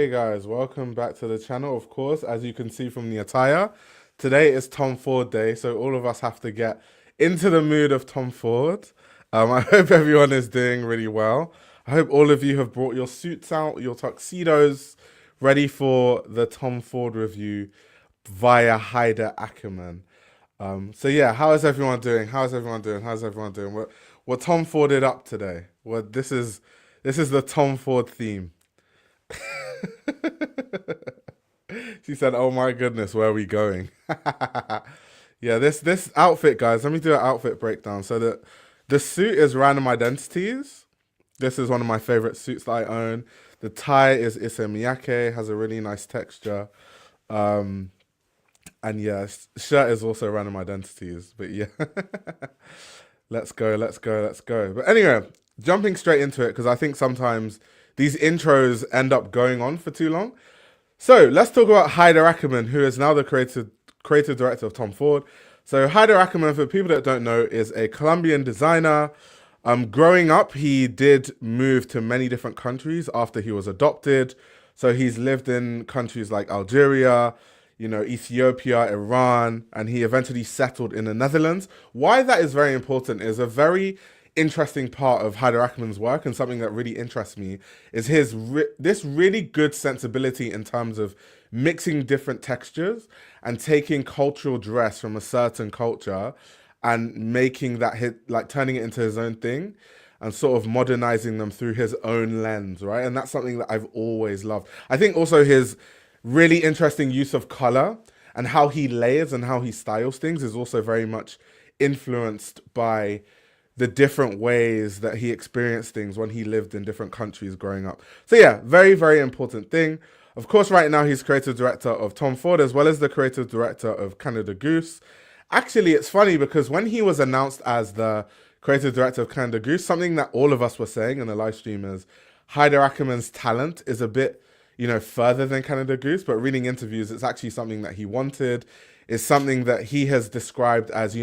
Hey guys, welcome back to the channel. Of course, as you can see from the attire, today is Tom Ford Day, so all of us have to get into the mood of Tom Ford. I hope everyone is doing really well. I hope all of you have brought your suits out, your tuxedos, ready for the Tom Ford review via Haider Ackermann. So yeah, how is everyone doing? How's everyone doing? How's everyone doing? We're Tom Forded up today. This is the Tom Ford theme. She said, "Oh my goodness, where are we going?" Yeah, this outfit, guys. Let me do an outfit breakdown. So the suit is Random Identities. This is one of my favorite suits that I own. The tie is Issey Miyake, has a really nice texture. Um, and yeah, shirt is also Random Identities. But yeah, let's go, let's go, let's go. But anyway, jumping straight into it because I think sometimes these intros end up going on for too long. So let's talk about Haider Ackermann, who is now the creative director of Tom Ford. So Haider Ackermann, for people that don't know, is a Colombian designer. Growing up, he did move to many different countries after he was adopted. So he's lived in countries like Algeria, Ethiopia, Iran, and he eventually settled in the Netherlands. Why that is very important is a very interesting part of Haider Ackermann's work, and something that really interests me is this really good sensibility in terms of mixing different textures and taking cultural dress from a certain culture and making that turning it into his own thing and sort of modernizing them through his own lens, right? And that's something that I've always loved. I think also his really interesting use of color and how he layers and how he styles things is also very much influenced by the different ways that he experienced things when he lived in different countries growing up. So yeah, very, very important thing. Of course, right now he's creative director of Tom Ford as well as the creative director of Canada Goose. Actually, it's funny because when he was announced as the creative director of Canada Goose, something that all of us were saying in the live stream is Haider Ackermann's talent is a bit, further than Canada Goose, but reading interviews, it's actually something that he wanted. It's something that he has described as,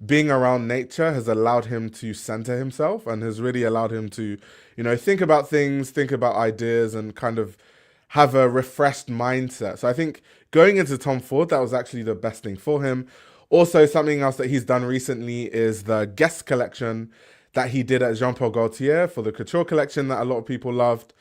being around nature has allowed him to center himself and has really allowed him to, think about things, think about ideas, and kind of have a refreshed mindset. So I think going into Tom Ford, that was actually the best thing for him. Also, something else that he's done recently is the guest collection that he did at Jean Paul Gaultier for the couture collection that a lot of people loved,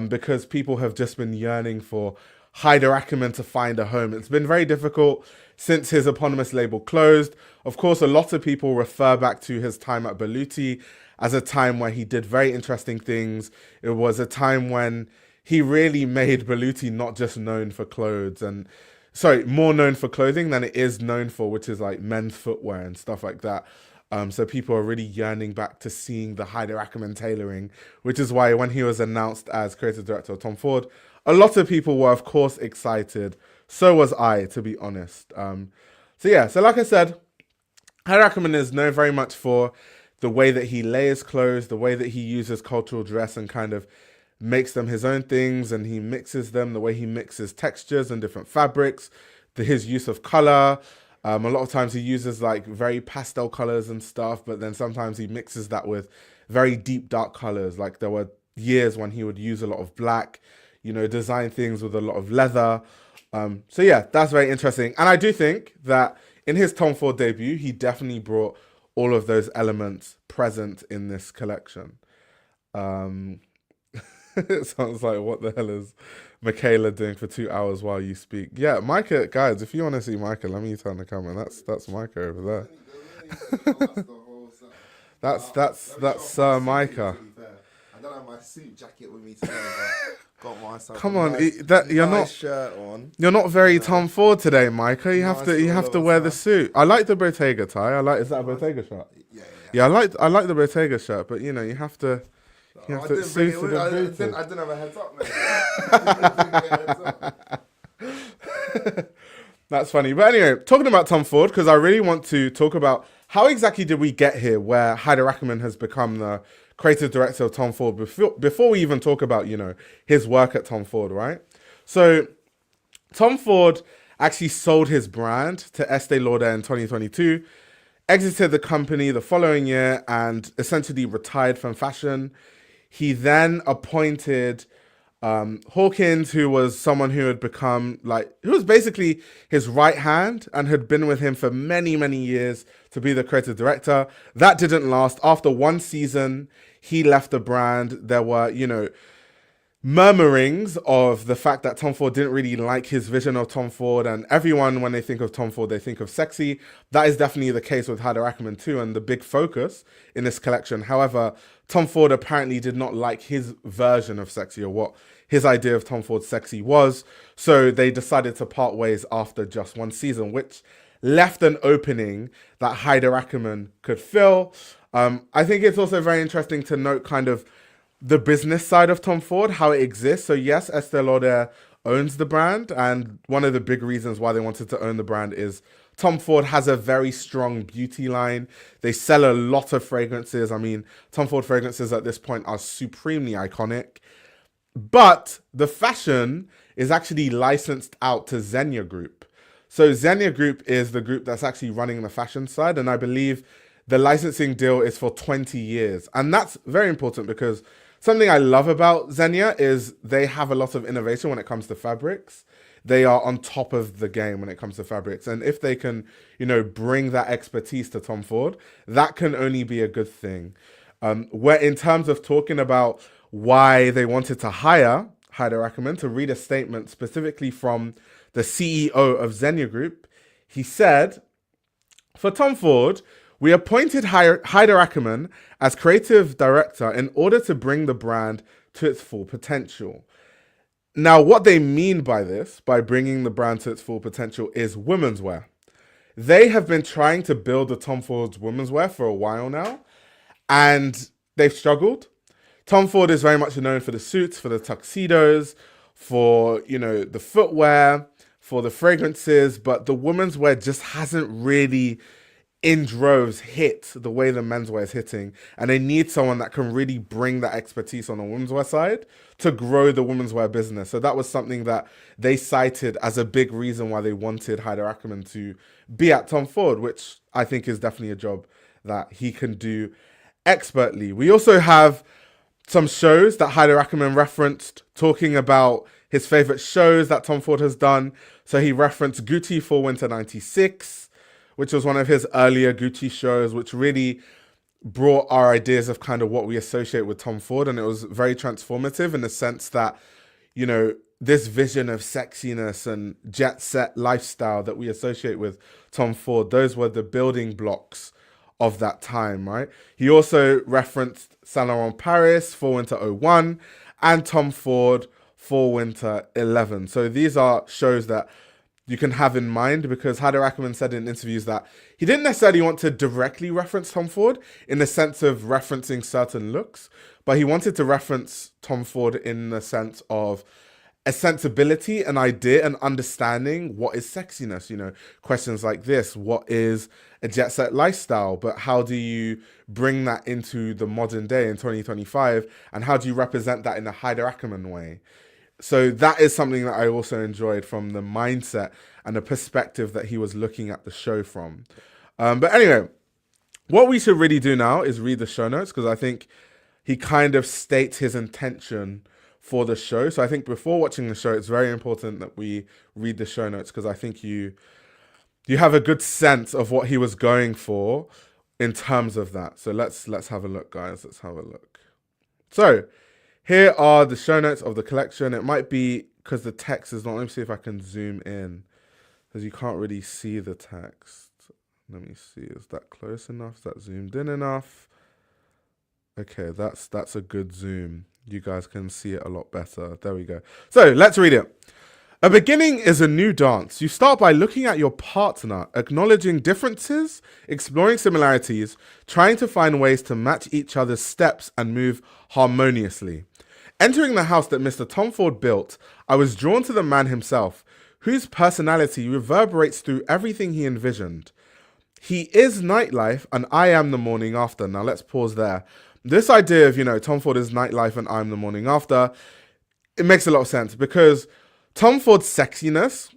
because people have just been yearning for Haider Ackermann to find a home. It's been very difficult since his eponymous label closed. Of course, a lot of people refer back to his time at Baluti as a time where he did very interesting things. It was a time when he really made Baluti not just known for clothes and, sorry, more known for clothing than it is known for, which is like men's footwear and stuff like that. So people are really yearning back to seeing the Haider Ackermann tailoring, which is why when he was announced as creative director of Tom Ford, a lot of people were, of course, excited. So was I, to be honest. So like I said, Haider Ackermann is known very much for the way that he layers clothes, the way that he uses cultural dress and kind of makes them his own things, and he mixes them, the way he mixes textures and different fabrics, his use of color. A lot of times he uses like very pastel colors and stuff, but then sometimes he mixes that with very deep dark colors. Like there were years when he would use a lot of black, design things with a lot of leather. So yeah, that's very interesting. And I do think that in his Tom Ford debut, he definitely brought all of those elements present in this collection. It sounds like, what the hell is Michaela doing for 2 hours while you speak? Yeah, Micah, guys, if you want to see Micah, let me turn the camera. That's Micah over there. That's Micah. I don't have my suit jacket with me today, but got myself. Come on, you're not shirt on. You're not very Tom Ford today, Micah. You have to wear the suit. I like the Bottega tie. Is that a Bottega shirt? Yeah. I like the Bottega shirt, but you have to. I didn't have a heads up, mate. That's funny. But anyway, talking about Tom Ford, because I really want to talk about how exactly did we get here where Haider Ackermann has become the creative director of Tom Ford before we even talk about, his work at Tom Ford, right? So Tom Ford actually sold his brand to Estee Lauder in 2022, exited the company the following year, and essentially retired from fashion. He then appointed Hawkins, who was someone who had become who was basically his right hand and had been with him for many, many years to be the creative director. That didn't last. After one season, he left the brand. There were, murmurings of the fact that Tom Ford didn't really like his vision of Tom Ford, and everyone, when they think of Tom Ford, they think of sexy. That is definitely the case with Haider Ackermann too, and the big focus in this collection. However, Tom Ford apparently did not like his version of sexy, or what his idea of Tom Ford's sexy was, so they decided to part ways after just one season, which left an opening that Haider Ackermann could fill. I think it's also very interesting to note kind of the business side of Tom Ford, how it exists. So yes, Estee Lauder owns the brand, and one of the big reasons why they wanted to own the brand is Tom Ford has a very strong beauty line. They sell a lot of fragrances. I mean, Tom Ford fragrances at this point are supremely iconic, but the fashion is actually licensed out to Xenia Group. So Xenia Group is the group that's actually running the fashion side, and I believe the licensing deal is for 20 years. And that's very important because something I love about Xenia is they have a lot of innovation when it comes to fabrics. They are on top of the game when it comes to fabrics. And if they can, bring that expertise to Tom Ford, that can only be a good thing. Where in terms of talking about why they wanted to hire Haider Ackermann, to read a statement specifically from the CEO of Xenia Group, he said, "For Tom Ford, we appointed Haider Ackermann as creative director in order to bring the brand to its full potential." Now, what they mean by this, by bringing the brand to its full potential, is women's wear. They have been trying to build the Tom Ford's women's wear for a while now, and they've struggled. Tom Ford is very much known for the suits, for the tuxedos, for, the footwear, for the fragrances, but the women's wear just hasn't really in droves hit the way the menswear is hitting, and they need someone that can really bring that expertise on the women's wear side to grow the women's wear business. So that was something that they cited as a big reason why they wanted Haider Ackermann to be at Tom Ford, which I think is definitely a job that he can do expertly. We also have some shows that Haider Ackermann referenced, talking about his favorite shows that Tom Ford has done. So he referenced Gucci Fall Winter 96, which was one of his earlier Gucci shows, which really brought our ideas of kind of what we associate with Tom Ford. And it was very transformative in the sense that, this vision of sexiness and jet set lifestyle that we associate with Tom Ford, those were the building blocks of that time, right? He also referenced Saint Laurent Paris, Fall Winter 01, and Tom Ford, Fall Winter 11. So these are shows that you can have in mind, because Haider Ackermann said in interviews that he didn't necessarily want to directly reference Tom Ford in the sense of referencing certain looks, but he wanted to reference Tom Ford in the sense of a sensibility, an idea, an understanding what is sexiness. Questions like this: what is a jet set lifestyle? But how do you bring that into the modern day in 2025? And how do you represent that in a Haider Ackermann way? So that is something that I also enjoyed from the mindset and the perspective that he was looking at the show from. But anyway, what we should really do now is read the show notes, because I think he kind of states his intention for the show. So I think before watching the show, it's very important that we read the show notes, because I think you have a good sense of what he was going for in terms of that. So let's have a look, guys. Let's have a look. So here are the show notes of the collection. It might be because the text is not. Let me see if I can zoom in, because you can't really see the text. Let me see. Is that close enough? Is that zoomed in enough? Okay, that's a good zoom. You guys can see it a lot better. There we go. So let's read it. A beginning is a new dance. You start by looking at your partner, acknowledging differences, exploring similarities, trying to find ways to match each other's steps and move harmoniously. Entering the house that Mr. Tom Ford built, I was drawn to the man himself, whose personality reverberates through everything he envisioned. He is nightlife and I am the morning after. Now let's pause there. This idea of, Tom Ford is nightlife and I'm the morning after, it makes a lot of sense, because Tom Ford's sexiness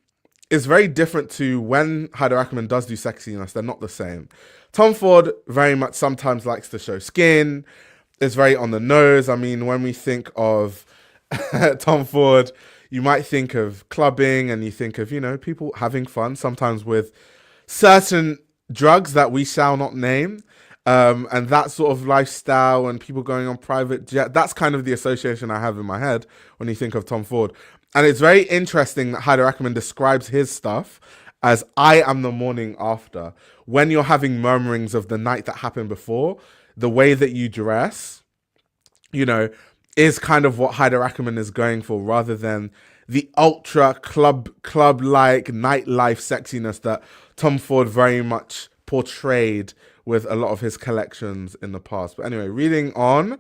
is very different to when Haider Ackermann does do sexiness. They're not the same. Tom Ford very much sometimes likes to show skin. It's very on the nose. I mean, when we think of Tom Ford, you might think of clubbing and you think of, people having fun, sometimes with certain drugs that we shall not name. And that sort of lifestyle and people going on private jet, that's kind of the association I have in my head when you think of Tom Ford. And it's very interesting that Haider Ackermann describes his stuff as I am the morning after. When you're having murmurings of the night that happened before, the way that you dress, is kind of what Haider Ackermann is going for, rather than the ultra club-like nightlife sexiness that Tom Ford very much portrayed with a lot of his collections in the past. But anyway, reading on.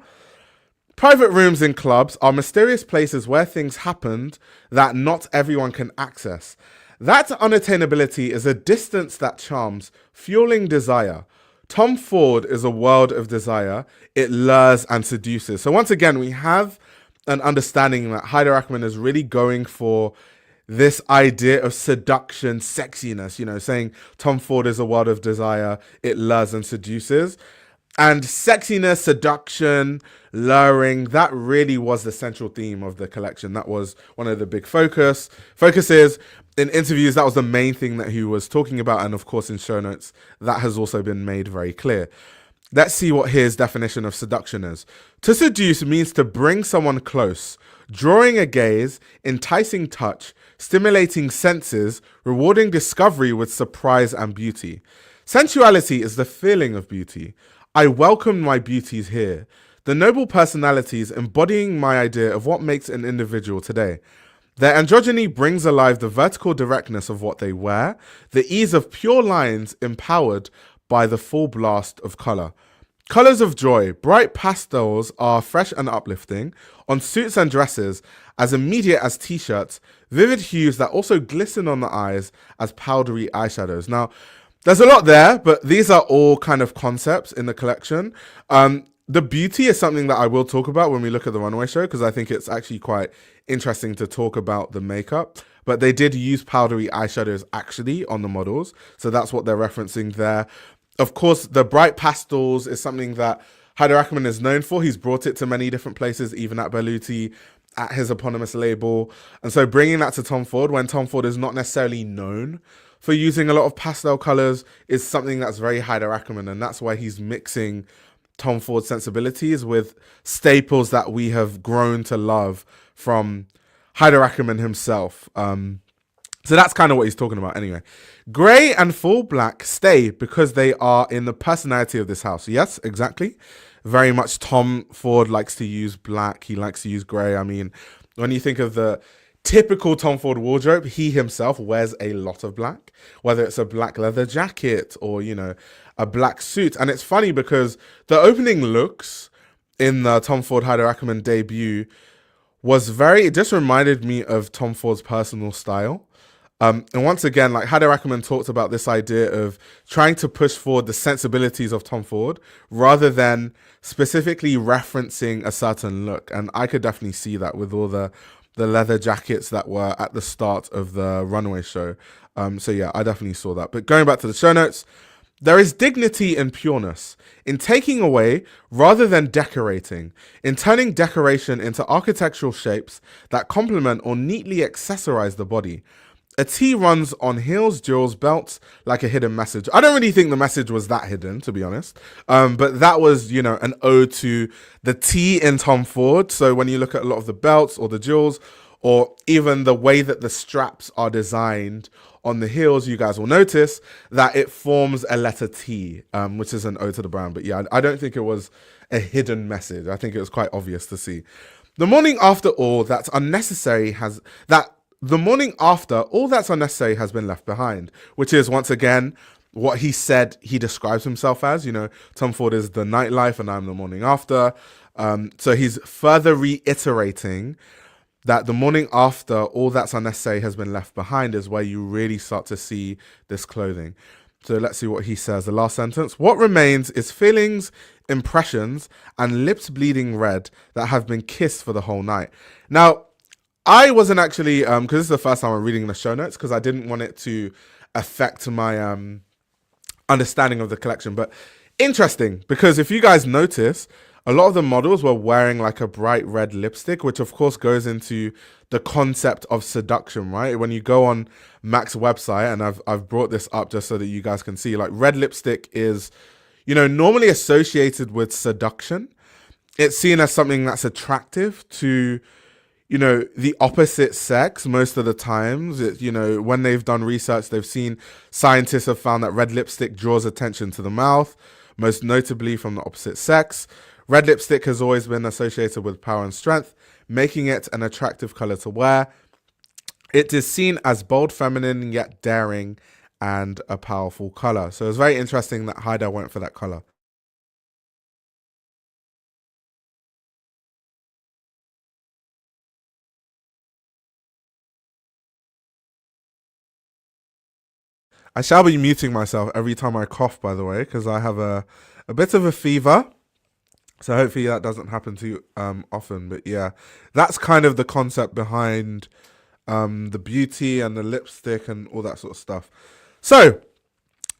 Private rooms in clubs are mysterious places where things happened that not everyone can access. That unattainability is a distance that charms, fueling desire. Tom Ford is a world of desire. It lures and seduces. So once again, we have an understanding that Haider Ackermann is really going for this idea of seduction, sexiness, saying Tom Ford is a world of desire. It lures and seduces. And sexiness, seduction, luring, that really was the central theme of the collection. That was one of the big focuses. In interviews, that was the main thing that he was talking about. And of course, in show notes, that has also been made very clear. Let's see what his definition of seduction is. To seduce means to bring someone close, drawing a gaze, enticing touch, stimulating senses, rewarding discovery with surprise and beauty. Sensuality is the feeling of beauty. I welcome my beauties here. The noble personalities embodying my idea of what makes an individual today. Their androgyny brings alive the vertical directness of what they wear, the ease of pure lines empowered by the full blast of color. Colors of joy, bright pastels are fresh and uplifting on suits and dresses, as immediate as t-shirts, vivid hues that also glisten on the eyes as powdery eyeshadows. Now, there's a lot there, but these are all kind of concepts in the collection. The beauty is something that I will talk about when we look at the runway show, because I think it's actually quite interesting to talk about the makeup. But they did use powdery eyeshadows actually on the models, so that's what they're referencing there. Of course, the bright pastels is something that Haider Ackermann is known for. He's brought it to many different places, even at Berluti, at his eponymous label. And so bringing that to Tom Ford, when Tom Ford is not necessarily known for using a lot of pastel colors, is something that's very Haider Ackermann. And that's why he's mixing Tom Ford sensibilities with staples that we have grown to love from Haider Ackermann himself. So that's kind of what he's talking about anyway. Grey and full black stay because they are in the personality of this house. Yes, exactly. Very much Tom Ford likes to use black. He likes to use grey. I mean, when you think of the typical Tom Ford wardrobe, he himself wears a lot of black, whether it's a black leather jacket or, a black suit. And it's funny because the opening looks in the Tom Ford Haider Ackermann debut it just reminded me of Tom Ford's personal style. And once again, like Haider Ackermann talked about this idea of trying to push forward the sensibilities of Tom Ford rather than specifically referencing a certain look. And I could definitely see that with all the leather jackets that were at the start of the runway show. So yeah, I definitely saw that. But going back to the show notes, there is dignity and pureness in taking away rather than decorating, in turning decoration into architectural shapes that complement or neatly accessorize the body. A T runs on heels, jewels, belts, like a hidden message. I don't really think the message was that hidden, to be honest. But that was, an ode to the T in Tom Ford. So when you look at a lot of the belts or the jewels, or even the way that the straps are designed on the heels, you guys will notice that it forms a letter T, which is an ode to the brand. But yeah, I don't think it was a hidden message. I think it was quite obvious to see. The morning after all that's unnecessary has been left behind, which is once again what he said he describes himself as. Tom Ford is the nightlife and I'm the morning after. So he's further reiterating that the morning after all that's unnecessary has been left behind is where you really start to see this clothing. So let's see what he says. The last sentence. What remains is feelings, impressions, and lips bleeding red that have been kissed for the whole night. Now, I wasn't actually, because this is the first time I'm reading the show notes, because I didn't want it to affect my understanding of the collection. But Interesting, because if you guys notice, a lot of the models were wearing like a bright red lipstick, which of course goes into the concept of seduction, right? When you go on Mac's website, and I've brought this up just so that you guys can see, like red lipstick is, normally associated with seduction. It's seen as something that's attractive to, the opposite sex most of the times. When they've done research, they've seen scientists have found that red lipstick draws attention to the mouth, most notably from the opposite sex. Red lipstick has always been associated with power and strength, making it an attractive color to wear. It is seen as bold, feminine, yet daring, and a powerful color. So it's very interesting that Haider went for that color. I shall be muting myself every time I cough, by the way, because I have a bit of a fever. So hopefully that doesn't happen too often. But yeah, that's kind of the concept behind the beauty and the lipstick and all that sort of stuff. So,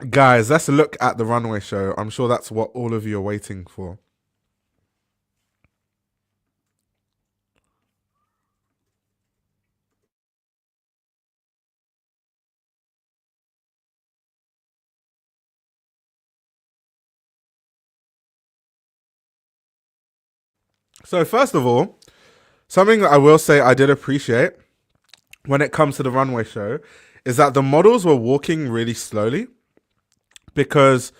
guys, let's look at the runway show. I'm sure that's what all of you are waiting for. So first of all, something that I will say I did appreciate when it comes to the runway show is that the models were walking really slowly, because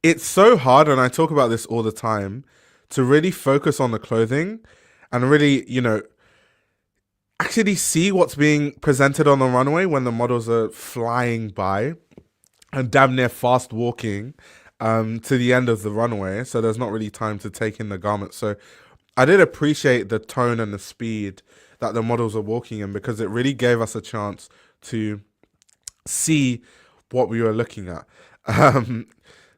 it's so hard, and I talk about this all the time, to really focus on the clothing and really, actually see what's being presented on the runway when the models are flying by and damn near fast walking to the end of the runway. So there's not really time to take in the garments. So I did appreciate the tone and the speed that the models are walking in, because it really gave us a chance to see what we were looking at.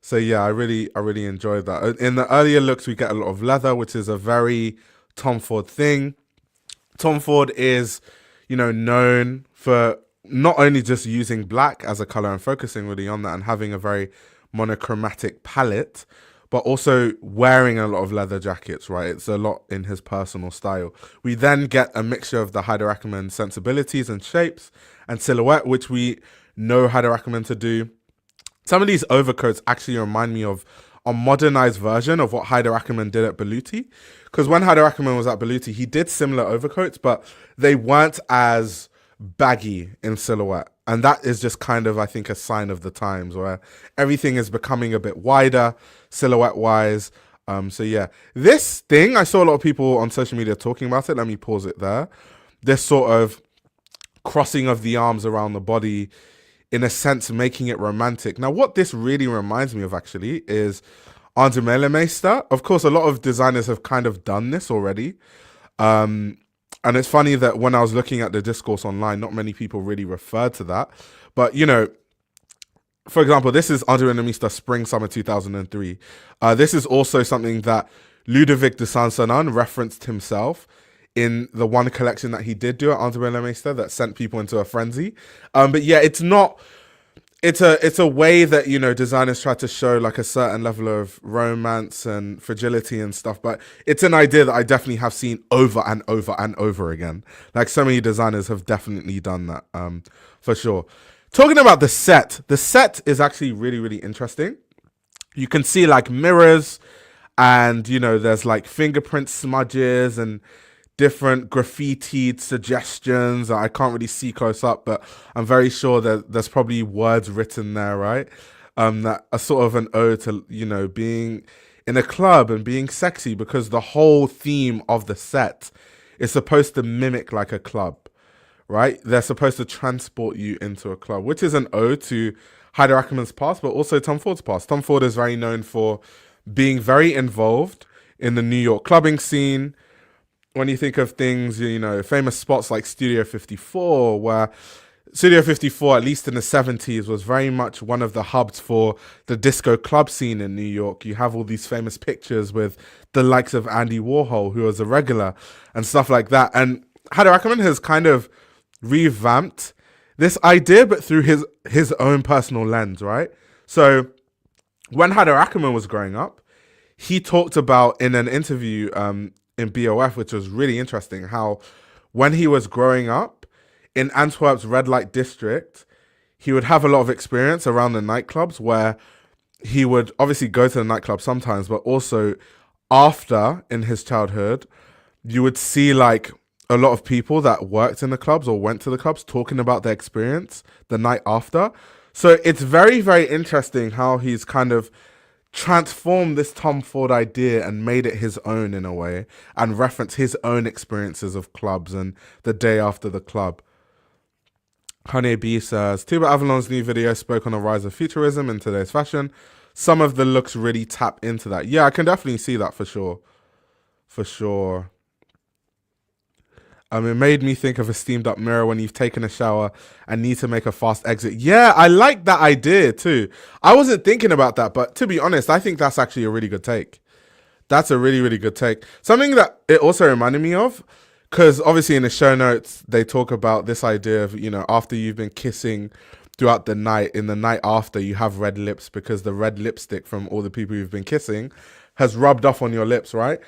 So yeah, I really enjoyed that. In the earlier looks, we get a lot of leather, which is a very Tom Ford thing. Tom Ford is, known for not only just using black as a color and focusing really on that and having a very monochromatic palette, but also wearing a lot of leather jackets, right? It's a lot in his personal style. We then get a mixture of the Haider Ackermann sensibilities and shapes and silhouette, which we know Haider Ackermann to do. Some of these overcoats actually remind me of a modernized version of what Haider Ackermann did at Beluti. Because when Haider Ackermann was at Beluti, he did similar overcoats, but they weren't as baggy in silhouette. And that is just kind of, I think, a sign of the times where everything is becoming a bit wider, silhouette-wise. So yeah, this thing, I saw a lot of people on social media talking about it. Let me pause it there. This sort of crossing of the arms around the body, in a sense, making it romantic. Now, what this really reminds me of, actually, is Andre Meister. Of course, a lot of designers have kind of done this already. And it's funny that when I was looking at the discourse online, not many people really referred to that. But, for example, this is Andre Meister Spring Summer 2003. This is also something that Ludovic de Saint-Saëns referenced himself in the one collection that he did do at Andre Meister that sent people into a frenzy. But yeah, it's not... It's a way that, designers try to show like a certain level of romance and fragility and stuff, but it's an idea that I definitely have seen over and over and over again. Like, so many designers have definitely done that, for sure. Talking about the set is actually really, really interesting. You can see like mirrors and, there's like fingerprint smudges and different graffitied suggestions. I can't really see close up, but I'm very sure that there's probably words written there, right? That are sort of an ode to, being in a club and being sexy, because the whole theme of the set is supposed to mimic like a club, right? They're supposed to transport you into a club, which is an ode to Haider Ackermann's past, but also Tom Ford's past. Tom Ford is very known for being very involved in the New York clubbing scene. When you think of things, famous spots like Studio 54, where Studio 54, at least in the 70s, was very much one of the hubs for the disco club scene in New York. You have all these famous pictures with the likes of Andy Warhol, who was a regular, and stuff like that. And Haider Ackermann has kind of revamped this idea, but through his own personal lens, right? So when Haider Ackermann was growing up, he talked about in an interview in BOF, which was really interesting, how when he was growing up in Antwerp's red light district, he would have a lot of experience around the nightclubs where he would obviously go to the nightclub sometimes, but also after in his childhood, you would see like a lot of people that worked in the clubs or went to the clubs talking about their experience the night after. So it's very, very interesting how he's kind of transformed this Tom Ford idea and made it his own in a way and reference his own experiences of clubs and the day after the club. Honey B says, Tuba Avalon's new video spoke on the rise of futurism in today's fashion. Some of the looks really tap into that. Yeah, I can definitely see that for sure. For sure. It made me think of a steamed up mirror when you've taken a shower and need to make a fast exit. Yeah, I like that idea too. I wasn't thinking about that, but to be honest, I think that's actually a really good take. That's a really, really good take. Something that it also reminded me of, because obviously in the show notes, they talk about this idea of, you know, after you've been kissing throughout the night, in the night after, you have red lips because the red lipstick from all the people you've been kissing has rubbed off on your lips, right?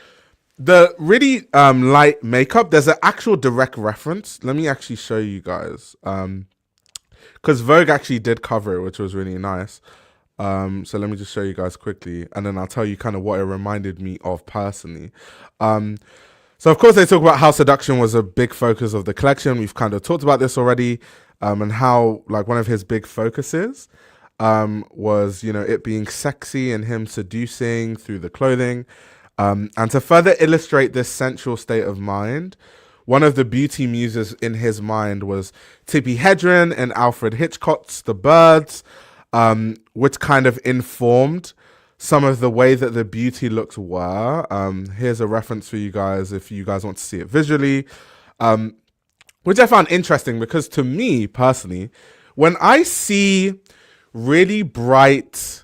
The really light makeup, there's an actual direct reference. Let me actually show you guys. Because Vogue actually did cover it, which was really nice. So let me just show you guys quickly, and then I'll tell you kind of what it reminded me of personally. So of course they talk about how seduction was a big focus of the collection. We've kind of talked about this already, and how like one of his big focuses was, you know, it being sexy and him seducing through the clothing. And to further illustrate this sensual state of mind, one of the beauty muses in his mind was Tippi Hedren and Alfred Hitchcock's The Birds, which kind of informed some of the way that the beauty looks were. Here's a reference for you guys if you guys want to see it visually, which I found interesting because to me personally, when I see really bright,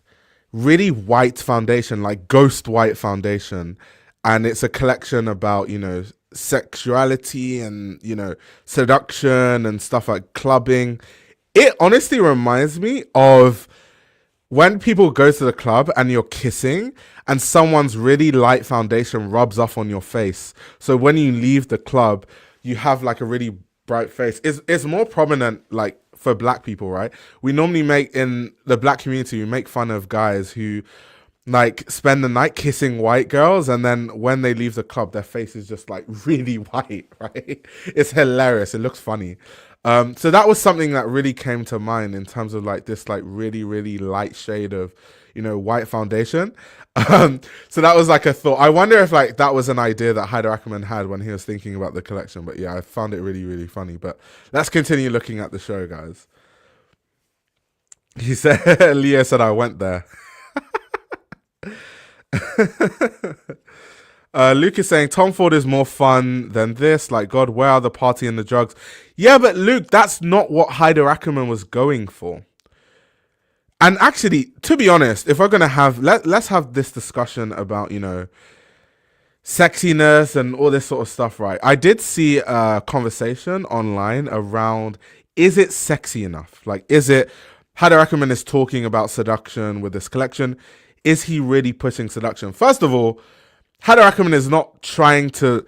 really white foundation, like ghost white foundation, and it's a collection about, you know, sexuality and, you know, seduction and stuff like clubbing, it honestly reminds me of when people go to the club and you're kissing and someone's really light foundation rubs off on your face. So when you leave the club, you have like a really bright face. It's more prominent like for black people, right? We normally make, in the black community, we make fun of guys who like spend the night kissing white girls, and then when they leave the club, their face is just like really white, right? It's hilarious. It looks funny. So that was something that really came to mind in terms of like this like really, really light shade of, you know, white foundation. So that was like a thought. I wonder if like that was an idea that Haider Ackermann had when he was thinking about the collection. But yeah, I found it really, really funny. But let's continue looking at the show, guys. He said, Leo said, I went there. Luke is saying Tom Ford is more fun than this. Like, God, where are the party and the drugs? Yeah, but Luke, that's not what Haider Ackermann was going for. And actually, to be honest, if we're gonna have let's have this discussion about, you know, sexiness and all this sort of stuff, right? I did see a conversation online around, is it sexy enough? Like, is it, Haider Ackermann is talking about seduction with this collection. Is he really pushing seduction? First of all, Haider Ackermann is not trying to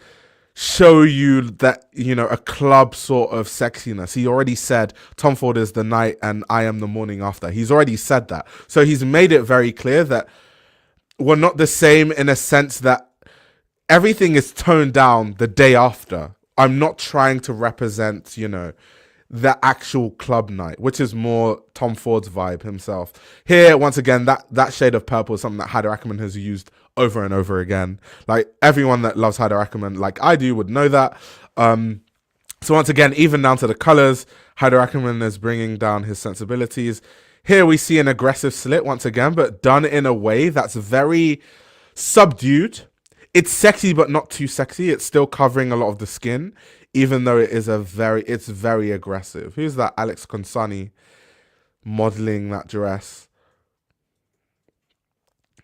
show you that, you know, a club sort of sexiness. He already said Tom Ford is the night and I am the morning after. He's already said that. So he's made it very clear that we're not the same, in a sense that everything is toned down the day after. I'm not trying to represent, you know, the actual club night, which is more Tom Ford's vibe himself. Here, once again, that shade of purple is something that Haider Ackermann has used over and over again. Like, everyone that loves Haider Ackermann, like I do, would know that. So once again, even down to the colors, Haider Ackermann is bringing down his sensibilities. Here we see an aggressive slit once again, but done in a way that's very subdued. It's sexy, but not too sexy. It's still covering a lot of the skin, even though it is it's very aggressive. Who's that? Alex Consani modeling that dress.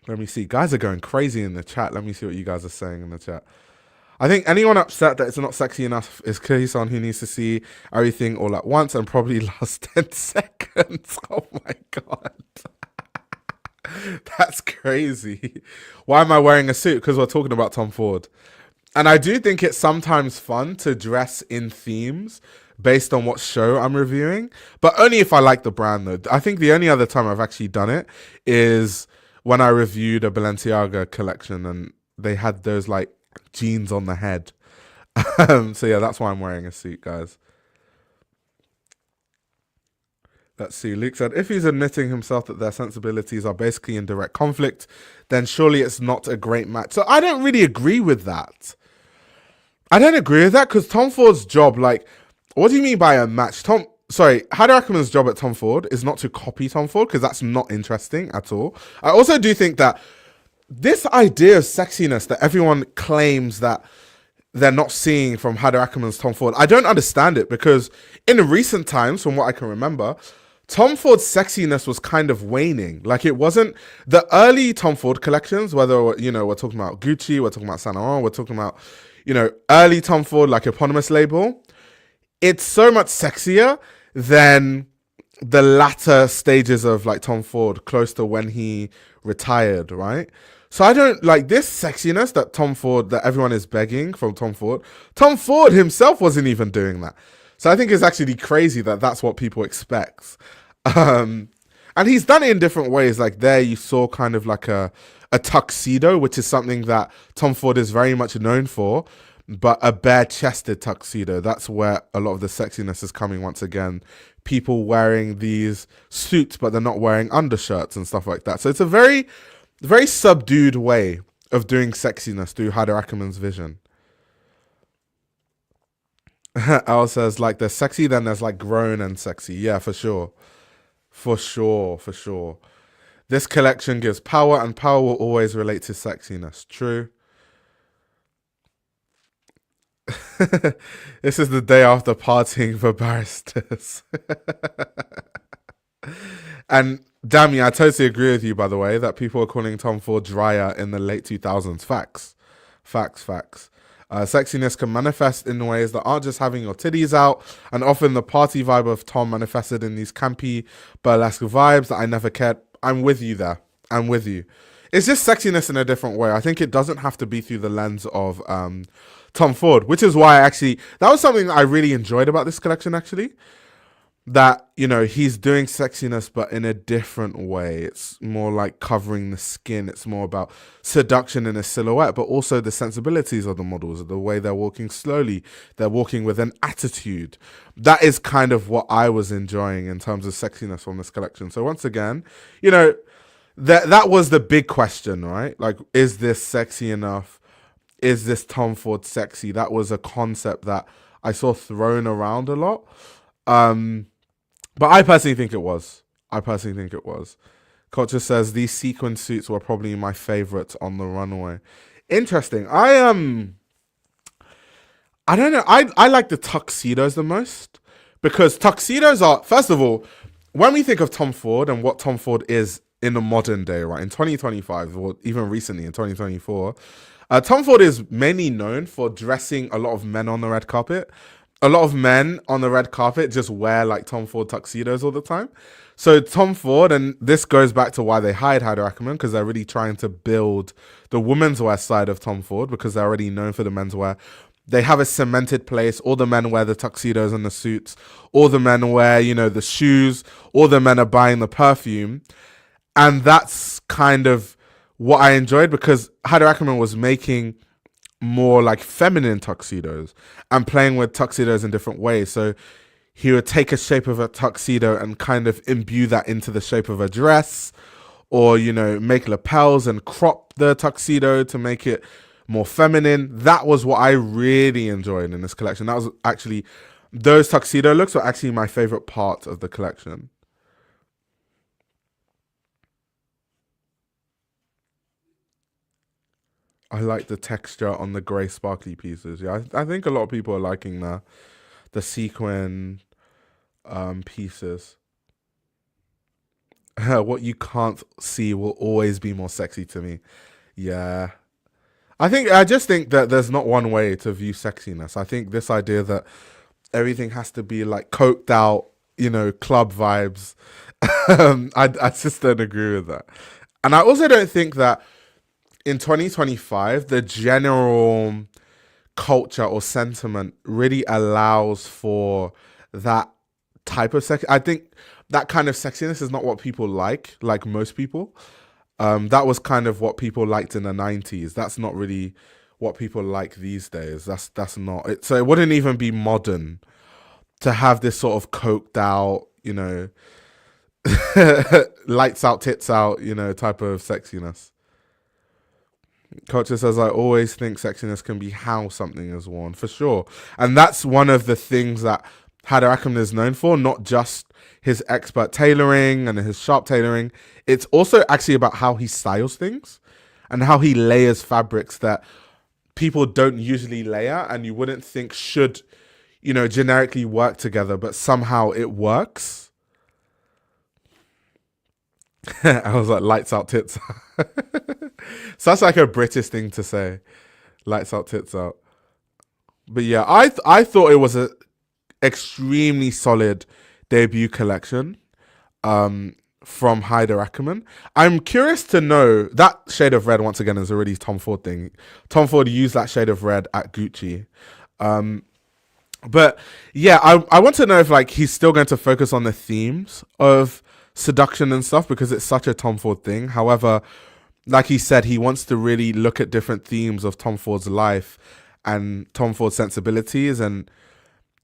Let me see. Guys are going crazy in the chat. Let me see what you guys are saying in the chat. I think anyone upset that it's not sexy enough is clearly someone who needs to see everything all at once and probably last 10 seconds. Oh my God. That's crazy. Why am I wearing a suit? Because we're talking about Tom Ford. And I do think it's sometimes fun to dress in themes based on what show I'm reviewing, but only if I like the brand though. I think the only other time I've actually done it is when I reviewed a Balenciaga collection and they had those like jeans on the head. So yeah, that's why I'm wearing a suit, guys. Let's see. Luke said, if he's admitting himself that their sensibilities are basically in direct conflict, then surely it's not a great match. So I don't really agree with that. I don't agree with that because Tom Ford's job, like, what do you mean by a match? Haider Ackermann's job at Tom Ford is not to copy Tom Ford because that's not interesting at all. I also do think that this idea of sexiness that everyone claims that they're not seeing from Haider Ackermann's Tom Ford, I don't understand it because in recent times, from what I can remember, Tom Ford's sexiness was kind of waning. Like it wasn't the early Tom Ford collections, whether, you know, we're talking about Gucci, we're talking about Saint Laurent, we're talking about, you know, early Tom Ford, like eponymous label. It's so much sexier than the latter stages of like Tom Ford, close to when he retired, right? So I don't like this sexiness that Tom Ford, that everyone is begging from Tom Ford. Tom Ford himself wasn't even doing that. So I think it's actually crazy that that's what people expect. And he's done it in different ways. Like there you saw kind of like a tuxedo, which is something that Tom Ford is very much known for, but a bare-chested tuxedo. That's where a lot of the sexiness is coming once again. People wearing these suits, but they're not wearing undershirts and stuff like that. So it's a very, very subdued way of doing sexiness through Haider Ackermann's vision. Al says, like, there's sexy, then there's, like, grown and sexy. Yeah, for sure. For sure, for sure. This collection gives power, and power will always relate to sexiness. True. This is the day after partying for barristers. And damn you, I totally agree with you, by the way, that people are calling Tom Ford drier in the late 2000s. Facts. Facts. Sexiness can manifest in ways that aren't just having your titties out, and often the party vibe of Tom manifested in these campy, burlesque vibes that I never cared. I'm with you there. I'm with you. It's just sexiness in a different way. I think it doesn't have to be through the lens of Tom Ford, which is why that was something I really enjoyed about this collection, actually. That, you know, he's doing sexiness, but in a different way. It's more like covering the skin. It's more about seduction in a silhouette, but also the sensibilities of the models, the way they're walking slowly. They're walking with an attitude. That is kind of what I was enjoying in terms of sexiness from this collection. So once again, you know, that was the big question, right? Like, is this sexy enough? Is this Tom Ford sexy? That was a concept that I saw thrown around a lot. But I personally think it was. Culture says these sequin suits were probably my favorite on the runway. Interesting. I don't know. I like the tuxedos the most because tuxedos are, first of all, when we think of Tom Ford and what Tom Ford is in the modern day, right, in 2025 or even recently in 2024, Tom Ford is mainly known for dressing a lot of men on the red carpet. A lot of men on the red carpet just wear like Tom Ford tuxedos all the time. So Tom Ford, and this goes back to why they hired Haider Ackermann, because they're really trying to build the women's wear side of Tom Ford, because they're already known for the men's wear. They have a cemented place. All the men wear the tuxedos and the suits. All the men wear, you know, the shoes. All the men are buying the perfume. And that's kind of what I enjoyed, because Haider Ackermann was making more like feminine tuxedos and playing with tuxedos in different ways. So he would take a shape of a tuxedo and kind of imbue that into the shape of a dress, or, you know, make lapels and crop the tuxedo to make it more feminine. That was what I really enjoyed in this collection. That was actually, those tuxedo looks were actually my favorite part of the collection. I like the texture on the grey sparkly pieces. Yeah, I think a lot of people are liking the sequin pieces. What you can't see will always be more sexy to me. Yeah. I just think that there's not one way to view sexiness. I think this idea that everything has to be like coked out, you know, club vibes. I just don't agree with that. And I also don't think that in 2025, the general culture or sentiment really allows for that type of sex. I think that kind of sexiness is not what people like most people. That was kind of what people liked in the 90s. That's not really what people like these days. That's not it. So it wouldn't even be modern to have this sort of coked out, lights out, tits out, type of sexiness. Culture says, I always think sexiness can be how something is worn, for sure. And that's one of the things that Haider Ackermann is known for, not just his expert tailoring and his sharp tailoring. It's also actually about how he styles things and how he layers fabrics that people don't usually layer and you wouldn't think should, generically work together, but somehow it works. I was like, lights out, tits out. Such like a British thing to say. Lights out, tits out. But yeah, I thought it was a extremely solid debut collection from Haider Ackermann. I'm curious to know, that shade of red, once again, is a really Tom Ford thing. Tom Ford used that shade of red at Gucci. But yeah, I want to know if he's still going to focus on the themes of seduction and stuff, because it's such a Tom Ford thing. However, like he said, he wants to really look at different themes of Tom Ford's life and Tom Ford's sensibilities and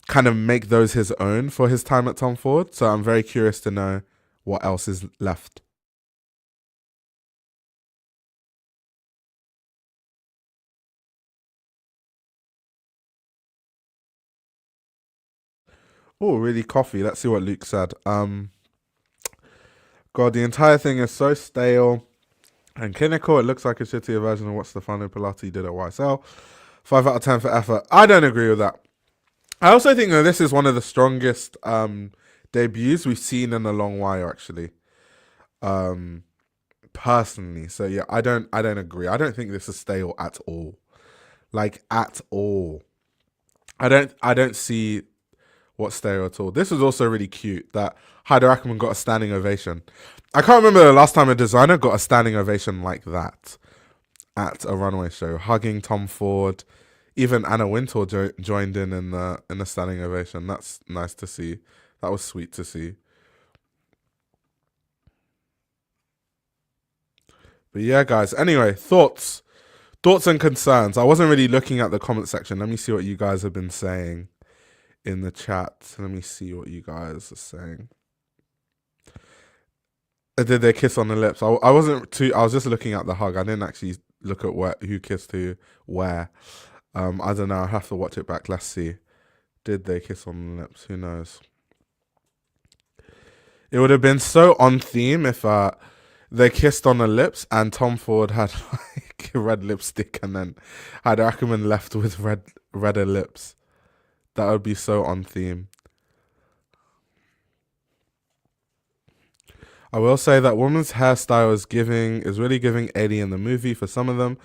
kind of make those his own for his time at Tom Ford. So I'm very curious to know what else is left. Oh, really coffee. Let's see what Luke said. God, the entire thing is so stale and clinical. It looks like a shittier version of what Stefano Pilati did at YSL. 5 out of 10 for effort. I don't agree with that. I also think that this is one of the strongest debuts we've seen in a long while, actually. Personally. So yeah, I don't agree. I don't think this is stale at all. At all. I don't see what's stale at all. This was also really cute that Haider Ackermann got a standing ovation. I can't remember the last time a designer got a standing ovation like that at a runway show, hugging Tom Ford. Even Anna Wintour joined in the standing ovation. That's nice to see. That was sweet to see. But yeah, guys. Anyway, thoughts and concerns. I wasn't really looking at the comment section. Let me see what you guys have been saying in the chat. Let me see what you guys are saying. Did they kiss on the lips? I was just looking at the hug. I didn't actually look at who kissed who where. I don't know. I'll have to watch it back. Let's see. Did they kiss on the lips? Who knows? It would have been so on theme if they kissed on the lips and Tom Ford had red lipstick and then Haider Ackermann left with redder lips. That would be so on theme. I will say that woman's hairstyle is really giving Eddie in the movie for some of them.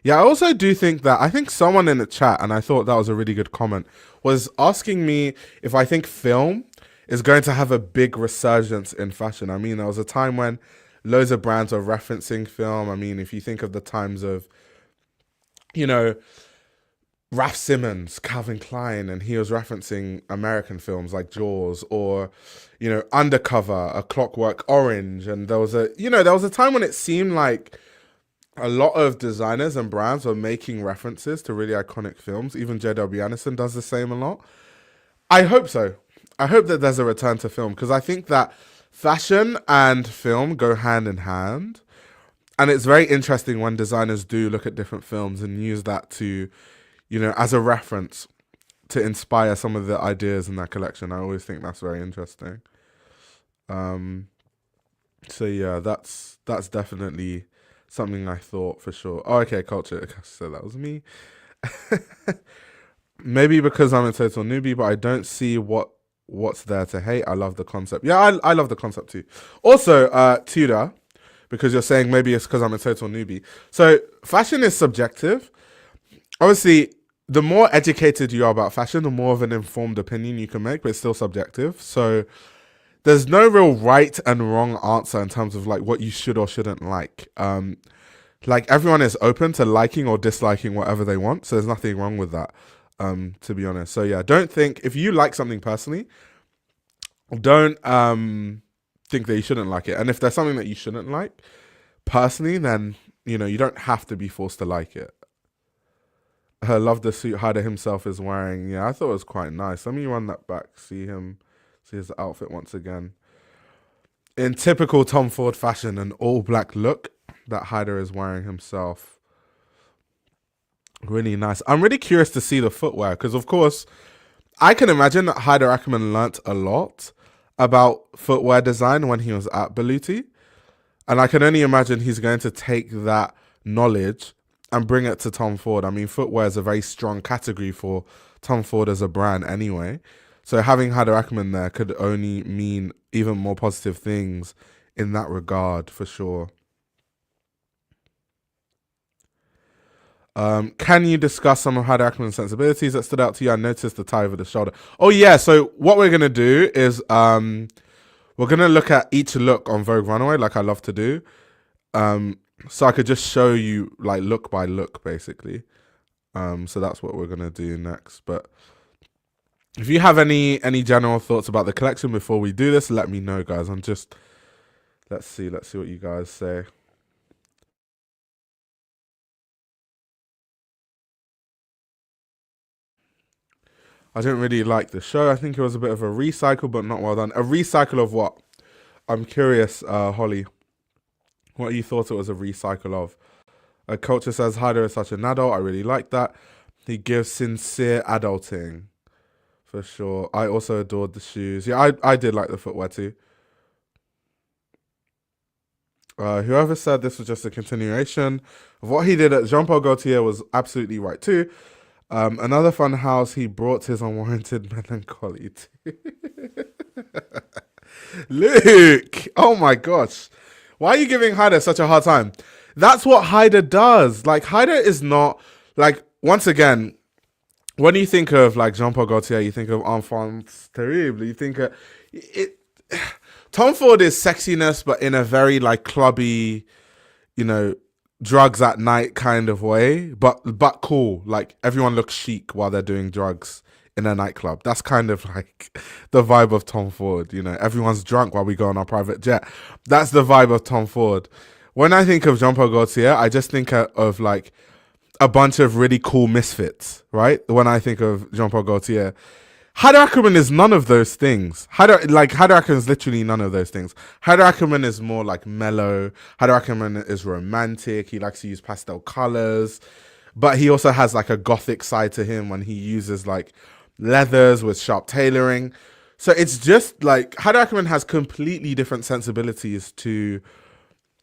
Yeah, I also do think that, I think someone in the chat, and I thought that was a really good comment, was asking me if I think film is going to have a big resurgence in fashion. I mean, there was a time when loads of brands were referencing film. I mean, if you think of the times of, Raf Simons, Calvin Klein, and he was referencing American films like Jaws or, Undercover, A Clockwork Orange. And there was a time when it seemed like a lot of designers and brands were making references to really iconic films. Even J.W. Anderson does the same a lot. I hope so. I hope that there's a return to film, because I think that fashion and film go hand in hand. And it's very interesting when designers do look at different films and use that to, as a reference to inspire some of the ideas in that collection. I always think that's very interesting. So yeah, that's definitely something I thought for sure. Oh, okay, culture. So that was me. Maybe because I'm a total newbie, but I don't see what's there to hate. I love the concept. Yeah, I love the concept too. Also, Tudor, because you're saying maybe it's because I'm a total newbie. So fashion is subjective. Obviously, the more educated you are about fashion, the more of an informed opinion you can make, but it's still subjective. So there's no real right and wrong answer in terms of like what you should or shouldn't like. Like everyone is open to liking or disliking whatever they want, so there's nothing wrong with that. To be honest, so yeah, don't think if you like something personally, don't think that you shouldn't like it. And if there's something that you shouldn't like personally, then you know you don't have to be forced to like it. I love the suit Haider himself is wearing. Yeah, I thought it was quite nice. Let me run that back. See his outfit once again. In typical Tom Ford fashion, an all black look that Haider is wearing himself. Really nice. I'm really curious to see the footwear because, of course, I can imagine that Haider Ackermann learnt a lot about footwear design when he was at Beluti. And I can only imagine he's going to take that knowledge and bring it to Tom Ford. I mean, footwear is a very strong category for Tom Ford as a brand anyway. So having Haider Ackermann there could only mean even more positive things in that regard, for sure. Can you discuss some of Haider Ackermann's sensibilities that stood out to you? I noticed the tie over the shoulder. Oh yeah, so what we're going to do is we're going to look at each look on Vogue Runaway, like I love to do. So I could just show you like look by look, basically. So that's what we're going to do next. But if you have any general thoughts about the collection before we do this, let me know, guys. Let's see what you guys say. I didn't really like the show. I think it was a bit of a recycle, but not well done. A recycle of what? I'm curious, Holly, what you thought it was a recycle of. A culture says Haider is such an adult. I really like that. He gives sincere adulting, for sure. I also adored the shoes. Yeah, I did like the footwear too. Whoever said this was just a continuation of what he did at Jean Paul Gaultier was absolutely right too. Another fun house, he brought his unwarranted melancholy to. Luke, oh my gosh. Why are you giving Haider such a hard time? That's what Haider does. Like, Haider is not, like, once again, when you think of, like, Jean-Paul Gaultier, you think of Enfance Terrible, you think of, Tom Ford is sexiness, but in a very, like, clubby, you know, drugs at night kind of way, but cool. Like everyone looks chic while they're doing drugs in a nightclub. That's kind of like the vibe of Tom Ford. You know, everyone's drunk while we go on our private jet. That's the vibe of Tom Ford. When I think of Jean-Paul Gaultier, I just think of like a bunch of really cool misfits, right? When I think of Jean-Paul Gaultier, Haider Ackermann is none of those things. Haider Ackermann is literally none of those things. Haider Ackermann is more like mellow. Haider Ackermann is romantic. He likes to use pastel colors, but he also has like a gothic side to him when he uses like leathers with sharp tailoring. So it's just like Haider Ackermann has completely different sensibilities to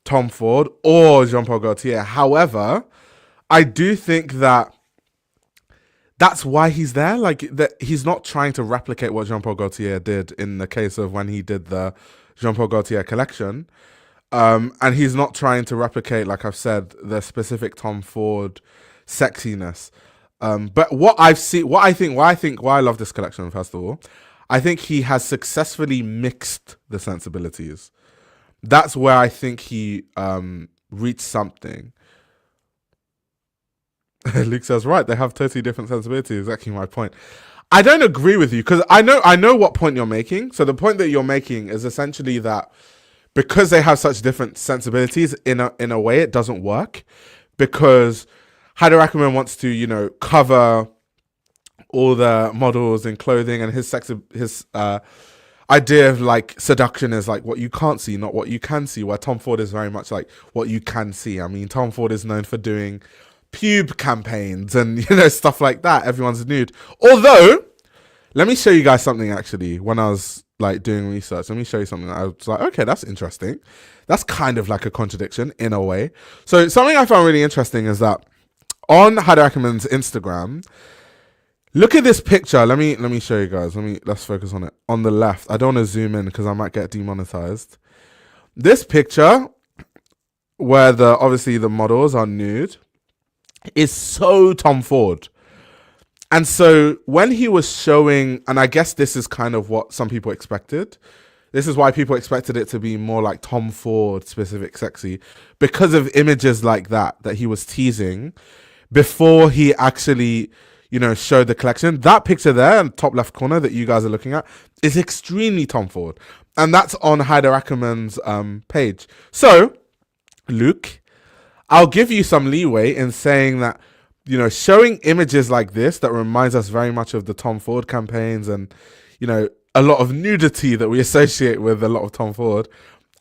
Tom Ford or Jean-Paul Gaultier. However, I do think that that's why he's there. Like that, he's not trying to replicate what Jean-Paul Gaultier did in the case of when he did the Jean-Paul Gaultier collection, and he's not trying to replicate, like I've said, the specific Tom Ford sexiness. But why I love this collection, first of all, I think he has successfully mixed the sensibilities. That's where I think he reached something. Luke says, right, they have totally different sensibilities. Exactly my point. I don't agree with you because I know what point you're making. So the point that you're making is essentially that because they have such different sensibilities, in a way, it doesn't work because Haider Ackermann wants to, you know, cover all the models in clothing, and his idea of like seduction is like what you can't see, not what you can see. Where Tom Ford is very much like what you can see. I mean, Tom Ford is known for doing pube campaigns and, you know, stuff like that. Everyone's nude. Although, let me show you guys something actually. When I was like doing research, let me show you something that I was like, okay, that's interesting. That's kind of like a contradiction in a way. So something I found really interesting is that on Haider Ackermann's Instagram, look at this picture. Let me show you guys. Let's focus on it. On the left, I don't want to zoom in because I might get demonetized. This picture, where obviously the models are nude, is so Tom Ford. And so when he was showing, and I guess this is kind of what some people expected, This is why people expected it to be more like Tom Ford specific sexy, because of images like that he was teasing before he actually, showed the collection. That picture there in the top left corner that you guys are looking at is extremely Tom Ford. And that's on Haider Ackermann's page. So, Luke, I'll give you some leeway in saying that, showing images like this that reminds us very much of the Tom Ford campaigns and, a lot of nudity that we associate with a lot of Tom Ford,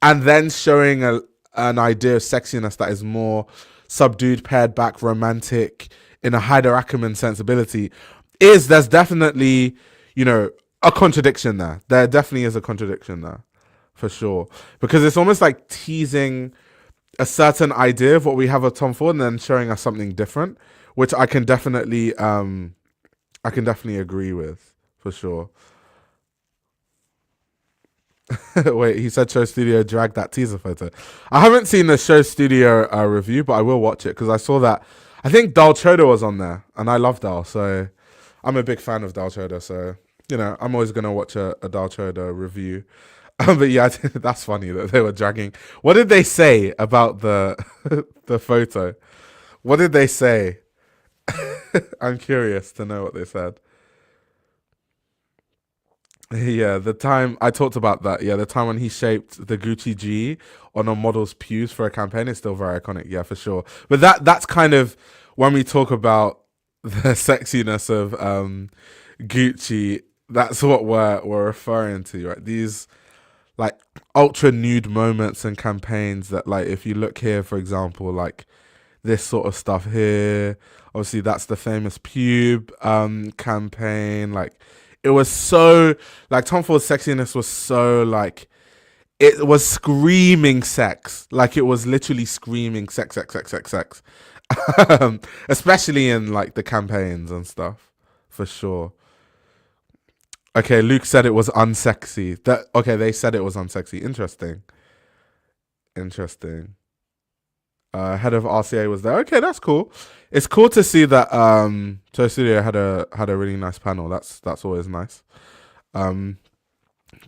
and then showing an idea of sexiness that is more subdued, pared back, romantic in a Haider Ackermann sensibility, there's definitely, a contradiction there. There definitely is a contradiction there, for sure. Because it's almost like teasing a certain idea of what we have of Tom Ford and then showing us something different, which I can definitely agree with, for sure. Wait, he said Show Studio dragged that teaser photo. I haven't seen the Show Studio review, but I will watch it because I saw that. I think Dal Choda was on there, and I love Dal, so I'm a big fan of Dal Choda. So I'm always gonna watch a Dal Choda review. But yeah, that's funny that they were dragging. What did they say about the the photo? What did they say? I'm curious to know what they said. Yeah, the time I talked about that. Yeah, the time when he shaped the Gucci G on a model's pews for a campaign is still very iconic. Yeah, for sure. But that's kind of when we talk about the sexiness of Gucci. That's what we're referring to, right? These like ultra nude moments and campaigns that, like, if you look here, for example, like this sort of stuff here. Obviously, that's the famous pube campaign. Like, it was so, like, Tom Ford's sexiness was so, like, it was screaming sex. Like, it was literally screaming sex, sex, sex, sex, sex. Especially in, like, the campaigns and stuff, for sure. Okay, Luke said it was unsexy. They said it was unsexy. Interesting. Head of RCA was there. Okay, that's cool. It's cool to see that Toy Studio had a really nice panel. That's always nice. But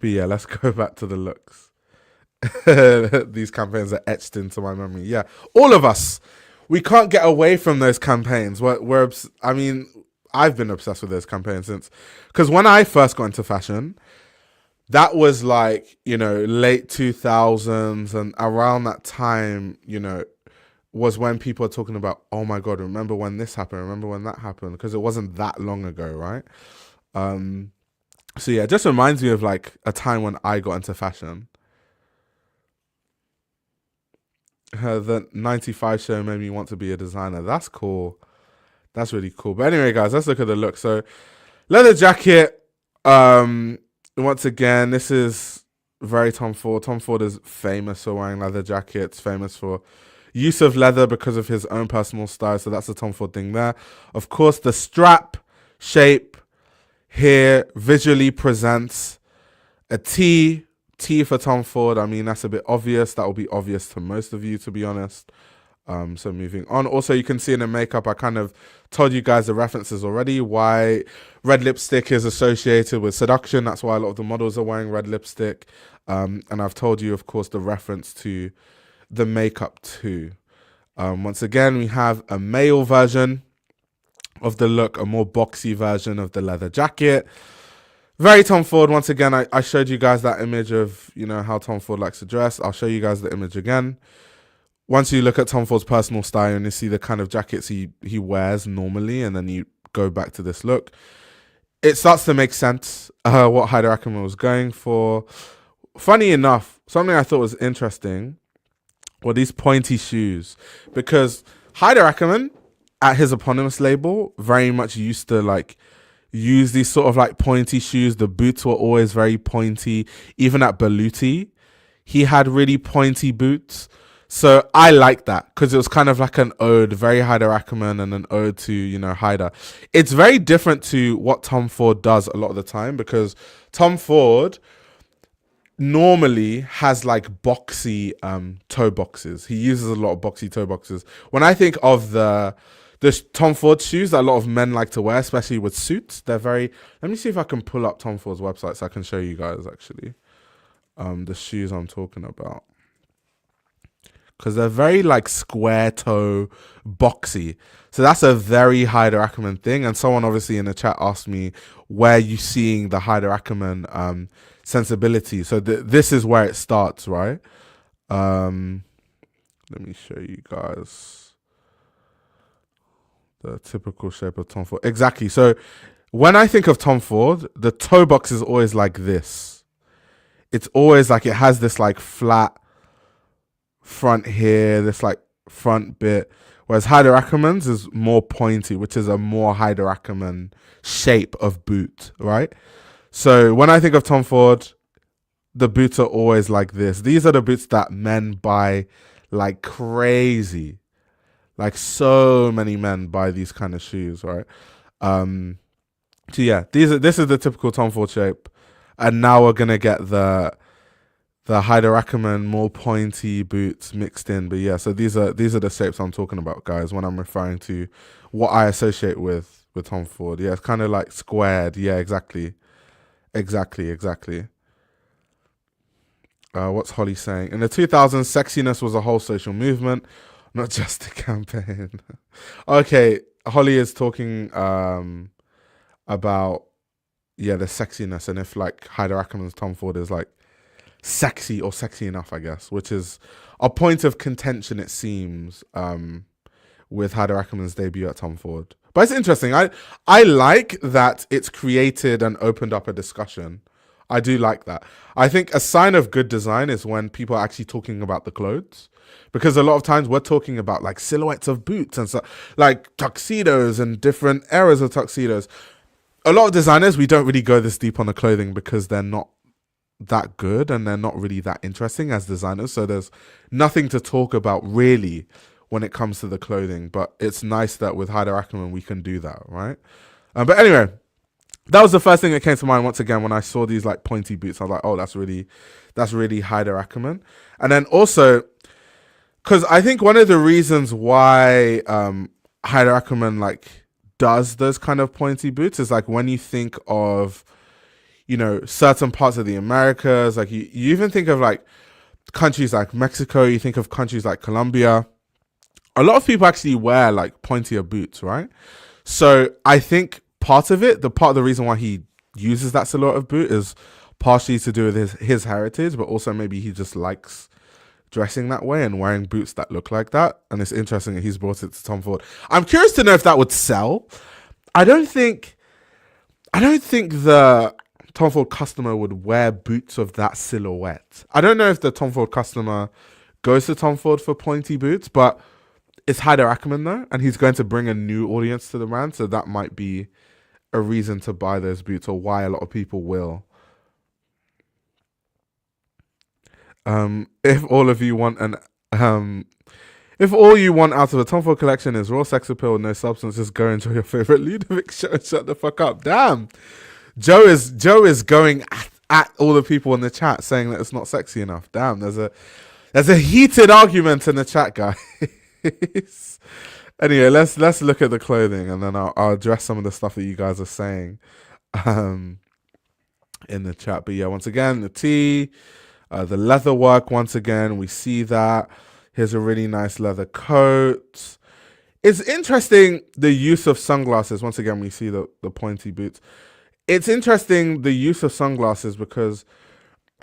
yeah, let's go back to the looks. These campaigns are etched into my memory. Yeah, all of us, we can't get away from those campaigns. I've been obsessed with those campaigns since, because when I first got into fashion, that was like, late 2000s, and around that time, was when people are talking about, oh my God, remember when this happened? Remember when that happened? Because it wasn't that long ago, right? So yeah, it just reminds me of like a time when I got into fashion. The 95 show made me want to be a designer. That's cool. That's really cool. But anyway, guys, let's look at the look. So leather jacket. Once again, this is very Tom Ford. Tom Ford is famous for wearing leather jackets, famous for use of leather because of his own personal style. So that's the Tom Ford thing there. Of course, the strap shape here visually presents a T for Tom Ford. I mean, that's a bit obvious. That will be obvious to most of you, to be honest. So moving on. Also, you can see in the makeup, I kind of told you guys the references already, why red lipstick is associated with seduction. That's why a lot of the models are wearing red lipstick. And I've told you, of course, the reference to the makeup too. Once again, we have a male version of the look, a more boxy version of the leather jacket. Very Tom Ford. Once again, I showed you guys that image of, how Tom Ford likes to dress. I'll show you guys the image again. Once you look at Tom Ford's personal style and you see the kind of jackets he wears normally, and then you go back to this look, it starts to make sense what Haider Ackermann was going for. Funny enough, something I thought was interesting were these pointy shoes, because Haider Ackermann at his eponymous label very much used to like use these sort of like pointy shoes. The boots were always very pointy. Even at Baluti, he had really pointy boots. So I like that because it was kind of like an ode, very Haider Ackermann, and an ode to, Haider. It's very different to what Tom Ford does a lot of the time, because Tom Ford normally has like boxy toe boxes. He uses a lot of boxy toe boxes. When I think of the Tom Ford shoes that a lot of men like to wear, especially with suits, they're very... Let me see if I can pull up Tom Ford's website so I can show you guys, actually. the shoes I'm talking about. Because they're very like square toe, boxy. So that's a very Haider Ackermann thing. And someone obviously in the chat asked me, where are you seeing the Haider Ackermann sensibility? So this is where it starts, right? Let me show you guys the typical shape of Tom Ford. Exactly. So when I think of Tom Ford, the toe box is always like this. It's always like it has this like flat front here, this like front bit, whereas Haider Ackermann's is more pointy, which is a more Haider Ackermann shape of boot, right? So when I think of Tom Ford, the boots are always like this. These are the boots that men buy like crazy. Like so many men buy these kind of shoes, right? So yeah, this is the typical Tom Ford shape, and now we're gonna get the Haider Ackermann more pointy boots mixed in. But yeah, so these are the shapes I'm talking about, guys, when I'm referring to what I associate with Tom Ford. Yeah, it's kind of like squared. Yeah, exactly. What's Holly saying? In the 2000s, sexiness was a whole social movement, not just a campaign. Okay, Holly is talking about the sexiness, and if like Haider Ackermann's Tom Ford is like sexy or sexy enough, I guess, which is a point of contention, it seems, with Haider Ackermann's debut at Tom Ford. But it's interesting. I like that it's created and opened up a discussion. I do like that. I think a sign of good design is when people are actually talking about the clothes, because a lot of times we're talking about like silhouettes of boots and so, like tuxedos and different eras of tuxedos. A lot of designers, we don't really go this deep on the clothing because they're not that good and they're not really that interesting as designers. So there's nothing to talk about really when it comes to the clothing. But it's nice that with Haider Ackermann we can do that, right? But anyway, that was the first thing that came to mind once again when I saw these like pointy boots. I was like, oh, that's really Haider Ackermann. And then also, because I think one of the reasons why Haider Ackermann like does those kind of pointy boots is like when you think of, you know, certain parts of the Americas, like you even think of like countries like Mexico, you think of countries like Colombia, a lot of people actually wear like pointier boots, right? So I think part of the reason why he uses that silhouette of boot is partially to do with his heritage, but also maybe he just likes dressing that way and wearing boots that look like that. And it's interesting that he's brought it to Tom Ford. I'm curious to know if that would sell. I don't think the Tom Ford customer would wear boots of that silhouette. I don't know if the Tom Ford customer goes to Tom Ford for pointy boots, but it's Haider Ackermann though, and he's going to bring a new audience to the brand, so that might be a reason to buy those boots, or why a lot of people will. If all you want out of a Tom Ford collection is raw sex appeal, no substance, just go enjoy your favorite Ludovic show and shut the fuck up. Damn, Joe is going at all the people in the chat saying that it's not sexy enough. Damn, there's a heated argument in the chat, guys. Anyway, let's look at the clothing, and then I'll address some of the stuff that you guys are saying in the chat. But yeah, once again, the tee. The leather work, once again, we see that. Here's a really nice leather coat. It's interesting, the use of sunglasses. Once again, we see the pointy boots. It's interesting, the use of sunglasses, because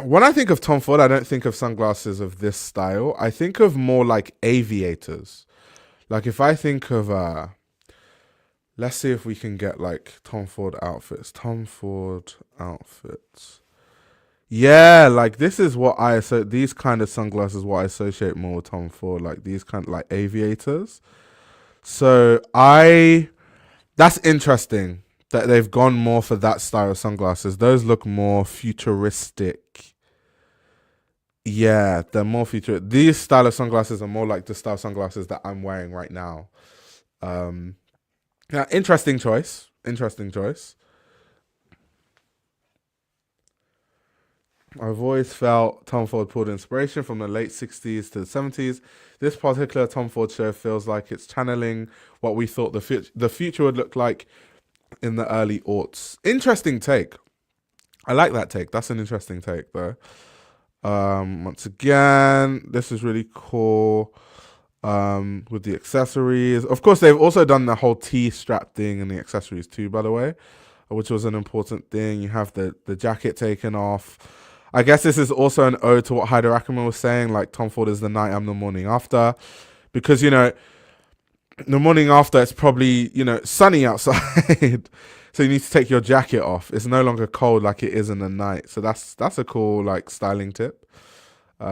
when I think of Tom Ford, I don't think of sunglasses of this style. I think of more like aviators. Like if I think of, let's see if we can get like Tom Ford outfits. Yeah, like this is what these kind of sunglasses what I associate more with Tom Ford, like these kind of like aviators. So that's interesting that they've gone more for that style of sunglasses. Those look more futuristic. Yeah, they're more futuristic. These style of sunglasses are more like the style of sunglasses that I'm wearing right now. Yeah, interesting choice. I've always felt Tom Ford pulled inspiration from the late 60s to the 70s. This particular Tom Ford show feels like it's channeling what we thought the future would look like in the early aughts. Interesting take. I like that take. That's an interesting take, though. Once again, this is really cool. With the accessories. Of course, they've also done the whole T-strap thing in the accessories too, by the way, which was an important thing. You have the jacket taken off. I guess this is also an ode to what Haider Ackermann was saying, like Tom Ford is the night, I'm the morning after. Because, the morning after, it's probably, sunny outside. So you need to take your jacket off. It's no longer cold like it is in the night. So that's a cool, like, styling tip.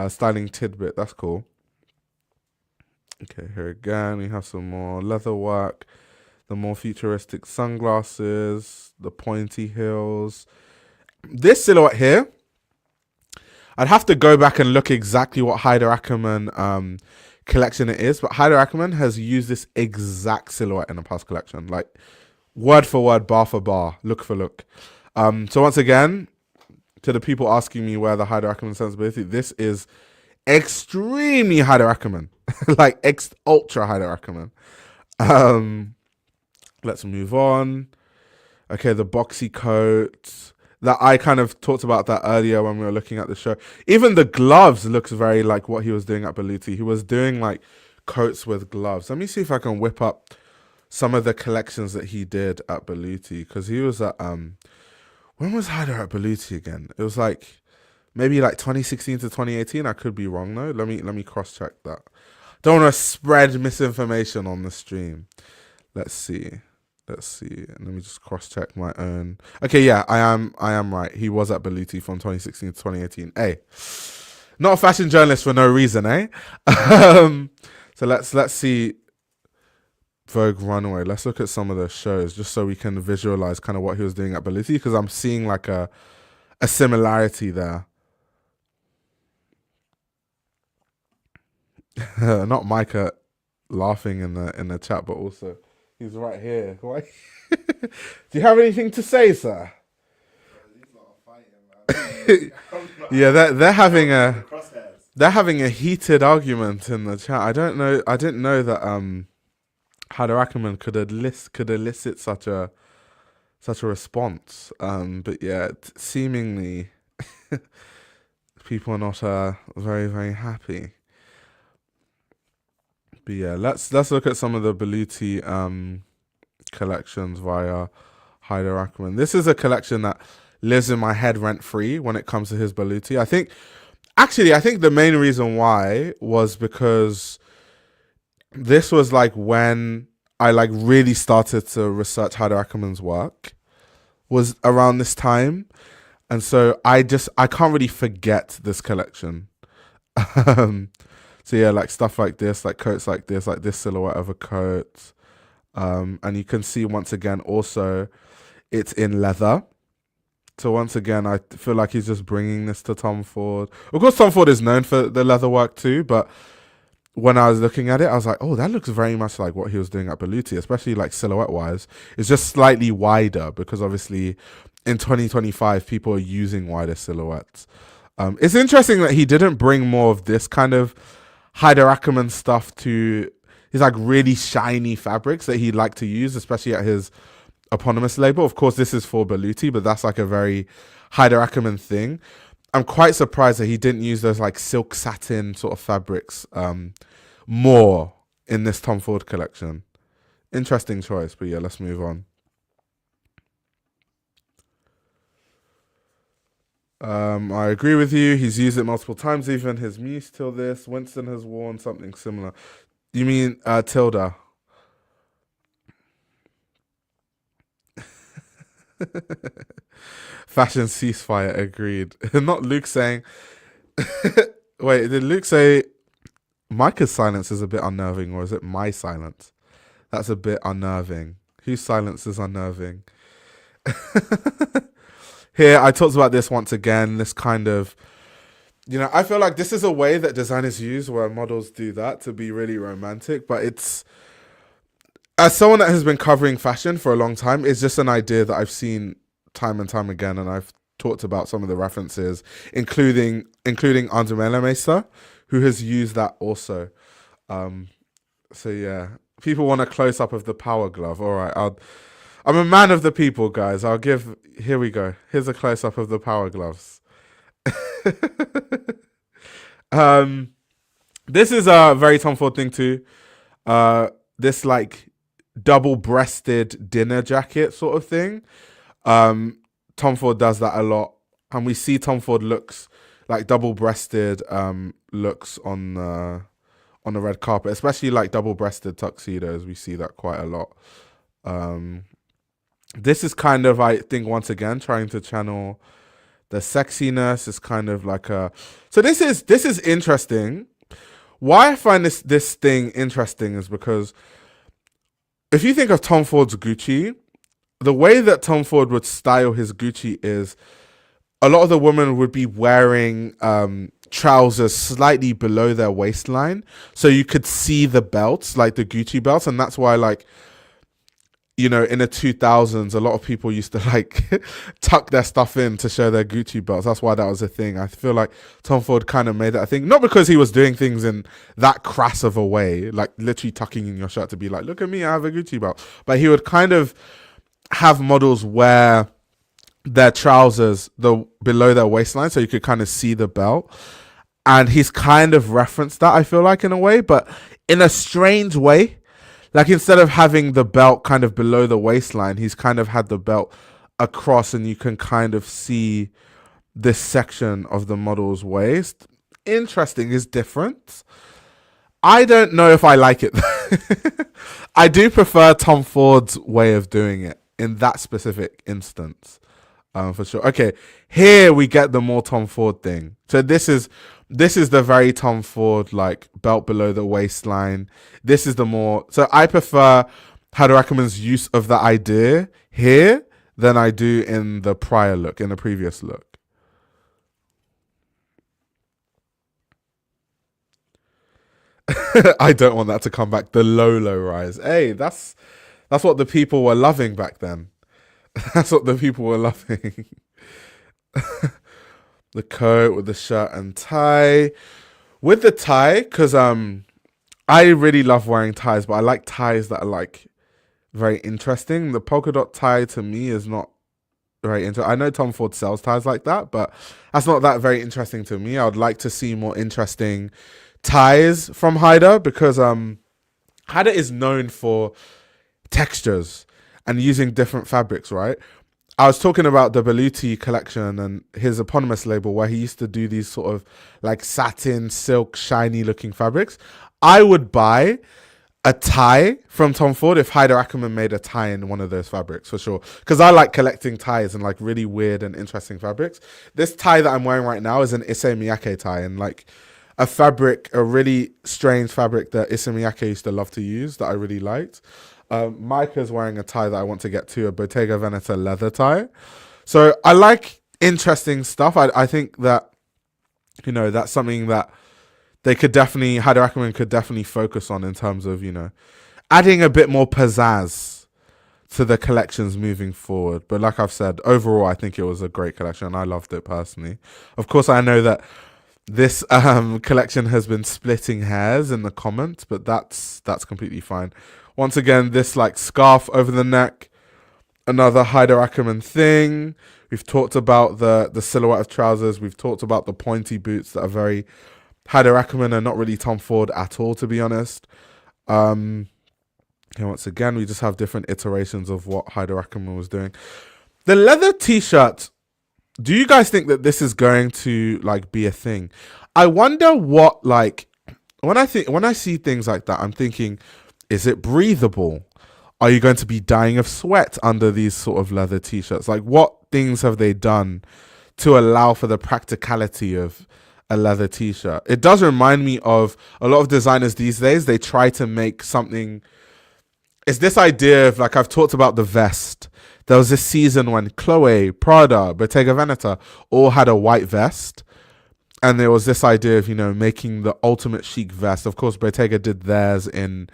Styling tidbit. That's cool. Okay, here again, we have some more leather work, the more futuristic sunglasses, the pointy heels. This silhouette here, I'd have to go back and look exactly what Haider Ackermann collection it is, but Haider Ackermann has used this exact silhouette in a past collection, like word for word, bar for bar, look for look. So once again, to the people asking me where the Haider Ackermann sensibility, this is extremely Haider Ackermann. Like ultra Haider Ackermann. Let's move on. Okay, the boxy coat. That I kind of talked about that earlier when we were looking at the show. Even the gloves looks very like what he was doing at Beluti. He was doing like coats with gloves. Let me see if I can whip up some of the collections that he did at Beluti, because he was at when was Haider at Beluti again? It was like maybe like 2016 to 2018. I could be wrong though. Let me cross check that. Don't want to spread misinformation on the stream. Let's see. Let me just cross check my own. Okay, yeah, I am right. He was at Beluti from 2016 to 2018. Hey, not a fashion journalist for no reason, eh? So let's see Vogue Runway. Let's look at some of the shows just so we can visualize kind of what he was doing at Beluti, because I'm seeing like a similarity there. Not Micah laughing in the chat, but also he's right here. Why? Do you have anything to say, sir? Yeah, they're having a heated argument in the chat. I didn't know that Haider Ackermann could elicit such a response. But yeah, seemingly people are not very, very happy. But yeah, let's look at some of the Beluti collections via Haider Ackermann. This is a collection that lives in my head rent free when it comes to his Beluti. I think the main reason why was because this was like when I like really started to research Haider Ackermann's work, was around this time. And so I can't really forget this collection. So yeah, like stuff like this, like coats like this silhouette of a coat. And you can see once again also it's in leather. So once again, I feel like he's just bringing this to Tom Ford. Of course, Tom Ford is known for the leather work too, but when I was looking at it, I was like, oh, that looks very much like what he was doing at Beluti, especially like silhouette-wise. It's just slightly wider because obviously in 2025, people are using wider silhouettes. It's interesting that he didn't bring more of this kind of Haider Ackermann stuff to his like really shiny fabrics that he'd like to use, especially at his eponymous label. Of course, this is for Beluti, but that's like a very Haider Ackermann thing. I'm quite surprised that he didn't use those like silk satin sort of fabrics more in this Tom Ford collection. Interesting choice, but yeah, let's move on. I agree with you. He's used it multiple times, even his muse till this. Winston has worn something similar. You mean Tilda? Fashion ceasefire, agreed. Not Luke saying... Wait, did Luke say Micah's silence is a bit unnerving, or is it my silence? That's a bit unnerving. Whose silence is unnerving? Here, I talked about this once again, this kind of, I feel like this is a way that designers use where models do that to be really romantic, but it's, as someone that has been covering fashion for a long time, it's just an idea that I've seen time and time again, and I've talked about some of the references, including Andre Mellemeister, who has used that also. So yeah, people want a close-up of the power glove. All right, I'm a man of the people, guys. Here we go. Here's a close-up of the power gloves. This is a very Tom Ford thing too. This like double-breasted dinner jacket sort of thing. Tom Ford does that a lot, and we see Tom Ford looks like double-breasted looks on the red carpet, especially like double-breasted tuxedos. We see that quite a lot. This is kind of, I think, once again trying to channel the sexiness. Is kind of like a. So this is interesting. Why I find this thing interesting is because if you think of Tom Ford's Gucci, the way that Tom Ford would style his Gucci is a lot of the women would be wearing trousers slightly below their waistline, so you could see the belts, like the Gucci belts, and that's why, like, you know, in the 2000s, a lot of people used to like tuck their stuff in to show their Gucci belts. That's why that was a thing. I feel like Tom Ford kind of made that a thing, not because he was doing things in that crass of a way, like literally tucking in your shirt to be like, look at me, I have a Gucci belt. But he would kind of have models wear their trousers below their waistline, so you could kind of see the belt. And he's kind of referenced that, I feel like, in a way, but in a strange way. Like, instead of having the belt kind of below the waistline, he's kind of had the belt across, and you can kind of see this section of the model's waist. Interesting, is different. I don't know if I like it. I do prefer Tom Ford's way of doing it in that specific instance, for sure. Okay, here we get the more Tom Ford thing. So this is the very Tom Ford, like, belt below the waistline. This is the more... So I prefer Haider Ackermann's use of that idea here than I do in the prior look, in the previous look. I don't want that to come back. The low rise. Hey, that's what the people were loving back then. That's what the people were loving. The coat with the shirt and tie. With the tie, because I really love wearing ties, but I like ties that are like very interesting. The polka dot tie to me is not very interesting. I know Tom Ford sells ties like that, but that's not that very interesting to me. I would like to see more interesting ties from Haider, because Haider is known for textures and using different fabrics, right? I was talking about the Beluti collection and his eponymous label, where he used to do these sort of like satin, silk, shiny looking fabrics. I would buy a tie from Tom Ford if Haider Ackermann made a tie in one of those fabrics, for sure. Because I like collecting ties and like really weird and interesting fabrics. This tie that I'm wearing right now is an Issey Miyake tie, and like a fabric, a really strange fabric that Issey Miyake used to love to use that I really liked. Micah's wearing a tie that I want to get to, a Bottega Veneta leather tie. So I like interesting stuff. I think that, you know, that's something that they could definitely, Haider Ackermann could definitely focus on in terms of, you know, adding a bit more pizzazz to the collections moving forward. But like I've said, overall, I think it was a great collection, and I loved it personally. Of course, I know that this collection has been splitting hairs in the comments, but that's completely fine. Once again, this like scarf over the neck, another Haider Ackermann thing. We've talked about the silhouette of trousers. We've talked about the pointy boots that are very Haider Ackermann and not really Tom Ford at all, to be honest. And once again, we just have different iterations of what Haider Ackermann was doing. The leather t-shirt. Do you guys think that this is going to like be a thing? I wonder what, like, when I see things like that, I'm thinking, is it breathable? Are you going to be dying of sweat under these sort of leather t-shirts? Like, what things have they done to allow for the practicality of a leather t-shirt? It does remind me of a lot of designers these days. They try to make something. It's this idea of, like, I've talked about the vest. There was this season when Chloe, Prada, Bottega Veneta all had a white vest. And there was this idea of, you know, making the ultimate chic vest. Of course, Bottega did theirs in,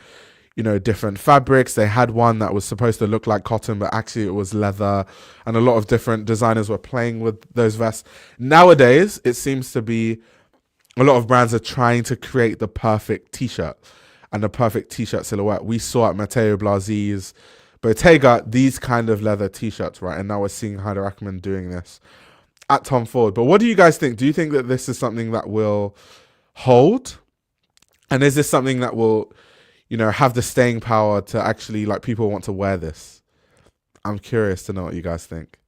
you know, different fabrics. They had one that was supposed to look like cotton, but actually it was leather. And a lot of different designers were playing with those vests. Nowadays, it seems to be a lot of brands are trying to create the perfect t-shirt and the perfect t-shirt silhouette. We saw at Matteo Blasi's Bottega these kind of leather t-shirts, right? And now we're seeing Haider Ackermann doing this at Tom Ford. But what do you guys think? Do you think that this is something that will hold? And is this something that will, have the staying power to actually, like, people want to wear this? I'm curious to know what you guys think.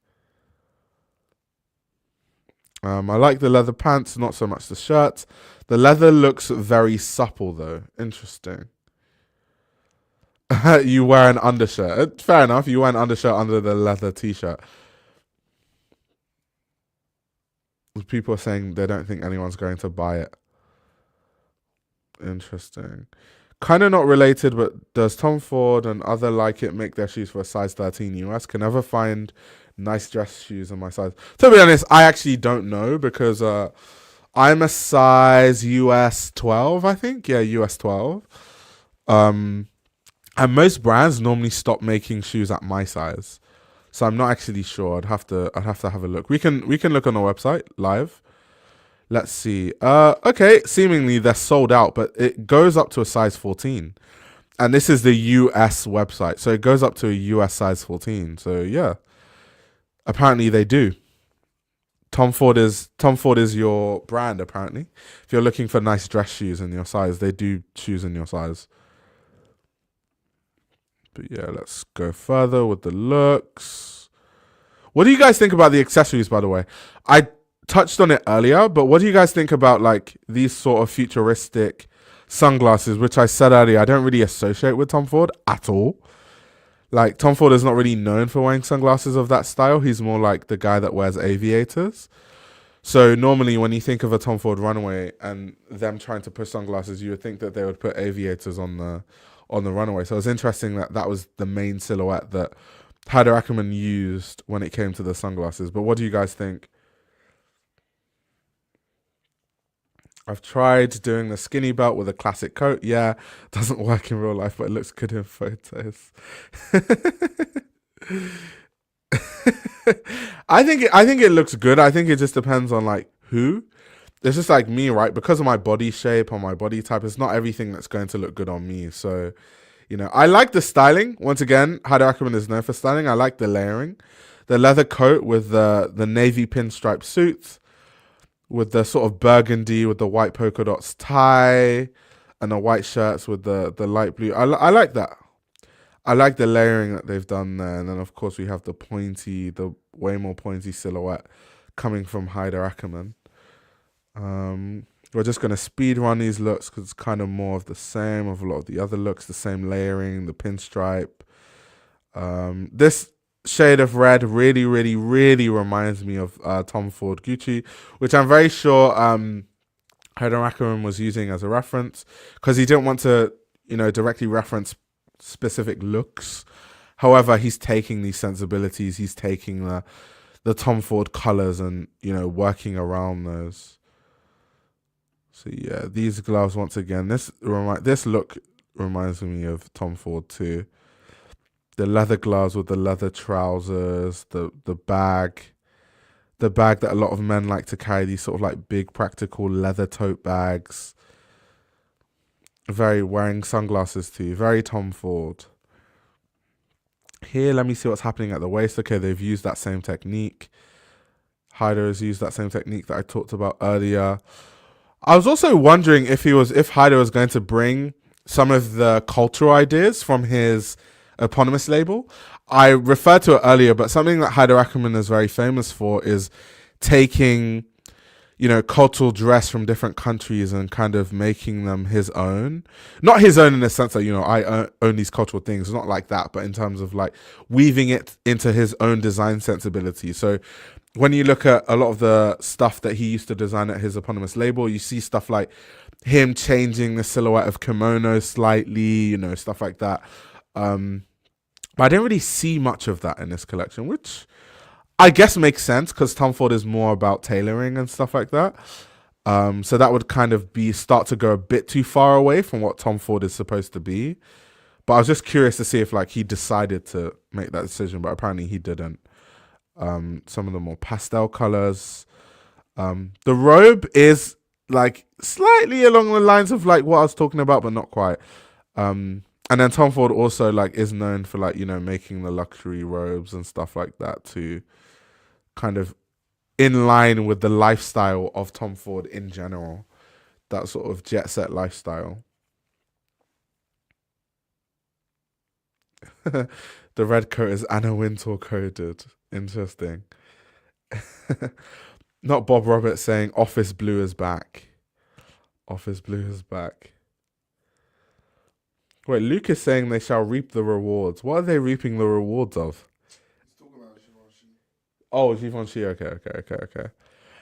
I like the leather pants, not so much the shirts. The leather looks very supple, though. Interesting. You wear an undershirt. Fair enough. You wear an undershirt under the leather t-shirt. People are saying they don't think anyone's going to buy it. Interesting. Kind of not related, but does Tom Ford and other like it make their shoes for a size 13 US? Can never find nice dress shoes in my size. To be honest, I actually don't know because I'm a size US 12, I think. Yeah, US 12. And most brands normally stop making shoes at my size. So I'm not actually sure. I'd have to have a look. We can look on the website live. Let's see. Okay, seemingly they're sold out, but it goes up to a size 14. And this is the US website. So it goes up to a US size 14. So yeah. Apparently they do. Tom Ford is your brand, apparently. If you're looking for nice dress shoes in your size, they do shoes in your size. But yeah, let's go further with the looks. What do you guys think about the accessories, by the way? I touched on it earlier, but what do you guys think about like these sort of futuristic sunglasses, which I said earlier, I don't really associate with Tom Ford at all. Like, Tom Ford is not really known for wearing sunglasses of that style. He's more like the guy that wears aviators. So normally when you think of a Tom Ford runway and them trying to push sunglasses, you would think that they would put aviators on the runway. So it's interesting that that was the main silhouette that Haider Ackermann used when it came to the sunglasses. But what do you guys think? I've tried doing the skinny belt with a classic coat. Yeah, doesn't work in real life, but it looks good in photos. I think it looks good. I think it just depends on like who. It's just like me, right? Because of my body shape or my body type, it's not everything that's going to look good on me. So, I like the styling. Once again, Haider Ackermann is known for styling. I like the layering. The leather coat with the navy pinstripe suits, with the sort of burgundy with the white polka dots tie, and the white shirts with the light blue. I like that. I like the layering that they've done there. And then, of course, we have the way more pointy silhouette coming from Haider Ackermann. We're just going to speed run these looks because it's kind of more of the same of a lot of the other looks, the same layering, the pinstripe. This shade of red really, really, really reminds me of Tom Ford Gucci, which I'm very sure Haider Ackermann was using as a reference because he didn't want to, directly reference specific looks. However, he's taking these sensibilities, he's taking the Tom Ford colors and, working around those. So yeah, these gloves once again. This look reminds me of Tom Ford too. The leather gloves with the leather trousers, the bag that a lot of men like to carry. These sort of like big practical leather tote bags. Wearing sunglasses too. Very Tom Ford. Here, let me see what's happening at the waist. Okay, they've used that same technique. Haider has used that same technique that I talked about earlier. I was also wondering if Haider was going to bring some of the cultural ideas from his eponymous label. I referred to it earlier, but something that Haider Ackermann is very famous for is taking, cultural dress from different countries and kind of making them his own. Not his own in the sense that, I own these cultural things, not like that, but in terms of like weaving it into his own design sensibility. So when you look at a lot of the stuff that he used to design at his eponymous label, you see stuff like him changing the silhouette of kimono slightly, stuff like that. But I didn't really see much of that in this collection, which I guess makes sense because Tom Ford is more about tailoring and stuff like that. So that would kind of start to go a bit too far away from what Tom Ford is supposed to be. But I was just curious to see if like he decided to make that decision, but apparently he didn't. Some of the more pastel colors. The robe is like slightly along the lines of like what I was talking about, but not quite. And then Tom Ford also like is known for like, making the luxury robes and stuff like that to kind of in line with the lifestyle of Tom Ford in general. that sort of jet set lifestyle. The red coat is Anna Wintour coded. Interesting. Not Bob Roberts saying Office Blue is back. Office Blue is back. Wait, Luke is saying they shall reap the rewards. What are they reaping the rewards of? He's talking about Givenchy. Oh, Givenchy. Okay.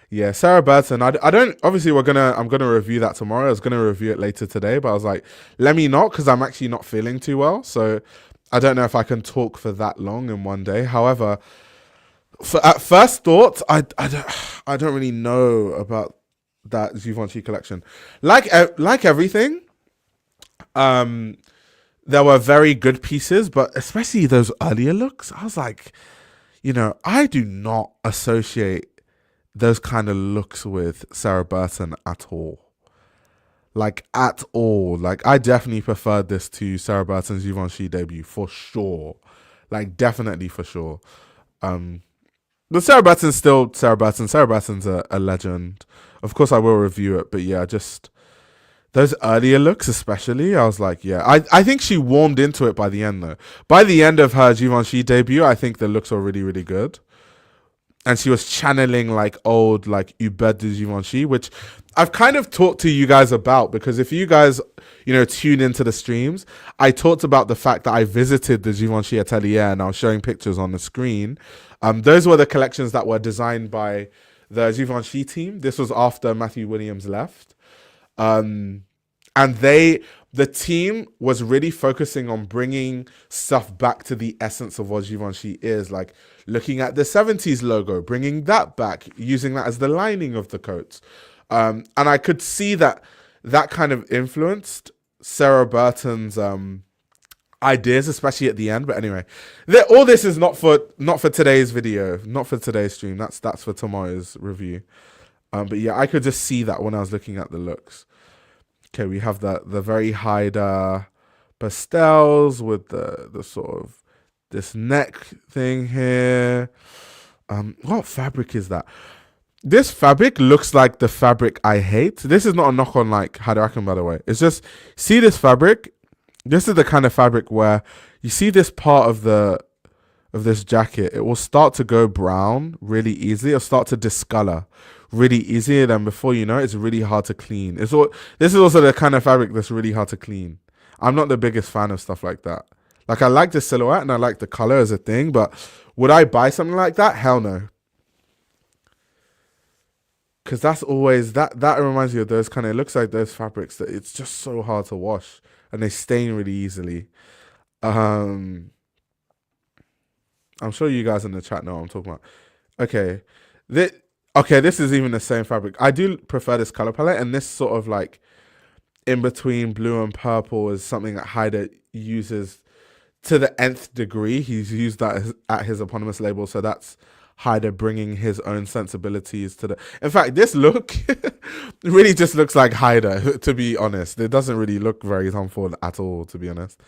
Yeah, Sarah Burton. I don't. Obviously, I'm gonna review that tomorrow. I was gonna review it later today, but I was like, let me not, because I'm actually not feeling too well. So I don't know if I can talk for that long in one day. However, at first thoughts, I don't really know about that Givenchy collection. Like everything, there were very good pieces, but especially those earlier looks, I was like, I do not associate those kind of looks with Sarah Burton at all. Like, at all. Like, I definitely preferred this to Sarah Burton's Givenchy debut, for sure. Like, definitely for sure. But Sarah Burton's still Sarah Burton. Sarah Burton's a legend. Of course, I will review it, but yeah, just those earlier looks especially, I was like, yeah. I think she warmed into it by the end, though. By the end of her Givenchy debut, I think the looks were really, really good. And she was channeling like old, like Hubert de Givenchy, which I've kind of talked to you guys about, because if you guys, tune into the streams, I talked about the fact that I visited the Givenchy atelier and I was showing pictures on the screen. Those were the collections that were designed by the Givenchy team. This was after Matthew Williams left. And the team was really focusing on bringing stuff back to the essence of what Givenchy is, like looking at the 70s logo, bringing that back, using that as the lining of the coats. And I could see that kind of influenced Sarah Burton's ideas, especially at the end. But anyway, all this is not for today's video, not for today's stream. That's for tomorrow's review. But yeah, I could just see that when I was looking at the looks. Okay, we have the very Haider pastels with the sort of this neck thing here. What fabric is that? This fabric looks like the fabric I hate. This is not a knock on like Haider Ackermann, by the way. It's just, see this fabric? This is the kind of fabric where you see this part of this jacket, it will start to go brown really easily. It'll start to discolor really easy, and then before you know it, it's really hard to clean. This is also the kind of fabric that's really hard to clean. I'm not the biggest fan of stuff like that. Like, I like the silhouette and I like the color as a thing, but would I buy something like that? Hell no. Because that's always, that reminds me of those kind of, it looks like those fabrics that it's just so hard to wash and they stain really easily. I'm sure you guys in the chat know what I'm talking about. Okay. This is even the same fabric. I do prefer this color palette, and this sort of like in between blue and purple is something that Haider uses to the nth degree. He's used that at his eponymous label, so that's Haider bringing his own sensibilities to the... In fact, this look really just looks like Haider, to be honest. It doesn't really look very Tom Ford at all, to be honest.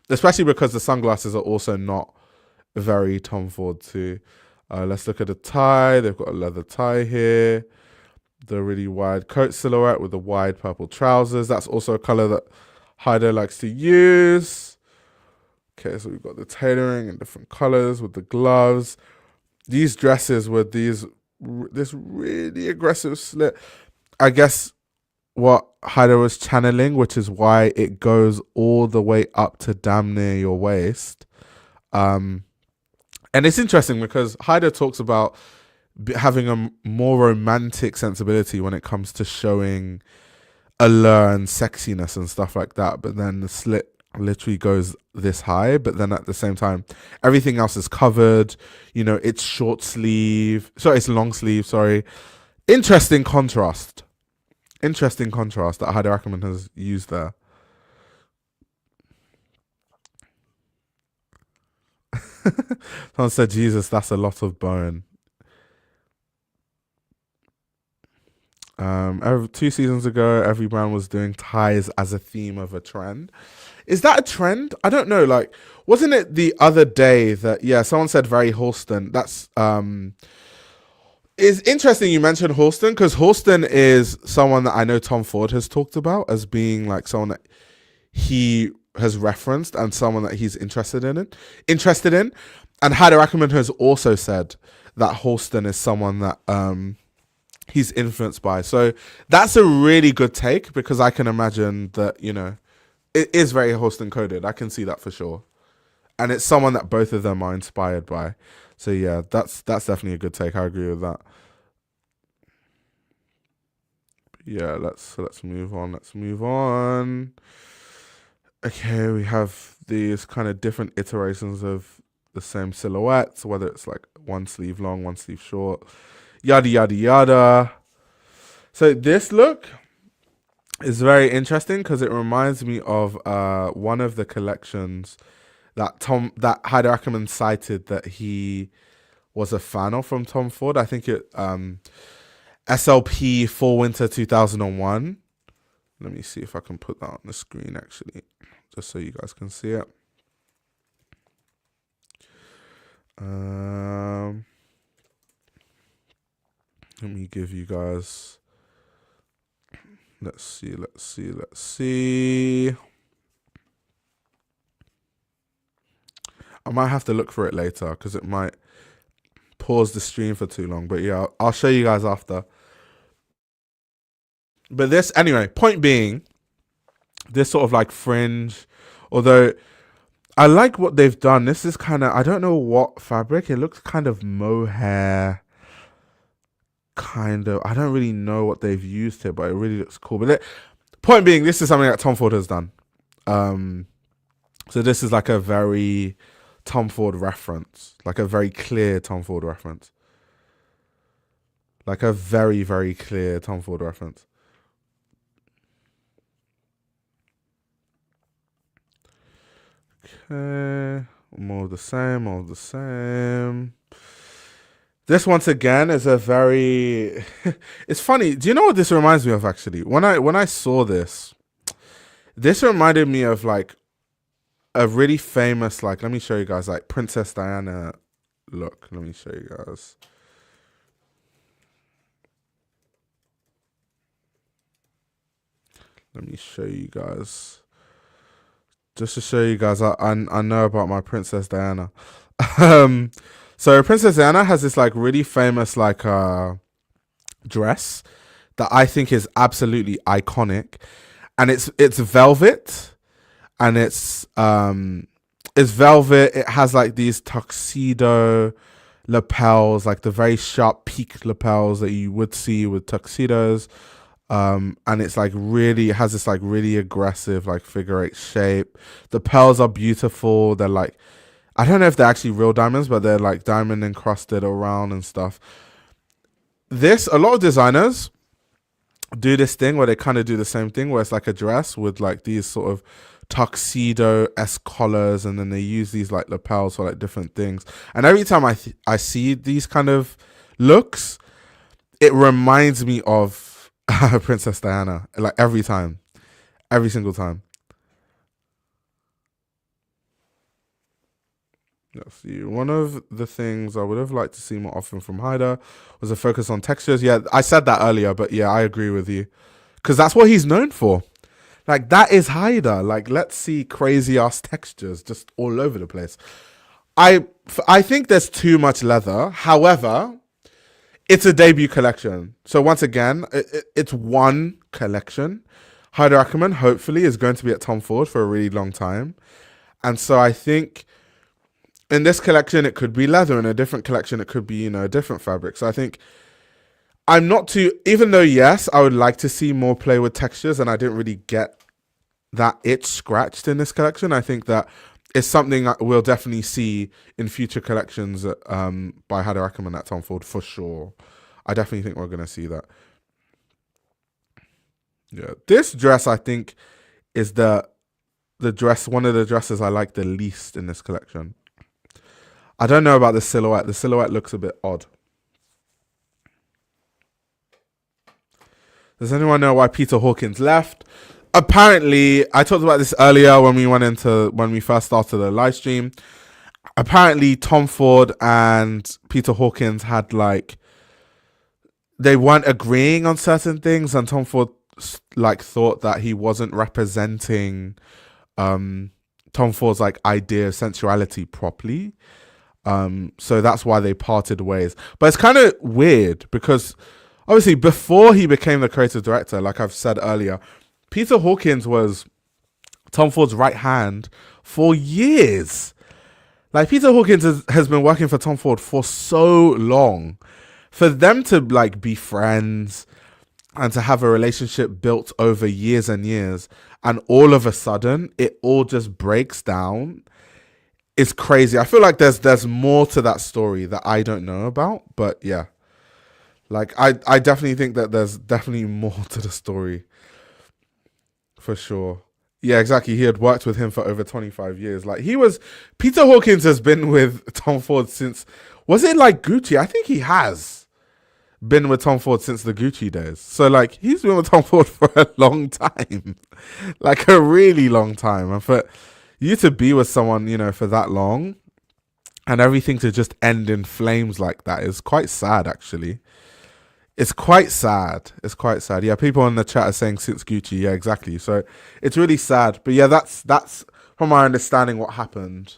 Especially because the sunglasses are also not very Tom Ford too. Let's look at the tie. They've got a leather tie here. The really wide coat silhouette with the wide purple trousers. That's also a color that Haider likes to use. Okay, so we've got the tailoring in different colors with the gloves. These dresses with this really aggressive slit. I guess what Haider was channeling, which is why it goes all the way up to damn near your waist. And it's interesting because Haider talks about having a more romantic sensibility when it comes to showing allure and sexiness and stuff like that. But then the slit literally goes this high, but then at the same time, everything else is covered. It's short sleeve. Sorry, it's long sleeve, sorry. Interesting contrast. Interesting contrast that Haider Ackermann has used there. Someone said, Jesus, that's a lot of bone. 2 seasons ago, every brand was doing ties as a theme of a trend. Is that a trend? I don't know. Like, wasn't it the other day that, someone said very Halston. That's, It's interesting you mentioned Halston because Halston is someone that I know Tom Ford has talked about as being like someone that he has referenced and someone that he's interested in. And Haider Ackermann has also said that Halston is someone that he's influenced by. So that's a really good take because I can imagine that, it is very Halston coded. I can see that for sure. And it's someone that both of them are inspired by. So yeah, that's definitely a good take. I agree with that. Yeah, let's move on. Let's move on. Okay, we have these kind of different iterations of the same silhouette, whether it's like one sleeve long, one sleeve short, yada yada yada. So this look is very interesting because it reminds me of one of the collections that Haider Ackermann cited that he was a fan of from Tom Ford. I think it SLP Fall Winter 2001. Let me see if I can put that on the screen actually, just so you guys can see it. Let me give you guys. Let's see. I might have to look for it later because it might pause the stream for too long. But yeah, I'll show you guys after. But this, anyway, point being, this sort of like fringe, although I like what they've done. This is kind of, I don't know what fabric. It looks kind of mohair. Kind of, I don't really know what they've used here, but it really looks cool. But point being, this is something that Tom Ford has done. So this is like a very Tom Ford reference, like a very clear Tom Ford reference. Like a very, very clear Tom Ford reference. Okay, more of the same. This once again is a very. It's funny. Do you know what this reminds me of? Actually, when I saw this reminded me of like a really famous, like, let me show you guys, like Princess Diana look. Let me show you guys. Let me show you guys. Just to show you guys, I know about my Princess Diana. So Princess Diana has this like really famous like dress that I think is absolutely iconic, and it's velvet, and it's velvet. It has like these tuxedo lapels, like the very sharp peak lapels that you would see with tuxedos. And it's like really, it has this like really aggressive like figure 8 shape. The pearls are beautiful. They're like, I don't know if they're actually real diamonds, but they're like diamond encrusted around and stuff. A lot of designers do this thing where they kind of do the same thing, where it's like a dress with like these sort of tuxedo-esque collars, and then they use these like lapels for like different things. And every time I see these kind of looks, it reminds me of Princess Diana, like every single time. Let's see. One of the things I would have liked to see more often from Haider was a focus on textures. Yeah, I said that earlier, but yeah, I agree with you. Because that's what he's known for. Like, that is Haider. Like, let's see crazy ass textures just all over the place. I think there's too much leather. However, it's a debut collection. So once again, it's one collection. Haider Ackermann, hopefully, is going to be at Tom Ford for a really long time. And so I think in this collection, it could be leather. In a different collection, it could be, a different fabric. So I think I'm not too, even though, yes, I would like to see more play with textures, and I didn't really get that itch scratched in this collection. I think that it's something that we'll definitely see in future collections by Haider Ackermann at Tom Ford for sure. I definitely think we're going to see that. Yeah, this dress I think is the dress, one of the dresses I like the least in this collection. I don't know about the silhouette. The silhouette looks a bit odd. Does anyone know why Peter Hawkings left? Apparently, I talked about this earlier when we first started the live stream. Apparently, Tom Ford and Peter Hawkings had like they weren't agreeing on certain things, and Tom Ford like thought that he wasn't representing Tom Ford's like idea of sensuality properly. So that's why they parted ways. But it's kind of weird because obviously before he became the creative director, like I've said earlier, Peter Hawkins was Tom Ford's right hand for years. Like Peter Hawkins has been working for Tom Ford for so long. For them to like be friends and to have a relationship built over years and years, and all of a sudden it all just breaks down, is crazy. I feel like there's more to that story that I don't know about, but yeah, like I definitely think that there's definitely more to the story, for sure. Yeah, exactly. He had worked with him for over 25 years. Like Peter Hawkins has been with Tom Ford since, was it like Gucci? I think he has been with Tom Ford since the Gucci days. So like he's been with Tom Ford for a long time, like a really long time. And for you to be with someone, you know, for that long and everything to just end in flames like that is quite sad, actually. It's quite sad. It's quite sad. Yeah, people in the chat are saying since Gucci. Yeah, exactly. So it's really sad. But yeah, that's from my understanding what happened.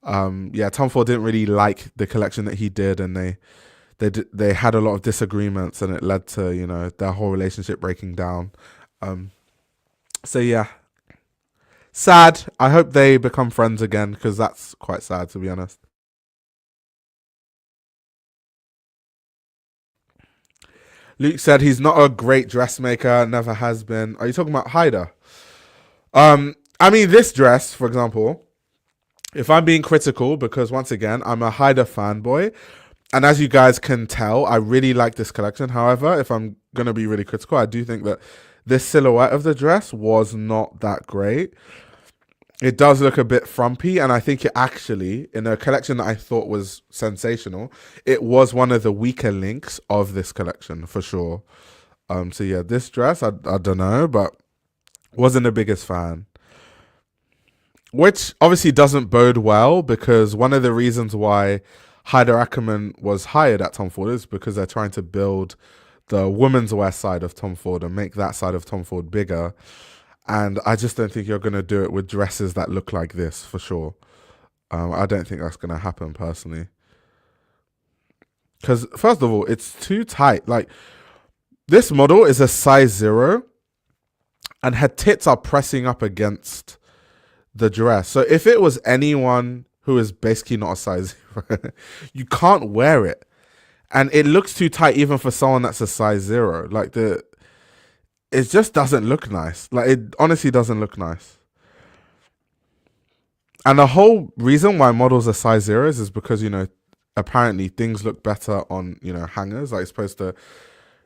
Yeah, Tom Ford didn't really like the collection that he did, and they had a lot of disagreements, and it led to, you know, their whole relationship breaking down. So yeah, sad. I hope they become friends again, because that's quite sad, to be honest. Luke said he's not a great dressmaker, never has been. Are you talking about Haider? I mean, this dress, for example, if I'm being critical, because once again, I'm a Haider fanboy, and as you guys can tell, I really like this collection. However, if I'm going to be really critical, I do think that this silhouette of the dress was not that great. It does look a bit frumpy, and I think it actually, in a collection that I thought was sensational, it was one of the weaker links of this collection, for sure. So yeah, this dress, I don't know, but wasn't the biggest fan. Which obviously doesn't bode well, because one of the reasons why Haider Ackermann was hired at Tom Ford is because they're trying to build the women's wear side of Tom Ford and make that side of Tom Ford bigger. And I just don't think you're going to do it with dresses that look like this, for sure. I don't think that's going to happen, personally. Because, first of all, it's too tight. Like, this model is a size 0, and her tits are pressing up against the dress. So if it was anyone who is basically not a size 0, you can't wear it. And it looks too tight even for someone that's a size 0. Like, it just doesn't look nice. Like, it honestly doesn't look nice. And the whole reason why models are size 0s is because, you know, apparently things look better on, you know, hangers. Like, it's supposed to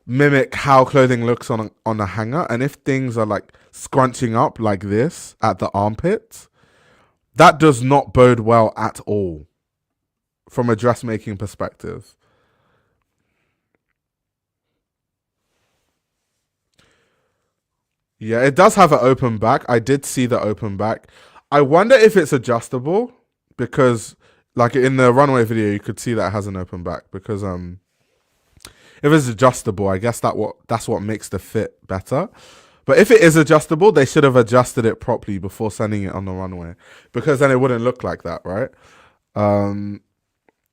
mimic how clothing looks on a hanger. And if things are like scrunching up like this at the armpits, that does not bode well at all from a dressmaking perspective. Yeah, it does have an open back. I did see the open back. I wonder if it's adjustable, because like in the runway video, you could see that it has an open back, because if it's adjustable, I guess that's what makes the fit better. But if it is adjustable, they should have adjusted it properly before sending it on the runway, because then it wouldn't look like that, right?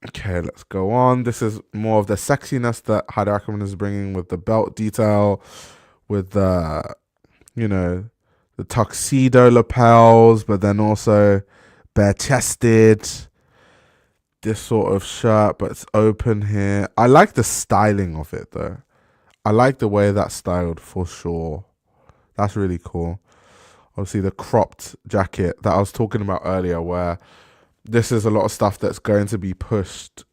Okay, let's go on. This is more of the sexiness that Haider Ackermann is bringing, with the belt detail, with the, you know, the tuxedo lapels, but then also bare-chested. This sort of shirt, but it's open here. I like the styling of it, though. I like the way that's styled, for sure. That's really cool. Obviously, the cropped jacket that I was talking about earlier, where this is a lot of stuff that's going to be pushed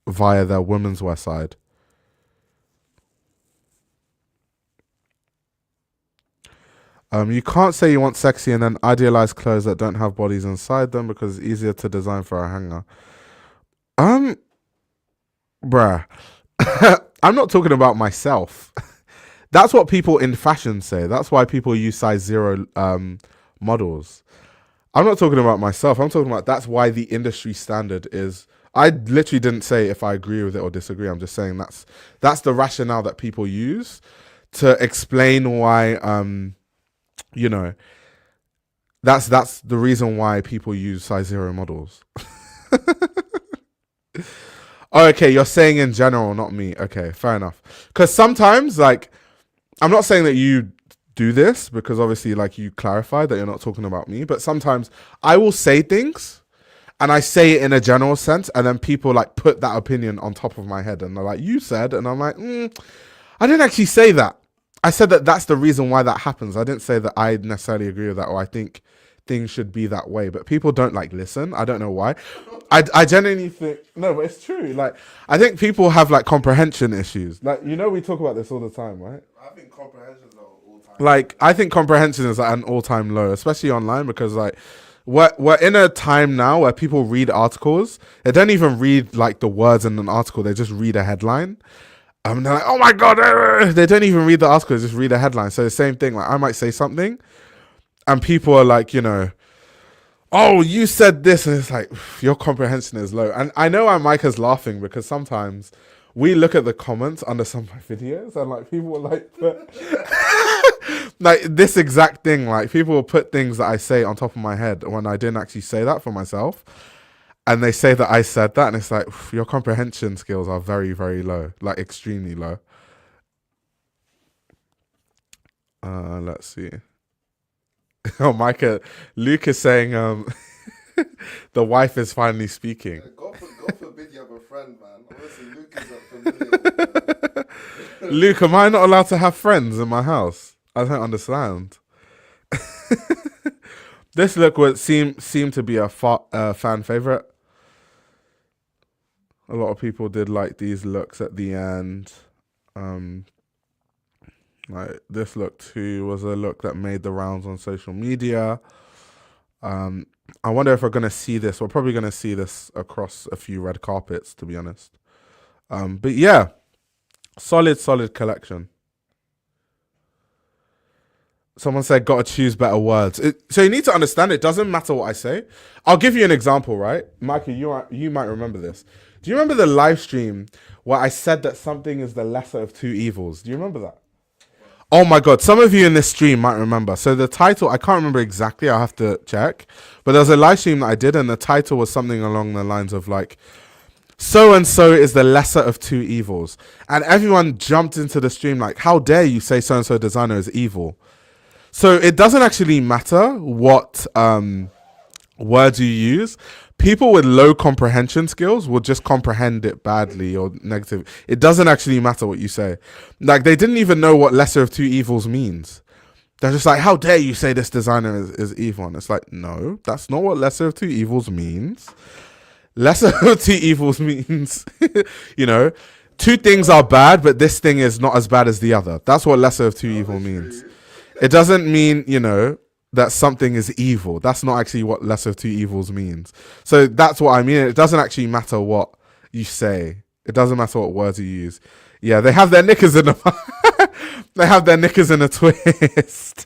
via their women's wear side. You can't say you want sexy and then idealize clothes that don't have bodies inside them, because it's easier to design for a hanger. Bruh. I'm not talking about myself. That's what people in fashion say. That's why people use size 0 models. I'm not talking about myself. I'm talking about that's why the industry standard is I literally didn't say if I agree with it or disagree. I'm just saying that's the rationale that people use to explain why you know, that's the reason why people use size 0 models. Oh, okay, you're saying in general, not me. Okay, fair enough. Because sometimes, like, I'm not saying that you do this because obviously, like, you clarified that you're not talking about me. But sometimes I will say things and I say it in a general sense, and then people like put that opinion on top of my head, and they're like, "You said," and I'm like, "I didn't actually say that. I said that that's the reason why that happens. I didn't say that I necessarily agree with that or I think things should be that way." But people don't like listen. I don't know why. I genuinely think no, but it's true. Like I think people have like comprehension issues. Like we talk about this all the time, right? I think comprehension is all time. Like I think comprehension is at an all-time low, especially online, because like we're in a time now where people read articles. They don't even read like the words in an article. They just read a headline. They're like, "Oh my god!" They don't even read the article. They just read a headline. So the same thing. Like I might say something, and people are like, "Oh, you said this," and it's like your comprehension is low. And I know Micah's laughing because sometimes we look at the comments under some of my videos, and like people will like put like this exact thing. Like people will put things that I say on top of my head when I didn't actually say that for myself, and they say that I said that, and it's like your comprehension skills are very, very low, like extremely low. Let's see. Oh, Micah, Luke is saying the wife is finally speaking. God forbid you have a friend, man. Honestly, Luke is familiar. Luke, am I not allowed to have friends in my house? I don't understand. This look would seem to be a fan favorite. A lot of people did like these looks at the end. Like this look too was a look that made the rounds on social media. I wonder if we're gonna see this. We're probably gonna see this across a few red carpets, to be honest. But yeah, solid collection. Someone said, "Gotta choose better words." So you need to understand. It doesn't matter what I say. I'll give you an example, right, Mikey? You might remember this. Do you remember the live stream where I said that something is the lesser of two evils? Do you remember that? Oh my god, some of you in this stream might remember. So the title, I can't remember exactly, I'll have to check. But there was a live stream that I did, and the title was something along the lines of like, "So-and-so is the lesser of two evils." And everyone jumped into the stream like, "How dare you say so-and-so designer is evil?" So it doesn't actually matter what words you use. People with low comprehension skills will just comprehend it badly or negative. It doesn't actually matter what you say. Like they didn't even know what lesser of two evils means. They're just like, "How dare you say this designer is evil?" And it's like, no, that's not what lesser of two evils means. Lesser of two evils means, two things are bad, but this thing is not as bad as the other. That's what lesser of two evil means. It doesn't mean, that something is evil. That's not actually what lesser of two evils means. So that's what I mean. It doesn't actually matter what you say. It doesn't matter what words you use. Yeah, they have their knickers in they have their knickers in a twist.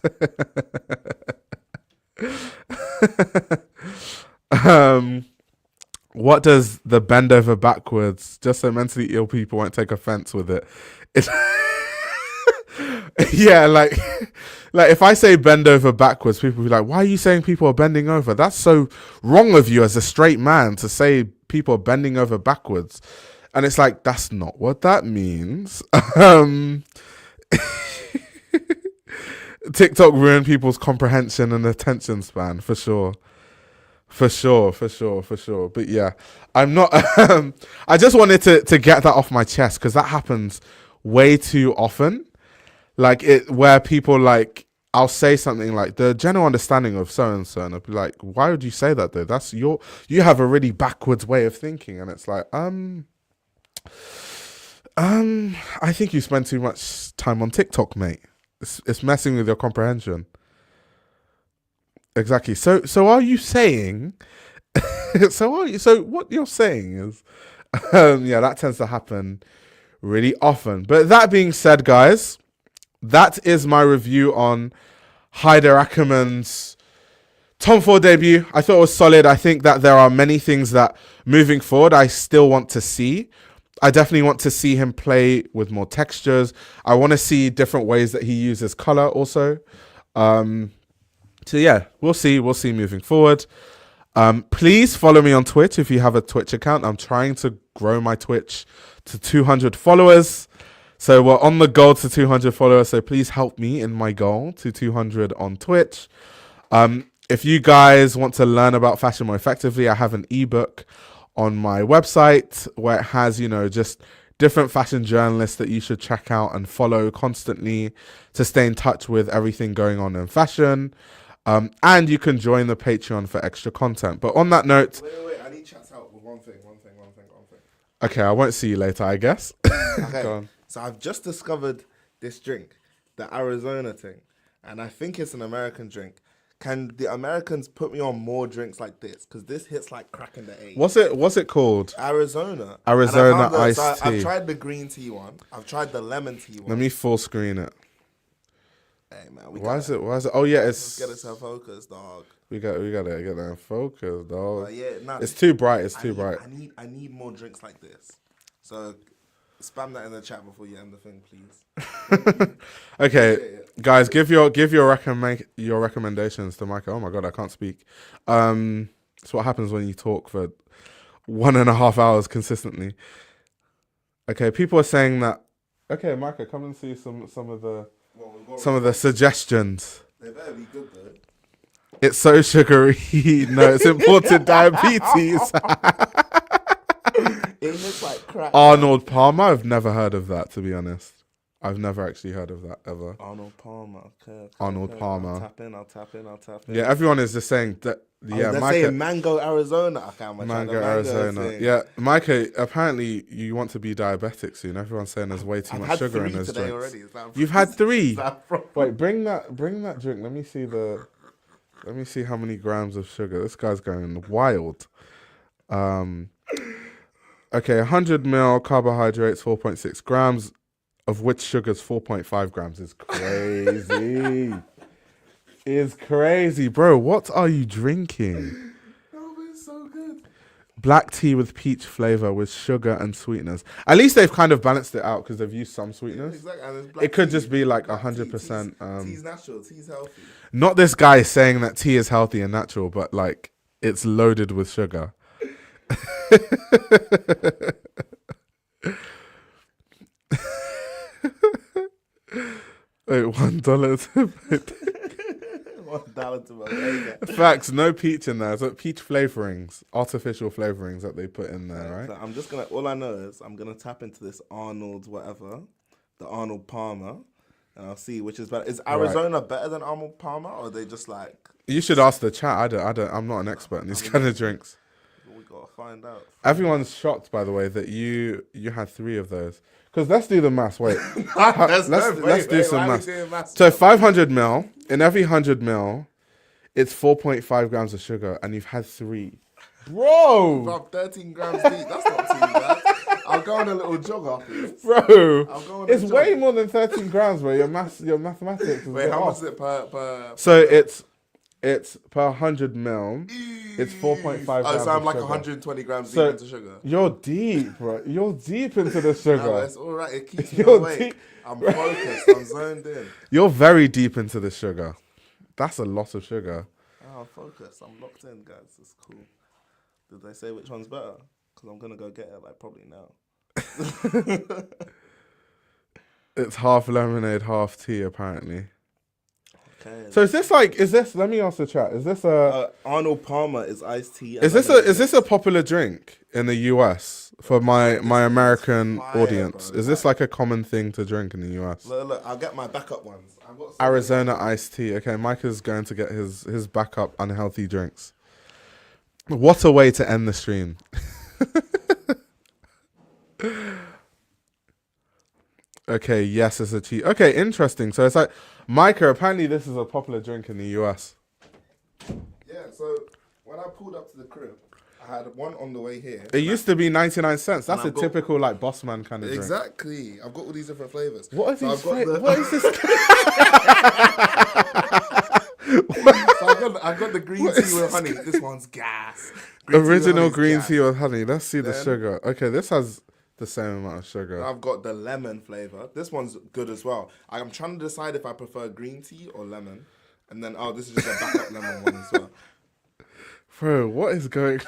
What does the bend over backwards, just so mentally ill people won't take offense with it? Yeah, like if I say bend over backwards, people will be like, "Why are you saying people are bending over? That's so wrong of you as a straight man to say people are bending over backwards." And it's like, that's not what that means. TikTok ruined people's comprehension and attention span, for sure. For sure. But yeah, I'm not, I just wanted to get that off my chest because that happens way too often. Like where people like, I'll say something like the general understanding of so-and-so, and I'll be like, "Why would you say that though? That's you have a really backwards way of thinking." And it's like, I think you spend too much time on TikTok, mate. It's messing with your comprehension. Exactly. So are you saying, so what you're saying is, yeah, that tends to happen really often. But that being said, guys, that is my review on Haider Ackermann's Tom Ford debut, I thought it was solid. I think that there are many things that moving forward I still want to see. I definitely want to see him play with more textures. I want to see different ways that he uses color also. So yeah, we'll see. We'll see moving forward. Please follow me on Twitch if you have a Twitch account. I'm trying to grow my Twitch to 200 followers. So we're on the goal to 200 followers. So please help me in my goal to 200 on Twitch. If you guys want to learn about fashion more effectively, I have an ebook on my website where it has, just different fashion journalists that you should check out and follow constantly to stay in touch with everything going on in fashion. And you can join the Patreon for extra content. But on that note... Wait. I need chats out with one thing. Okay, I won't see you later, I guess. Okay, Go on. so I've just discovered this drink, the Arizona thing. And I think it's an American drink. Can the Americans put me on more drinks like this? Because this hits like crack in the egg. What's it called? Arizona. Arizona iced tea. I've tried the green tea one. I've tried the lemon tea one. Let me full screen it. Hey man, Why is it? Oh yeah, it's. Let's get it focused, dog. We gotta get that in focus, dog. Yeah, it's too bright. It's too bright. I need more drinks like this. So spam that in the chat before you end the thing, please. Okay, guys, give your recommendations to Micah. Oh my god, I can't speak. It's what happens when you talk for 1.5 hours consistently. Okay, people are saying that. Okay, Micah, come and see some of the suggestions. They better be good though. It's so sugary. No, it's imported diabetes. It looks like crap. Arnold Palmer. I've never heard of that, to be honest. I've never actually heard of that ever. Arnold Palmer. Okay. Arnold Palmer. I'll tap in. Yeah, everyone is just saying that. Yeah, they're Micah, saying Mango Arizona. I can't Mango Arizona. Thing. Yeah, Micah. Apparently, you want to be diabetic soon. Everyone's saying there's way too much sugar in those drinks. Already. You've had 3. Wait, bring that drink. Let me see how many grams of sugar. This guy's going wild. Okay, 100 ml carbohydrates, 4.6 grams, of which sugar's 4.5 grams. Is crazy. Is crazy, bro. What are you drinking? Oh, it's so good. Black tea with peach flavor with sugar and sweeteners. At least they've kind of balanced it out because they've used some sweeteners. Exactly. And it could just be like 100%. Tea's natural. Tea's healthy. Not this guy saying that tea is healthy and natural, but like it's loaded with sugar. Wait, $1 to $1 to my Facts, no peach in there. So peach flavorings, artificial flavorings that they put in there, right? So I'm just gonna. All I know is I'm gonna tap into this Arnold whatever, the Arnold Palmer, and I'll see which is better. Is Arizona better than Arnold Palmer, or are they just like? You should ask the chat. I'm not an expert in these kind of drinks. We gotta find out. Everyone's shocked, by the way, that you had 3 of those. Because let's do the maths. Wait, let's do some maths. So 500 ml. In every 100 ml, it's 4.5 grams of sugar, and you've had 3. Bro, 13 grams deep. That's not too bad. I'll go on a little jog after this. Bro, it's way more than 13 grams, bro. Your mathematics. Wait, how much is it per? So it's per 100 ml. It's 4.5 grams. Oh, so I'm like sugar. 120 grams deep into sugar. You're deep, bro. You're deep into the sugar. No, it's all right. It keeps me awake. I'm focused. I'm zoned in. You're very deep into the sugar. That's a lot of sugar. Oh, I'm focused. I'm locked in, guys. It's cool. Did they say which one's better? Because I'm gonna go get it like probably now. It's half lemonade, half tea, apparently. Okay. So is this? Let me ask the chat. Is this a Arnold Palmer is iced tea? Is this a popular drink in the US for my American audience? Bro. Is this like a common thing to drink in the US? Look, I'll get my backup ones. I've got Arizona iced tea. Okay, Mike is going to get his backup unhealthy drinks. What a way to end the stream. Okay, yes, it's a tea. Okay, interesting. So it's like Micah, apparently this is a popular drink in the US. Yeah, so when I pulled up to the crib, I had one on the way here. It used to be 99 cents. That's a typical like boss man kind of drink. Exactly. I've got all these different flavors. What is so What is this? So I've got the green tea with honey. This one's gas. Green tea with Original honey's green gas. tea with honey. Let's see the Then- sugar. Okay, this has the same amount of sugar. I've got the lemon flavor. This one's good as well. I'm trying to decide if I prefer green tea or lemon. And then, this is just a backup lemon one as well. Bro, what is going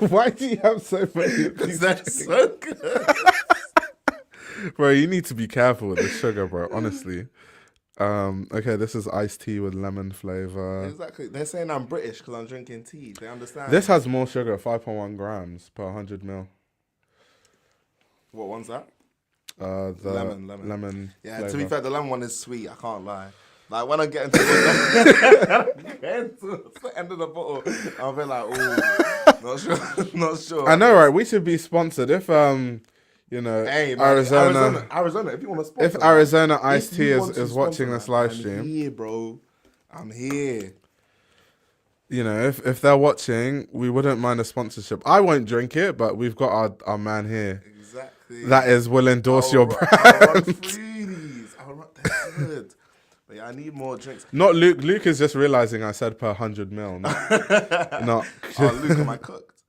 Why do you have so many of these? That's so good. Bro, you need to be careful with the sugar, bro, honestly. Okay, this is iced tea with lemon flavor. Exactly. They're saying I'm British because I'm drinking tea. They understand. This has more sugar, 5.1 grams per 100 mil. What one's that? The lemon Yeah, flavor. to be fair, the lemon one is sweet. I can't lie. Like when I get into the end of the bottle, I'll be like, oh, not sure. I know, right? We should be sponsored if you know, Hey, man, Arizona. If you want to sponsor, If Arizona man, iced if tea you want to is watching sponsor, this man, live I'm stream, here, bro. I'm here. you know, if they're watching, we wouldn't mind a sponsorship. I won't drink it, but we've got our man here Exactly. that will endorse your brand. I'll run through these. That's good. But yeah, I need more drinks. Not Luke. Luke is just realizing I said per 100 mil. Not. Oh, Luke, am I cooked?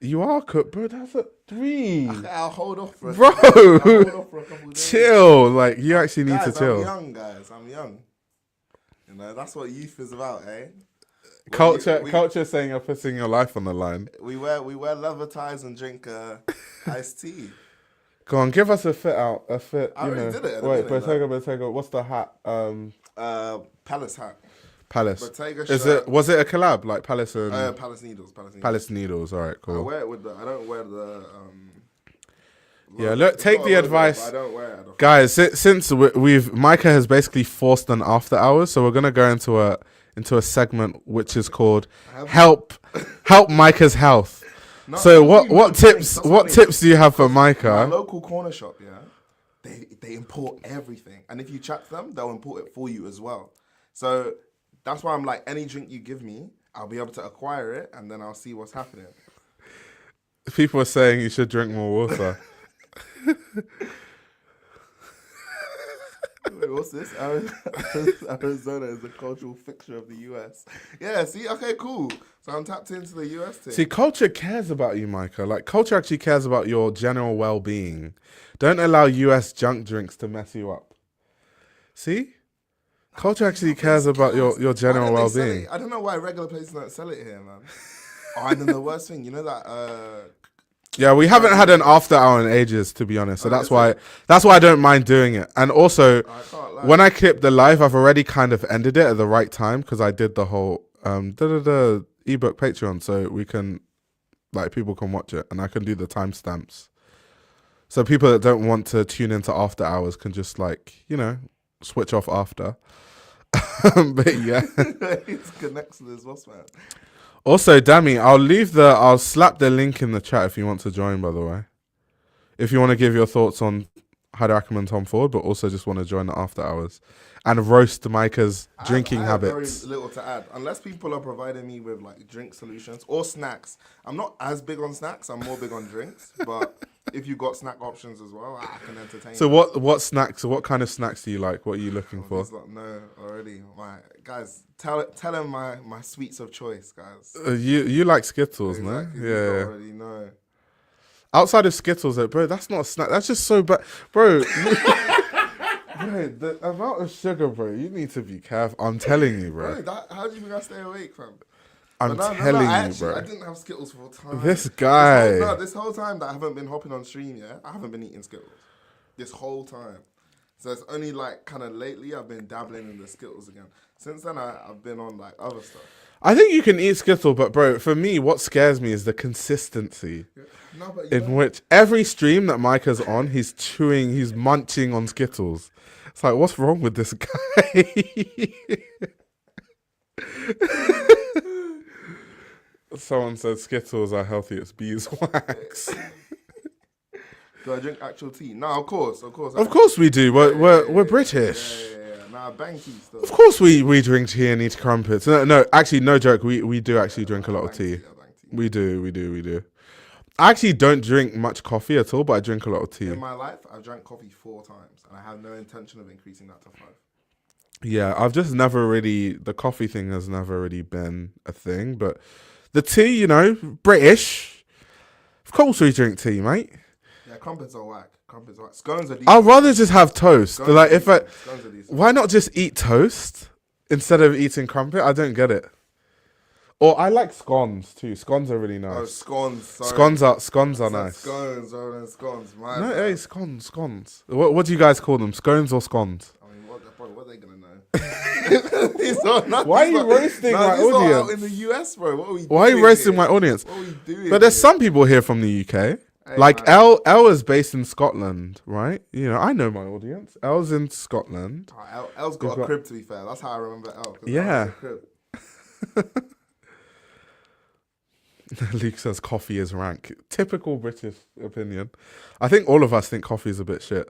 You are cooked, bro. That's a 3. I'll hold off for Bro. I'll hold off for a couple of days. Chill. Like, you actually need to Guys, chill. I'm young, guys. I'm young. You know, that's what youth is about, eh? Culture saying you're putting your life on the line. We wear leather ties and drink iced tea. Go on, give us a fit out. A fit. I already did it at the Wait, beginning, Bottega. What's the hat? Palace hat. Palace. Bottega Is shirt. it? Was it a collab like Palace and Palace Needles. Palace Needles? All right, I cool. wear it with I don't wear the. Yeah, look, it's take got the a logo, advice. but I don't wear it. Guys, since we've Micah has basically forced an after hours, so we're gonna go into a segment which is called help Micah's health. No, So I need more what drinks, tips that's I mean. do you have for My Micah? local corner shop, yeah, they import everything, and if you chat to them, they'll import it for you as well. So that's why I'm like, any drink you give me, I'll be able to acquire it, and then I'll see what's happening. People are saying you should drink more water. Wait, what's this? Arizona is a cultural fixture of the US. Yeah, see? Okay, cool. So I'm tapped into the US thing. See, culture cares about you, Micah. Like, culture actually cares about your general well-being. Don't allow US junk drinks to mess you up. See? Culture actually cares about your general Why don't they sell well-being. it? I don't know why regular places don't sell it here, man. Oh, and then the worst thing, you know that... Yeah, we haven't had an after hour in ages, to be honest. So Oh, that's is why it? I don't mind doing it. And also, I can't lie. when I clip the live, I've already kind of ended it at the right time because I did the whole ebook Patreon, so we can, like, people can watch it, and I can do the timestamps. So people that don't want to tune into after hours can just, like, you know, switch off after. But yeah. It's connects to this boss, man. Also, Dami, I'll slap the link in the chat if you want to join, by the way. If you want to give your thoughts on Haider Ackermann, Tom Ford, but also just want to join the after hours and roast Micah's drinking I have habits. very little to add. Unless people are providing me with like drink solutions or snacks. I'm not as big on snacks. I'm more big on drinks. But if you got snack options as well, I can entertain. So them. what snacks? What kind of snacks do you like? What are you looking for? These lot know already. My guys, tell them my sweets of choice, guys. You like Skittles, Exactly, no? these lot Yeah. already know. Outside of Skittles, though, bro, that's not a snack. That's just so bad, bro. Bro, the amount of sugar, bro. You need to be careful. I'm telling you, bro. How do you think I stay awake, fam? I'm But telling you, I bro. didn't have Skittles for a time. This guy. This whole time that I haven't been hopping on stream, yeah, I haven't been eating Skittles. This whole time. So it's only like kind of lately I've been dabbling in the Skittles again. Since then I've been on like other stuff. I think you can eat Skittle, but bro, for me, what scares me is the consistency No, but in which every stream that Micah's on, he's munching on Skittles. It's like, what's wrong with this guy? Someone said Skittles are healthy. It's beeswax. do I drink actual tea? No, of course. Of course we do. We're British. Yeah. Nah, bang tea still. Of course we drink tea and eat crumpets. No, actually, no joke. We do actually drink a lot of tea. I bang tea. We do. I actually don't drink much coffee at all, but I drink a lot of tea. In my life, I've drank coffee 4 times, and I have no intention of increasing that to 5. Yeah, I've just never really, the coffee thing has never really been a thing, but the tea, you know, British. Of course we drink tea, mate. Yeah, crumpets are whack. Crumpets are whack. Scones are decent. I'd rather just have toast. Scones Like are if I, decent. Scones are decent. why not just eat toast instead of eating crumpet? I don't get it. Or I like scones too. Scones are really Oh, nice. scones. Sorry. Scones are Said nice. Scones, rather than scones. My No, bad. hey, scones. What do you guys call them? Scones or scones? I mean, what are they gonna know? Why are you roasting my these are out audience? in the US, bro. What are we doing? Why are you roasting here? my audience? What are we doing? But there's here? some people here from the UK. Hey, Like man. L is based in Scotland, right? You know, I know my audience. L's in Scotland. Oh, L's got a crib, to be fair. That's how I remember L. 'Cause L Yeah. has a crib. Luke says coffee is rank. Typical British opinion. I think all of us think coffee is a bit shit.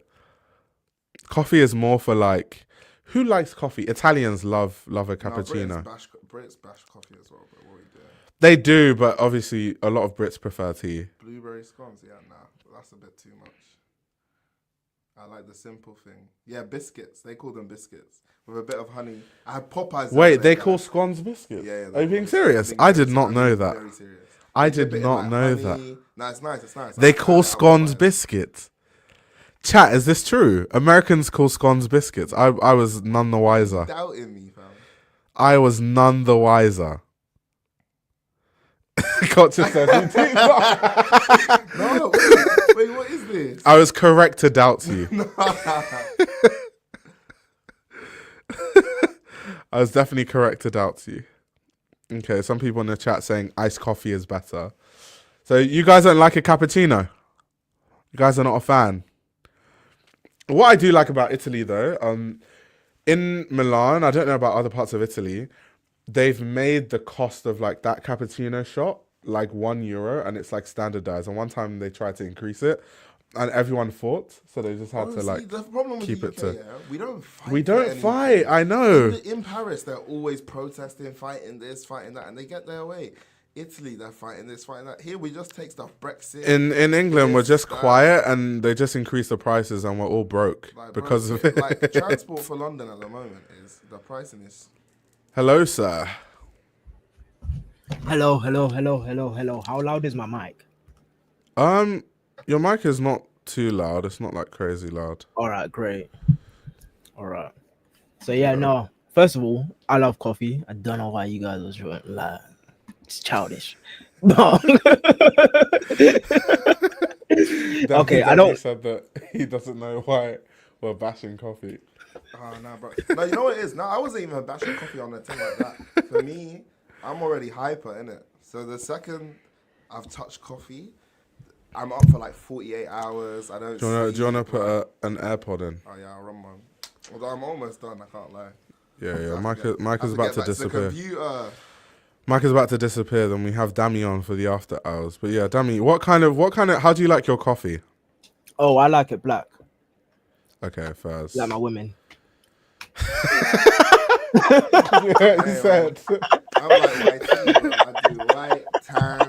Coffee is more for like, who likes coffee? Italians love a No, cappuccino. Brits bash coffee as well, but what are we doing? They do, but obviously a lot of Brits prefer tea. Blueberry scones? Yeah, nah. That's a bit too much. I like the simple thing. Yeah, biscuits. They call them biscuits. With a bit of honey. I had Popeyes. Wait, the they other day, call guys. scones biscuits? Yeah. Are you being serious? I did not know that. Very serious. I They dip did it in, not like, know honey. that. No, it's nice. It's nice. They I call had it at scones Popeyes. biscuits. Chat, is this true? Americans call scones biscuits. I was none the wiser. Doubting me, fam. I was none the wiser. Gotcha said he did not. No, wait, what is this? I was correct to doubt you. I was definitely correct to doubt you. Okay, some people in the chat saying iced coffee is better. So you guys don't like a cappuccino? You guys are not a fan? What I do like about Italy though, in Milan, I don't know about other parts of Italy, they've made the cost of like that cappuccino shot like €1 and it's like standardized. And one time they tried to increase it and everyone fought, so they just had to Honestly, like the problem with keep the it UK, to. yeah, we don't fight. We for don't anything. fight. I know. In Paris, they're always protesting, fighting this, fighting that, and they get their way. Italy, they're fighting this, fighting that. Here, we just take stuff. Brexit. In England, we're this, just that. quiet and they just increase the prices and we're all broke Like, because bro, of it. Like transport for London at the moment is the pricing is. Hello, sir. Hello. How loud is my mic? Your mic is not too loud. It's not like crazy loud. All right, great. All right. So yeah, no. First of all, I love coffee. I don't know why you guys was like, it's childish. But okay, I don't. Said that he doesn't know why we're bashing coffee. Oh, no, bro. No, you know what it is? No, I wasn't even bashing coffee on the thing like that. For me, I'm already hyper, innit? So the second I've touched coffee, I'm up for like 48 hours. I don't. Do you wanna sleep, put an AirPod in? Oh yeah, I'll run one. Although I'm almost done, I can't lie. Yeah. Mike I is about to get back the disappear. computer. Mike is about to disappear. Then we have Dammy on for the after hours. But yeah, Dammy, what kind of? How do you like your coffee? Oh, I like it black, Okay, first. like my women. Yeah, he said. I'm like white tea, bro. I do white, tan,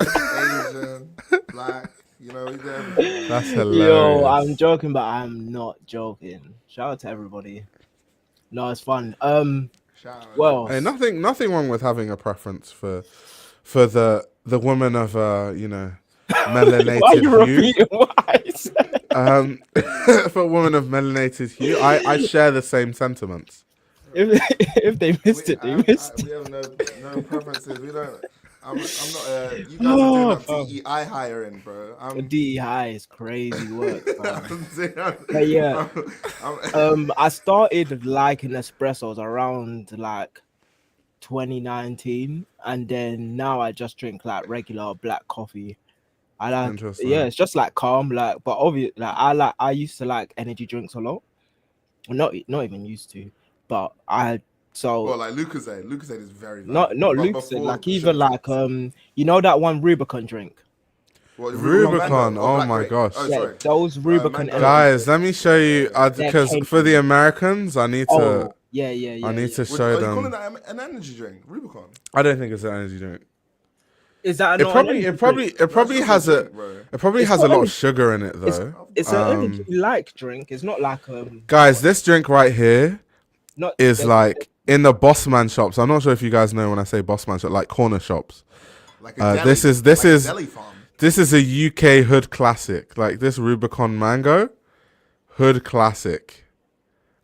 Asian, black. You know, we do everything. That's hilarious. Yo, I'm joking, but I'm not joking. Shout out to everybody. No, it's fun. Shout out. Well, Hey, nothing wrong with having a preference for the woman of you know, why are melanated you hue. repeating what I said? For a woman of melanated hue, I share the same sentiments. If they missed it, they missed it. We have no preferences. We don't. I'm not. You guys are doing DEI hiring, bro. DEI is crazy work. Fam. I'm But yeah, I started liking espressos around like 2019, and then now I just drink like regular black coffee. I like, Interesting. yeah, it's just like calm, like, but obviously, like I used to like energy drinks a lot. Well, not even used to, but well, like Lucozade. Lucozade is very not but Lucas, before like the even sugar like drinks. you know that one Rubicon drink. What, Rubicon, Mango or oh Black my Grape? gosh. Oh, Yeah, sorry. those Rubicon Mango. energy Guys, let me show you because came for the Americans, I need to. Oh, yeah. I need to Are show you calling them. that an energy drink? Rubicon. I don't think it's an energy drink. Is that It not probably an energy drink? it probably That's has just a drink, bro. it probably It's has a not lot of energy. sugar in it though. It's an energy like drink. It's not like Guys, this drink right here, Not is there's- like in the Bossman shops. I'm not sure if you guys know when I say Bossman shop, like corner shops. Like a deli, This is like a deli farm. This is a UK hood classic. Like this Rubicon Mango, hood classic,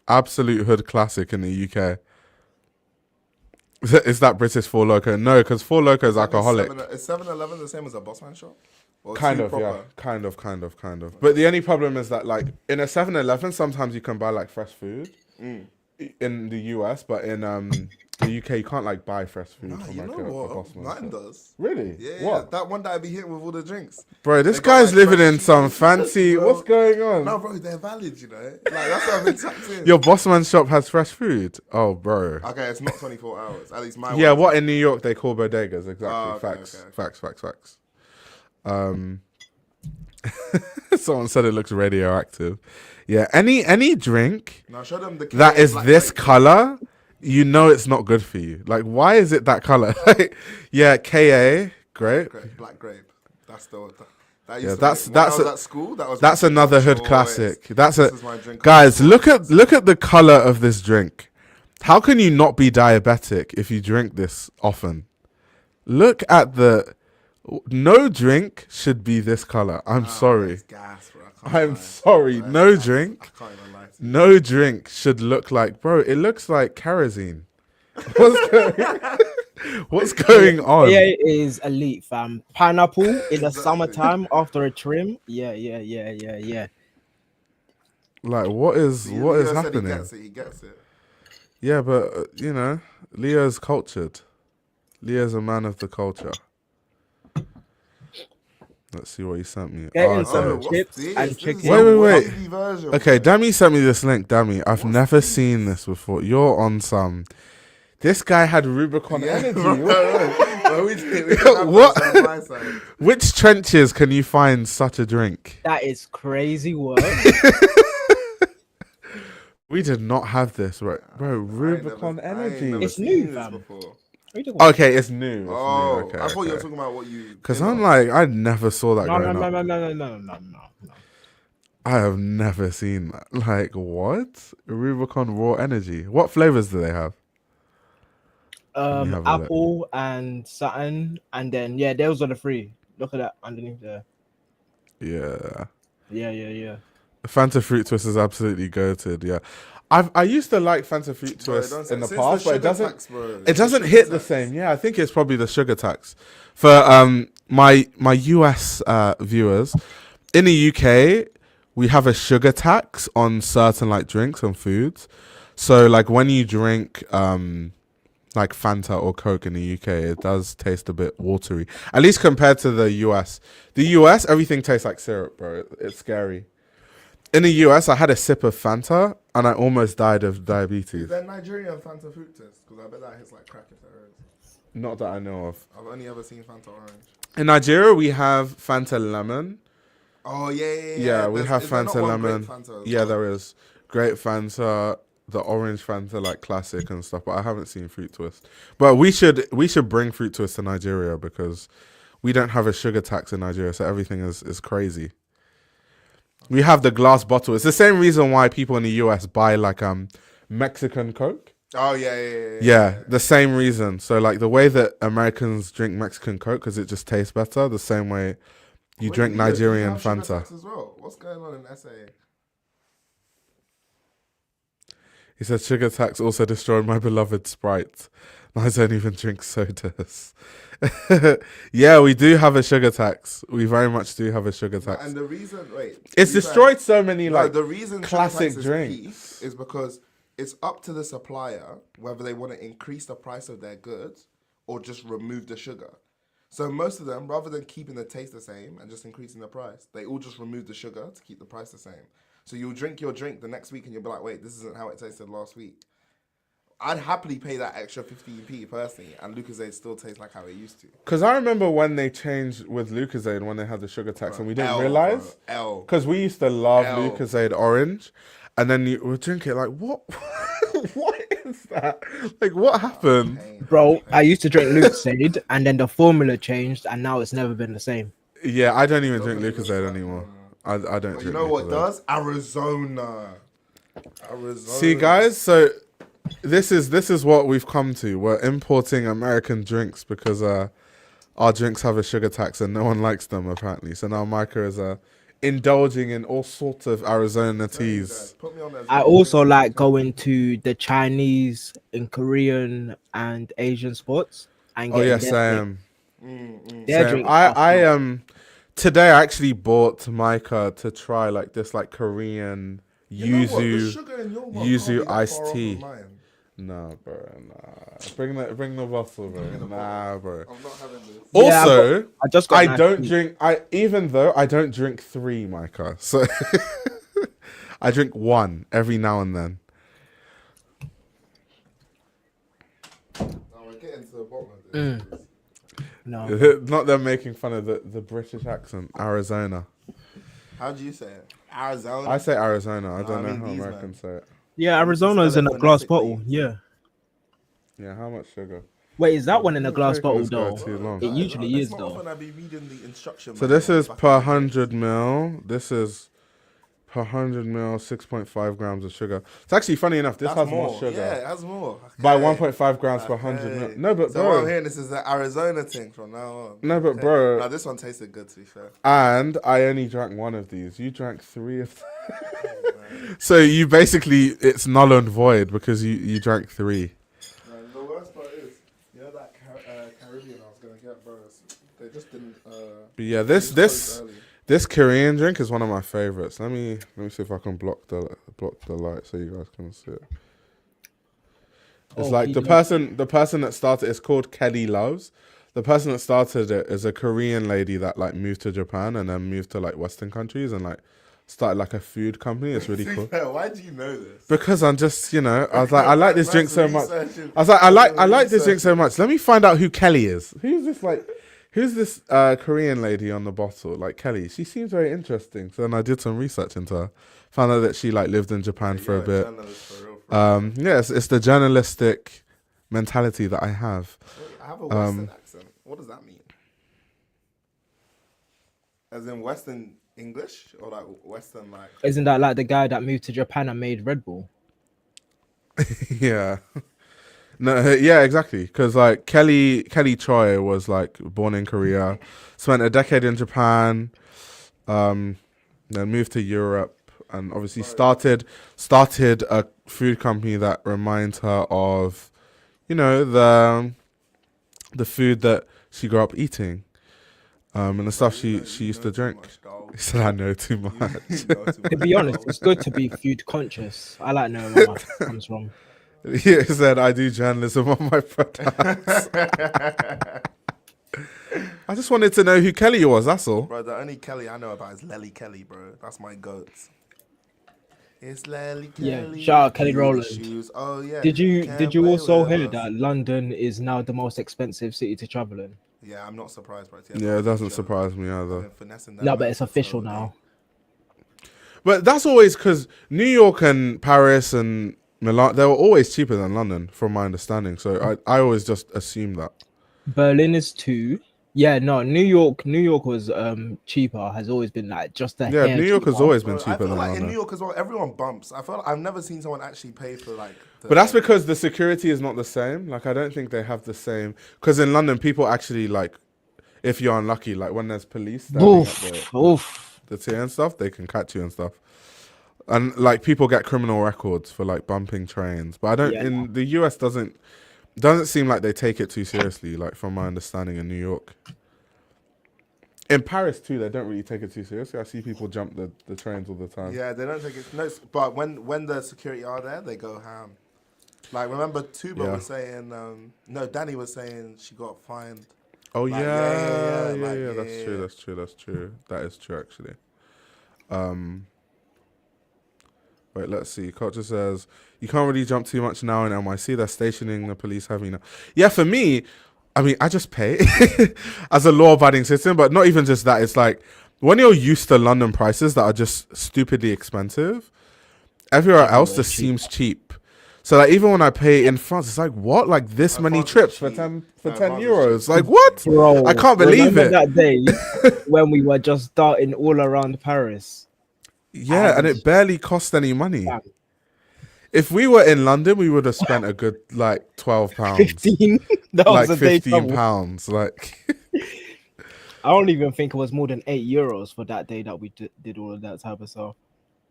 absolute hood classic in the UK. Is that British Four Loko? No, because Four Loko is alcoholic. Is 7-Eleven the same as a Bossman shop? Or Kind too of, yeah. proper? Kind of. But the only problem is that, like, in a 7-Eleven, sometimes you can buy, like, fresh food in the US, but in the UK, you can't, like, buy fresh food Nah, from, you like, know a what? Bossman. Mine does. Really? Yeah, What? that one that I be hitting with all the drinks. Bro, this They got, guy's like, living fresh in some cheese, fancy... bro. What's going on? No, bro, they're valid, you know? Like, that's what I've been tapped in. Your Bossman shop has fresh food? Oh, bro. Okay, it's not 24 hours. At least my Yeah, one. what in New York they call bodegas. Exactly. Oh, okay, Facts. okay. Facts. Someone said it looks radioactive. Yeah, any drink Now show them the that K is black this grape. color, you know it's not good for you. Like, why is it that color? Yeah, KA, great. Black grape. That's the. That Yeah, used that's- to be, that's when I was a- at school. That was That's my another hood choice. classic. This is my drink of Guys, choice. look at the color of this drink. How can you not be diabetic if you drink this often? Look at no drink should be this color. I'm sorry. It's gas, bro. I can't I'm lie. sorry. That's No gas. drink. I can't even lie to you. No drink should look like, bro. It looks like kerosene. What's going on? Yeah, it is elite, fam. Pineapple in the Exactly. summertime after a trim. Yeah. Like, what is Leo said happening? He gets it. Yeah, but you know, Leo's cultured. Leo's a man of the culture. Let's see what he sent me. Getting Oh, some okay. what's chips this? and This is chicken. some Wait. wavy version, Okay, bro. Dammy sent me this link. Dammy, I've What's never this? seen this before. You're on some. This guy had Rubicon energy. Bro, we didn't have What? this on my side. Which trenches can you find such a drink? That is crazy work. We did not have this, right, bro? I ain't Rubicon never- I ain't energy. never It's seen new, this fam. before. What are you talking about? Okay, it's new. It's Oh, new. Okay, I thought you were okay. talking about what you. Because did I'm not. like, I never saw that No. growing up. I have never seen that. Like, what? Rubicon raw energy. What flavors do they have? Let me have a look. Apple and Saturn, and then yeah, those are the three. Look at that underneath there. Yeah. Yeah. Fanta Fruit Twist is absolutely goated. Yeah, I used to like Fanta Fruit Bro, Twist don't in the say- past, since but it sugar doesn't. tax, bro. It Since the doesn't sugar hit the tax. same. Yeah, I think it's probably the sugar tax. For my US viewers, in the UK, we have a sugar tax on certain like drinks and foods. So like when you drink like Fanta or Coke in the UK, it does taste a bit watery. At least compared to the US. The US, everything tastes like syrup, bro. It's scary. In the US, I had a sip of Fanta and I almost died of Is diabetes. there Nigerian Fanta fruit test? Because I bet that hits like crack if there is. Not that I know of. I've only ever seen Fanta orange. In Nigeria, we have Fanta lemon. Oh yeah. Yeah, we There's- have is there not Fanta one grape lemon. Fanta as Yeah, well? there is. Great Fanta, the orange Fanta, like classic and stuff. But I haven't seen Fruit Twist. But we should bring Fruit Twist to Nigeria because we don't have a sugar tax in Nigeria, so everything is crazy. We have the glass bottle. It's the same reason why people in the US buy like Mexican Coke. Oh yeah. Yeah, the same reason. So like the way that Americans drink Mexican Coke because it just tastes better, the same way you Wait, drink do you Nigerian have sugar Fanta. tax as well? What's going on in SA? He said sugar tax also destroyed my beloved Sprite. I don't even drink sodas. Yeah, we do have a sugar tax. We very much do have a sugar tax. And the reason, It's destroyed so many No, like the reason sugar classic tax is drinks. peak is because it's up to the supplier whether they want to increase the price of their goods or just remove the sugar. So most of them, rather than keeping the taste the same and just increasing the price, they all just remove the sugar to keep the price the same. So you'll drink your drink the next week and you'll be like, wait, this isn't how it tasted last week. I'd happily pay that extra 15p personally, and Lucozade still tastes like how it used to. Because I remember when they changed with Lucozade when they had the sugar tax and we didn't L, realize. bro, L. Because we used to love L. Lucozade orange, and then you would drink it like, what? What is that? Like, what happened? Bro, I used to drink Lucozade, and then the formula changed, and now it's never been the same. Yeah, I don't even drink Lucozade anymore. I don't But drink you know what Lucozade. does? Arizona. See, guys, so this is what we've come to. We're importing American drinks because our drinks have a sugar tax and no one likes them apparently. So now Micah is indulging in all sorts of Arizona teas. Put me on as I well. also like going to the Chinese and Korean and Asian spots and Oh getting yeah, their drink. same. Their Same. drink. I today I actually bought Micah to try like this like Korean You know what? The yuzu sugar in your mug yuzu can't be that iced far off tea. of mine. Nah, bro, nah. Bring the bottle, bro. Nah, bro. I'm not having this. Yeah, Also, I just got I nice don't tea. drink. Even though I don't drink 3, Micah. So I drink 1 every now and then. Now we're getting to the bottom of this. No. Not them making fun of the British accent. Arizona. How do you say it? Arizona. I say Arizona. I don't I know mean how these, Americans say it. Yeah, Arizona is in a glass bottle. Yeah. Yeah, how much sugar? Wait, is that one in a glass Taking bottle this guy though? too long. It usually It's is not though. often I be reading the instruction. So this is back per in the day. 100 mil. This is per 100 mil, 6.5 grams of sugar. It's actually funny enough. This That's has more sugar. Yeah, it has more. By Okay. 1.5 grams per 100 mil. Okay. No, but So what I'm bro. hearing, this is the Arizona thing from now on. No, but Okay. bro. Now this one tasted good, to be fair. And I only drank 1 of these. You drank 3 of them. So you basically, it's null and void because you drank 3. And the worst part is, you know that Caribbean I was gonna get, bro. They just didn't. But yeah, they just closed early. this Korean drink is one of my favorites. Let me see if I can block the light so you guys can see it. It's like the person that started. It's called Kelly Loves. The person that started it is a Korean lady that like moved to Japan and then moved to like Western countries and like started like a food company. It's really cool. Why do you know this? Because I'm just, I was like, I like this drink so much. Researching. I was like, I like this drink so much. Let me find out who Kelly is. Who's this Korean lady on the bottle? Like Kelly, she seems very interesting. So then I did some research into her. Found out that she like lived in Japan for a bit. Journalist for real. Yes, it's the journalistic mentality that I have. I have a Western accent. What does that mean? As in Western English or like Western like? Isn't that like the guy that moved to Japan and made Red Bull? Yeah. No, yeah, exactly. Because like Kelly Choi was like born in Korea, spent a decade in Japan, then moved to Europe, and obviously started a food company that reminds her of, the food that she grew up eating, and the stuff she used to drink. He said, "I know too much." To be honest, it's good to be food conscious. I like knowing where my food comes from. He said, "I do journalism on my products." I just wanted to know who Kelly was. That's all. Bro, the only Kelly I know about is Lely Kelly, bro. That's my goat. It's Lely Yeah, Kelly. shout out Kelly cute Rowland. shoes. Oh yeah. Did you Can't play also with hear us. that London is now the most expensive city to travel in? Yeah, I'm not surprised, bro. Yeah, it doesn't surprise me either. No, but it's official now. But that's always because New York and Paris and Milan, they were always cheaper than London, from my understanding. So I always just assume that. Berlin is 2. Yeah, no, New York was cheaper. Has always been like just a Yeah, hair New York has cheaper. always been Bro, I cheaper feel than like in London. New York as well, everyone bumps. I feel like I've never seen someone actually pay for like. But that's because the security is not the same. Like, I don't think they have the same. Because in London, people actually, like, if you're unlucky, like when there's police standing at the tier and stuff, they can catch you and stuff. And, like, people get criminal records for, like, bumping trains. But I don't, in the US, doesn't seem like they take it too seriously, like, from my understanding in New York. In Paris, too, they don't really take it too seriously. I see people jump the trains all the time. Yeah, they don't take it. No, but when the security are there, they go ham. Like, remember Tuba was saying, Danny was saying she got fined. Oh, Like, yeah. like, That's true. That is true, actually. Wait, let's see. Culture says, you can't really jump too much now in NYC. They're stationing the police heavy now. Yeah, for me, I mean, I just pay as a law-abiding citizen, but not even just that. It's like, when you're used to London prices that are just stupidly expensive, everywhere else just seems cheap. So like, even when I pay in France, it's like, what? Like this many trips for 10 euros? Like what? Bro, I can't believe it. That day when we were just starting all around Paris. Yeah, and it barely cost any money. Damn. If we were in London, we would have spent a good like £12, 15. That like was a day travel. £15. Like, I don't even think it was more than €8 for that day that we did all of that type of stuff.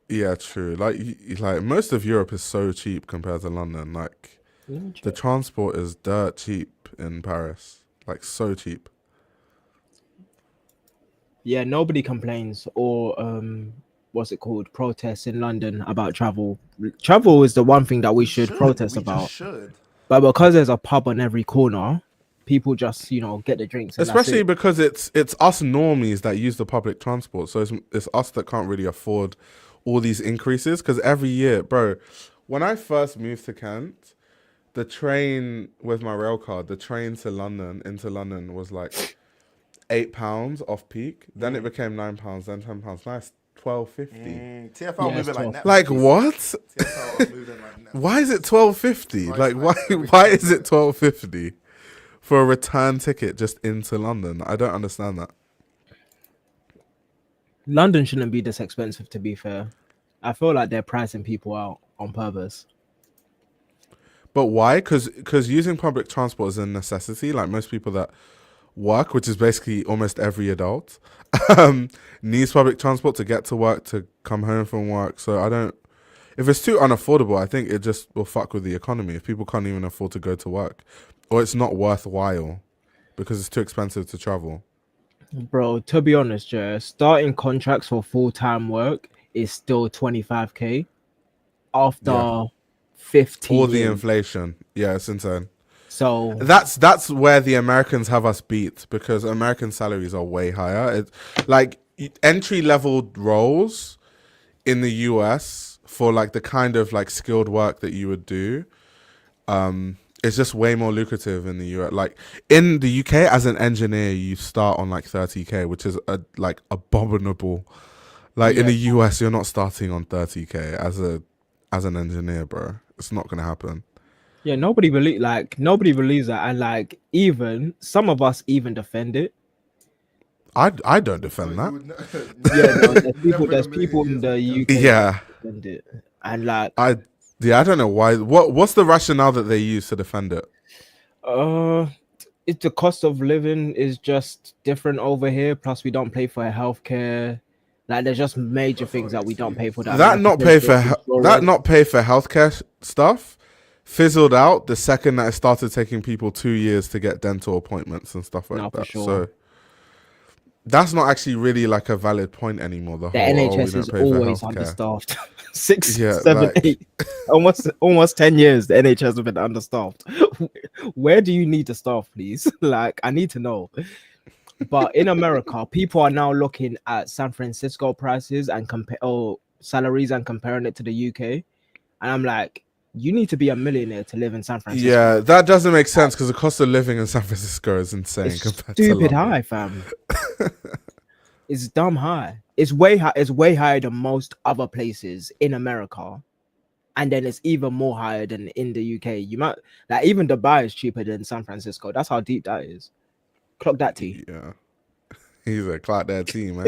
yeah, true. Like, like most of Europe is so cheap compared to London. Like, the transport is dirt cheap in Paris. Like, so cheap. Yeah, nobody complains or what's it called? Protests in London about travel. Travel is the one thing that we should protest about. Should. But because there's a pub on every corner, people just, get the drinks. And Especially that's it. because it's us normies that use the public transport. So it's us that can't really afford all these increases. Because every year, bro, when I first moved to Kent, the train with my rail card, the train to London, into London was like £8 off peak. Then it became £9, then £10. Now it's £12.50. TFL Yeah, moving like it's Netflix. Like what? TFL moving like Netflix. Why is it £12.50? Like Price why is it £12.50 for a return ticket just into London? I don't understand that. London shouldn't be this expensive, to be fair. I feel like they're pricing people out on purpose. But why? Because using public transport is a necessity. Like most people that work, which is basically almost every adult, needs public transport to get to work, to come home from work. So if it's too unaffordable, I think it just will fuck with the economy. If people can't even afford to go to work, or it's not worthwhile because it's too expensive to travel. Bro, to be honest, starting contracts for full-time work is still 25k after 15 All the years. inflation. Yeah, it's insane. So That's where the Americans have us beat, because American salaries are way higher. It's like entry level roles in the US for like the kind of like skilled work that you would do, it's just way more lucrative in the US. Like in the UK, as an engineer, you start on like 30k, which is like abominable. Like in the US, you're not starting on 30k as an engineer, bro. It's not gonna happen. yeah, nobody believes that, and like even some of us even defend it. I don't defend that. Yeah, no, there's people in the UK Yeah. that defend it, and like I don't know why. What's the rationale that they use to defend it? it's the cost of living is just different over here. Plus, we don't pay for healthcare. Like, there's just major things that we don't pay for. That not pay for healthcare stuff fizzled out the second that it started taking people 2 years to get dental appointments and stuff like No, that. for sure. So that's not actually really like a valid point anymore. The whole NHS we is don't pay for always healthcare. understaffed. 6, Yeah, 7, like- 8, almost 10 years. The NHS has been understaffed. Where do you need the staff, please? Like, I need to know. But in America, people are now looking at San Francisco prices and salaries and comparing it to the UK. And I'm like, you need to be a millionaire to live in San Francisco. Yeah, that doesn't make sense because the cost of living in San Francisco is insane It's compared to stupid London. high, fam. It's dumb high. It's way high. It's way higher than most other places in America, and then it's even more higher than in the UK. You might like even Dubai is cheaper than San Francisco. That's how deep that is. Clock that T. Yeah, he's a clock that team, man.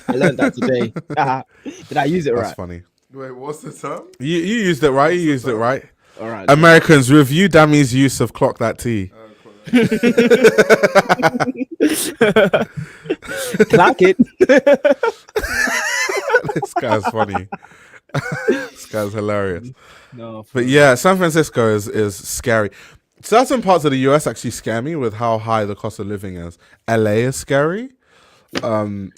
I learned that today. Did I use it That's right? funny. Wait, what's the term? You used it right. You used it right. All right. Americans, review Dammy's use of clock that T. Clock it. This guy's funny. This guy's hilarious. No, But yeah, San Francisco is scary. Certain parts of the US actually scare me with how high the cost of living is. LA is scary. San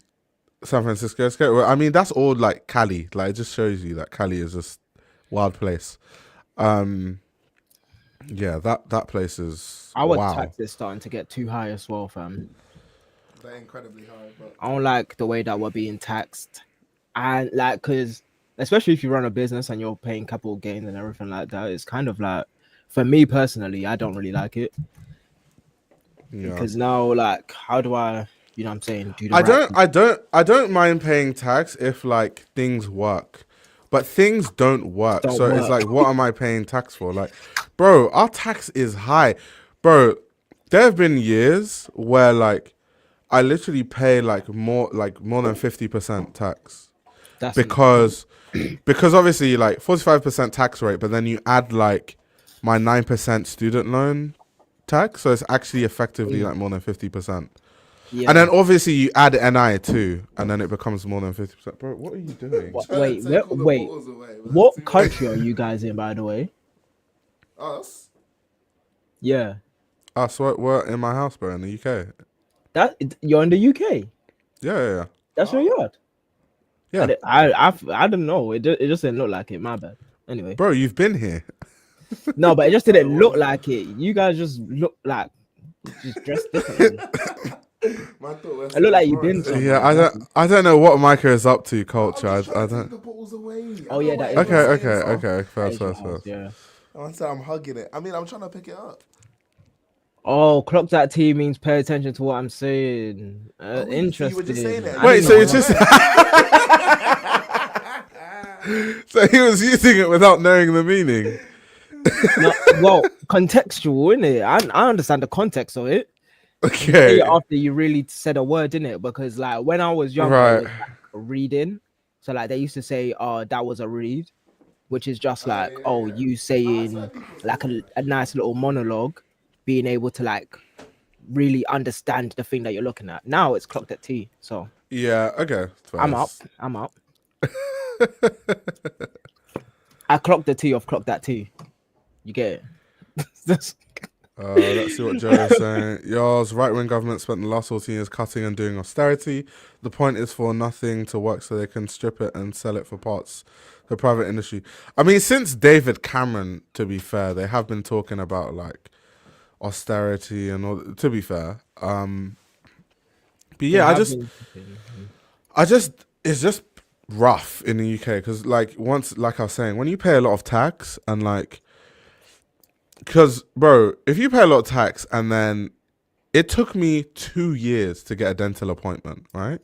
Francisco is scary. Well, I mean, that's all like Cali. Like, it just shows you that Cali is just wild place. Yeah, that place is our wow. tax is starting to get too high as well, fam. They're incredibly high, but I don't like the way that we're being taxed, and like, cause especially if you run a business and you're paying capital gains and everything like that, it's kind of like, for me personally, I don't really like it. Yeah. Because now, like, how do I, you know what I'm saying? I don't mind paying tax if like things work. But things don't work. It's like, what am I paying tax for? Like, bro, our tax is high. Bro, there have been years where like I literally pay like more than 50% tax. That's because obviously like 45% tax rate, but then you add like my 9% student loan tax, so it's actually effectively like more than 50%. yeah. And then obviously you add NI too, and then it becomes more than 50%. Bro, what are you doing? Wait, Take all the wait. bottles away, man. What Too country are you guys in, by the way? much. Us? Yeah, Us, we're in my house, bro, in the UK. you're in the UK. Yeah. That's where you're at. Yeah. I don't know. It just didn't look like it. My bad. Anyway, Bro, you've been here. no, but it just didn't look like it. You guys just look like just dressed differently. Man thought we're I look like you've Florence. been somewhere. Yeah, I don't know what Micah is up to, culture. I'm just I trying to take don't. the bottles away. Oh, yeah, that is Okay. That is First. your house, yeah. I said I'm hugging it. I mean, I'm trying to pick it up. Oh, clock that T means pay attention to what I'm saying. wait, so you Interesting. were just saying that? I Wait, didn't so know it's that. just so he was using it without knowing the meaning. No, well, contextual, innit? I understand the context of it. Okay. After you really said a word, innit? Because like when I was younger, Right. it was like reading. So like they used to say, that was a read, which is just like, you saying like a nice little monologue, being able to like really understand the thing that you're looking at. Now it's clocked at T. So Yeah. Okay. I'm up. I clocked the T of clock that T. You get it? Let's see what Joe is saying. Yours, right-wing government spent the last 14 years cutting and doing austerity. The point is for nothing to work so they can strip it and sell it for parts. The private industry. I mean, since David Cameron, to be fair, they have been talking about like austerity and all. To be fair, but yeah, it's just rough in the UK because like I was saying, when you pay a lot of tax and like. Because, bro, if you pay a lot of tax and then it took me 2 years to get a dental appointment, right?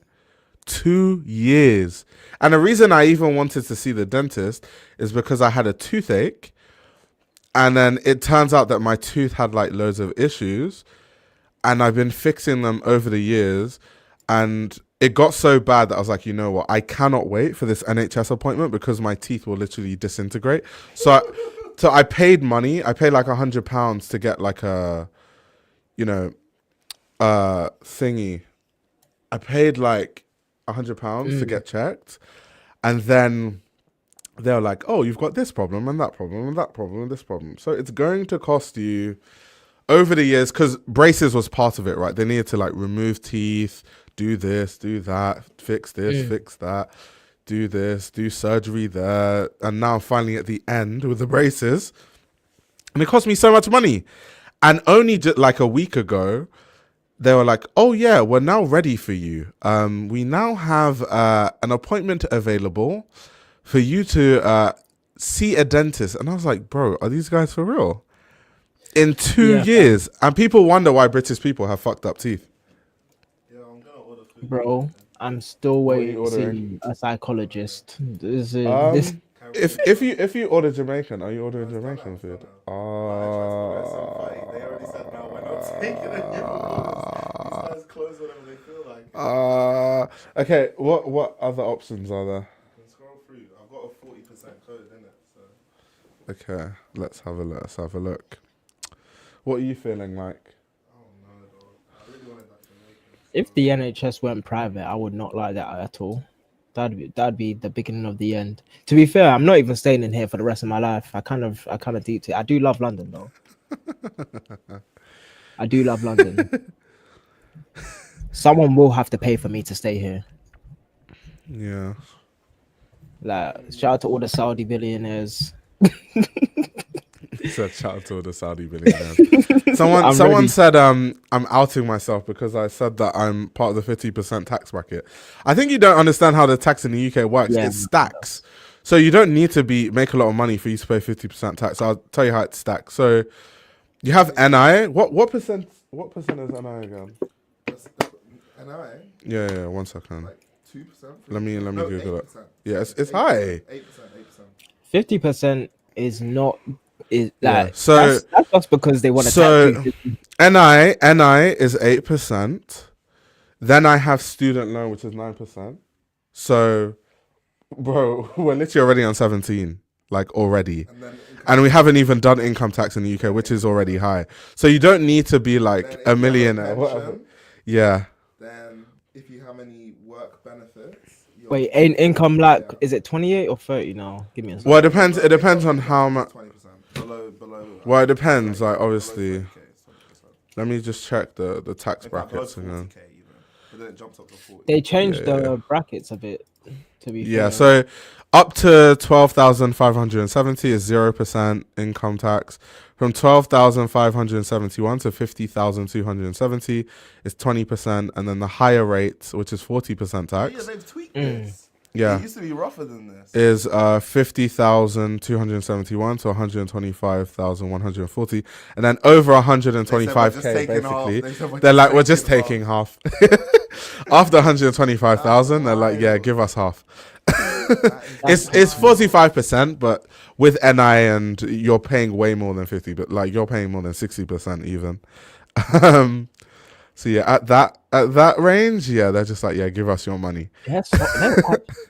2 years. And the reason I even wanted to see the dentist is because I had a toothache. And then it turns out that my tooth had like loads of issues. And I've been fixing them over the years. And it got so bad that I was like, you know what? I cannot wait for this NHS appointment because my teeth will literally disintegrate. So I paid money. I paid like £100 to get like a, thingy. I paid like £100 to get checked, and then they were like, "Oh, you've got this problem and that problem and that problem and this problem." So it's going to cost you over the years because braces was part of it, right? They needed to like remove teeth, do this, do that, fix this, fix that. Do this, do surgery there, and now finally at the end with the braces, and it cost me so much money. And only just like a week ago, they were like, "Oh yeah, we're now ready for you. We now have an appointment available for you to see a dentist." And I was like, "Bro, are these guys for real?" In 2 years, and people wonder why British people have fucked up teeth. Yeah, I'm gonna order food. Bro, I'm still waiting to see a psychologist. If you order Jamaican, are you ordering Jamaican food? They already said no, we're not taking any These guys close whatever they feel like. Okay. What other options are there? You can scroll through. I've got a 40% code in it. So. Okay, let's have a look. What are you feeling like? Oh no, dog. I really wanted that Jamaican. If the NHS went private, I would not like that at all. That'd be the beginning of the end. To be fair, I'm not even staying in here for the rest of my life. I kind of deep it. I do love London though. I do love London. Someone will have to pay for me to stay here. Yeah. Like, shout out to all the Saudi billionaires. So shout out to all the Saudi billionaires. Someone said I'm outing myself because I said that I'm part of the 50% tax bracket. I think you don't understand how the tax in the UK works. Yeah, it stacks. So you don't need to make a lot of money for you to pay 50% tax. I'll tell you how it stacks. So you have NI. What percent is NI again? That's NI? Yeah, 1 second. Like 2%? Let me Google it. 8%. Yeah, it's high. 8%. 50% is not is like Yeah. So that's just because they want to so tax you. NI is 8%. Then I have student loan, which is 9%. So Bro, we're literally already on 17, like already. And then And we haven't even done income tax in the UK, which is already high. So you don't need to be then like if a you have millionaire. pension, Whatever. Yeah. then if you have any work benefits, you're Wait, ain't income like yeah. is it 28 or 30 now? Give me a second. Well, it depends. It depends on how much. 20% below. Well, it depends. Like, below obviously, 30K, 20%. let me just check the tax In fact, below brackets again. 40K even. But then it jumps up to 40. They changed Yeah, the brackets a bit. To be Yeah, fair. so up to 12,570 is 0% income tax. From 12,571 to 50,270 is 20%, and then the higher rate, which is 40% Yeah, tax, they've tweaked this. Yeah. It used to be rougher than this. is 50,271 to 125,140, and then over 125k basically. They're like, we're just taking half. After 125,000, they're like, yeah, give us half. It's 45%, but with NI and you're paying way more than 50, but like you're paying more than 60% even. So yeah, at that range, yeah, they're just like, yeah, give us your money. They're actually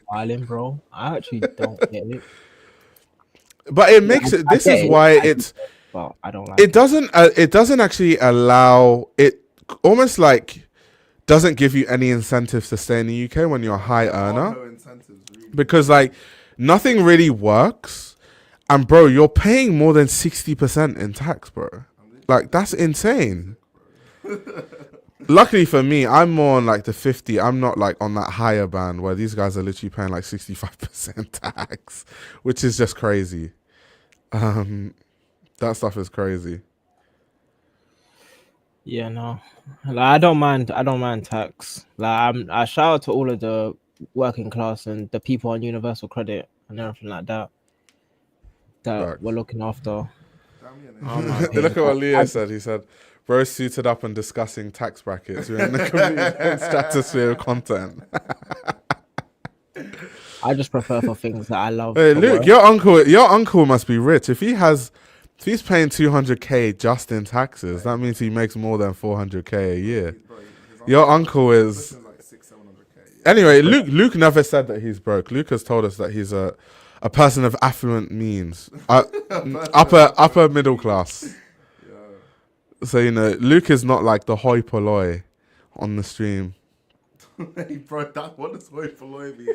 smiling, bro. I actually don't get it. But it makes it. This is why it's. Well, I don't like It doesn't. It doesn't actually allow it. Almost like doesn't give you any incentives to stay in the UK when you're a high earner, No incentives, really. because like nothing really works, and bro, you're paying more than 60% in tax, bro. Like that's insane. Luckily for me, I'm more on like the 50. I'm not like on that higher band where these guys are literally paying like 65% tax, which is just crazy. That stuff is crazy. Yeah, no. Like I don't mind tax. Like I shout out to all of the working class and the people on universal credit and everything like that Facts. we're looking after. Look at what Leo said. He said, bro suited up and discussing tax brackets. We're in the complete stratosphere of content. I just prefer for things that I love. Hey, to Luke, work. your uncle must be rich. If he's paying 200k just in taxes, that means he makes more than 400k a year. Your uncle is. Like 600-700K. Anyway, Luke never said that he's broke. Luke has told us that he's a person of affluent means, upper middle class. So Luke is not like the hoi polloi on the stream. Hey, bro, what does hoi polloi mean?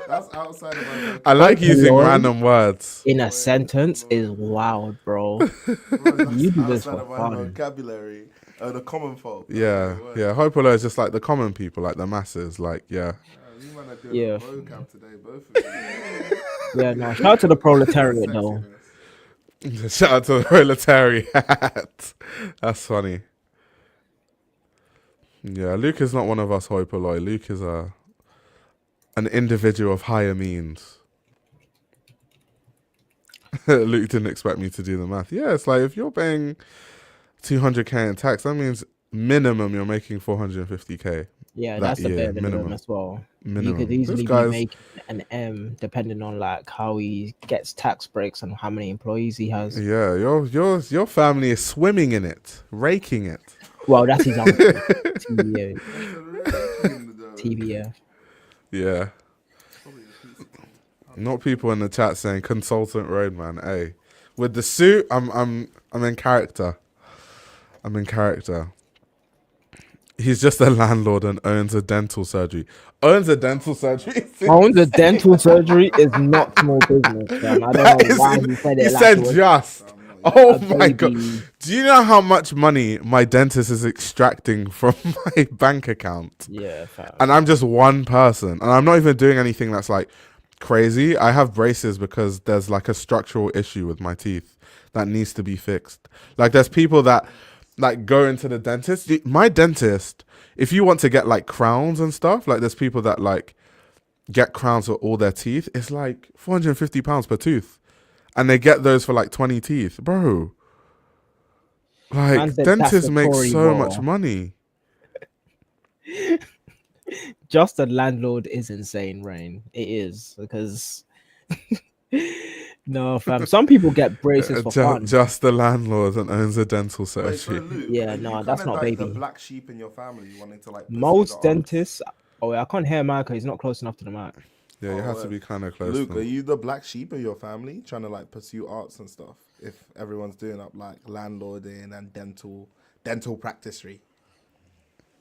That's outside of my I like using polloi random words. In a sentence is wild, bro. You do this outside for of my fun. vocabulary. The common folk. Yeah. Hoi polloi is just like the common people, like the masses. Like, yeah. You man are doing Yeah. vocab today, both of you. Yeah, no. Shout out to the proletariat though. Shout out to the proletariat. That's funny. Yeah, Luke is not one of us hoi polloi. Luke is an individual of higher means. Luke didn't expect me to do the math. Yeah, it's like if you're paying 200k in tax, that means minimum you're making 450k. Yeah, that that's the year, bare minimum minimum. as well. Minimum. You could easily This guy's- be making an M depending on like how he gets tax breaks and how many employees he has. Yeah, your family is swimming in it, raking it. Well, that's his uncle. TBF. TBF. Yeah. Not people in the chat saying consultant roadman. Hey, with the suit, I'm in character. I'm in character. He's just a landlord and owns a dental surgery. Owns a dental surgery. Owns a dental surgery is not small business, fam. I don't know why he said it. He like said it was just. Oh a my god! baby. Do you know how much money my dentist is extracting from my bank account? Yeah, fam. And I'm just one person, and I'm not even doing anything that's like crazy. I have braces because there's like a structural issue with my teeth that needs to be fixed. Like there's people that like go into the dentist. My dentist, if you want to get like crowns and stuff, like there's people that like get crowns for all their teeth. It's like £450 per tooth, and they get those for like 20 teeth, bro. Like Man said dentists make statutory so law. much money. Just a landlord is insane, Rain. It is because no, fam. Some people get braces for fun. Just the landlord and owns a dental Wait, so surgery. Luke, Yeah, are no, you that's kinda not like the baby. black sheep in your family wanting to like pursue Most the arts? dentists. Oh, wait, I can't hear Micah. He's not close enough to the mic. Yeah, you have to be kind of close Luke, to are them. you the black sheep of your family trying to like pursue arts and stuff? If everyone's doing up like landlording and dental practicery.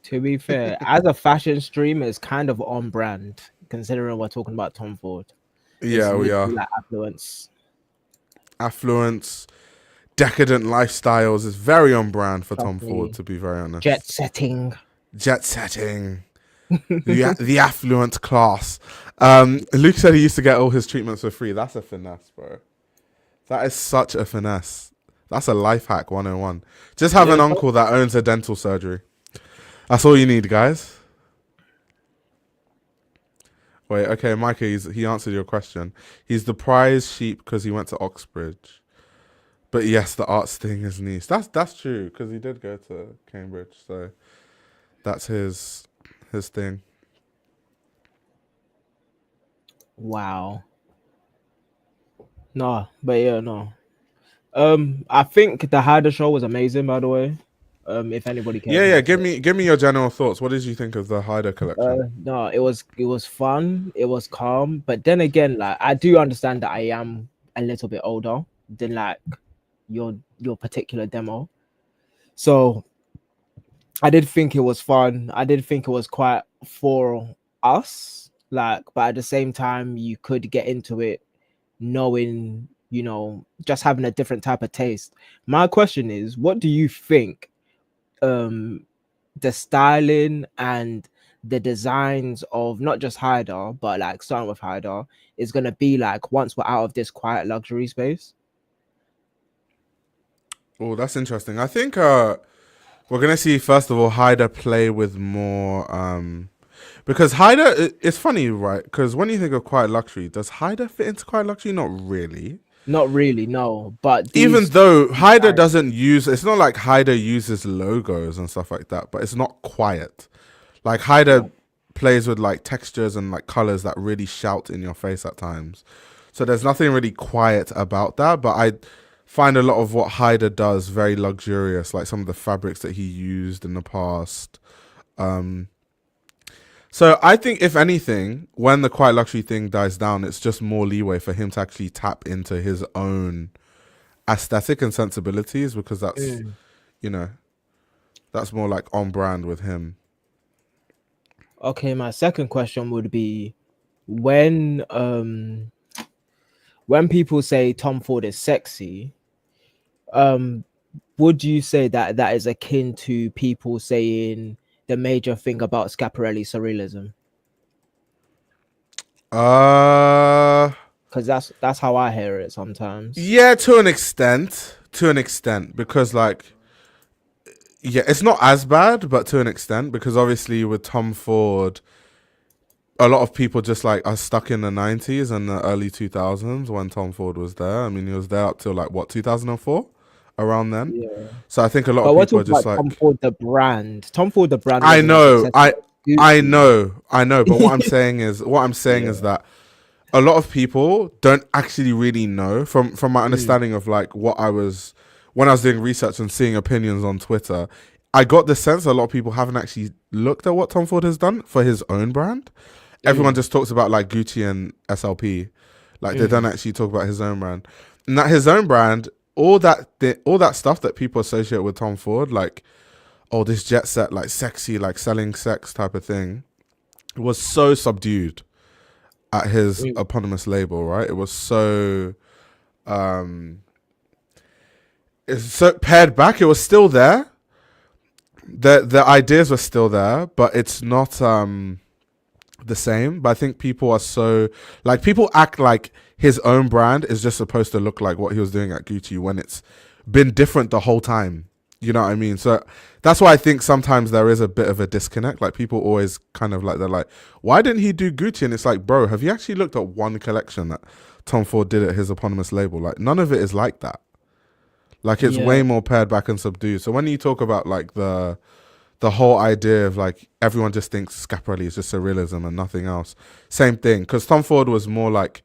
To be fair, as a fashion streamer, it's kind of on brand considering we're talking about Tom Ford. It's Yeah, we literally are. like affluence. Affluence, decadent lifestyles is very on brand for Trust Tom Ford, me. to be very Jet honest. setting. Jet setting, the affluent class. Luke said he used to get all his treatments for free. That's a finesse, bro. That is such a finesse. That's a life hack 101. Just have an Yeah, uncle that owns a dental surgery. That's all you need, guys. Wait, okay, Micah, he answered your question. He's the prize sheep because he went to Oxbridge. But yes, the arts thing is niche. That's true because he did go to Cambridge, so that's his thing. wow. No, but yeah, no. I think the Haider show was amazing, by the way. If anybody cares Yeah, yeah. about Give it. me your general thoughts. What did you think of the Haider collection? No, it was fun. It was calm, but then again, like I do understand that I am a little bit older than like your particular demo. So I did think it was fun. I did think it was quite for us, like, but at the same time, you could get into it knowing, just having a different type of taste. My question is, what do you think um the styling and the designs of not just Haider, but like starting with Haider is gonna be like once we're out of this quiet luxury space? Oh, that's interesting. I think we're gonna see first of all Haider play with more because Haider it's funny, right? Because when you think of quiet luxury, does Haider fit into quiet luxury? Not really. Not really, no. But Even these though Haider designs, doesn't use, it's not like Haider uses logos and stuff like that, but it's not quiet. Like yeah, Haider plays with like textures and like colors that really shout in your face at times. So there's nothing really quiet about that, but I find a lot of what Haider does very luxurious, like some of the fabrics that he used in the past. Um, so I think if anything, when the quiet luxury thing dies down, it's just more leeway for him to actually tap into his own aesthetic and sensibilities because that's mm. you know that's more like on brand with him. Okay, my second question would be when when people say Tom Ford is sexy, um would you say that that is akin to people saying the major thing about Schiaparelli surrealism? Uh Because that's how I hear it sometimes. yeah, to an extent. To an extent. Because like yeah, it's not as bad, but to an extent, because obviously with Tom Ford, a lot of people just like are stuck in the 90s and the early 2000s when Tom Ford was there. I mean, he was there up till like what 2004, around then. Yeah. So I think a lot But of we're people are talking just about like, Tom Ford the brand. Tom Ford the brand I wasn't as know, successful as Gucci. I know, but what I'm saying is Yeah. that a lot of people don't actually really know from my Mm, understanding of like what I was when I was doing research and seeing opinions on Twitter. I got the sense a lot of people haven't actually looked at what Tom Ford has done for his own brand. Everyone mm, just talks about like Gucci and SLP, like they don't mm. actually talk about his own brand. And that his own brand, all that stuff that people associate with Tom Ford, like oh this jet set, like sexy, like selling sex type of thing, was so subdued at his Mm. eponymous label, right? It was so um it's so pared back. It was still there. The ideas were still there, but it's not the same. But I think people are so like people act like his own brand is just supposed to look like what he was doing at Gucci when it's been different the whole time. You know what I mean? So that's why I think sometimes there is a bit of a disconnect. Like people always kind of like they're like, why didn't he do Gucci? And it's like, bro, have you actually looked at one collection that Tom Ford did at his eponymous label? Like none of it is like that. Like it's Yeah. way more pared back and subdued. So when you talk about like the whole idea of like everyone just thinks Schiaparelli is just surrealism and nothing else. Same thing, because Tom Ford was more like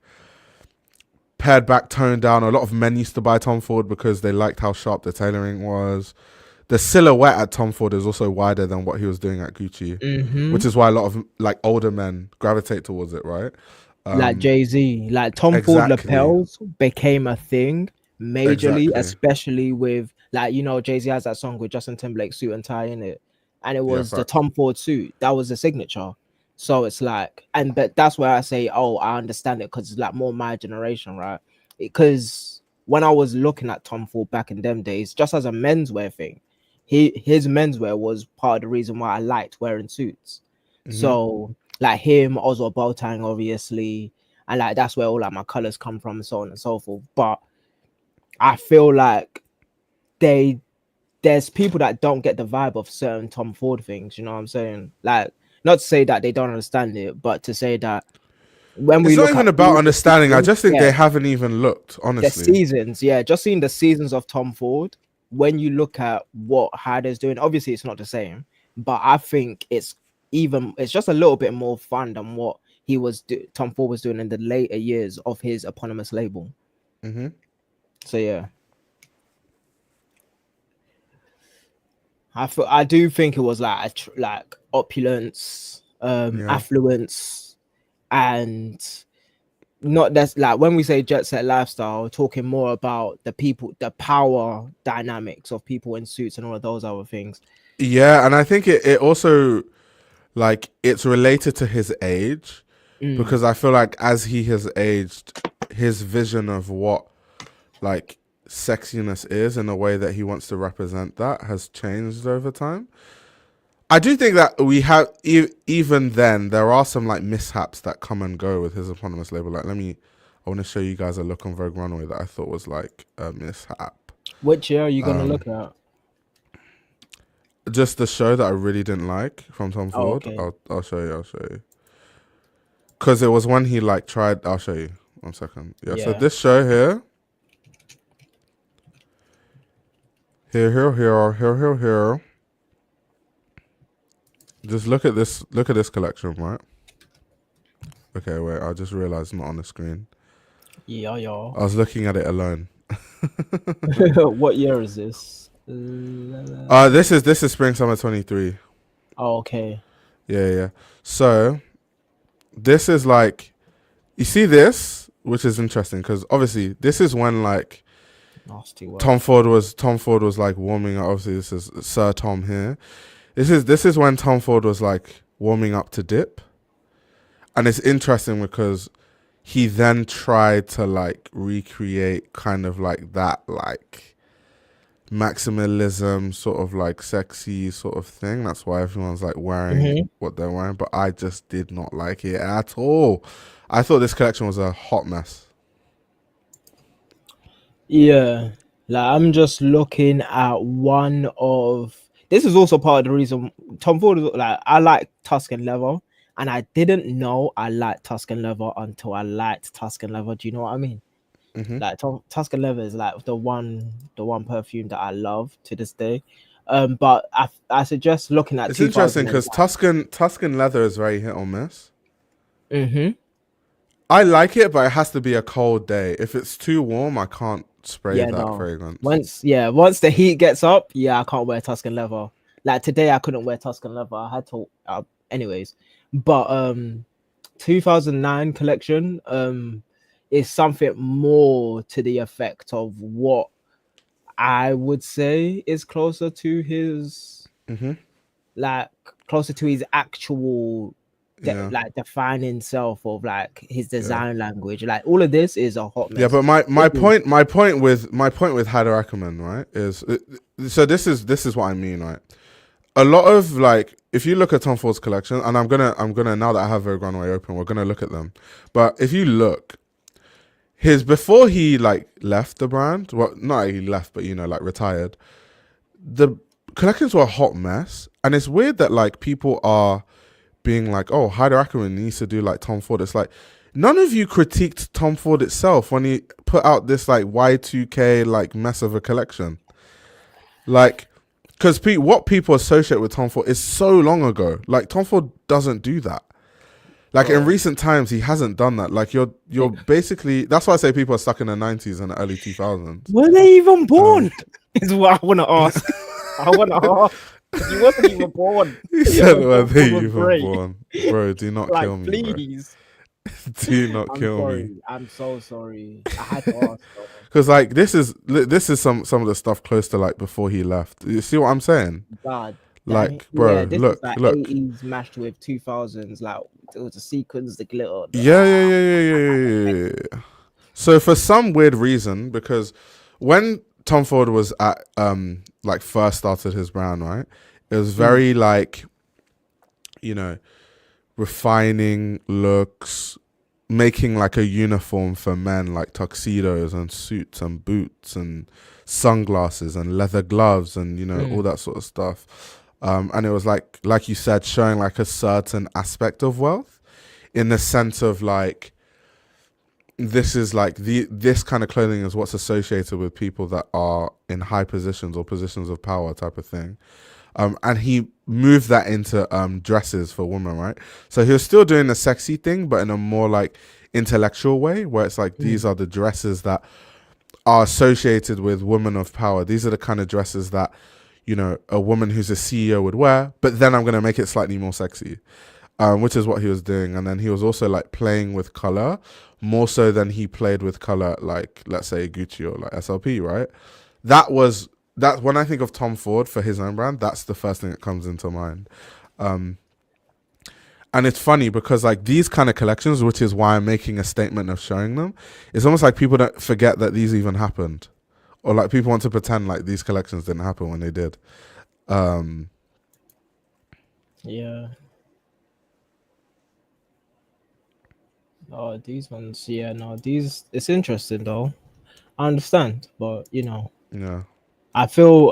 pared back, toned down. A lot of men used to buy Tom Ford because they liked how sharp the tailoring was. The silhouette at Tom Ford is also wider than what he was doing at Gucci, Mm-hmm. which is why a lot of like older men gravitate towards it, right? like Jay-Z, like Tom Ford Exactly. lapels became a thing majorly, Exactly. especially with like Jay-Z has that song with Justin Timberlake suit and tie in it, and it Yeah, was the facts. Tom Ford suit that was the signature. So it's like, but that's where I say, oh, I understand it because it's like more my generation, right? Because when I was looking at Tom Ford back in them days, just as a menswear thing, his menswear was part of the reason why I liked wearing suits. Hmm. So like him, Oswald Boateng, obviously, and like that's where all like my colors come from, and so on and so forth. But I feel like there's people that don't get the vibe of certain Tom Ford things. You know what I'm saying? Like, not to say that they don't understand it, but to say that when we It's not look at even about all the understanding. I seasons, just think yeah, they haven't even looked, the honestly. seasons, yeah, just seeing the seasons of Tom Ford. When you look at what Haider's doing, obviously it's not the same, but I think it's just a little bit more fun than what Tom Ford was doing in the later years of his eponymous label. Hmm. So yeah, I do think it was like like opulence, Yeah. affluence, and not that's like when we say jet set lifestyle, talking more about the people, the power dynamics of people in suits and all of those other things. Yeah, and I think it also, like, it's related to his age, Mm. because I feel like as he has aged, his vision of what, like, sexiness is in a way that he wants to represent that has changed over time. I do think that we have, even then, there are some, like, mishaps that come and go with his eponymous label. Like, I want to show you guys a look on Vogue Runway that I thought was, like, a mishap. Which year are you gonna Um, look at? just the show that I really didn't like from Tom Oh, Ford. okay. I'll show you. I'll show you. Because it was when he, like, tried. I'll show you. 1 second. Yeah. So Yeah. this show here. Here. Just look at this. Look at this collection, right? Okay, wait. I just realized it's not on the screen. Yeah, I was looking at it alone. What year is this? This is spring summer 23. Oh, okay. Yeah. So this is like, you see this, which is interesting because obviously this is when, like, Nasty work. Tom Ford was like warming up. Obviously, this is Sir Tom here. This is when Tom Ford was like warming up to dip, and it's interesting because he then tried to, like, recreate kind of like that, like, maximalism sort of, like, sexy sort of thing. That's why everyone's, like, wearing Mhm. what they're wearing, but I just did not like it at all. I thought this collection was a hot mess. Yeah, like I'm just looking at one of this is also part of the reason Tom Ford is like I like Tuscan leather, and I didn't know I liked Tuscan leather until I liked Tuscan leather. Do you know what I mean? Hmm. Like Tuscan leather is like the one perfume that I love to this day. But I suggest looking at It's interesting because 2009. Tuscan leather is very hit or miss. Mm-hmm. I like it, but it has to be a cold day. If it's too warm, I can't spray Yeah, that no. fragrance. Once the heat gets up, yeah, I can't wear Tuscan leather. Like today, I couldn't wear Tuscan leather. I had to, anyways. But 2009 collection is something more to the effect of what I would say is closer to his Hmm. like closer to his actual Yeah, like defining self of like his yeah, design language. Like all of this is a hot yeah. mess. But my This my is point my point with Haider Ackermann, right, is so this is what I mean, right? A lot of, like, if you look at Tom Ford's collection, and I'm gonna now that I have Vogue Runway open, we're gonna look at them. But if you look, his before he, like, left the brand, well, not like he left, but, like, retired, the collections were a hot mess, and it's weird that, like, people are being like, oh, Haider Ackermann needs to do like Tom Ford. It's like, none of you critiqued Tom Ford itself when he put out this, like, Y2K, like, mess of a collection. Like, because what people associate with Tom Ford is so long ago. Like, Tom Ford doesn't do that. Like, in bro. recent times, he hasn't done that. Like, you're basically, that's why I say people are stuck in the 90s and the early 2000s. Were they even born? Is what I want to ask. I want to ask. He wasn't even born. He He said, was were born they with even Bray. born? Bro, do not Like, kill me, bro. please. Do not I'm kill me. sorry. I'm so sorry. I had to ask though. Because like this is some of the stuff close to like before he left. You see what I'm saying? God dang. Like, Yeah, bro, this is look, like look. 80s mashed with 2000s. Like there was the sequins, the glitter. Yeah, yeah, yeah, yeah, yeah, yeah, yeah, yeah. So for some weird reason, because when Tom Ford was at like first started his brand, right? It was very like, you know, refining looks, making like a uniform for men, like tuxedos and suits and boots and sunglasses and leather gloves and all that sort of stuff. And it was like you said, showing like a certain aspect of wealth in the sense of like this is like this kind of clothing is what's associated with people that are in high positions or positions of power type of thing. And he moved that into dresses for women, right? So he was still doing the sexy thing, but in a more like intellectual way, where it's like these are the dresses that are associated with women of power. These are the kind of dresses that a woman who's a CEO would wear. But then I'm gonna make it slightly more sexy, which is what he was doing. And then he was also like playing with color more so than he played with color, like let's say Gucci or like SLP, right? That when I think of Tom Ford for his own brand, that's the first thing that comes into mind. And it's funny because like these kind of collections, which is why I'm making a statement of showing them, it's almost like people don't forget that these even happened, or like people want to pretend like these collections didn't happen when they did. Yeah. Oh, these ones. Yeah, no, these. It's interesting though. I understand, but Yeah, I feel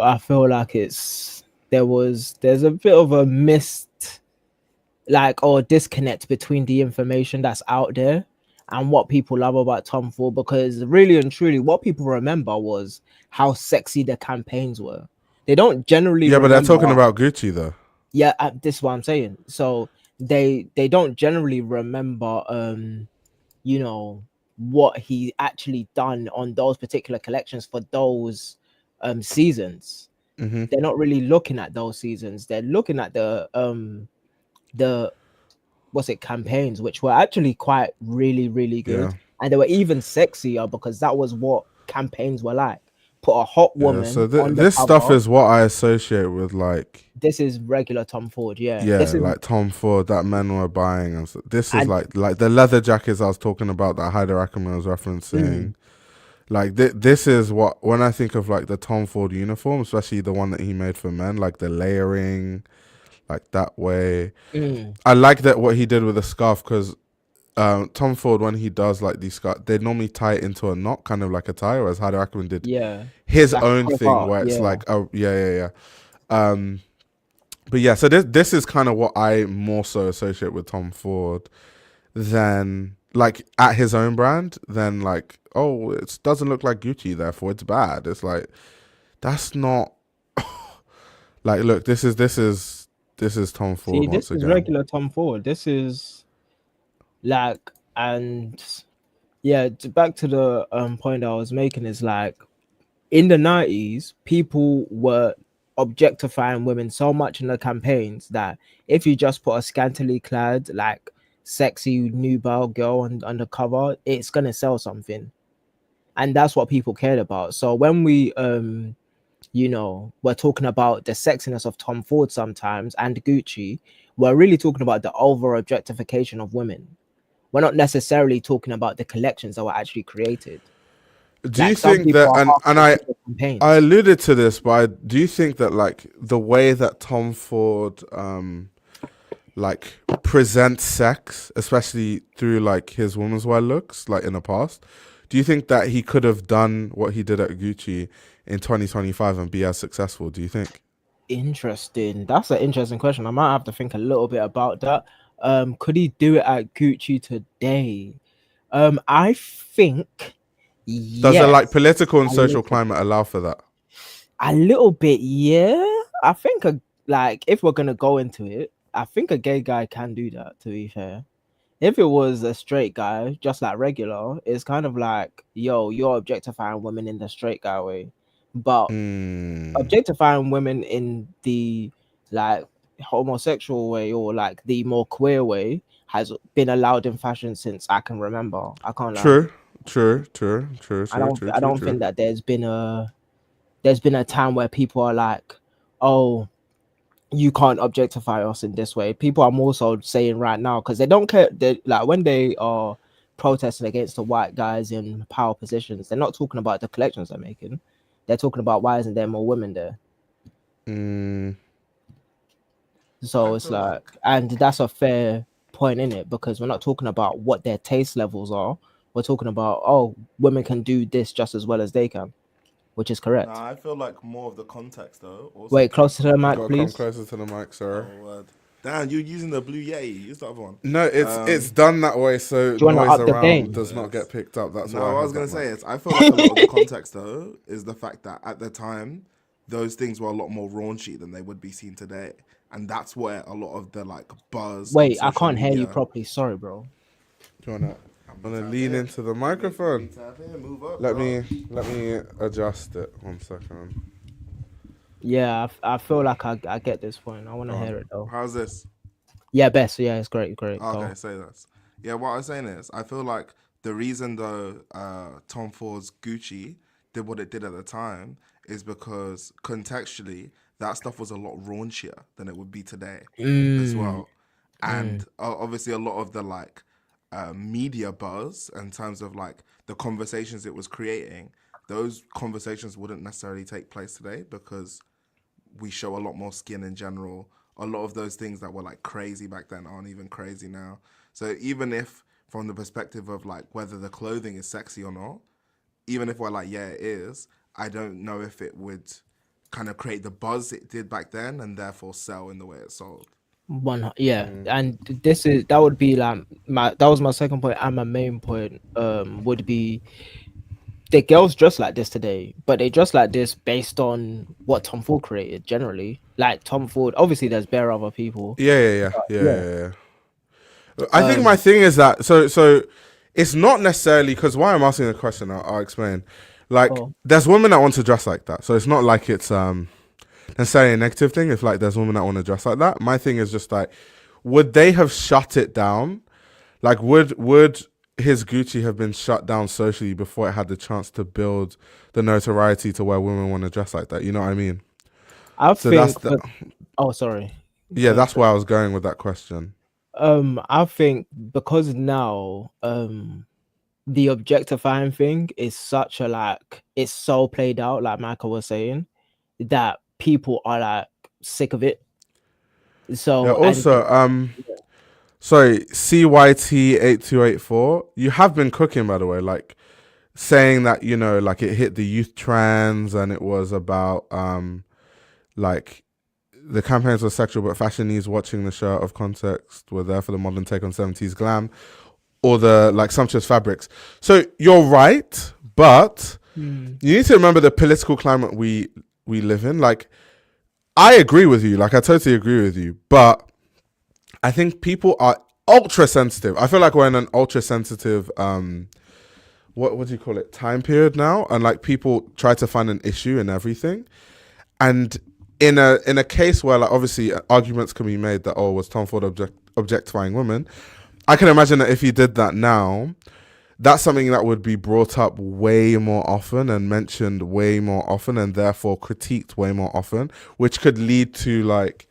like there's a bit of a missed like or disconnect between the information that's out there and what people love about Tom Ford, because really and truly what people remember was how sexy the campaigns were. They don't generally yeah, but they're remember. talking about Gucci though. Yeah, this is what I'm saying. So they don't generally remember what he actually done on those particular collections for those seasons. Mm-hmm. They're not really looking at those seasons. They're looking at the what's it campaigns, which were actually quite really Yeah, good, and they were even sexier because that was what campaigns were like. Put a hot yeah. So woman on the this stuff cover. is what I associate with like, This is regular Tom Ford. Yeah, yeah, this is. like Tom Ford that men were buying, and so this is And like the leather jackets I was talking about that Haider Ackermann was referencing. Like this is what when I think of like the Tom Ford uniform, especially the one that he made for men, like the layering, like that way. I like that what he did with the scarf because Tom Ford when he does like these scarf, they normally tie it into a knot, kind of like a tie, whereas Haider Ackermann did yeah, his like a own thing cravat. where it's Yeah. like, oh yeah. But yeah, so this is kind of what I more so associate with Tom Ford than like at his own brand. Than like, oh, it doesn't look like Gucci, therefore it's bad. It's like that's not like look. This is Tom See, Ford this once is again. regular Tom Ford. This is like, and yeah, back to the point I was making is like in the 90s, people were objectifying women so much in the campaigns that if you just put a scantily clad, like sexy nubile girl on the cover, it's gonna sell something. And that's what people cared about. So when we we're talking about the sexiness of Tom Ford sometimes and Gucci, we're really talking about the over objectification of women. We're not necessarily talking about the collections that were actually created. Do you Like some think people that are and hardcore I to the I campaigns. alluded to this, but do you think that like the way that Tom Ford like presents sex, especially through like his women's wear looks, like in the past, do you think that he could have done what he did at Gucci in 2025 and be as successful? Do you think? Interesting. That's an interesting question. I might have to think a little bit about that. Could he do it at Gucci today? I think Does the like yes, political and a social little climate allow for that? a little bit, yeah. I think like if we're gonna go into it, I think a gay guy can do that. To be fair, if it was a straight guy, just like regular, it's kind of like, yo, you're objectifying women in the straight guy way, but Hmm. objectifying women in the like homosexual way or like the more queer way, has been allowed in fashion since I can remember. I can't lie. True. I don't think that there's been a time where people are like, oh, you can't objectify us in this way. People are more so saying right now because they don't care. They like when they are protesting against the white guys in power positions, they're not talking about the collections they're making. They're talking about why isn't there more women there? So I it's feel like, and that's a fair point in it because we're not talking about what their taste levels are. We're talking about, oh, women can do this just as well as they can, which is correct. Nah, I feel like more of the context though. Also Wait, plays closer to the a mic, Gotta come please. closer to the mic, sir. Oh, word. Damn, you're using the blue Yeti. Use the other one. No, it's done that way so you wanna noise up the around gain? does not get picked up. That's No, why what I was have gonna that say mic. is I feel like a lot of the context though is the fact that at the time those things were a lot more raunchy than they would be seen today, and that's where a lot of the like buzz. on Wait, I social can't hear you media- properly. Sorry, bro. Do you wanna Tap lean in. into the microphone? Tap in, move up, Let bro. me adjust it. 1 second. Yeah, I feel like I get this point. I want to hear it though. How's this? Yeah, best. Yeah, it's great. Go. Okay, say this. Yeah, what I was saying is, I feel like the reason though Tom Ford's Gucci did what it did at the time is because contextually that stuff was a lot raunchier than it would be today as well, and obviously a lot of the like media buzz in terms of like the conversations it was creating, those conversations wouldn't necessarily take place today because we show a lot more skin in general. A lot of those things that were like crazy back then aren't even crazy now. So even if from the perspective of like whether the clothing is sexy or not, even if we're like, yeah, it is, I don't know if it would kind of create the buzz it did back then and therefore sell in the way it sold. And that would be like that was my second point, and my main point would be the girls dress like this today, but they dress like this based on what Tom Ford created generally. Like Tom Ford, obviously there's bare other people. Yeah. I think my thing is that so it's not necessarily because why I'm asking the question. I'll explain. Like, there's women that want to dress like that, so it's not like it's necessarily a negative thing. If like there's women that want to dress like that, my thing is just like, would they have shut it down? Like, would his Gucci have been shut down socially before it had the chance to build the notoriety to where women want to dress like that? You know what I mean? Sorry. Yeah, that's where I was going with that question. I think because now the objectifying thing is such a like it's so played out, like Michael was saying, that people are like sick of it. So yeah, also sorry, CYT8284, you have been cooking, by the way, like saying that, you know, like it hit the youth trends and it was about like the campaigns were sexual, but fashion needs watching the show out of context were there for the modern take on 70s glam or the like sumptuous fabrics. So you're right, but you need to remember the political climate we live in. Like, I agree with you. Like, I totally agree with you, but I think people are ultra sensitive. I feel like we're in an ultra sensitive what do you call it, time period now, and like people try to find an issue in everything. And in a case where like obviously arguments can be made that was Tom Ford objectifying women, I can imagine that if he did that now, that's something that would be brought up way more often and mentioned way more often and therefore critiqued way more often, which could lead to like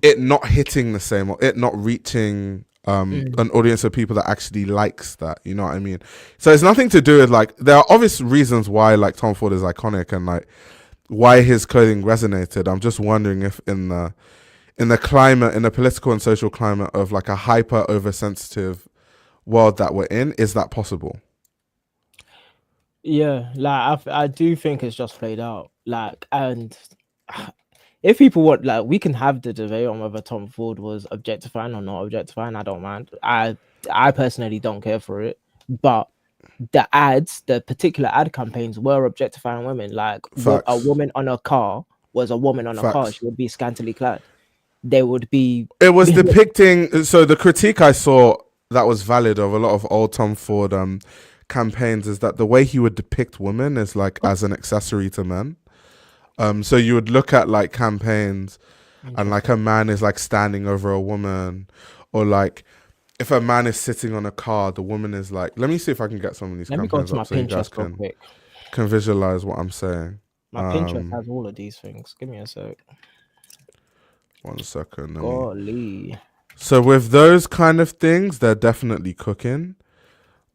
it not hitting the same or it not reaching an audience of people that actually likes that. You know what I mean? So it's nothing to do with like, there are obvious reasons why like Tom Ford is iconic and like why his clothing resonated. I'm just wondering if in the climate, in the political and social climate of like a hyper oversensitive world that we're in, is that possible? Yeah, like I do think it's just played out. Like, and if people want, like, we can have the debate on whether Tom Ford was objectifying or not objectifying. I don't mind. I personally don't care for it, but the ads, the particular ad campaigns were objectifying women. Like, a woman on a car was a woman on a car. She would be scantily clad. They would be. It was depicting. So the critique I saw that was valid of a lot of old Tom Ford campaigns is that the way he would depict women is like as an accessory to men. So you would look at like campaigns and like a man is like standing over a woman, or like if a man is sitting on a car, the woman is like, let me see if I can get some of these Let me go campaigns to my up so you guys Pinterest real quick. can visualize what I'm saying. My Pinterest has all of these things. Give me a sec. 1 second. Golly. So with those kind of things, they're definitely cooking.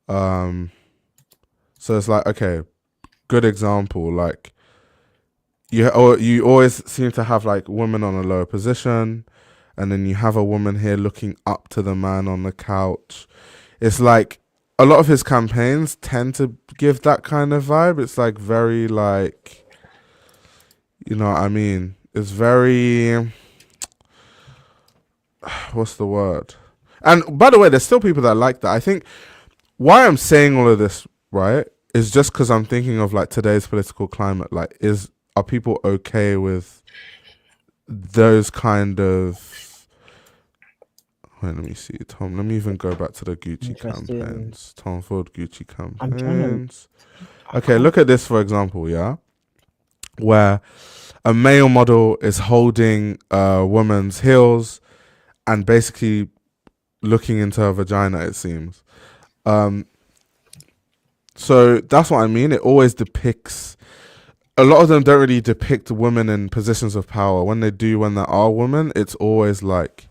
So it's like, okay, good example. Like you always seem to have like women on a lower position, and then you have a woman here looking up to the man on the couch. It's like a lot of his campaigns tend to give that kind of vibe. It's like very like, you know what I mean? It's very, what's the word? And by the way, there's still people that like that. I think why I'm saying all of this, right, is just because I'm thinking of like today's political climate. Like, are people okay with those kind of? Wait, let me see. Tom, let me even go back to the Gucci campaigns. Tom Ford Gucci campaigns. Okay, look at this for example, yeah, where a male model is holding a woman's heels and basically looking into her vagina, it seems. So that's what I mean. It always depicts. A lot of them don't really depict women in positions of power. When they do, when there are women, it's always like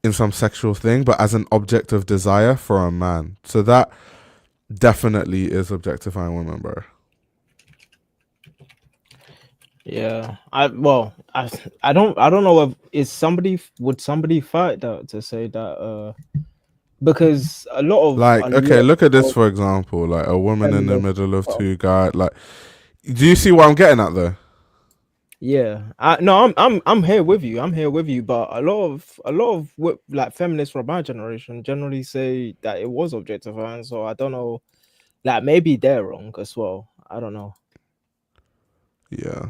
in some sexual thing, but as an object of desire for a man. So that definitely is objectifying women, bro. Yeah, I don't know if would somebody fight that to say that because a lot of like, okay, look at this for example, like a woman in the feminists- middle of two guys. Like, do you see what I'm getting at there? Yeah, I'm here with you. I'm here with you. But a lot of like feminists from my generation generally say that it was objectifying. So I don't know, like maybe they're wrong as well. I don't know. Yeah.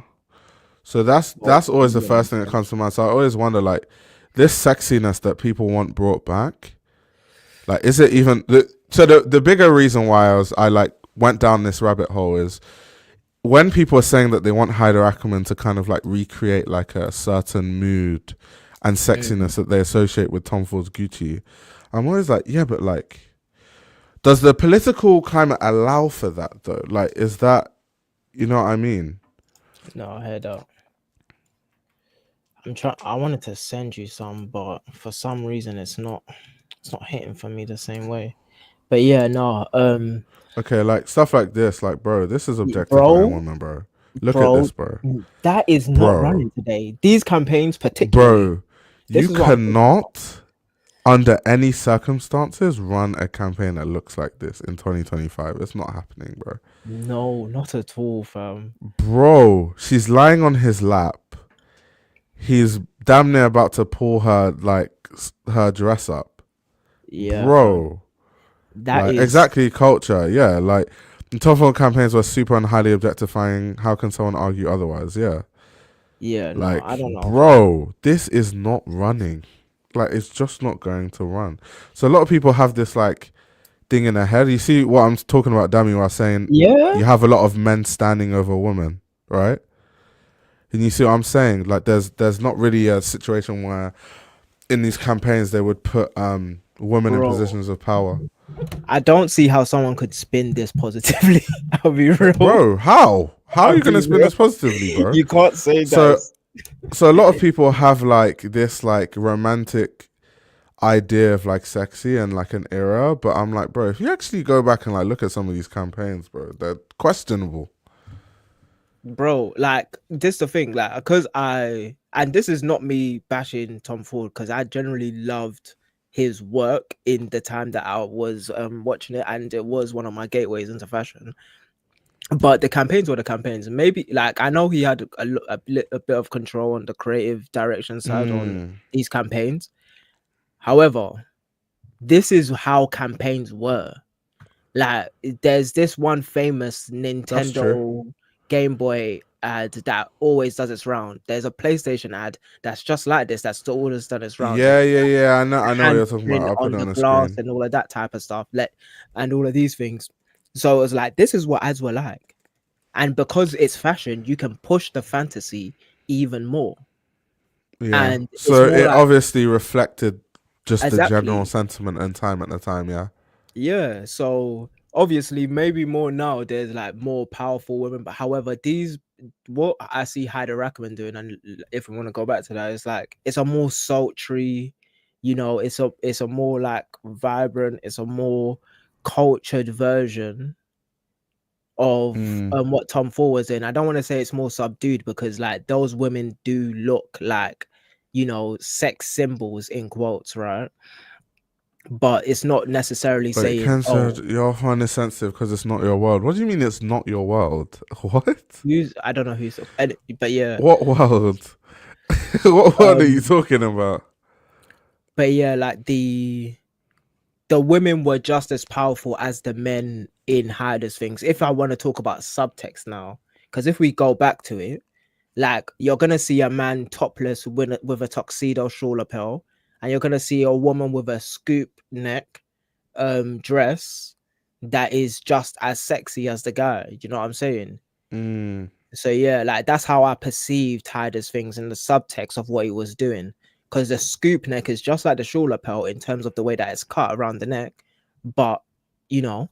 So that's always the first thing that comes to mind. So I always wonder, like, this sexiness that people want brought back, like, is it even the bigger reason why I like went down this rabbit hole is when people are saying that they want Haider Ackermann to kind of like recreate like a certain mood and sexiness that they associate with Tom Ford's Gucci. I'm always like, yeah, but like, does the political climate allow for that though? Like, is that, you know what I mean? No, I heard that. I wanted to send you some, but for some reason it's not hitting for me the same way. But yeah, no, Okay, like stuff like this, like, bro, this is objectifying bro, women, bro. Look at this, bro. that is not running today. These campaigns, particularly, bro, you cannot, under any circumstances, run a campaign that looks like this in 2025. It's not happening, bro. No, not at all, fam. Bro, she's lying on his lap. He's damn near about to pull her like her dress up. Yeah, bro. That like, is exactly culture. Yeah, like the top four campaigns were super and highly objectifying. How can someone argue otherwise? Yeah. Yeah, like, no, I don't know, bro. This is not running. Like, it's just not going to run. So a lot of people have this like thing in their head. You see what I'm talking about, Dami, while saying you have a lot of men standing over women, right? And you see what I'm saying? Like, there's not really a situation where in these campaigns they would put women in positions of power. I don't see how someone could spin this positively. I'll be real. Bro, how are you going to spin this positively, bro? You can't say that. So a lot of people have like this like romantic idea of like sexy and like an era, but I'm like, bro, if you actually go back and like look at some of these campaigns, bro, they're questionable. Bro, like, this is the thing, like, because and this is not me bashing Tom Ford, because I generally loved his work in the time that I was watching it, and it was one of my gateways into fashion. But the campaigns were the campaigns. Maybe, like, I know he had a bit of control on the creative direction side on these campaigns. However, this is how campaigns were. Like, there's this one famous Nintendo Game Boy ad that always does its round. There's a PlayStation ad that's just like this, that's always done its round. Yeah. I know what you're talking about. I'll put it on the glass screen. and all of that type of stuff. And all of these things. So it was like, this is what ads were like. And because it's fashion, you can push the fantasy even more. Yeah. And so it obviously reflected Just the general Exactly. sentiment and time at the time, yeah. Yeah. So obviously, maybe more now. There's like more powerful women, but however, these what I see Haider Ackermann doing, and if we want to go back to that, it's like it's a more sultry, it's a more like vibrant, it's a more cultured version of Mm. what Tom Ford was in. I don't want to say it's more subdued because like those women do look like, sex symbols in quotes, right? But it's not necessarily Wait, saying, Kenzo, oh, your phone is sensitive because it's not your world. What do you mean it's not your world? What? I don't know who's, but yeah, What world? What world are you um, talking about? but yeah, like the women were just as powerful as the men in Haider's things. If I want to talk about subtext now, because if we go back to it, like you're gonna see a man topless with a tuxedo shawl lapel, and you're gonna see a woman with a scoop neck dress that is just as sexy as the guy. You know what I'm saying? Mm. So yeah, like that's how I perceived Haider's things in the subtext of what he was doing. Because the scoop neck is just like the shawl lapel in terms of the way that it's cut around the neck, but you know,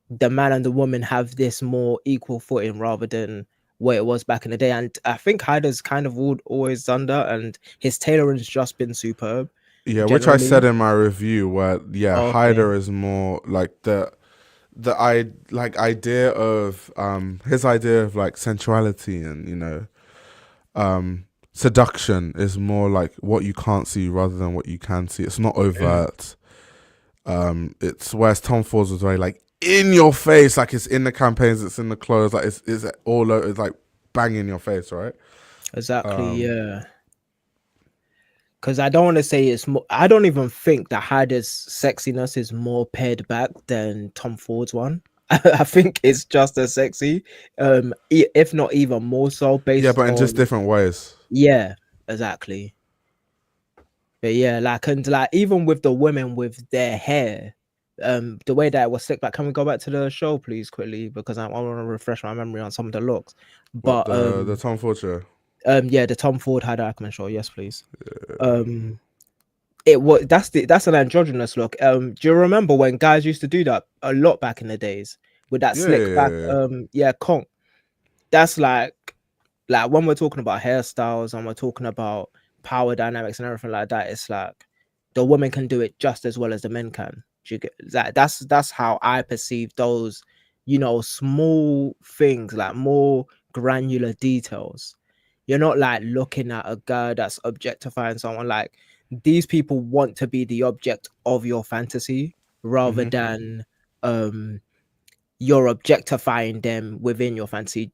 the man and the woman have this more equal footing rather than what it was back in the day. And I think Haider's kind of always done that, and his tailoring's just been superb Yeah, which I said generally. in my review, where yeah, Okay. Hyder is more like the idea of his idea of like sensuality and seduction is more like what you can't see rather than what you can see. It's not Mm. overt. It's whereas Tom Ford's was very like in your face, like it's in the campaigns, it's in the clothes, like it's all over, it's like bang in your face, right? Exactly. Um, Yeah. Because I don't want to say it's more. I don't even think that Haider's sexiness is more pared back than Tom Ford's one. I think it's just as sexy, if not even more so, yeah, based but in just on different ways. yeah, exactly. But yeah, like and like even with the women with their hair, the way that it was slicked back. Can we go back to the show, please, quickly? Because I want to refresh my memory on some of the looks. What But the Tom Ford show? yeah, the Tom Ford Haider Ackermann show. Yes, please. Um, it was that's an androgynous look. Do you remember when guys used to do that a lot back in the days with that Yeah, yeah, slick back? yeah, yeah. Yeah, conch. That's like when we're talking about hairstyles and we're talking about power dynamics and everything like that. It's like the women can do it just as well as the men can. Do you get that? That's how I perceive those, small things, like more granular details. You're not like looking at a girl that's objectifying someone. Like these people want to be the object of your fantasy rather hmm than um you're objectifying them within your fantasy.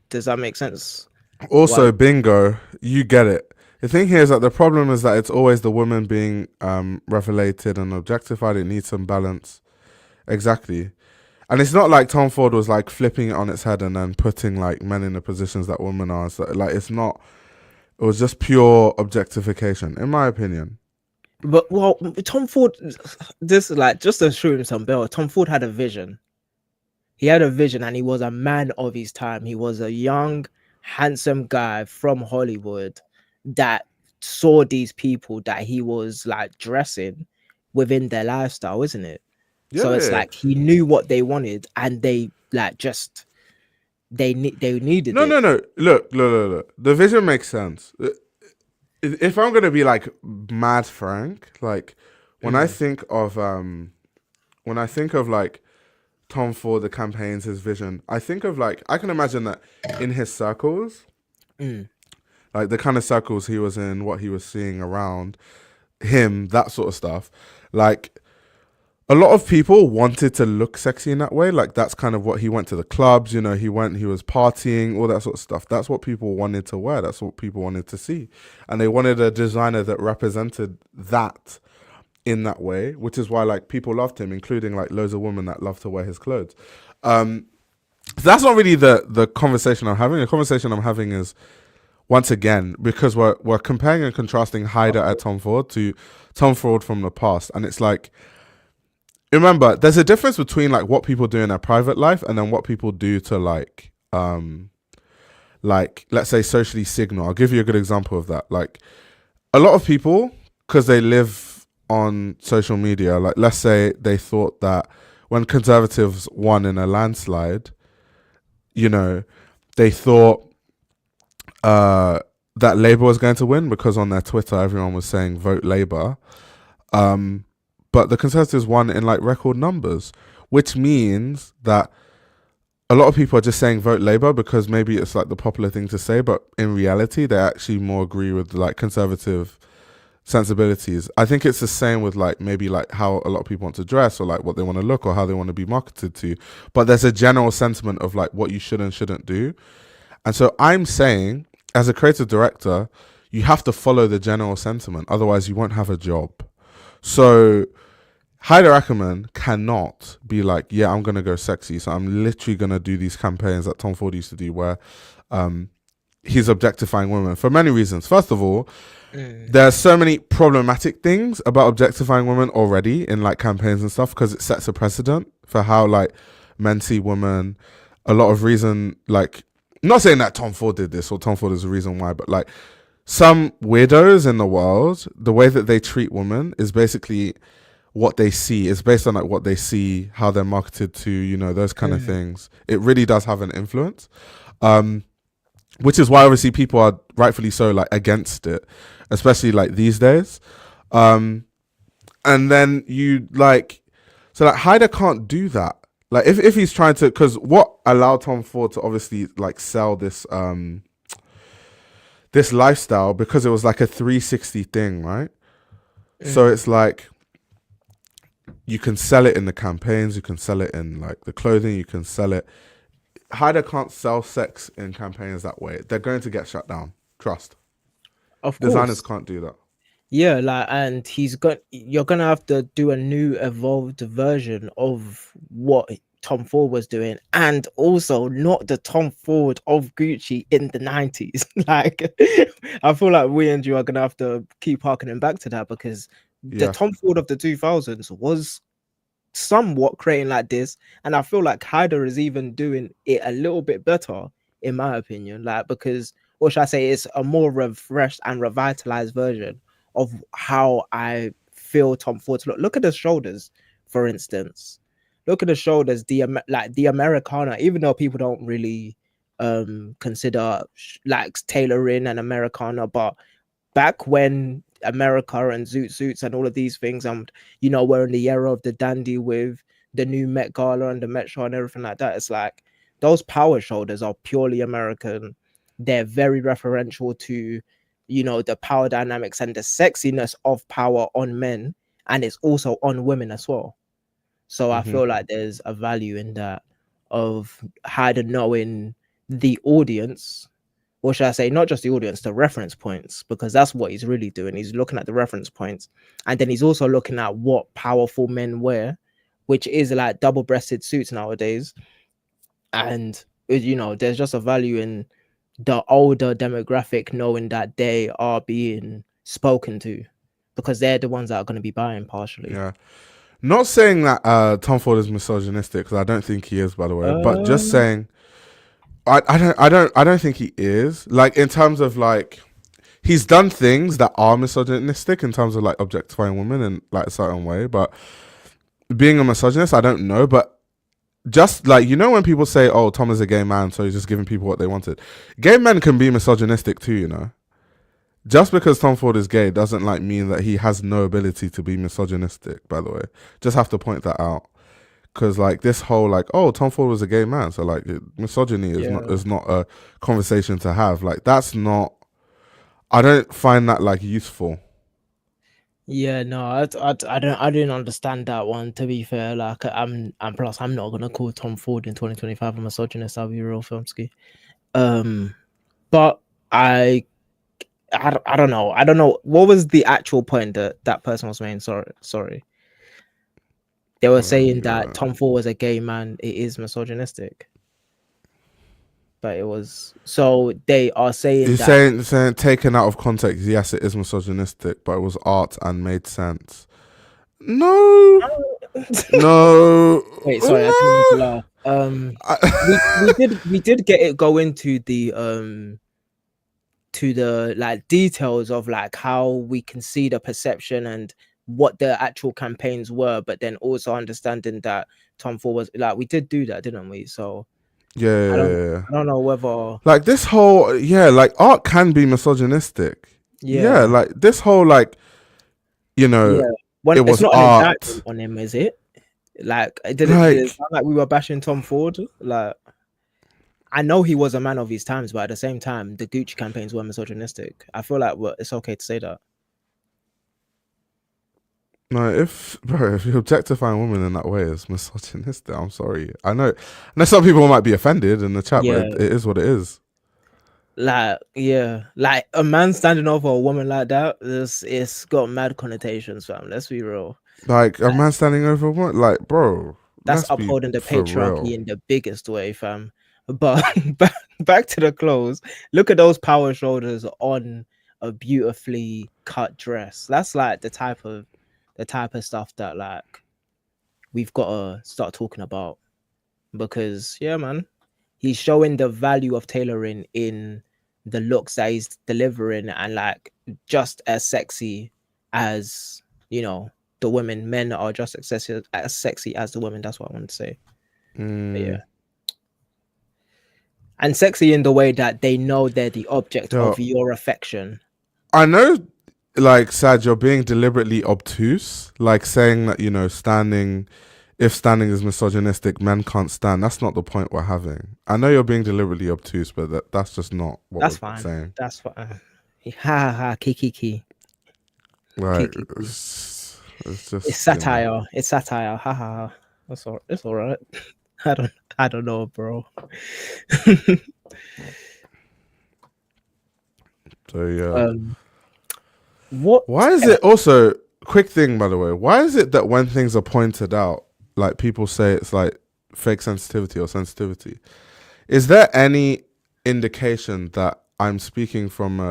Does that make sense? Also, Well, bingo, you get it. The thing here is that the problem is that it's always the woman being revelated and objectified. It needs some balance. Exactly. And it's not like Tom Ford was like flipping it on its head and then putting like men in the positions that women are. So, like it's not. It was just pure objectification, in my opinion. but well, Tom Ford, this is like just to shoot him some bell. Tom Ford had a vision. He had a vision, and he was a man of his time. He was a young, handsome guy from Hollywood that saw these people that he was like dressing within their lifestyle, isn't it? Yeah, So yeah, it's yeah. like he knew what they wanted, and they like just they needed No, it. no, no. Look. The vision makes sense. If I'm gonna be like mad frank, like when I Mm, think of like Tom Ford, the campaigns, his vision, I think of like I can imagine that in his circles, mm, like the kind of circles he was in, what he was seeing around him, that sort of stuff. Like a lot of people wanted to look sexy in that way. Like that's kind of what he went to the clubs, he was partying, all that sort of stuff. That's what people wanted to wear. That's what people wanted to see. And they wanted a designer that represented that in that way, which is why like people loved him, including like loads of women that love to wear his clothes. So that's not really the conversation I'm having. The conversation I'm having is once again because we're comparing and contrasting Hyder at Tom Ford to Tom Ford from the past, and it's like remember there's a difference between like what people do in their private life and then what people do to like let's say socially signal. I'll give you a good example of that. Like a lot of people, because they live on social media, like let's say they thought that when Conservatives won in a landslide, you know, they thought that Labour was going to win because on their Twitter everyone was saying vote Labour. But the Conservatives won in like record numbers, which means that a lot of people are just saying vote Labour because maybe it's like the popular thing to say, but in reality they actually more agree with like conservative sensibilities. I think it's the same with like maybe like how a lot of people want to dress or like what they want to look or how they want to be marketed to. But there's a general sentiment of like what you should and shouldn't do. And so I'm saying, as a creative director, you have to follow the general sentiment. Otherwise, you won't have a job. So Haider Ackermann cannot be like, yeah, I'm going to go sexy. So I'm literally going to do these campaigns that Tom Ford used to do where he's objectifying women for many reasons. First of all, there are so many problematic things about objectifying women already in like campaigns and stuff because it sets a precedent for how like men see women. A lot of reason, like, not saying that Tom Ford did this or Tom Ford is the reason why, but like some weirdos in the world, the way that they treat women is basically what they see. It's based on like what they see, how they're marketed to, you know, those kind of things. It really does have an influence. Which is why obviously people are rightfully so like against it, especially like these days. And then you like, so like Haider can't do that. Like if he's trying to, because what allowed Tom Ford to obviously like sell this this lifestyle, because it was like a 360 thing, right? So it's like you can sell it in the campaigns, you can sell it in like the clothing, you can sell it. Haider can't sell sex in campaigns that way. They're going to get shut down. Trust. Of course. Designers can't do that. Yeah, like, and you're gonna have to do a new evolved version of what Tom Ford was doing, and also not the Tom Ford of Gucci in the 90s. Like, I feel like we and you are gonna have to keep harkening back to that because the Tom Ford of the 2000s was somewhat creating like this, and I feel like Haider is even doing it a little bit better, in my opinion. Like, because, or should I say, it's a more refreshed and revitalized version of how I feel Tom Ford's look. Look at the shoulders, for instance. Look at the shoulders, the Americana, even though people don't really consider like tailoring an Americana, but back when America and zoot suits and all of these things, and you know, we're in the era of the dandy with the new Met Gala and the Met Show and everything like that. It's like those power shoulders are purely American. They're very referential to, you know, the power dynamics and the sexiness of power on men, and it's also on women as well. So I feel like there's a value in that of Haider knowing the audience, or should I say, not just the audience, the reference points, because that's what he's really doing. He's looking at the reference points, and then he's also looking at what powerful men wear, which is like double-breasted suits nowadays. And you know, there's just a value in the older demographic knowing that they are being spoken to, because they're the ones that are going to be buying partially. Yeah. Not saying that Tom Ford is misogynistic, because I don't think he is, by the way, but just saying I don't think he is. Like, in terms of like, he's done things that are misogynistic in terms of like objectifying women in like a certain way, but being a misogynist, I don't know. But just like, you know, when people say, oh, Tom is a gay man, so he's just giving people what they wanted. Gay men can be misogynistic too, you know. Just because Tom Ford is gay doesn't like mean that he has no ability to be misogynistic, by the way. Just have to point that out. Because like this whole like, oh, Tom Ford was a gay man, so like misogyny is not a conversation to have. Like, that's not, I don't find that like useful. Yeah, no, I didn't understand that one, to be fair. Like, and plus I'm not gonna call Tom Ford in 2025 a misogynist, I'll be real, Filmski. But I don't know. I don't know what was the actual point that person was making. Sorry. They were saying that Tom Ford was a gay man. It is misogynistic. But it was, so they are saying He's that saying taken out of context, yes, it is misogynistic, but it was art and made sense. No. Wait, sorry, I didn't laugh. We did get it go into the to the like details of like how we can see the perception and what the actual campaigns were, but then also understanding that Tom Ford was like, we did do that, didn't we? So Yeah, I yeah, don't yeah, yeah. I don't know whether Like this whole, yeah, like art can be misogynistic. Yeah, yeah like this whole, like, you know, yeah when it it's was not an indictment art. on him, is it? Like did it Like, sound like we were bashing Tom Ford? Like I know he was a man of his times, but at the same time, the Gucci campaigns were misogynistic. I feel like it's okay to say that. no, if you objectifying women in that way, it's misogynistic. I'm sorry. I know some people might be offended in the chat, but Yeah, it is what it is. like yeah, like a man standing over a woman like that, it's got mad connotations, fam. Let's be real. Like a man standing over one, like, bro, That's let's be upholding the for patriarchy real. in the biggest way, fam. But back to the clothes. Look at those power shoulders on a beautifully cut dress. That's like the type of stuff that like we've got to start talking about because yeah, man, he's showing the value of tailoring in the looks that he's delivering and like just as sexy as the women. Men are just as sexy as the women. That's what I want to say. But yeah, Mm, and sexy in the way that they know they're the object of yo, your affection. I know, like, Sad, you're being deliberately obtuse, like saying that, if standing is misogynistic, men can't stand. That's not the point we're having. I know you're being deliberately obtuse, but that's just not what That's we're fine. saying. That's fine. Ha ha, kiki. Like, Kiki. it's It's just, satire. It's satire. Ha ha ha. It's all right. I don't know, bro. so yeah. What? Why is it also, quick thing by the way, why is it that when things are pointed out, like people say it's like fake sensitivity or sensitivity? Is there any indication that I'm speaking from a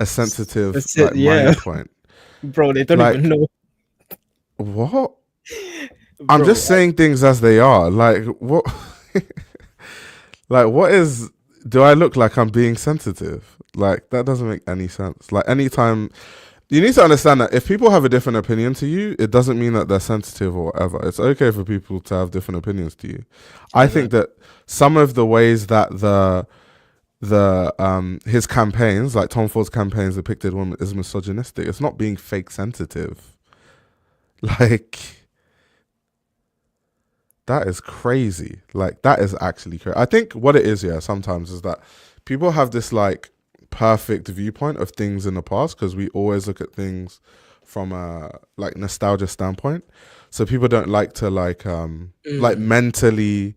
sensitive That's it. like Yeah, mind point? bro. They don't even Like, know, what? I'm bro. just saying things as they are. Like, what? Like, what is? Do I look like I'm being sensitive? Like, that doesn't make any sense. Like, anytime you need to understand that if people have a different opinion to you, it doesn't mean that they're sensitive or whatever. It's okay for people to have different opinions to you. I think Exactly. that some of the ways that his campaigns, like Tom Ford's campaigns, depicted women as misogynistic. It's not being fake sensitive. Like, that is crazy. Like, that is actually crazy. I think what it is, yeah, sometimes is that people have this like perfect viewpoint of things in the past because we always look at things from a like nostalgia standpoint. So people don't like to like mentally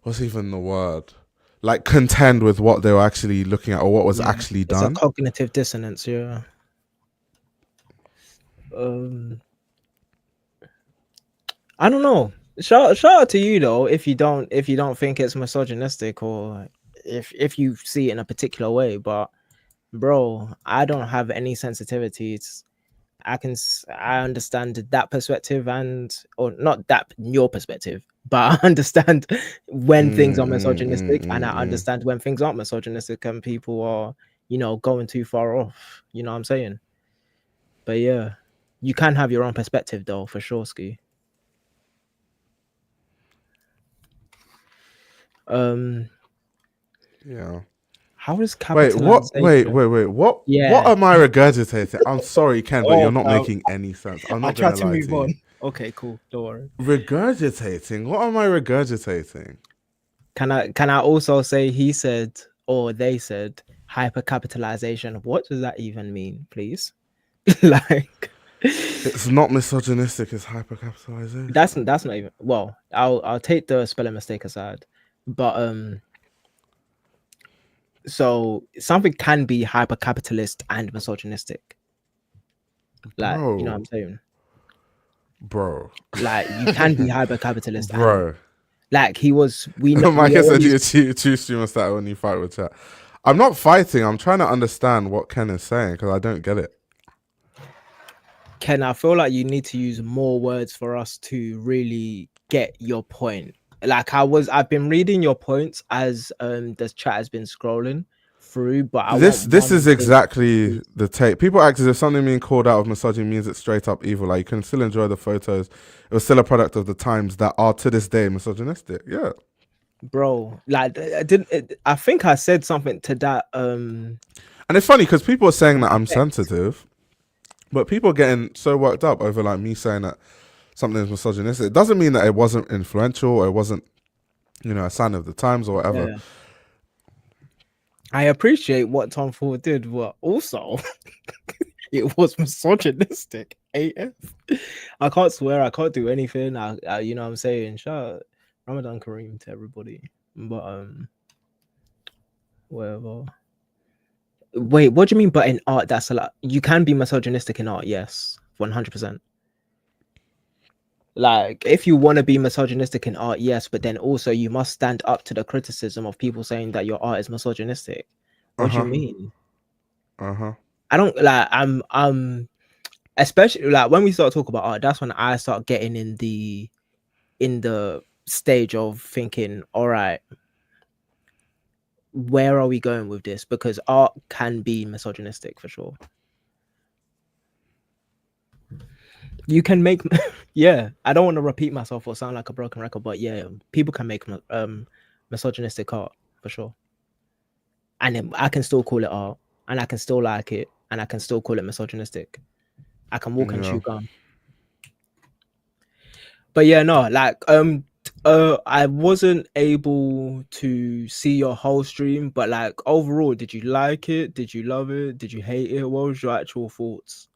what's even the word? Like contend with what they were actually looking at or what was Yeah, actually it's a done. cognitive dissonance. Yeah. I don't know. Shout out to you though. If you don't think it's misogynistic or if you see it in a particular way, but bro, I don't have any sensitivities. I understand that perspective or not that your perspective, but I understand when things are misogynistic and I Mm. understand when things aren't misogynistic and people are going too far off. You know what I'm saying? But yeah, you can have your own perspective though, for sure, Ski. Um, Yeah. how is Wait, what? capitalization? Wait. What Yeah. am I regurgitating? I'm sorry, Ken, but you're Oh, not making any sense. I'm I not tried gonna to lie move to you. on. Okay, cool. Don't worry. Regurgitating? What am I regurgitating? Can I also say he said or they said hypercapitalization? What does that even mean, please? Like It's not misogynistic. It's hypercapitalization. that's not even well. I'll take the spelling mistake aside, but so something can be hypercapitalist and misogynistic. Like you know what I'm Bro, saying? bro, Like you can be hypercapitalist and bro. like he was. We Micah said always you choose streamer style when you fight with chat. I'm not fighting. I'm trying to understand what Ken is saying because I don't get it. Ken, I feel like you need to use more words for us to really get your point. Like I've been reading your points as the chat has been scrolling through, but I This want this one is thing. exactly the take. People act as if something being called out of misogyny means it's straight up evil. Like you can still enjoy the photos. It was still a product of the times that are to this day misogynistic. Yeah. Bro, like I didn't. I think I said something to that. And it's funny because people are saying that I'm Effect. sensitive, but people are getting so worked up over like me saying that something is misogynistic. It doesn't mean that it wasn't influential or it wasn't, a sign of the times or whatever. Yeah. I appreciate what Tom Ford did, but also it was misogynistic. AF. I can't swear. I can't do anything. You know what I'm saying? Shout out Ramadan Kareem to everybody. But whatever. Wait, what do you mean? But in art, that's a lot. You can be misogynistic in art, yes, 100%. Like, if you want to be misogynistic in art, yes, but then also you must stand up to the criticism of people saying that your art is misogynistic. What do you mean? I don't like. I'm especially like when we start talking about art. That's when I start getting in the stage of thinking, all right, where are we going with this? Because art can be misogynistic for sure. You can make yeah, I don't want to repeat myself or sound like a broken record, but yeah, people can make misogynistic art for sure. And then I can still call it art, and I can still like it, and I can still call it misogynistic. I can walk and chew gum. But yeah, no, like I wasn't able to see your whole stream, but like overall, did you like it? Did you love it? Did you hate it? What was your actual thoughts?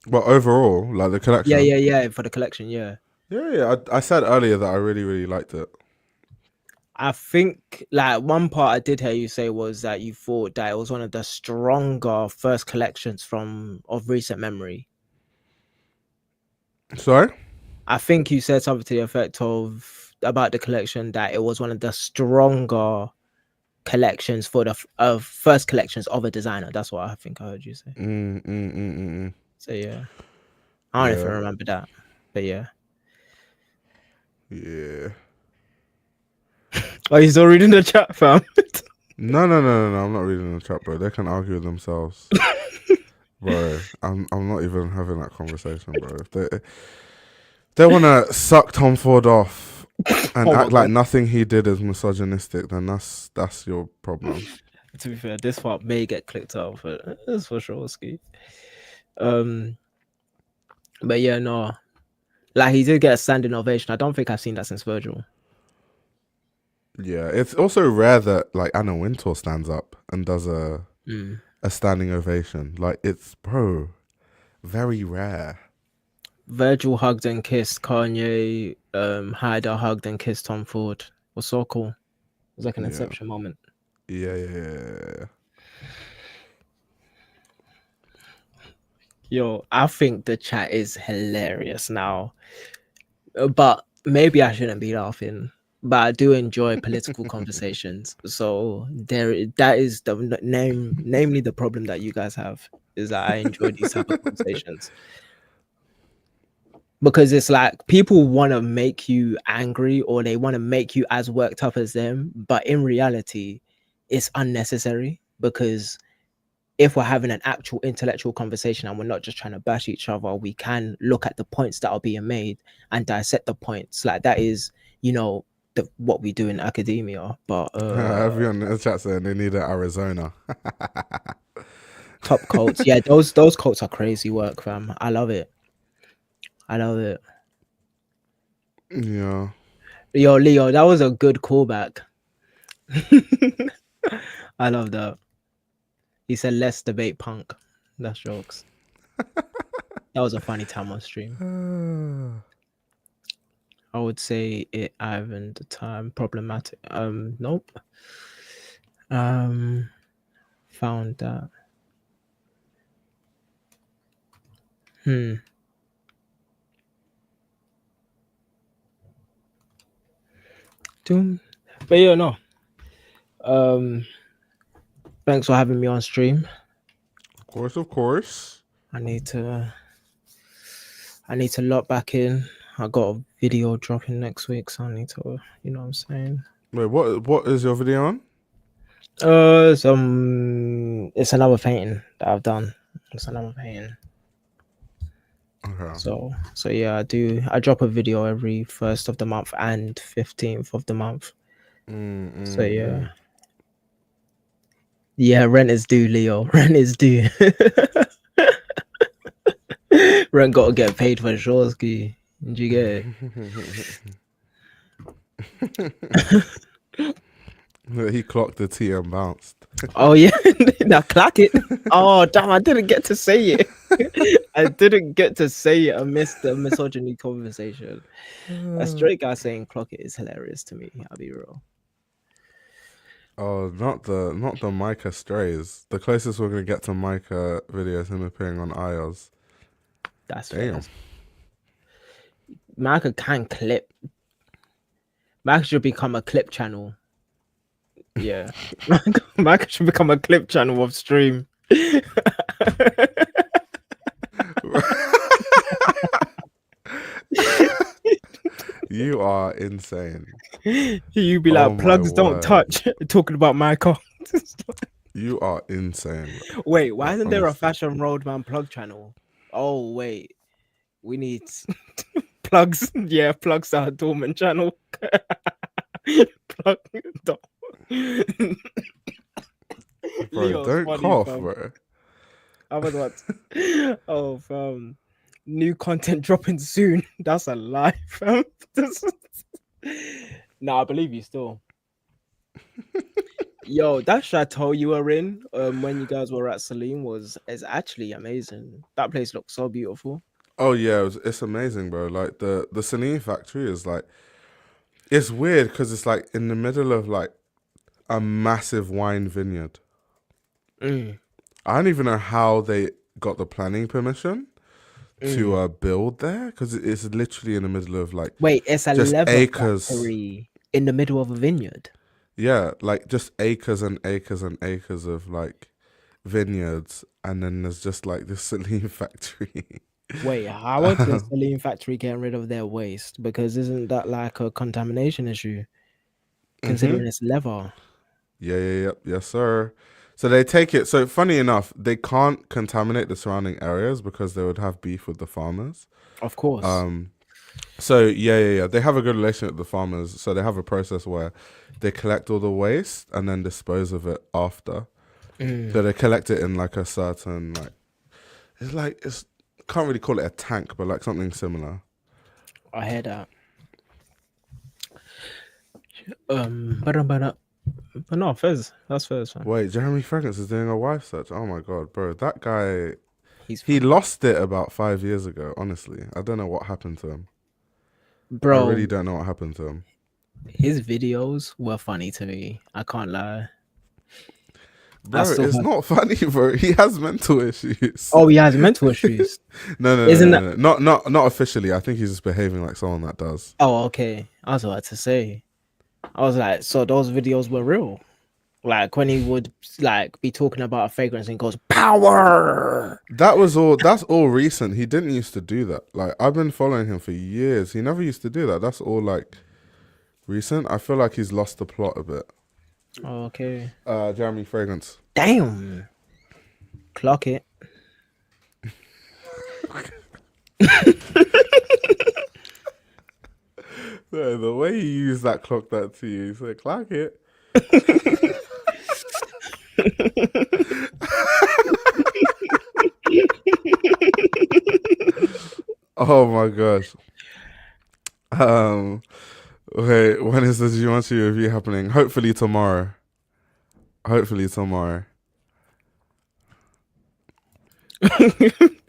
But overall, like the collection. Yeah, for the collection, yeah. Yeah. I said earlier that I really, really liked it. I think like one part I did hear you say was that you thought that it was one of the stronger first collections of recent memory. Sorry? I think you said something to the effect of about the collection that it was one of the stronger collections for the first collections of a designer. That's what I think I heard you say. So yeah, I don't even remember that, but yeah. Yeah. Are you still reading the chat, fam? No. I'm not reading the chat, bro. They can argue with themselves. Bro, I'm not even having that conversation, bro. If they want to suck Tom Ford off and act like nothing he did is misogynistic, then that's your problem. To be fair, this part may get clicked off, but that's for sure, ski. But yeah, no, like he did get a standing ovation. I don't think I've seen that since Virgil. Yeah, it's also rare that like Anna Wintour stands up and does a standing ovation. Like it's very rare. Virgil hugged and kissed Kanye. Haider hugged and kissed Tom Ford. It was so cool. It was like an inception moment. Yeah. Yo, I think the chat is hilarious now, but maybe I shouldn't be laughing. But I do enjoy political conversations. So that is the namely the problem that you guys have is that I enjoy these type of conversations. Because it's like people want to make you angry or they want to make you as worked up as them, but in reality, it's unnecessary because if we're having an actual intellectual conversation and we're not just trying to bash each other, we can look at the points that are being made and dissect the points. Like that is, what we do in academia. But everyone in the chat saying they need an Arizona. top quotes, yeah, those quotes are crazy work, fam. I love it. Yeah. Yo, Leo, that was a good callback. I love that. He said, let's debate punk. That's jokes. That was a funny time on stream. I would say it Ivan the time problematic. Nope. Found that. But yeah, no. Thanks for having me on stream. Of course. I need to lock back in. I got a video dropping next week, so I need to, you know what I'm saying? Wait, what is your video on? It's another painting that I've done. It's another painting. Okay. So yeah, I drop a video every 1st of the month and 15th of the month. So yeah. Yeah, rent is due, Leo. Rent is due. Rent gotta get paid for sure, ski. Did you get it? He clocked the T and bounced. Oh yeah, now clack it. Oh damn, I didn't get to say it. I didn't get to say it. I missed the misogyny conversation. A straight guy saying clock it is hilarious to me. I'll be real. Oh, not the Micah strays. The closest we're gonna get to Micah video is him appearing on iOS. That's Damn. fair. Micah can clip. Micah should become a clip channel. Yeah, Micah should become a clip channel of stream. You are insane. You be like, plugs don't touch. Talking about Micah. You are insane. Wait, why isn't there a Fashion Roadman plug channel? Oh wait, we need plugs. Yeah, plugs our dormant channel. Plug. Bro, Leo's don't funny, cough, fam. bro. I was what? Oh, fam. New content dropping soon. That's a lie, fam. Nah, I believe you still. Yo, that chateau you were in when you guys were at Celine is actually amazing. That place looks so beautiful. Oh yeah, it's amazing, bro. Like the Celine factory is like, it's weird because it's like in the middle of like a massive wine vineyard. I don't even know how they got the planning permission to build there, because it's literally in the middle of like, wait, it's a just leather acres factory in the middle of a vineyard. Yeah, like just acres and acres and acres of like vineyards, and then there's just like this Celine factory. Wait, how are the Celine factory getting rid of their waste? Because isn't that like a contamination issue? Considering it's leather. Yes, sir. So they take it. So funny enough, they can't contaminate the surrounding areas because they would have beef with the farmers. Of course. So yeah. They have a good relationship with the farmers. So they have a process where they collect all the waste and then dispose of it after. So they collect it in like a certain it's can't really call it a tank, but like something similar. I hear that. But no, Fez. That's Fez. Man. Wait, Jeremy Fragrance is doing a wife search. Oh my god, bro, that guy. He lost it about 5 years ago. Honestly, I don't know what happened to him. Bro, I really don't know what happened to him. His videos were funny to me. I can't lie. Bro, it's not funny, bro. He has mental issues. Oh, he has mental issues. No. Not officially. I think he's just behaving like someone that does. Oh, okay. I was about to say. I was like, so those videos were real. Like when he would like be talking about a fragrance and goes power. That's all recent. He didn't used to do that. Like I've been following him for years. He never used to do that. That's all like recent. I feel like he's lost the plot a bit. Oh, okay. Jeremy Fragrance. Damn. Clock it. The way you use that, clock that to you, so clock it. Oh my gosh. Wait, when is the Jumanji review happening? Hopefully tomorrow.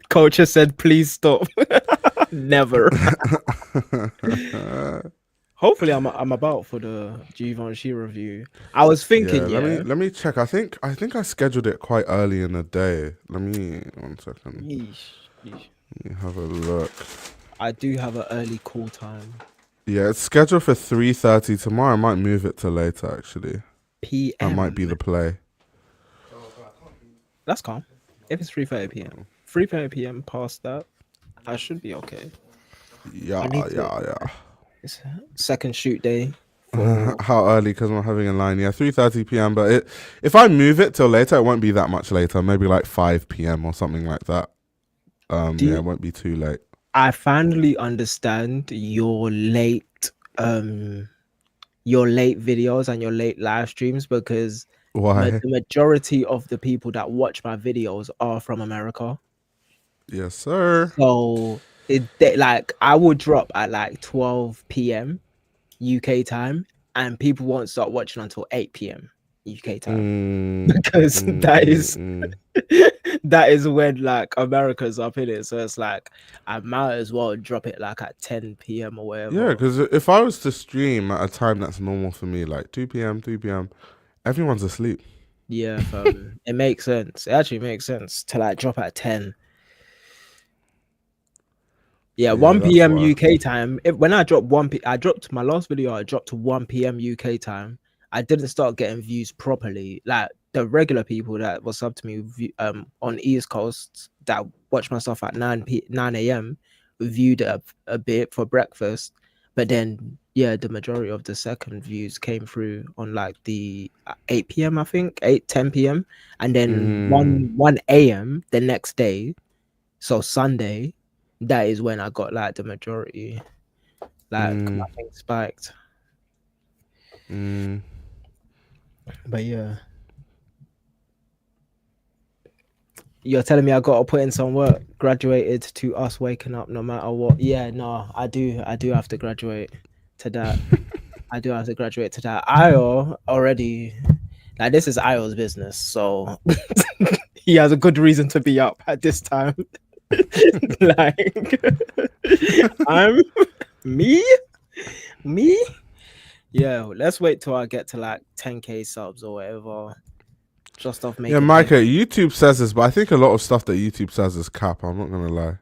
Culture said, please stop. Never. Hopefully, I'm about for the Givenchy review. I was thinking, Let me check. I think I scheduled it quite early in the day. Let me 1 second. Let me have a look. I do have an early call time. Yeah, it's scheduled for 3:30 tomorrow. I might move it to later. Actually, PM. That might be the play. That's calm. If it's 3:30 PM, 3:30 PM past that, I should be okay. Yeah. It's second shoot day, For How early? Because I'm having a line. Yeah, 3:30 p.m. But if I move it till later, it won't be that much later. Maybe like 5 p.m. or something like that. do Yeah, you- it won't be too late. I finally understand your late videos and your late live streams because Why? the majority of the people that watch my videos are from America. Yes, sir. So like I will drop at like 12 p.m. UK time, and people won't start watching until 8 p.m. UK time because that is when like America's up in it. So it's like I might as well drop it like at 10 p.m. or whatever. Yeah, because if I was to stream at a time that's normal for me, like 2 p.m., 3 p.m., everyone's asleep. Yeah, it makes sense. It actually makes sense to like drop at 10. Yeah, 1 that's p.m. why. UK time. When I dropped I dropped my last video, I dropped to 1 p.m. UK time. I didn't start getting views properly. Like the regular people that was sub to me on East Coast that watch my stuff at 9 a.m. viewed it a bit for breakfast. But then yeah, the majority of the second views came through on like the 8 p.m. I think 10 p.m. and then 1 a.m. the next day. So Sunday, that is when I got like the majority. Like nothing spiked. But yeah. You're telling me I gotta put in some work. Graduated to us waking up no matter what. Yeah, no, I do have to graduate to that. I do have to graduate to that. Io already, like this is Io's business, so he has a good reason to be up at this time. Like I'm me. Yeah, let's wait till I get to like 10k subs or whatever. Just off making. Yeah, Micah, YouTube says this, but I think a lot of stuff that YouTube says is cap. I'm not gonna lie.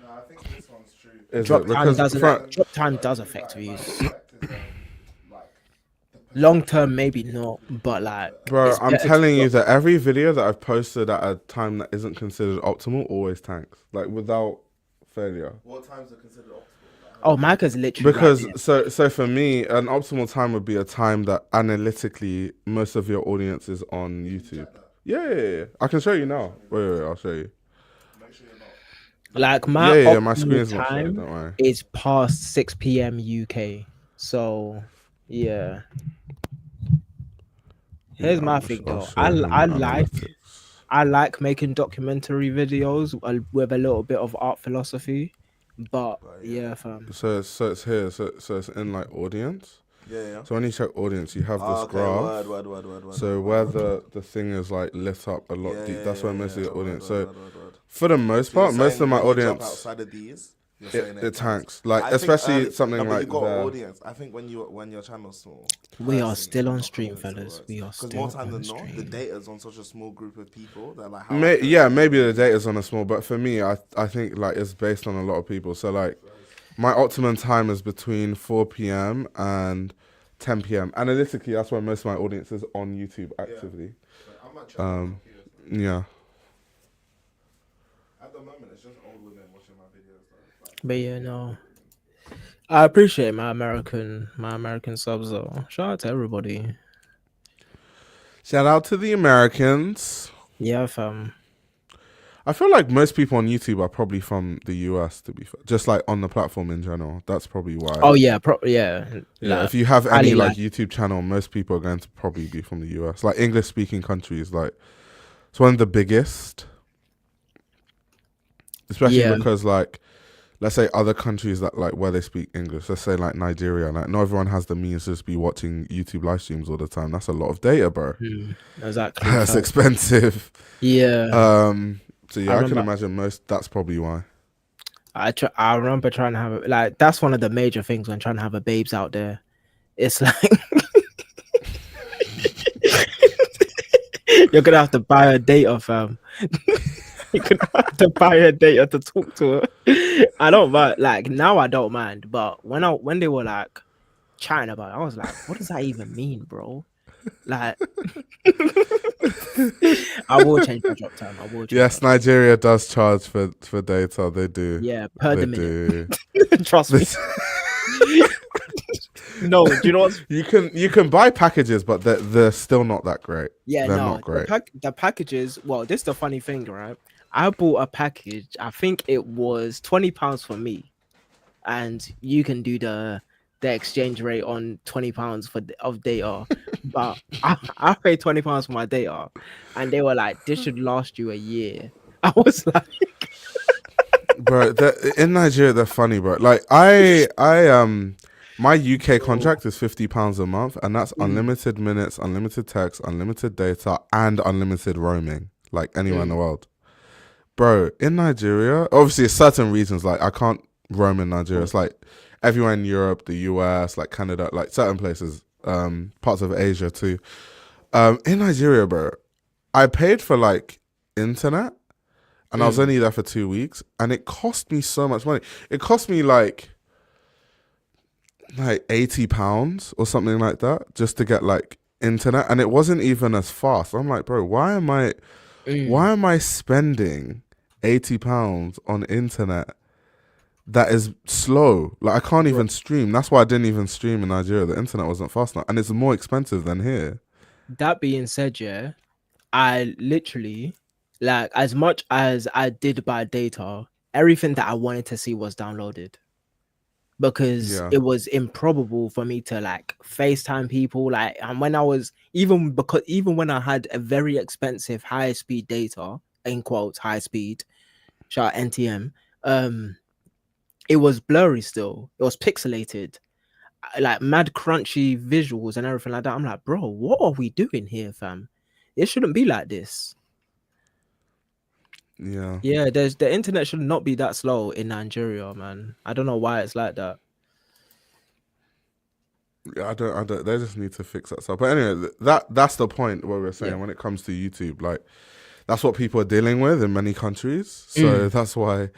No, I think this one's true. Drop time does affect views. Long term, maybe not, but like, bro, I'm telling you that every video that I've posted at a time that isn't considered optimal always tanks, like without failure. What times are considered optimal? Oh, Micah's literally Because right so for me, an optimal time would be a time that analytically most of your audience is on YouTube. Yeah. I can show you now. Wait, I'll show you. like my my screen's not showing, time don't worry. is past 6 p.m. UK. So yeah. Here's my thing though. I like making documentary videos with a little bit of art philosophy, but yeah, fam. So it's here. So it's in like audience. Yeah. So when you check audience, you have this graph. Word. So where the thing is like lit up a lot deep, that's where most of the audience. So for the most part, most of my audience outside of these, it tanks. Like especially something like you got that. Audience. I think when your channel's small, we are still on stream, fellas. We are still more time on than stream. not, the data's on such a small group of people that like. Maybe the data's on a small, but for me, I think like it's based on a lot of people. So like, my optimum time is between 4 p.m. and 10 p.m. Analytically, that's where most of my audience is on YouTube actively. Yeah. At the moment, it's just old women watching my videos. But yeah, no. I appreciate my American subs though. Shout out to everybody. Shout out to the Americans. Yeah, fam. I feel like most people on YouTube are probably from the US, to be fair. Just like on the platform in general. That's probably why. Oh yeah, Yeah, like, if you have any like YouTube channel, most people are going to probably be from the US. Like English speaking countries, like it's one of the biggest. Especially because like, let's say other countries that like where they speak English, let's say like Nigeria, like not everyone has the means to just be watching YouTube live streams all the time. That's a lot of data, bro. Exactly. That's expensive. Yeah. So yeah, I can imagine that's probably why. I remember trying to have it, like that's one of the major things when trying to have a babes out there. It's like you're gonna have to buy her data, fam. You're gonna have to buy her data to talk to her. I don't mind, like now I don't mind, but when they were like chatting about it, I was like, what does that even mean, bro? Like I will change my drop time. Yes, Nigeria does charge for data. They do. Yeah, per they the minute. do. Trust me. No, do you know what's You can buy packages, but they're still not that great. yeah, They're no, not great. the packages. Well, this is the funny thing, right? I bought a package. I think it was £20 for me, and you can do the exchange rate on £20 of data. But I paid £20 for my data, and they were like, "This should last you a year." I was like, Bro, in Nigeria they're funny, bro. Like my UK contract is £50 a month, and that's unlimited minutes, unlimited text, unlimited data, and unlimited roaming, like anywhere in the world. Bro, in Nigeria, obviously certain reasons, like I can't roam in Nigeria. It's like everywhere in Europe, the US, like Canada, like certain places, parts of Asia too. In Nigeria, bro, I paid for like internet, and I was only there for 2 weeks, and it cost me so much money. It cost me like £80 or something like that just to get like internet, and it wasn't even as fast. I'm like, bro, why am I spending £80 on internet that is slow? Like I can't even stream. That's why I didn't even stream in Nigeria. The internet wasn't fast enough, and it's more expensive than here. that being said, yeah, I literally like as much as I did buy data, everything that I wanted to see was downloaded because Yeah. it was improbable for me to like FaceTime people. Like, and when I was even when I had a very expensive high speed data, in quotes, high speed, shout out NTM, it was blurry still. It was pixelated, like mad crunchy visuals and everything like that. I'm like, bro, what are we doing here, fam? It shouldn't be like this. Yeah. Yeah, the internet should not be that slow in Nigeria, man. I don't know why it's like that. I don't. They just need to fix that stuff. But anyway, that's the point where we're saying when it comes to YouTube, like that's what people are dealing with in many countries. So that's why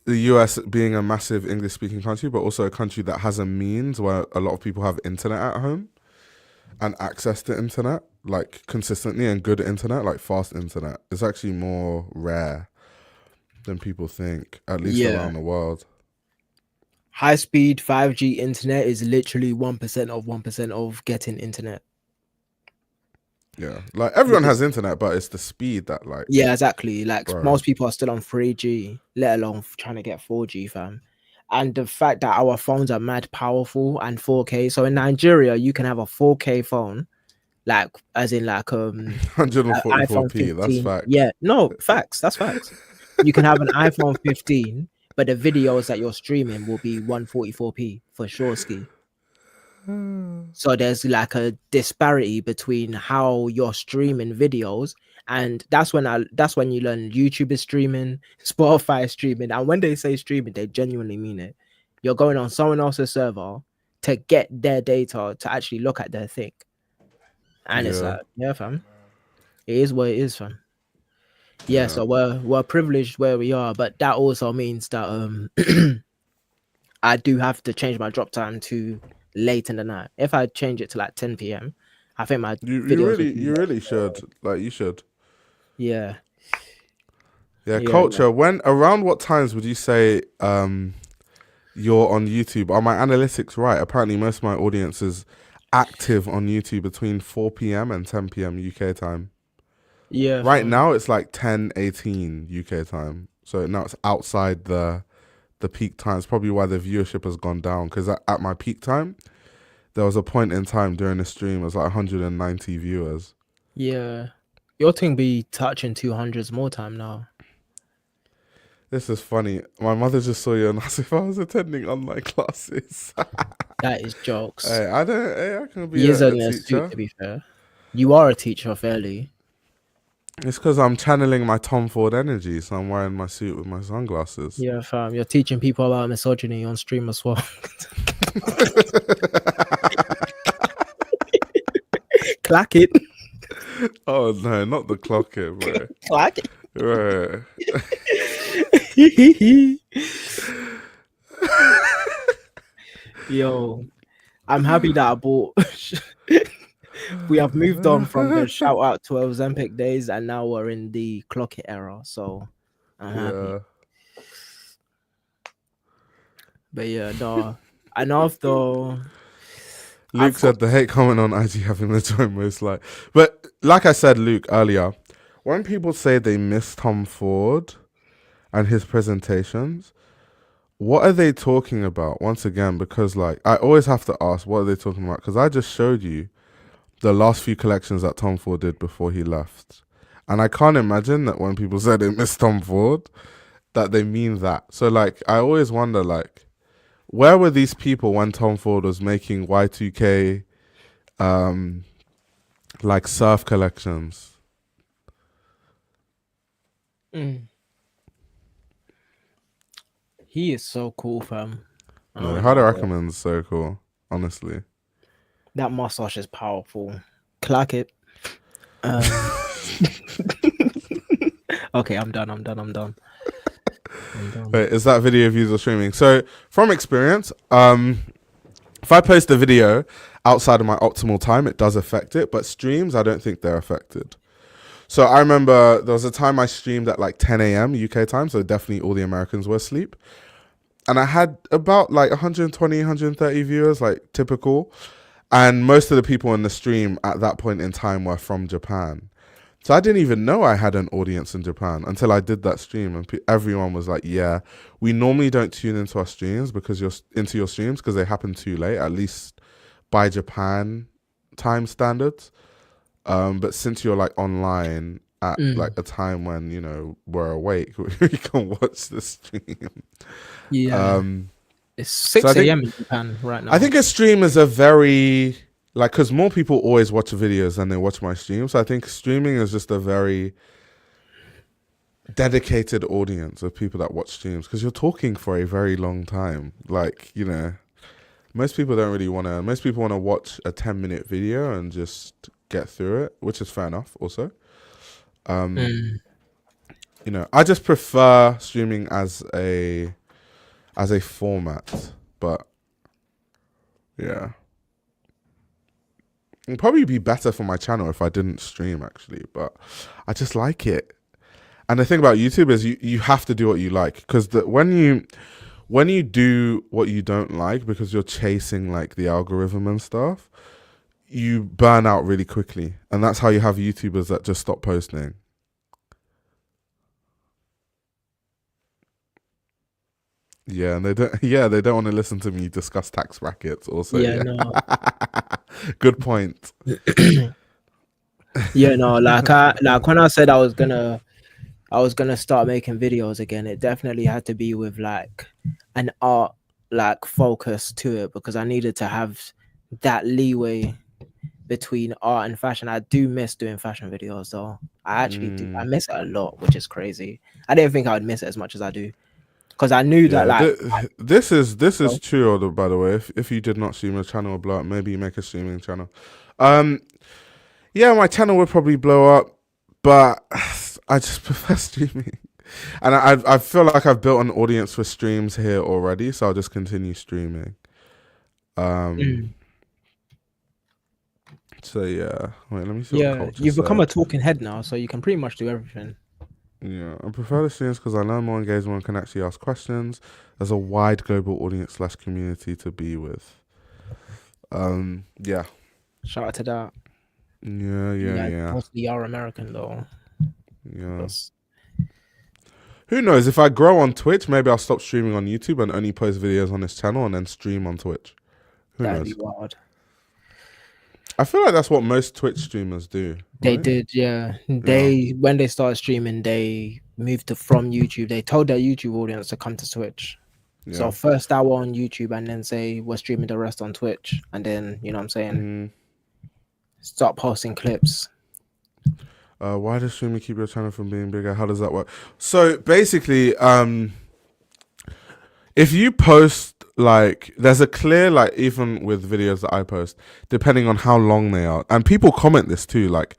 the US being a massive English speaking country, but also a country that has a means where a lot of people have internet at home and access to internet, like consistently and good internet, like fast internet, is actually more rare than people think, at least Yeah. around the world. High speed 5G internet is literally 1% of 1% of getting internet. Yeah. Like everyone has internet, but it's the speed that like Yeah, exactly. Like bro. most people are still on 3G, let alone trying to get 4G, fam. And the fact that our phones are mad powerful and 4K. So in Nigeria, you can have a 4K phone, like as in like iPhone 144p, that's 15. facts. Yeah, no, facts. That's facts. You can have an iPhone 15, but the videos that you're streaming will be 144p for sure, ski. So there's like a disparity between how you're streaming videos, and that's when you learn YouTube is streaming, Spotify is streaming, and when they say streaming, they genuinely mean it. You're going on someone else's server to get their data to actually look at their thing, and it's like, yeah, fam, it is what it is, fam. Yeah, so we're privileged where we are, but that also means that I do have to change my drop time to late in the night. If I change it to like 10 p.m., I think my You videos would you really should. Like you should. yeah. Yeah, Yeah, culture. When around what times would you say you're on YouTube? Are my analytics right? Apparently most of my audience is active on YouTube between 4 p.m. and 10 p.m. UK time. yeah. Right now it's like 10:18 UK time. So now it's outside the peak time. It's probably why the viewership has gone down, because at my peak time there was a point in time during the stream it was like 190 viewers. Yeah. Your thing be touching 200s more time now. This is funny. My mother just saw you and asked if I was attending online classes. That is jokes. Hey, I can be He is a only a teacher. suit, to be fair. You are a teacher, fairly. It's because I'm channeling my Tom Ford energy, so I'm wearing my suit with my sunglasses. Yeah, fam. You're teaching people about misogyny on stream as well. Clack it. Oh no, not the clock here, bro. Clack it. Right. Yo, I'm happy that I bought. We have moved on from the shout out to Ozempic days, and now we're in the clock it era. So I'm happy. But yeah, no, And after Luke I've got said the hate comment on IG having the joint most like. But like I said, Luke, earlier, when people say they miss Tom Ford and his presentations, what are they talking about? Once again, because like I always have to ask, what are they talking about? Because I just showed you the last few collections that Tom Ford did before he left. And I can't imagine that when people say they miss Tom Ford, that they mean that. So like I always wonder like, where were these people when Tom Ford was making Y2K like surf collections? he is so cool, fam. I No, don't Haider know. Ackermann's so cool, honestly. That mustache is powerful. Clack it. Okay, I'm done. Wait, is that video views or streaming? So from experience, if I post a video outside of my optimal time, it does affect it, but streams, I don't think they're affected. So I remember there was a time I streamed at like 10 a.m. UK time, so definitely all the Americans were asleep. And I had about like 120, 130 viewers, like typical. And most of the people in the stream at that point in time were from Japan. So I didn't even know I had an audience in Japan until I did that stream, and everyone was like, "Yeah, we normally don't tune into our streams because they happen too late, at least by Japan time standards. But since you're like online at like a time when we're awake, we can watch the stream." Yeah. It's 6 So I think- a.m. in Japan right now. I think a stream is a very because more people always watch videos than they watch my streams. So I think streaming is just a very dedicated audience of people that watch streams because you're talking for a very long time. Like, most people don't really want to. Most people want to watch a 10-minute video and just get through it, which is fair enough. Also, I just prefer streaming as a format, but yeah. It'd probably be better for my channel if I didn't stream, actually, but I just like it. And the thing about YouTube is you have to do what you like, because when you do what you don't like because you're chasing like the algorithm and stuff, you burn out really quickly, and that's how you have YouTubers that just stop posting. Yeah, and they don't. Yeah, they don't want to listen to me discuss tax brackets. Also, Yeah, no. Good point. Yeah, no. Like when I said I was gonna start making videos again, it definitely had to be with like an art like focus to it, because I needed to have that leeway between art and fashion. I do miss doing fashion videos though. I actually do. I miss it a lot, which is crazy. I didn't think I would miss it as much as I do, because I knew that like this is true. By the way, if you did not stream a channel would blow up, maybe you make a streaming channel. Yeah, my channel would probably blow up, but I just prefer streaming, and I feel like I've built an audience for streams here already, so I'll just continue streaming. So yeah, wait, let me see. yeah, you've become a talking head now, so you can pretty much do everything. Yeah, I prefer the streams because I learn more engagement and can actually ask questions. There's a wide global audience / community to be with. Yeah. Shout out to that. Yeah. Mostly are American though. Yeah. Who knows? If I grow on Twitch, maybe I'll stop streaming on YouTube and only post videos on this channel and then stream on Twitch. That'd be wild. I feel like that's what most Twitch streamers do. They right? did, yeah. When they started streaming, they moved from YouTube. They told their YouTube audience to come to Twitch. Yeah. So first hour on YouTube, and then say we're streaming the rest on Twitch, and then you know what I'm saying, start posting clips. Why does streaming keep your channel from being bigger? How does that work? So basically, if you post like, there's a clear like, even with videos that I post, depending on how long they are, and people comment this too, like,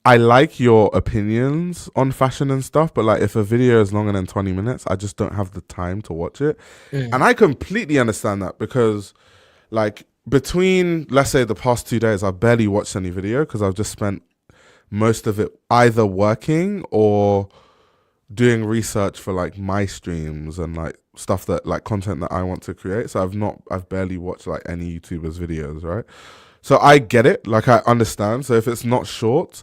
I like your opinions on fashion and stuff, but like if a video is longer than 20 minutes, I just don't have the time to watch it. And I completely understand that, because like between, let's say, the past 2 days, I've barely watched any video because I've just spent most of it either working or doing research for like my streams and like stuff that like content that I want to create. So I've barely watched like any YouTubers' videos, right? So I get it, like I understand. So if it's not short,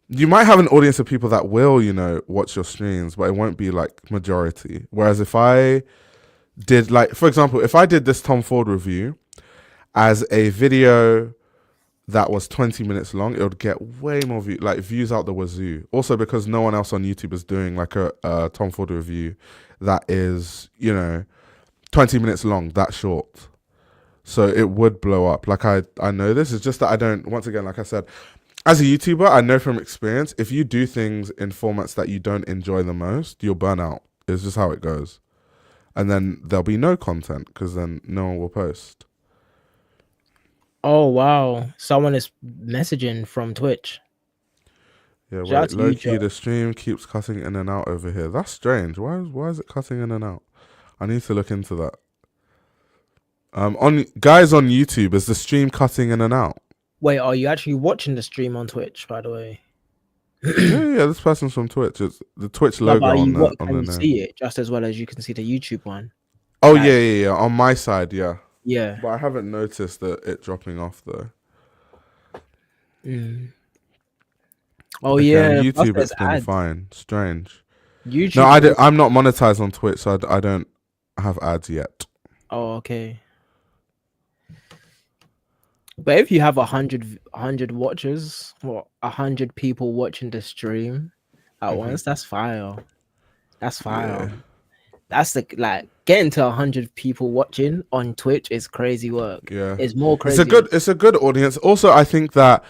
you might have an audience of people that will, watch your streams, but it won't be like majority. Whereas if I did like, for example, if I did this Tom Ford review as a video that was 20 minutes long, it would get way more views out the wazoo. Also because no one else on YouTube is doing like a Tom Ford review that is, 20 minutes long, that short. So it would blow up. Like I know this. It's just that I don't, once again, like I said, as a YouTuber, I know from experience, if you do things in formats that you don't enjoy the most, you'll burn out. It's just how it goes. And then there'll be no content because then no one will post. Oh wow, someone is messaging from Twitch. Yeah, Shout out wait, to low you, key, Joe. the stream keeps cutting in and out over here. That's strange. Why is it cutting in and out? I need to look into that. On guys on YouTube, is the stream cutting in and out? Wait, are you actually watching the stream on Twitch, by the way? Yeah, this person's from Twitch. It's the Twitch No, logo but on the can you name. see it just as well as you can see the YouTube one? Oh Like- yeah. On my side, yeah. Yeah. But I haven't noticed it dropping off though. Oh Okay, yeah, on plus YouTube there's it's been ads. fine. Strange. YouTube. No, I'm not monetized on Twitch, so I don't have ads yet. Oh, okay. But if you have 100 watchers, what 100 people watching the stream at once, that's fire. That's fire. Yeah. That's like getting to 100 people watching on Twitch is crazy work. Yeah, It's more crazy. It's a good audience. Also, I think that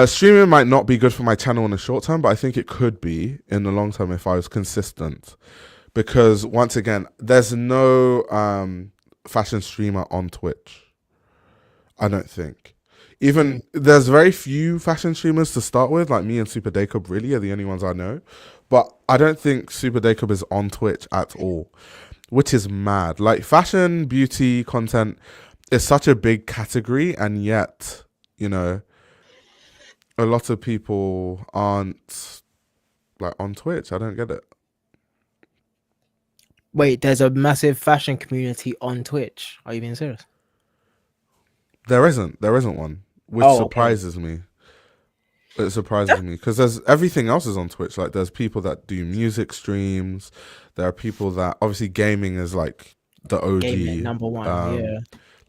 streaming might not be good for my channel in the short term, but I think it could be in the long term if I was consistent. Because once again, there's no fashion streamer on Twitch. I don't think. Even there's very few fashion streamers to start with, like me and Super Dacob really are the only ones I know. But I don't think Super Dacob is on Twitch at all, which is mad. Like fashion, beauty, content is such a big category, and yet, a lot of people aren't like on Twitch. I don't get it. Wait, there's a massive fashion community on Twitch. Are you being serious? There isn't one, which surprises me. It surprises me because there's everything else is on Twitch. Like there's people that do music streams. There are people that obviously gaming is like the OG Gaming, number one, yeah.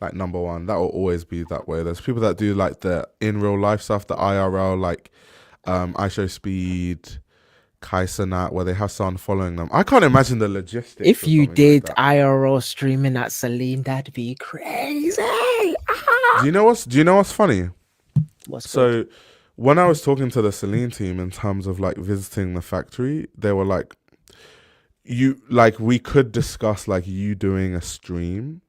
Like number one. That will always be that way. There's people that do like the in real life stuff, the IRL, like I Show Speed, Kaisenat, where they have someone following them. I can't imagine the logistics. If you did like IRL streaming at Celine, that'd be crazy. do you know what's funny? What's So when I was talking to the Celine team in terms of like visiting the factory, they were like, we could discuss like you doing a stream.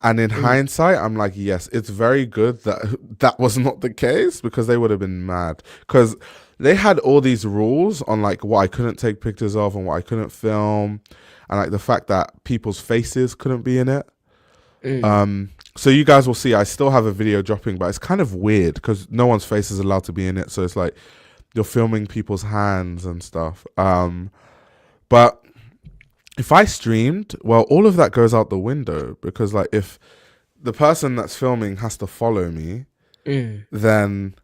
And in hindsight, I'm like, yes, it's very good that was not the case because they would have been mad. Because they had all these rules on like what I couldn't take pictures of and what I couldn't film. And like the fact that people's faces couldn't be in it. So you guys will see I still have a video dropping, but it's kind of weird because no one's face is allowed to be in it. So it's like you're filming people's hands and stuff. But if I streamed, well, all of that goes out the window because like if the person that's filming has to follow me, then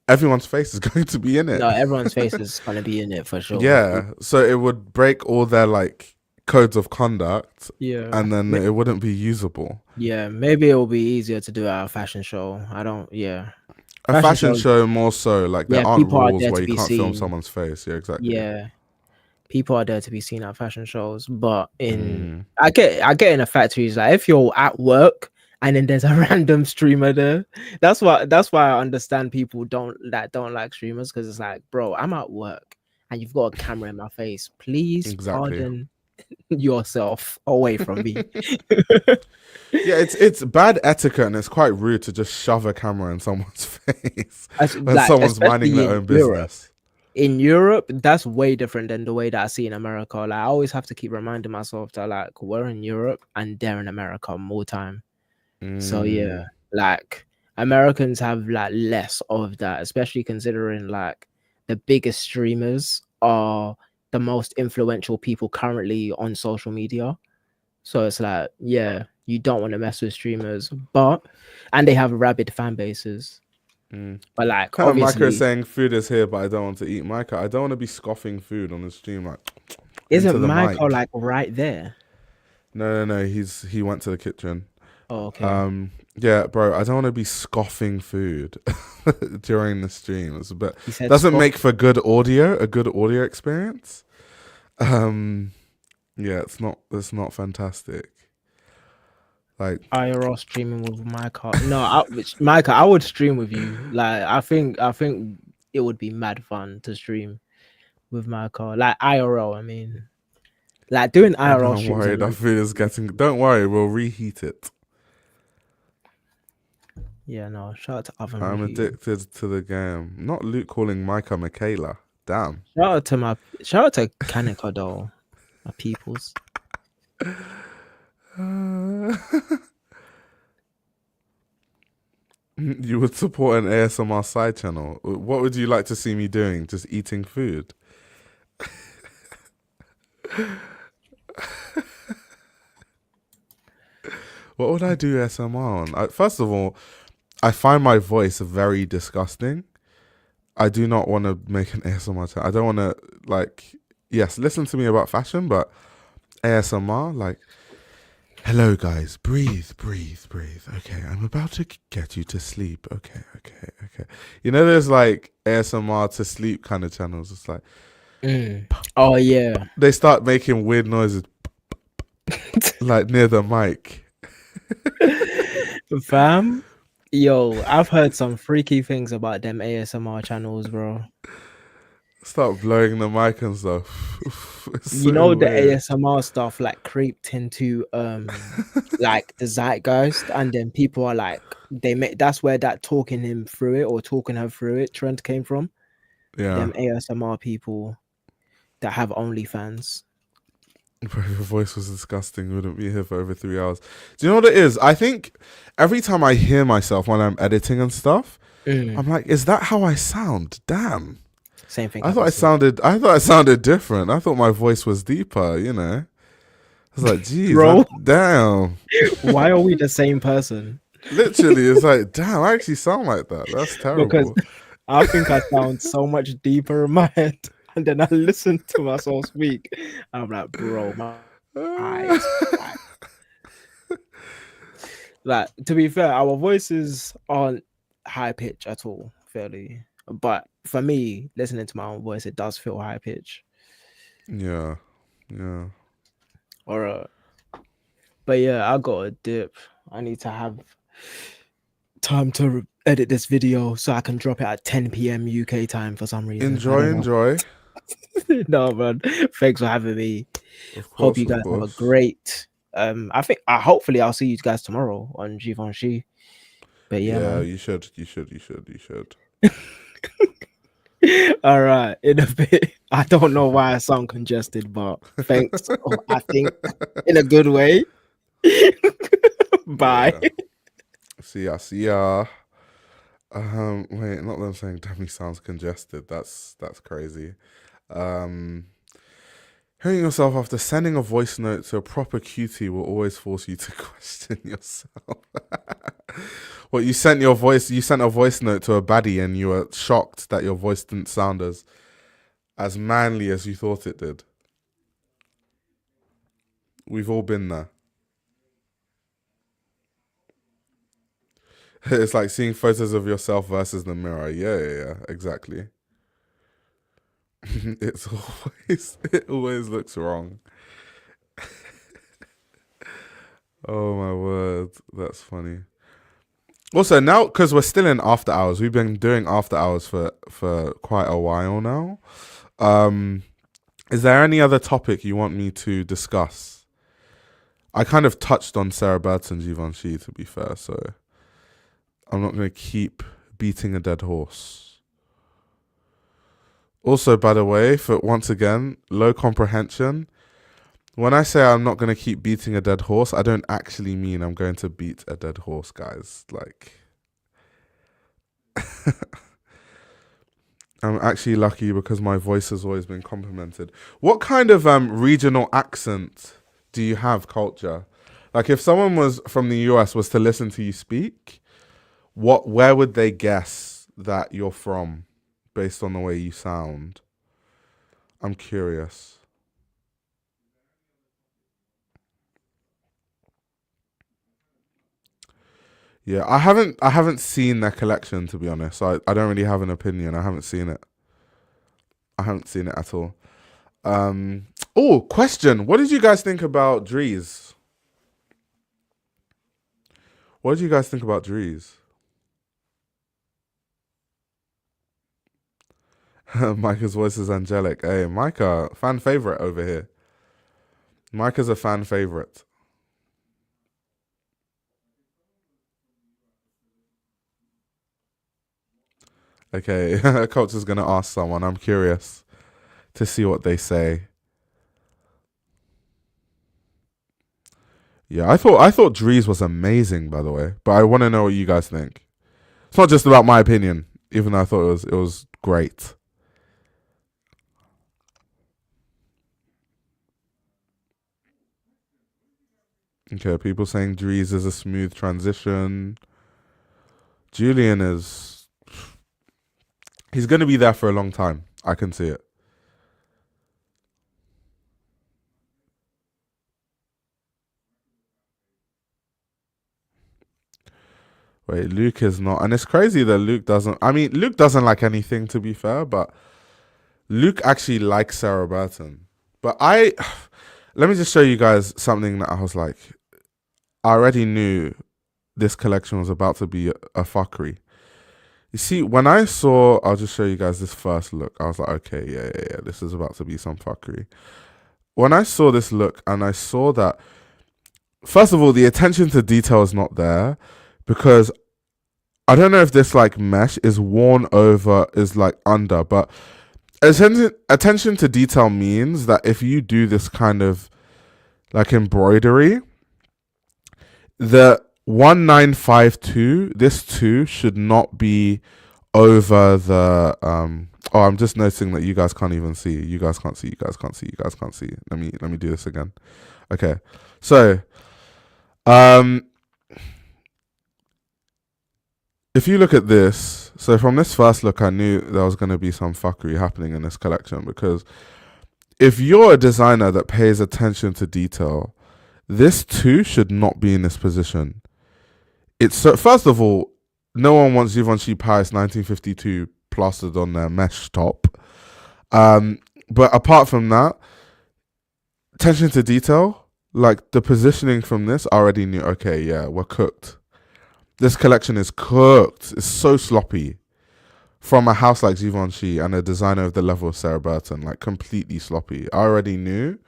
everyone's face is going to be in it. No, everyone's face is going to be in it for sure. Yeah. So it would break all their like codes of conduct. Yeah. And then it wouldn't be usable. Yeah. Maybe it will be easier to do at a fashion show. A fashion show more so. Like there aren't rules where you can't film seen. someone's face. Yeah, exactly. Yeah. People are there to be seen at fashion shows, but I get in a factory is like if you're at work and then there's a random streamer there, that's why I understand people don't like streamers because it's like, bro, I'm at work and you've got a camera in my face. Please pardon yourself away from me. Yeah, it's bad etiquette and it's quite rude to just shove a camera in someone's face when someone's minding their own business. In Europe, that's way different than the way that I see in America. Like I always have to keep reminding myself that like we're in Europe and they're in America more time. So yeah, like Americans have like less of that, especially considering like the biggest streamers are the most influential people currently on social media. So it's like, yeah, you don't want to mess with streamers, and they have rabid fan bases. But like, Micah is obviously, saying food is here, but I don't want to eat. Micah, I don't want to be scoffing food on the stream like into isn't the Michael mic. like right there? No. He went to the kitchen. Oh, okay. Yeah, bro, I don't want to be scoffing food during the stream. It's a bit He said, doesn't "Scoff." make for a good audio experience. Yeah, it's not fantastic. Like IRL streaming with Micah. No, Micah, I would stream with you. Like, I think it would be mad fun to stream with Micah. Like IRL, I mean, like doing IRL don't streams. worry, that food is getting. Don't worry, we'll reheat it. Yeah, no. Shout out to Oven I'm Reheat. addicted to the game. Not Luke calling Micah Michaela. Damn. Shout out to Kanika though, my peoples. You would support an ASMR side channel. What would you like to see me doing? Just eating food? What would I do ASMR on? First of all, I find my voice very disgusting. I do not want to make an ASMR channel. I don't want to, like, yes, listen to me about fashion, but ASMR, like, hello guys, breathe. Okay, I'm about to get you to sleep. Okay. You know, there's like ASMR to sleep kind of channels. It's like, Oh yeah. they start making weird noises, like near the mic. Fam, yo, I've heard some freaky things about them ASMR channels, bro. Start blowing the mic and stuff. It's You so know, the weird. ASMR stuff like creeped into like the zeitgeist, and then people are like, that's where that talking him through it or talking her through it trend came from. Yeah. Them ASMR people that have OnlyFans. Bro, your voice was disgusting. We wouldn't be here for over 3 hours. Do you know what it is? I think every time I hear myself when I'm editing and stuff, I'm like, is that how I sound? Damn. Same thing. I thought I sounded different. I thought my voice was deeper, you know. I was like, geez, Bro. damn. Why are we the same person? Literally, it's like, damn, I actually sound like that. That's terrible. Because I think I sound so much deeper in my head. And then I listen to myself speak. And I'm like, bro, my eyes. Like, to be fair, our voices aren't high pitch at all, fairly. But for me, listening to my own voice, it does feel high pitch. Yeah. Or but yeah, I got a dip. I need to have time to edit this video so I can drop it at 10 p.m. UK time for some reason. Enjoy. No, man. Thanks for having me. Of course, Hope you guys have a great. Hopefully I'll see you guys tomorrow on Givenchy. But yeah, man. You should. All right, in a bit. I don't know why I sound congested, but thanks. I think in a good way. Bye. Yeah. See ya. Wait, not them saying Demi sounds congested. That's crazy. Hearing yourself after sending a voice note to a proper cutie will always force you to question yourself. Well, you sent a voice note to a baddie and you were shocked that your voice didn't sound as manly as you thought it did. We've all been there. It's like seeing photos of yourself versus the mirror. Yeah, exactly. It always looks wrong. Oh my word, that's funny. Also, now because we're still in after hours, we've been doing after hours for quite a while now. Is there any other topic you want me to discuss? I kind of touched on Sarah Burton's Givenchy, to be fair, so I'm not going to keep beating a dead horse. Also, by the way, for once again, low comprehension. When I say I'm not going to keep beating a dead horse, I don't actually mean I'm going to beat a dead horse, guys. Like, I'm actually lucky because my voice has always been complimented. What kind of regional accent do you have, Culture? Like if someone was from the US was to listen to you speak, where would they guess that you're from based on the way you sound? I'm curious. Yeah, I haven't seen their collection, to be honest. So I don't really have an opinion. I haven't seen it. I haven't seen it at all. Oh, question. What did you guys think about Drees? What did you guys think about Drees? Micah's voice is angelic. Hey, Micah, fan favorite over here. Micah's a fan favorite. Okay, Culture's gonna ask someone. I'm curious to see what they say. Yeah, I thought Drees was amazing, by the way. But I want to know what you guys think. It's not just about my opinion, even though I thought it was great. Okay, people saying Drees is a smooth transition. Julian he's gonna be there for a long time. I can see it. Wait, Luke is not, and it's crazy that Luke doesn't. I mean, Luke doesn't like anything, to be fair, but Luke actually likes Sarah Burton. But let me just show you guys something that I was like, I already knew this collection was about to be a fuckery. You see, when I'll just show you guys this first look. I was like, okay, yeah, this is about to be some fuckery. When I saw this look and I saw that, first of all, the attention to detail is not there because I don't know if this like mesh is worn over, is like under, but attention to detail means that if you do this kind of like embroidery, the 1952, this 2 should not be over the oh, I'm just noticing that you guys can't even see. You guys can't see. Let me do this again. Okay. So if you look at this, so from this first look, I knew there was going to be some fuckery happening in this collection because if you're a designer that pays attention to detail, this 2 should not be in this position. It's so, first of all, no one wants Givenchy Paris 1952 plastered on their mesh top. But apart from that, attention to detail, like the positioning from this, I already knew, okay, yeah, we're cooked. This collection is cooked. It's so sloppy. From a house like Givenchy and a designer of the level of Sarah Burton, like completely sloppy. I already knew,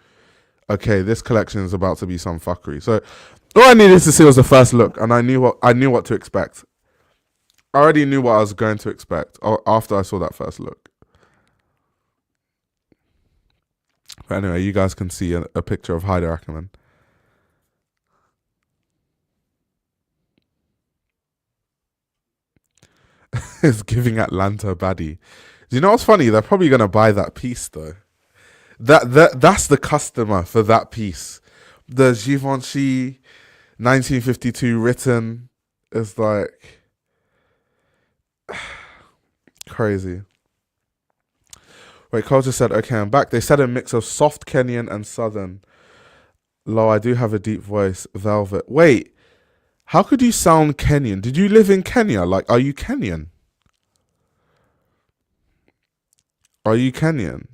okay, this collection is about to be some fuckery. So all I needed to see was the first look, and I knew what to expect. I already knew what I was going to expect after I saw that first look. But anyway, you guys can see a picture of Haider Ackermann. It's giving Atlanta baddie. Do you know what's funny? They're probably gonna buy that piece though. That's the customer for that piece. The Givenchy 1952 written is like crazy. Wait, Culture said, okay, I'm back. They said a mix of soft Kenyan and southern. Lo, I do have a deep voice. Velvet. Wait, how could you sound Kenyan? Did you live in Kenya? Like, are you Kenyan? Are you Kenyan?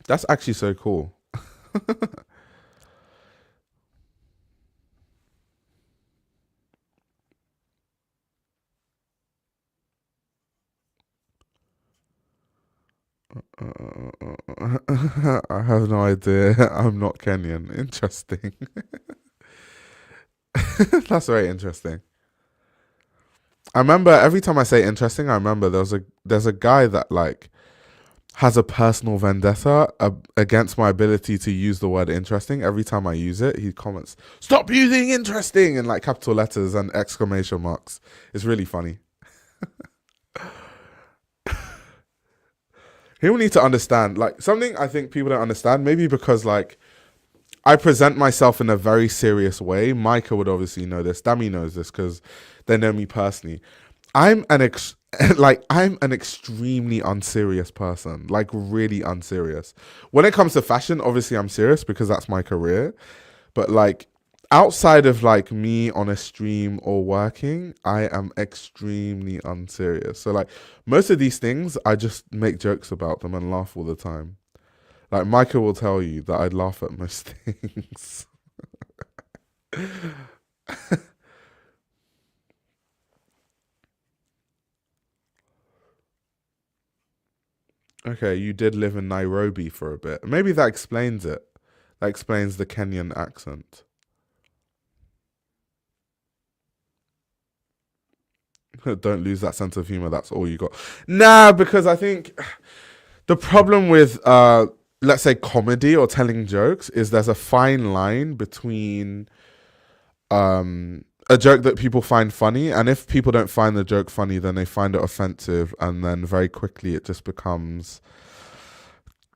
That's actually so cool. I have no idea. I'm not Kenyan. Interesting. That's very interesting. I remember every time I say interesting, I remember there's a guy that like has a personal vendetta against my ability to use the word interesting. Every time I use it, he comments, "Stop using interesting" in like capital letters and exclamation marks. It's really funny. People need to understand, like, something I think people don't understand, maybe because, like, I present myself in a very serious way. Micah would obviously know this. Dami knows this because they know me personally. I'm an I'm an extremely unserious person, like really unserious. When it comes to fashion, obviously I'm serious because that's my career. But like outside of like me on a stream or working, I am extremely unserious. So like most of these things, I just make jokes about them and laugh all the time. Like Micah will tell you that I laugh at most things. Okay, you did live in Nairobi for a bit. Maybe that explains it. That explains the Kenyan accent. Don't lose that sense of humor. That's all you got. Nah, because I think the problem with let's say comedy or telling jokes is there's a fine line between a joke that people find funny, and if people don't find the joke funny, then they find it offensive, and then very quickly it just becomes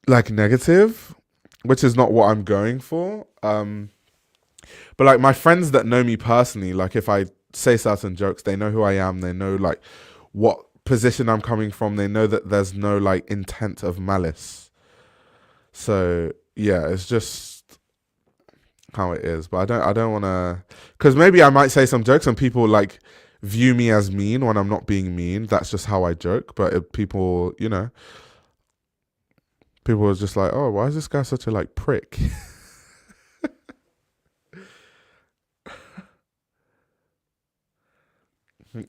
like negative, which is not what I'm going for. But like my friends that know me personally, like if I say certain jokes, they know who I am, they know like what position I'm coming from, they know that there's no like intent of malice. So yeah, it's just how it is. But I don't want to, because maybe I might say some jokes and people like view me as mean when I'm not being mean. That's just how I joke. But if people, you know, people are just like, oh, why is this guy such a like prick?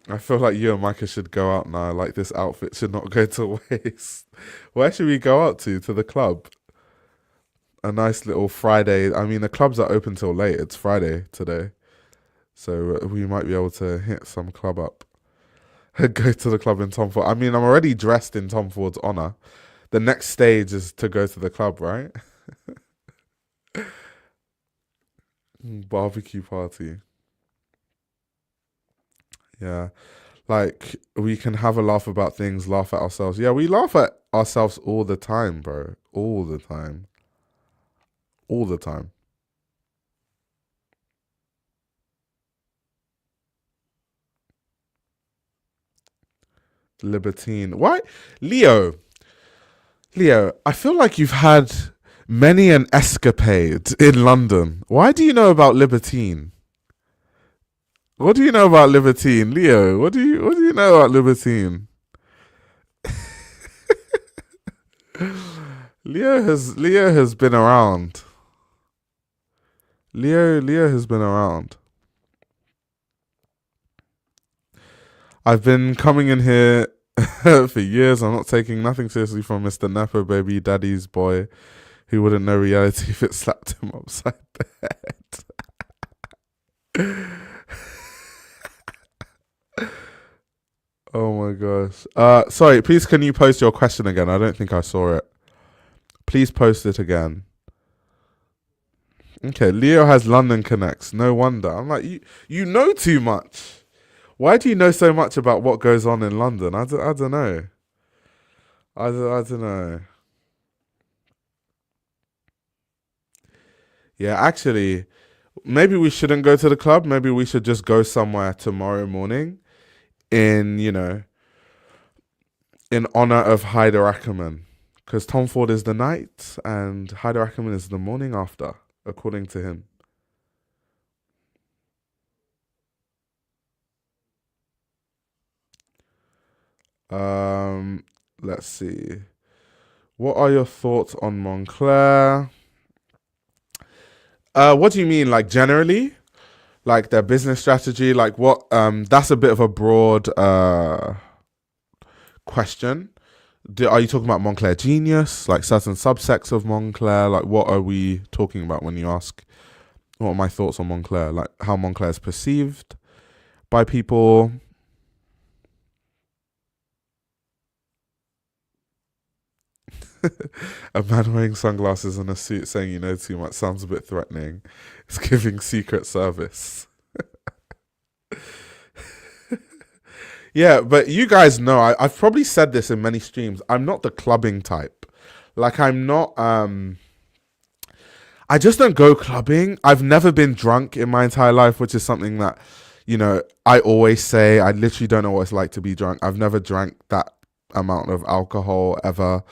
I feel like you and Micah should go out now. Like this outfit should not go to waste. Where should we go out to? To the club? A nice little Friday. I mean, the clubs are open till late. It's Friday today. So we might be able to hit some club up. Go to the club in Tom Ford. I mean, I'm already dressed in Tom Ford's honor. The next stage is to go to the club, right? Barbecue party. Yeah. Like, we can have a laugh about things, laugh at ourselves. Yeah, we laugh at ourselves all the time, bro. All the time. All the time. Libertine. Why? Leo, I feel like you've had many an escapade in London. Why do you know about Libertine? What do you know about Libertine? Leo, what do you know about Libertine? Leo has been around. Leo has been around. I've been coming in here for years. I'm not taking nothing seriously from Mr. Nepo baby daddy's boy, who wouldn't know reality if it slapped him upside the head. Oh my gosh. Sorry, please can you post your question again? I don't think I saw it. Please post it again. Okay, Leo has London connects. No wonder. I'm like, you know too much. Why do you know so much about what goes on in London? I don't know. I don't know. Yeah, actually, maybe we shouldn't go to the club. Maybe we should just go somewhere tomorrow morning in, you know, in honor of Haider Ackermann. Because Tom Ford is the night and Haider Ackermann is the morning after, according to him. Let's see. What are your thoughts on Moncler? What do you mean, like generally? Like their business strategy? Like what? That's a bit of a broad question. Are you talking about Moncler Genius? Like certain subsects of Moncler? Like what are we talking about when you ask what are my thoughts on Moncler? Like how Moncler is perceived by people? A man wearing sunglasses and a suit saying you know too much sounds a bit threatening. It's giving Secret Service. Yeah, but you guys know, I've probably said this in many streams. I'm not the clubbing type. Like, I'm not. I just don't go clubbing. I've never been drunk in my entire life, which is something that, I always say. I literally don't know what it's like to be drunk. I've never drank that amount of alcohol ever.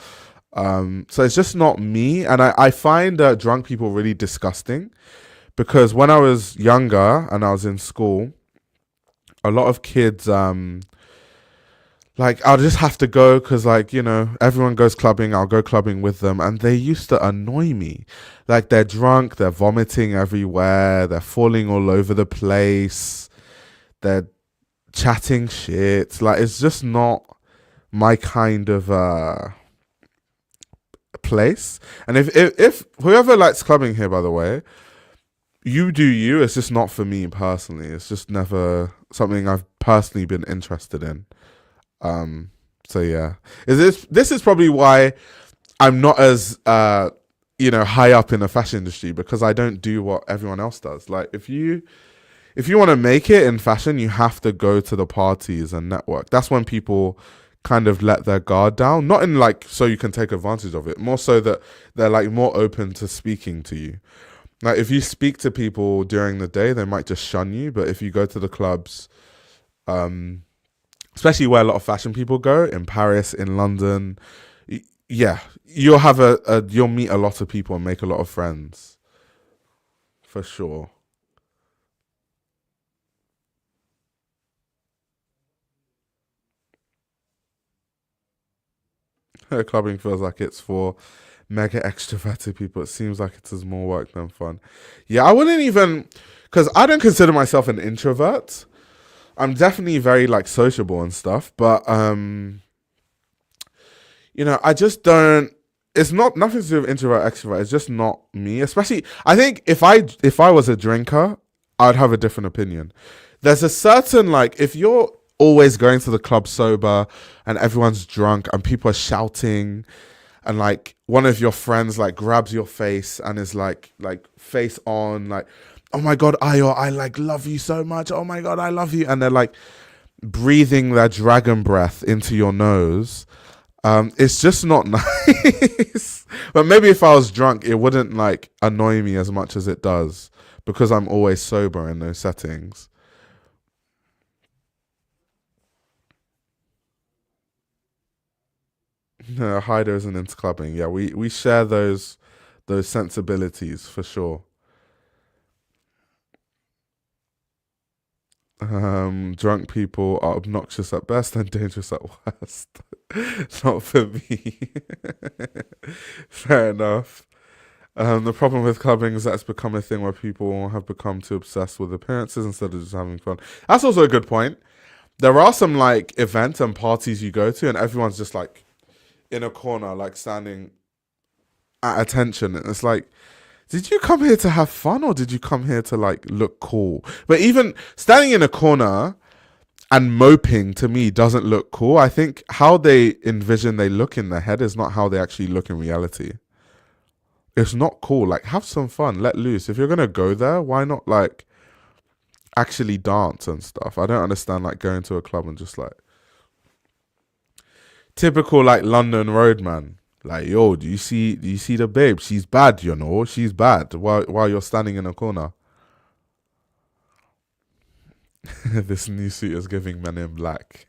So it's just not me. And I find drunk people really disgusting, because when I was younger and I was in school, a lot of kids, like, I'll just have to go because, like, everyone goes clubbing. I'll go clubbing with them. And they used to annoy me. Like, they're drunk. They're vomiting everywhere. They're falling all over the place. They're chatting shit. Like, it's just not my kind of place. And if whoever likes clubbing here, by the way, you do you. It's just not for me personally. It's just never something I've personally been interested in. So yeah, this is probably why I'm not as high up in the fashion industry, because I don't do what everyone else does. Like, if you want to make it in fashion, you have to go to the parties and network. That's when people kind of let their guard down, not in like so you can take advantage of it, more so that they're like more open to speaking to you. Like, if you speak to people during the day, they might just shun you, but if you go to the clubs, especially where a lot of fashion people go, in Paris, in London, yeah, you'll have you'll meet a lot of people and make a lot of friends, for sure. Clubbing feels like it's for mega extroverted people. It seems like it is more work than fun. Yeah, I wouldn't even, because I don't consider myself an introvert. I'm definitely very like sociable and stuff, but I just don't. It's not nothing to do with introvert extrovert. It's just not me. Especially, I think if I was a drinker, I'd have a different opinion. There's a certain, like, if you're always going to the club sober and everyone's drunk and people are shouting, and like one of your friends like grabs your face and is like face on, like, oh my God, Ayo, I like love you so much. Oh my God, I love you. And they're like breathing their dragon breath into your nose. It's just not nice. But maybe if I was drunk, it wouldn't like annoy me as much as it does, because I'm always sober in those settings. No, Haider isn't into clubbing. Yeah, we share those sensibilities for sure. Drunk people are obnoxious at best and dangerous at worst. Not for me. Fair enough. The problem with clubbing is that it's become a thing where people have become too obsessed with appearances instead of just having fun. That's also a good point. There are some like events and parties you go to and everyone's just like in a corner, like standing at attention. And it's like, did you come here to have fun or did you come here to like look cool? But even standing in a corner and moping, to me, doesn't look cool. I think how they envision they look in their head is not how they actually look in reality. It's not cool. Like, have some fun, let loose. If you're gonna go there, why not like actually dance and stuff? I don't understand like going to a club and just like typical like London road man. Like, yo, do you see the babe? She's bad, she's bad. While you're standing in a corner. This new suit is giving Men in Black.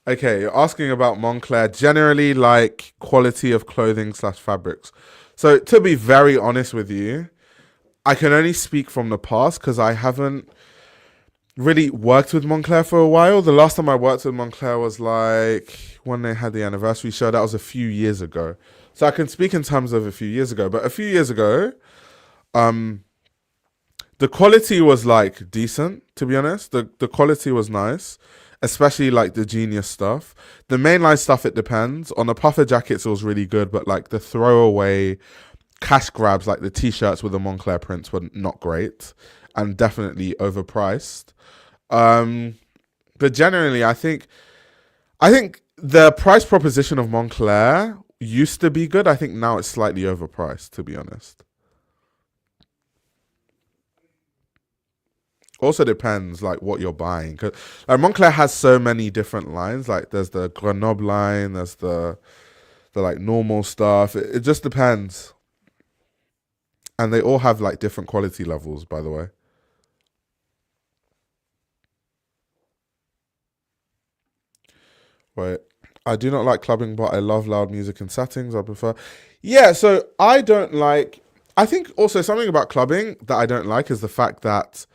Okay, you're asking about Moncler. Generally, like quality of clothing / fabrics. So to be very honest with you, I can only speak from the past because I haven't really worked with Moncler for a while. The last time I worked with Moncler was like when they had the anniversary show. That was a few years ago. So I can speak in terms of a few years ago. But a few years ago, the quality was like decent, to be honest. The quality was nice, especially like the Genius stuff. The mainline stuff, it depends. On the puffer jackets, it was really good, but like the throwaway cash grabs, like the t-shirts with the Moncler prints, were not great and definitely overpriced. But generally, I think the price proposition of Moncler used to be good. I think now it's slightly overpriced, to be honest. Also depends like what you're buying. 'Cause, like Moncler has so many different lines. Like there's the Grenoble line, there's the like normal stuff. It just depends. And they all have like different quality levels, by the way. Wait, I do not like clubbing, but I love loud music in settings. I prefer. Yeah, so I don't like. I think also something about clubbing that I don't like is the fact that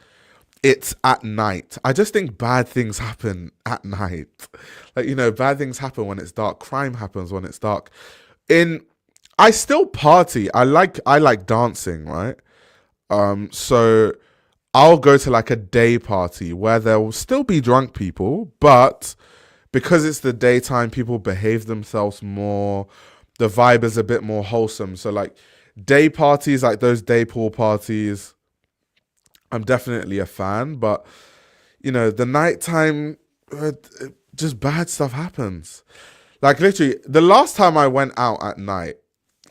it's at night. I just think bad things happen at night. Like, you know, bad things happen when it's dark. Crime happens when it's dark. I still party. I like dancing, right? So I'll go to like a day party where there will still be drunk people, but because it's the daytime, people behave themselves more. The vibe is a bit more wholesome. So like day parties, like those day pool parties, I'm definitely a fan. But, you know, the nighttime, just bad stuff happens. Like literally, the last time I went out at night,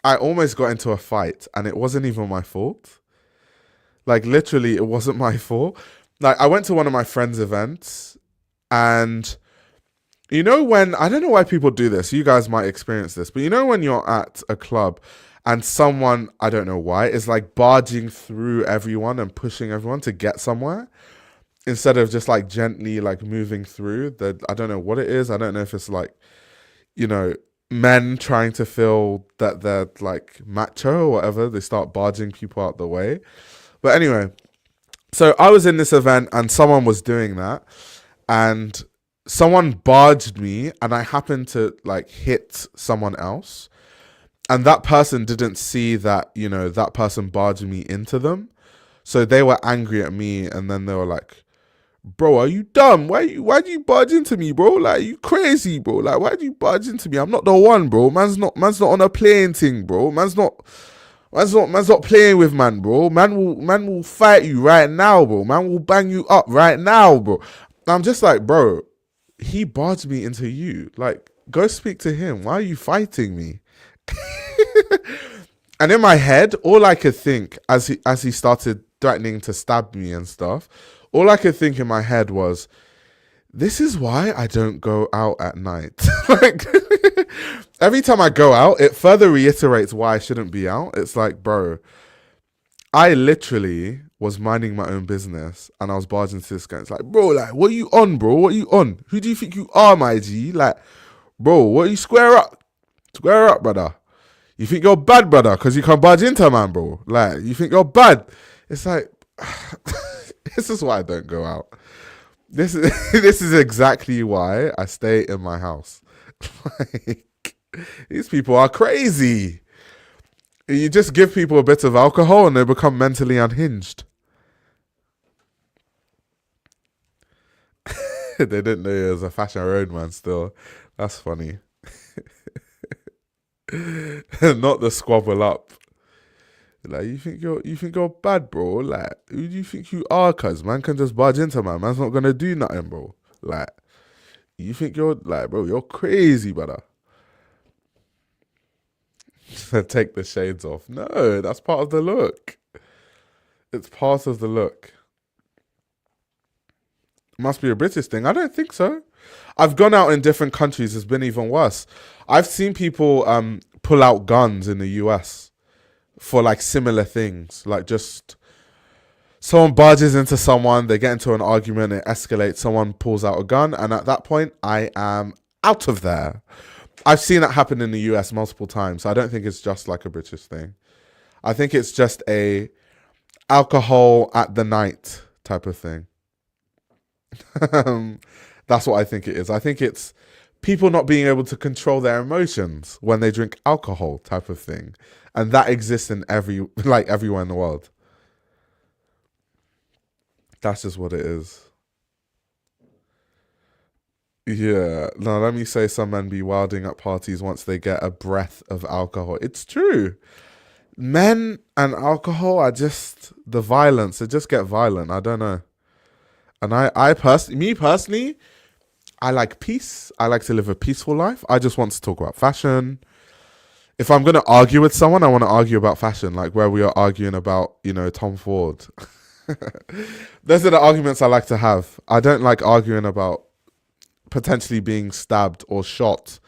I almost got into a fight and it wasn't even my fault. Like literally, it wasn't my fault. Like I went to one of my friends' events and you know when, I don't know why people do this, you guys might experience this, but you know when you're at a club and someone, I don't know why, is like barging through everyone and pushing everyone to get somewhere instead of just like gently like moving through. I don't know what it is. I don't know if it's like, you know, men trying to feel that they're like macho or whatever. They start barging people out the way. But anyway, so I was in this event and someone was doing that and someone barged me and I happened to like hit someone else. And that person didn't see that, you know, that person barged me into them. So they were angry at me and then they were like, bro, are you dumb? Why do you barge into me, bro? Like, you crazy, bro? Like, why do you barge into me? I'm not the one, bro. Man's not on a playing thing, bro. Man's not playing with man, bro. Man will fight you right now, bro. Man will bang you up right now, bro. And I'm just like, bro, he barged me into you. Like, go speak to him. Why are you fighting me? And in my head, all I could think as he started threatening to stab me and stuff, all I could think in my head was, this is why I don't go out at night. Like, every time I go out, it further reiterates why I shouldn't be out. It's like, bro, I literally was minding my own business and I was barging to this guy. It's like, bro, like, what are you on, bro? What are you on? Who do you think you are, my G? Like, bro, what are you square up? Square up, brother. You think you're bad, brother, because you can't barge into a man, bro. Like, you think you're bad. It's like, this is why I don't go out. This is exactly why I stay in my house. Like, these people are crazy. You just give people a bit of alcohol and they become mentally unhinged. They didn't know it was a fashion road man still. That's funny. Not the squabble up. Like, you think you're bad, bro? Like, who do you think you are? Cause man can just barge into man. Man's not gonna do nothing, bro. Like, you think you're like, bro, you're crazy, brother. Take the shades off. No, that's part of the look. It's part of the look. Must be a British thing. I don't think so. I've gone out in different countries. It's been even worse. I've seen people pull out guns in the US for like similar things. Like just someone barges into someone, they get into an argument, it escalates, someone pulls out a gun, and at that point, I am out of there. I've seen that happen in the US multiple times. I don't think it's just like a British thing. I think it's just a alcohol at the night type of thing. That's what I think it is. I think it's people not being able to control their emotions when they drink alcohol type of thing. And that exists in everywhere in the world. That's just what it is. Yeah. No, let me say some men be wilding at parties once they get a breath of alcohol. It's true. Men and alcohol are just the violence. They just get violent. I don't know. And I personally, I like peace. I like to live a peaceful life. I just want to talk about fashion. If I'm going to argue with someone, I want to argue about fashion, like where we are arguing about, Tom Ford. Those are the arguments I like to have. I don't like arguing about potentially being stabbed or shot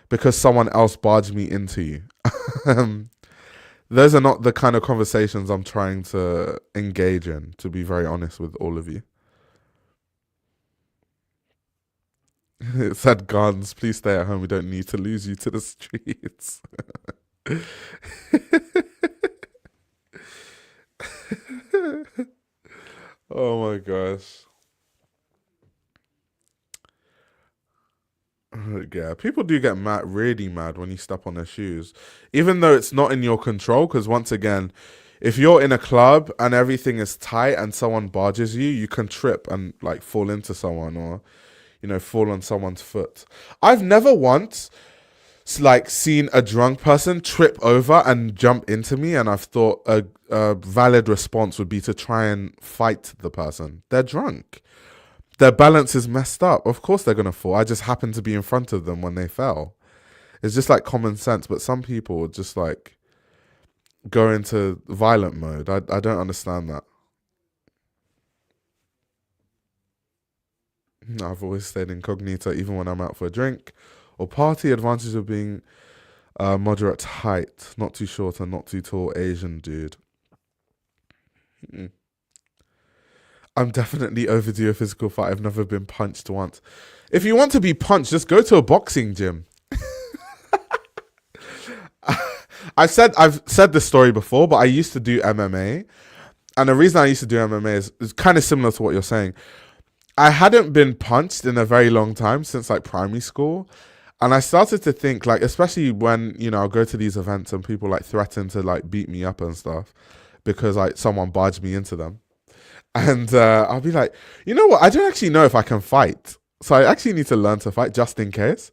because someone else barged me into you. Those are not the kind of conversations I'm trying to engage in, to be very honest with all of you. It said guns, please stay at home. We don't need to lose you to the streets. Oh my gosh. Yeah, people do get mad, really mad when you step on their shoes, even though it's not in your control. Because once again, if you're in a club and everything is tight and someone barges you, you can trip and like fall into someone or, you know, fall on someone's foot. I've never once like seen a drunk person trip over and jump into me, and I've thought a valid response would be to try and fight the person. They're drunk. Their balance is messed up. Of course they're going to fall. I just happened to be in front of them when they fell. It's just like common sense, but some people just like go into violent mode. I don't understand that. I've always stayed incognito even when I'm out for a drink or party. Advantage of being moderate height, not too short and not too tall Asian dude. I'm definitely overdue a physical fight. I've never been punched once. If you want to be punched, just go to a boxing gym. I've said this story before, but I used to do MMA. And the reason I used to do MMA is kind of similar to what you're saying. I hadn't been punched in a very long time, since like primary school. And I started to think, like, especially when, you know, I'll go to these events and people like threaten to like beat me up and stuff because like someone barged me into them. And I'll be like, you know what? I don't actually know if I can fight. So I actually need to learn to fight just in case.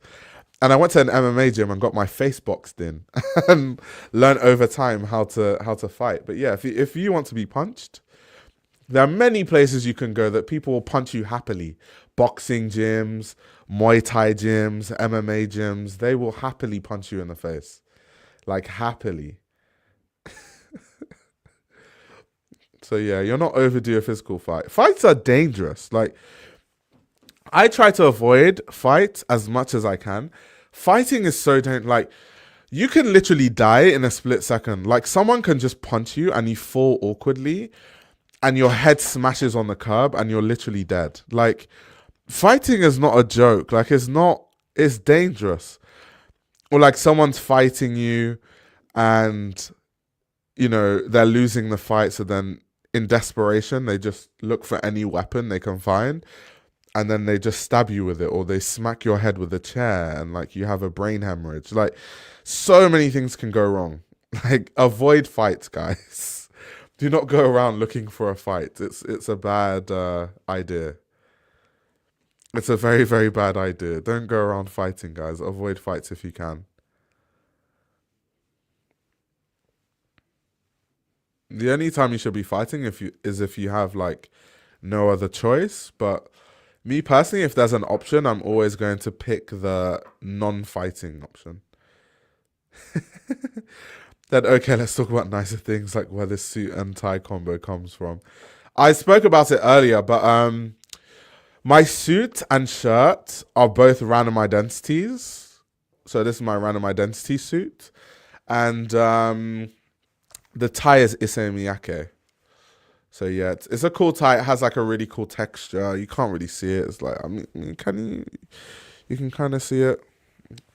And I went to an MMA gym and got my face boxed in and learned over time how to fight. But yeah, if you want to be punched, there are many places you can go that people will punch you happily. Boxing gyms, Muay Thai gyms, MMA gyms, they will happily punch you in the face. Like happily. So yeah, you're not overdue a physical fight. Fights are dangerous. Like, I try to avoid fights as much as I can. Fighting is so dangerous. Like, you can literally die in a split second. Like, someone can just punch you and you fall awkwardly and your head smashes on the curb and you're literally dead. Like, fighting is not a joke. Like, it's dangerous. Or like someone's fighting you and, you know, they're losing the fight, so then in desperation, they just look for any weapon they can find and then they just stab you with it, or they smack your head with a chair and like you have a brain hemorrhage. Like, so many things can go wrong. Like, avoid fights, guys. Do not go around looking for a fight. It's a bad idea. It's a very, very bad idea. Don't go around fighting, guys. Avoid fights if you can. The only time you should be fighting is if you have like no other choice. But me personally, if there's an option, I'm always going to pick the non-fighting option. Then okay, let's talk about nicer things, like where this suit and tie combo comes from. I spoke about it earlier, but my suit and shirt are both random identities. So this is my random identity suit, and the tie is Issey Miyake. So yeah, it's a cool tie. It has like a really cool texture. You can't really see it. It's like, I mean, you can kind of see it.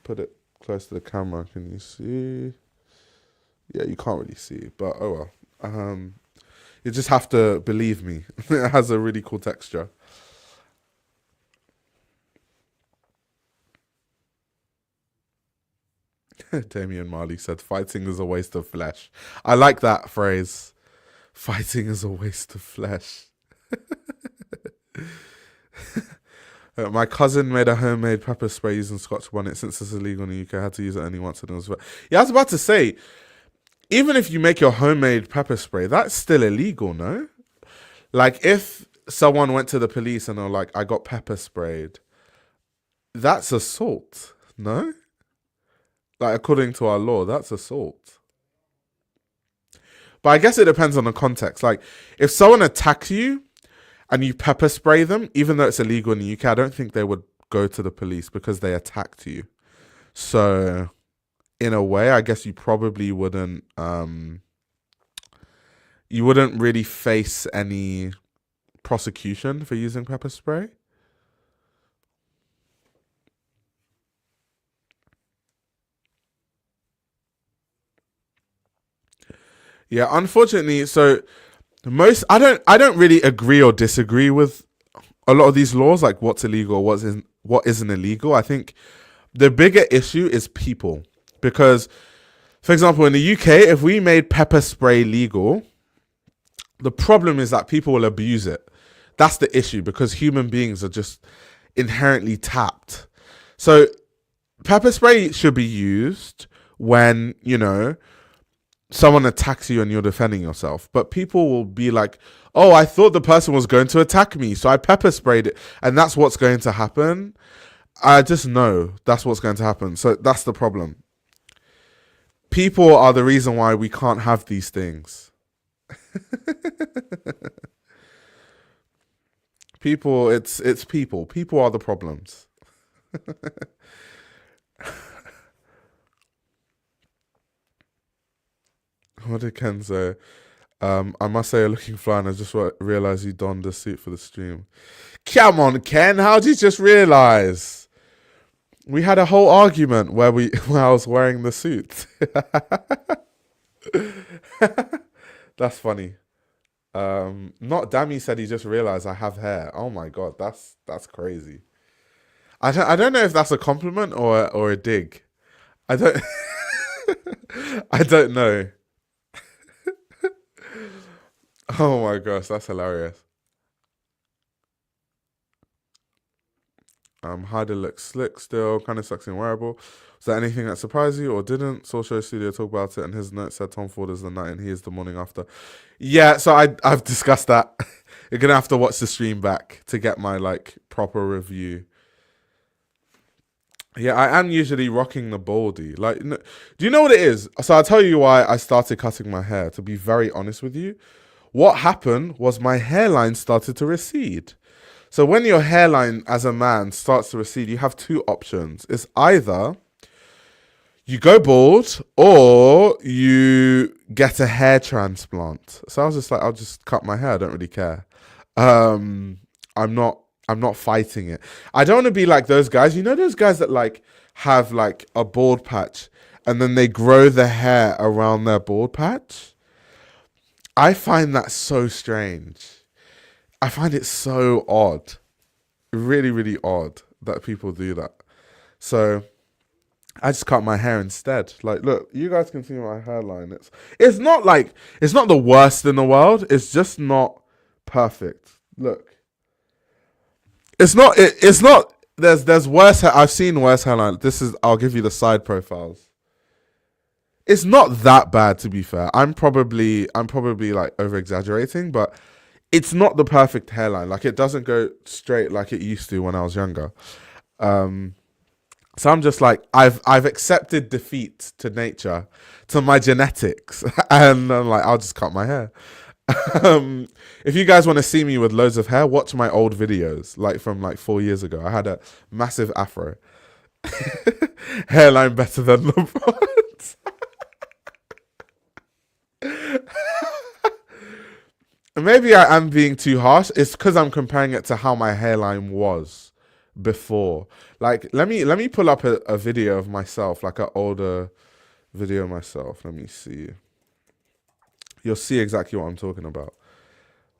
Put it close to the camera. Can you see? Yeah, you can't really see, but oh well. You just have to believe me. It has a really cool texture. Damian Marley said, fighting is a waste of flesh. I like that phrase. Fighting is a waste of flesh. My cousin made a homemade pepper spray using Scotch bonnet. Since it's illegal in the UK, I had to use it only once and it was... Yeah, I was about to say, even if you make your homemade pepper spray, that's still illegal, no? Like, if someone went to the police and they're like, I got pepper sprayed, that's assault, no? Like, according to our law, that's assault. But I guess it depends on the context. Like, if someone attacks you and you pepper spray them, even though it's illegal in the UK, I don't think they would go to the police because they attacked you. So, in a way, I guess you probably wouldn't really face any prosecution for using pepper spray. Yeah, unfortunately, so I don't really agree or disagree with a lot of these laws, like what's illegal, what isn't illegal. I think the bigger issue is people, because, for example, in the UK, if we made pepper spray legal, the problem is that people will abuse it. That's the issue, because human beings are just inherently tapped. So pepper spray should be used when, someone attacks you and you're defending yourself. But people will be like, oh, I thought the person was going to attack me, so I pepper sprayed it. And that's what's going to happen. I just know that's what's going to happen. So that's the problem. People are the reason why we can't have these things. People, it's people. People are the problems. What did Ken say? I must say, you're looking fly, and I just realized you donned the suit for the stream. Come on, Ken. How did you just realize? We had a whole argument where I was wearing the suit. That's funny. Not Dammy said he just realized I have hair. Oh my god, that's crazy. I don't know if that's a compliment or a dig. I don't I don't know. Oh my gosh, that's hilarious. Haider looks slick still, kind of sexy and wearable. Was there anything that surprised you or didn't? Saw Show Studio talk about it, and his note said Tom Ford is the night and he is the morning after. Yeah, so I've discussed that. You're gonna have to watch the stream back to get my proper review. Yeah, I am usually rocking the baldy. Do you know what it is? So I'll tell you why I started cutting my hair, to be very honest with you. What happened was my hairline started to recede. So when your hairline as a man starts to recede, you have two options. It's either you go bald or you get a hair transplant. So I was just like, I'll just cut my hair. I don't really care. I'm not fighting it. I don't want to be like those guys. You know those guys that have a bald patch and then they grow the hair around their bald patch? I find that so strange. I find it so odd. Really, really odd that people do that. So I just cut my hair instead. Look, you guys can see my hairline. It's not the worst in the world. It's just not perfect. Look. It's not there's worse I've seen worse hairline. I'll give you the side profiles. It's not that bad, to be fair. I'm probably over exaggerating, but it's not the perfect hairline. It doesn't go straight like it used to when I was younger. So I'm just I've accepted defeat to nature, to my genetics, and I'm I'll just cut my hair. If you guys want to see me with loads of hair, watch my old videos, from 4 years ago. I had a massive afro. Hairline better than LeBron's. Maybe I am being too harsh. It's because I'm comparing it to how my hairline was before. Let me pull up a video of myself, an older video of myself. Let me see. You'll see exactly what I'm talking about.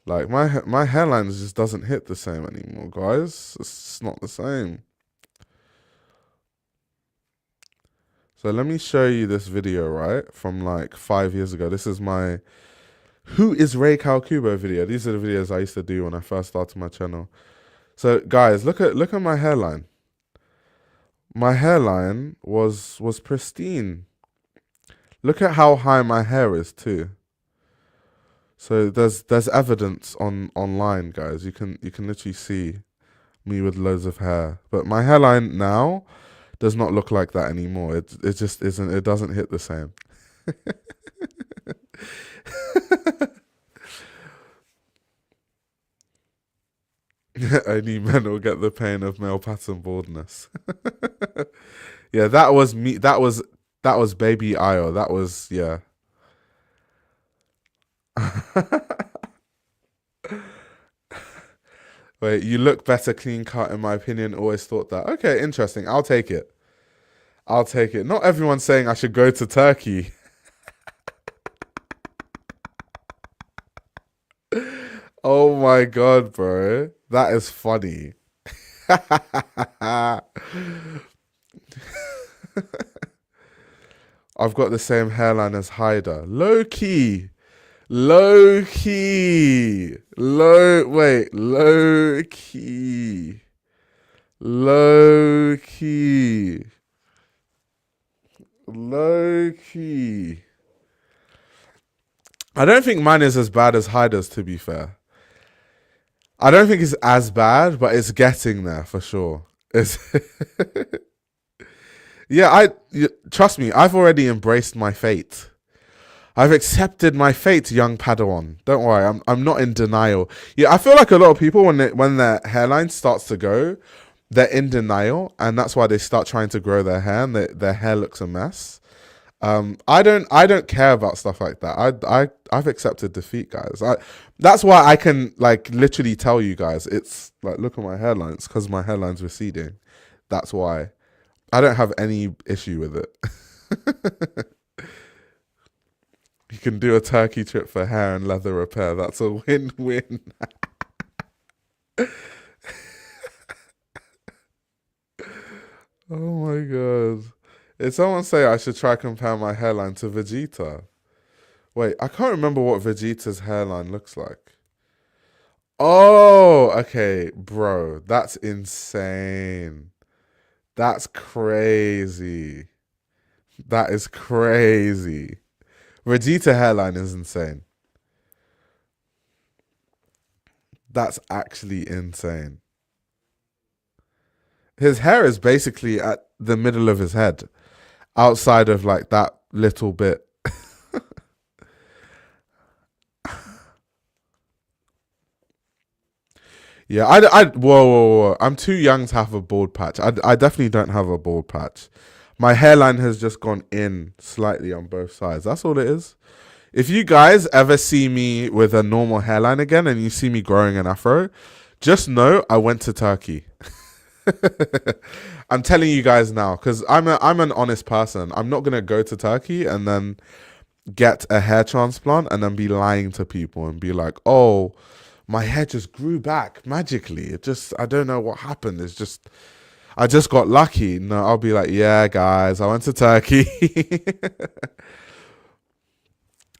My hairline just doesn't hit the same anymore, guys. It's not the same. So let me show you this video, right? From 5 years ago. This is my Who is Ray Kalkubo video. These are the videos I used to do when I first started my channel. So guys, look at my hairline. My hairline was pristine. Look at how high my hair is too. So there's evidence online, guys. You can literally see me with loads of hair. But my hairline now does not look like that anymore. It just isn't. It doesn't hit the same. Only men will get the pain of male pattern baldness. Yeah, that was me. That was Baby Io. That was, yeah. Wait, you look better clean cut, in my opinion. Always thought that. Okay, interesting. I'll take it. Not everyone's saying I should go to Turkey. Oh my god, bro. That is funny. I've got the same hairline as Haider. Low key. Low key. Low key. Low key. Low key. I don't think mine is as bad as Haider's, to be fair. I don't think it's as bad, but it's getting there for sure. It's yeah, trust me, I've already embraced my fate. I've accepted my fate, young Padawan. Don't worry, I'm not in denial. Yeah, I feel like a lot of people when their hairline starts to go, they're in denial, and that's why they start trying to grow their hair, and their hair looks a mess. I don't care about stuff like that. I've accepted defeat, guys. That's why I can like literally tell you guys, it's like, look at my hairlines, because my hairline's receding. That's why. I don't have any issue with it. You can do a Turkey trip for hair and leather repair. That's a win-win. Oh my god. Did someone say I should try compare my hairline to Vegeta? Wait, I can't remember what Vegeta's hairline looks like. Oh, okay, bro. That's insane. That's crazy. That is crazy. Vegeta hairline is insane. That's actually insane. His hair is basically at the middle of his head, outside of like that little bit. Yeah, whoa. I'm too young to have a bald patch. I definitely don't have a bald patch. My hairline has just gone in slightly on both sides. That's all it is. If you guys ever see me with a normal hairline again and you see me growing an afro, just know I went to Turkey. I'm telling you guys now, because I'm an honest person. I'm not gonna go to Turkey and then get a hair transplant and then be lying to people and be like, oh, my hair just grew back magically. I don't know what happened. I just got lucky. No, I'll be like, yeah, guys, I went to Turkey.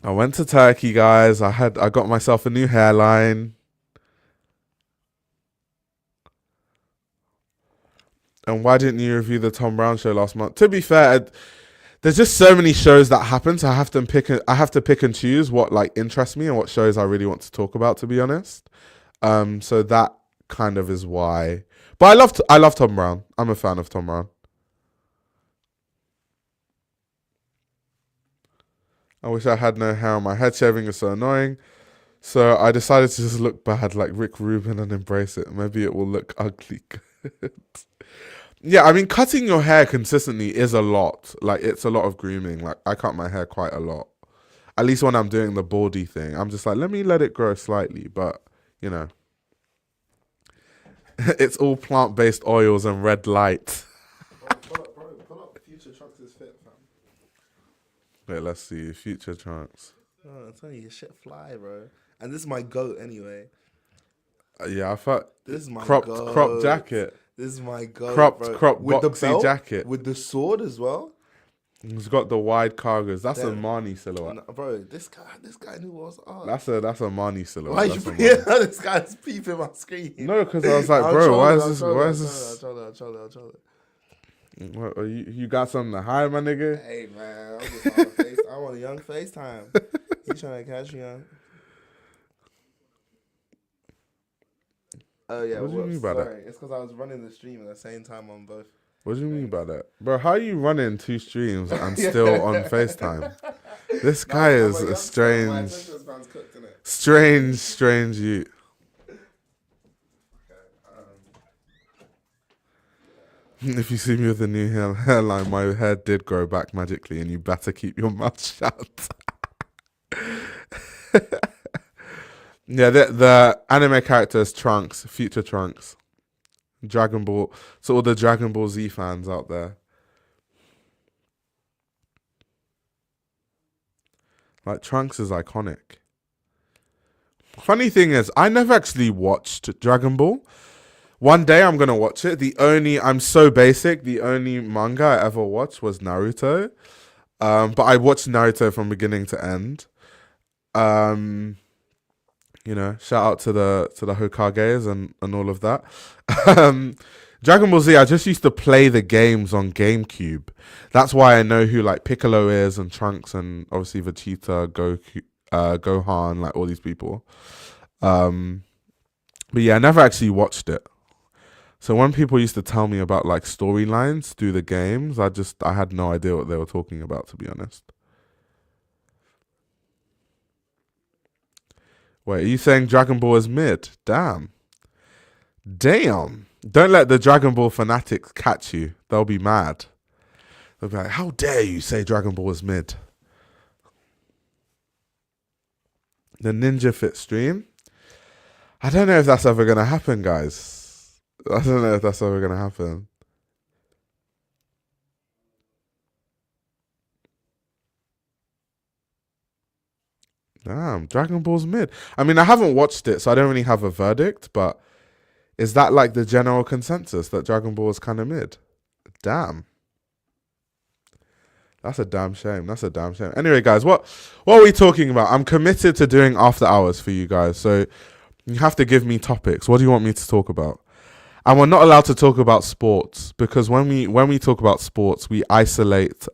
I went to Turkey, guys. I got myself a new hairline. And why didn't you review the Tom Brown show last month? To be fair, there's just so many shows that happen, so I have to pick and choose what like interests me and what shows I really want to talk about, to be honest. So that kind of is why. But I love Tom Brown. I'm a fan of Tom Brown. I wish I had no hair on my head. Shaving is so annoying. So I decided to just look bad like Rick Rubin and embrace it. Maybe it will look ugly good. Yeah, I mean, cutting your hair consistently is a lot. Like, it's a lot of grooming. Like, I cut my hair quite a lot. At least when I'm doing the baldy thing. I'm just like, let me let it grow slightly. But, you know. It's all plant-based oils and red light. Pull up Future Trunks' fit, fam. Wait, let's see. Future Trunks. Oh, I'm telling you, your shit fly, bro. And this is my goat anyway. Yeah, I thought This is my cropped goat. jacket. This is my goat, Cropped with the boxy belt, jacket. with the sword as well. He's got the wide cargos. That's a Damn. Marnie silhouette. No, bro, this guy knew what was up. That's a Marnie silhouette. Why That's you a yeah, Marnie. this guy's peeping my screen? No, because I was like, bro, why is this? I'll troll it. What, you got something to hide, my nigga? Hey man, I'm just on a face. I want a young FaceTime. He's trying to catch me on. Oh yeah, What do you mean by that? sorry. It's because I was running the stream at the same time on both. What do you mean by that? Bro, how are you running 2 streams and still on FaceTime? This guy is a strange you. If you see me with a new hairline, my hair did grow back magically, and you better keep your mouth shut. Yeah, the anime characters Trunks, future Trunks, Dragon Ball. So all the Dragon Ball Z fans out there, like Trunks is iconic. Funny thing is, I never actually watched Dragon Ball. One day I'm gonna watch it. I'm so basic. The only manga I ever watched was Naruto. But I watched Naruto from beginning to end. Shout out to the Hokages and all of that. Dragon Ball Z, I just used to play the games on GameCube. That's why I know who like Piccolo is and Trunks and obviously Vegeta, Goku, Gohan, like all these people. But yeah, I never actually watched it. So when people used to tell me about like storylines through the games, I had no idea what they were talking about, to be honest. Wait, are you saying Dragon Ball is mid? Damn. Don't let the Dragon Ball fanatics catch you. They'll be mad. They'll be like, how dare you say Dragon Ball is mid? The Ninja Fit stream? I don't know if that's ever going to happen, guys. I don't know if that's ever going to happen. Damn, Dragon Ball's mid. I mean, I haven't watched it, so I don't really have a verdict, but is that like the general consensus that Dragon Ball is kind of mid? Damn. That's a damn shame. Anyway, guys, what are we talking about? I'm committed to doing after hours for you guys, so you have to give me topics. What do you want me to talk about? And we're not allowed to talk about sports because when we talk about sports, we isolate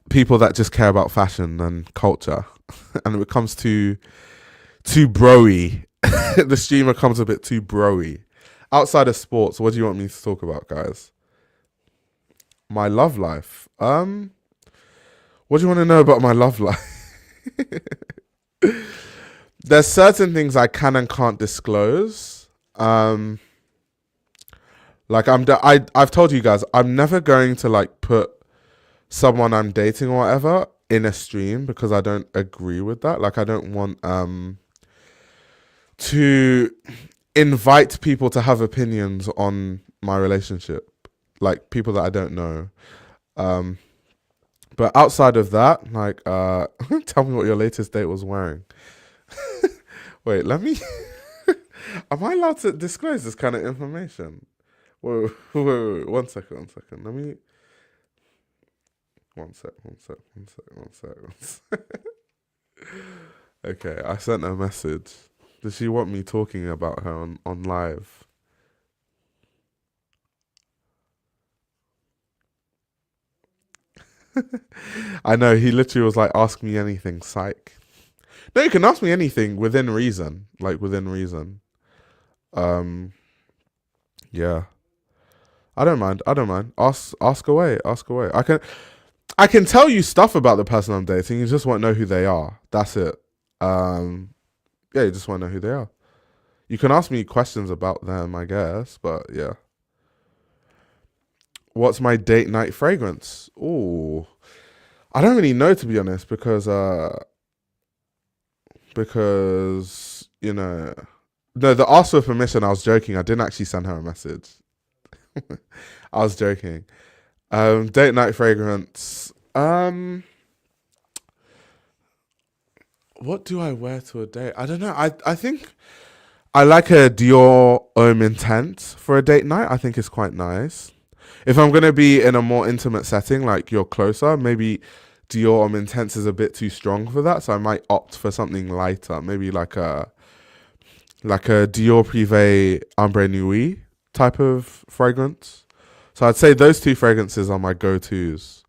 people that just care about fashion and culture, and it becomes too broy. The stream becomes a bit too broy. Outside of sports, what do you want me to talk about, guys? My love life. What do you want to know about my love life? There's certain things I can and can't disclose. Like I've told you guys, I'm never going to like put someone I'm dating or whatever in a stream because I don't agree with that. Like I don't want to invite people to have opinions on my relationship, like people that I don't know. But outside of that, like tell me what your latest date was wearing. Wait, let me am I allowed to disclose this kind of information? Wait, 1 second. Let me one sec. Okay, I sent her a message. Does she want me talking about her on live? I know, he literally was like, ask me anything, psych. No, you can ask me anything within reason. Like within reason. Yeah. I don't mind. Ask away. I can tell you stuff about the person I'm dating, you just won't know who they are. That's it. Yeah, you just won't know who they are. You can ask me questions about them, I guess, but yeah. What's my date night fragrance? Ooh. I don't really know, to be honest, because you know, no, the ask for permission, I was joking. I didn't actually send her a message. I was joking. Date night fragrance. What do I wear to a date? I don't know. I think I like a Dior Homme Intense for a date night. I think it's quite nice. If I'm going to be in a more intimate setting, like you're closer, maybe Dior Homme Intense is a bit too strong for that. So I might opt for something lighter. Maybe like a Dior Privé Ambre Nuit type of fragrance. So I'd say those two fragrances are my go-tos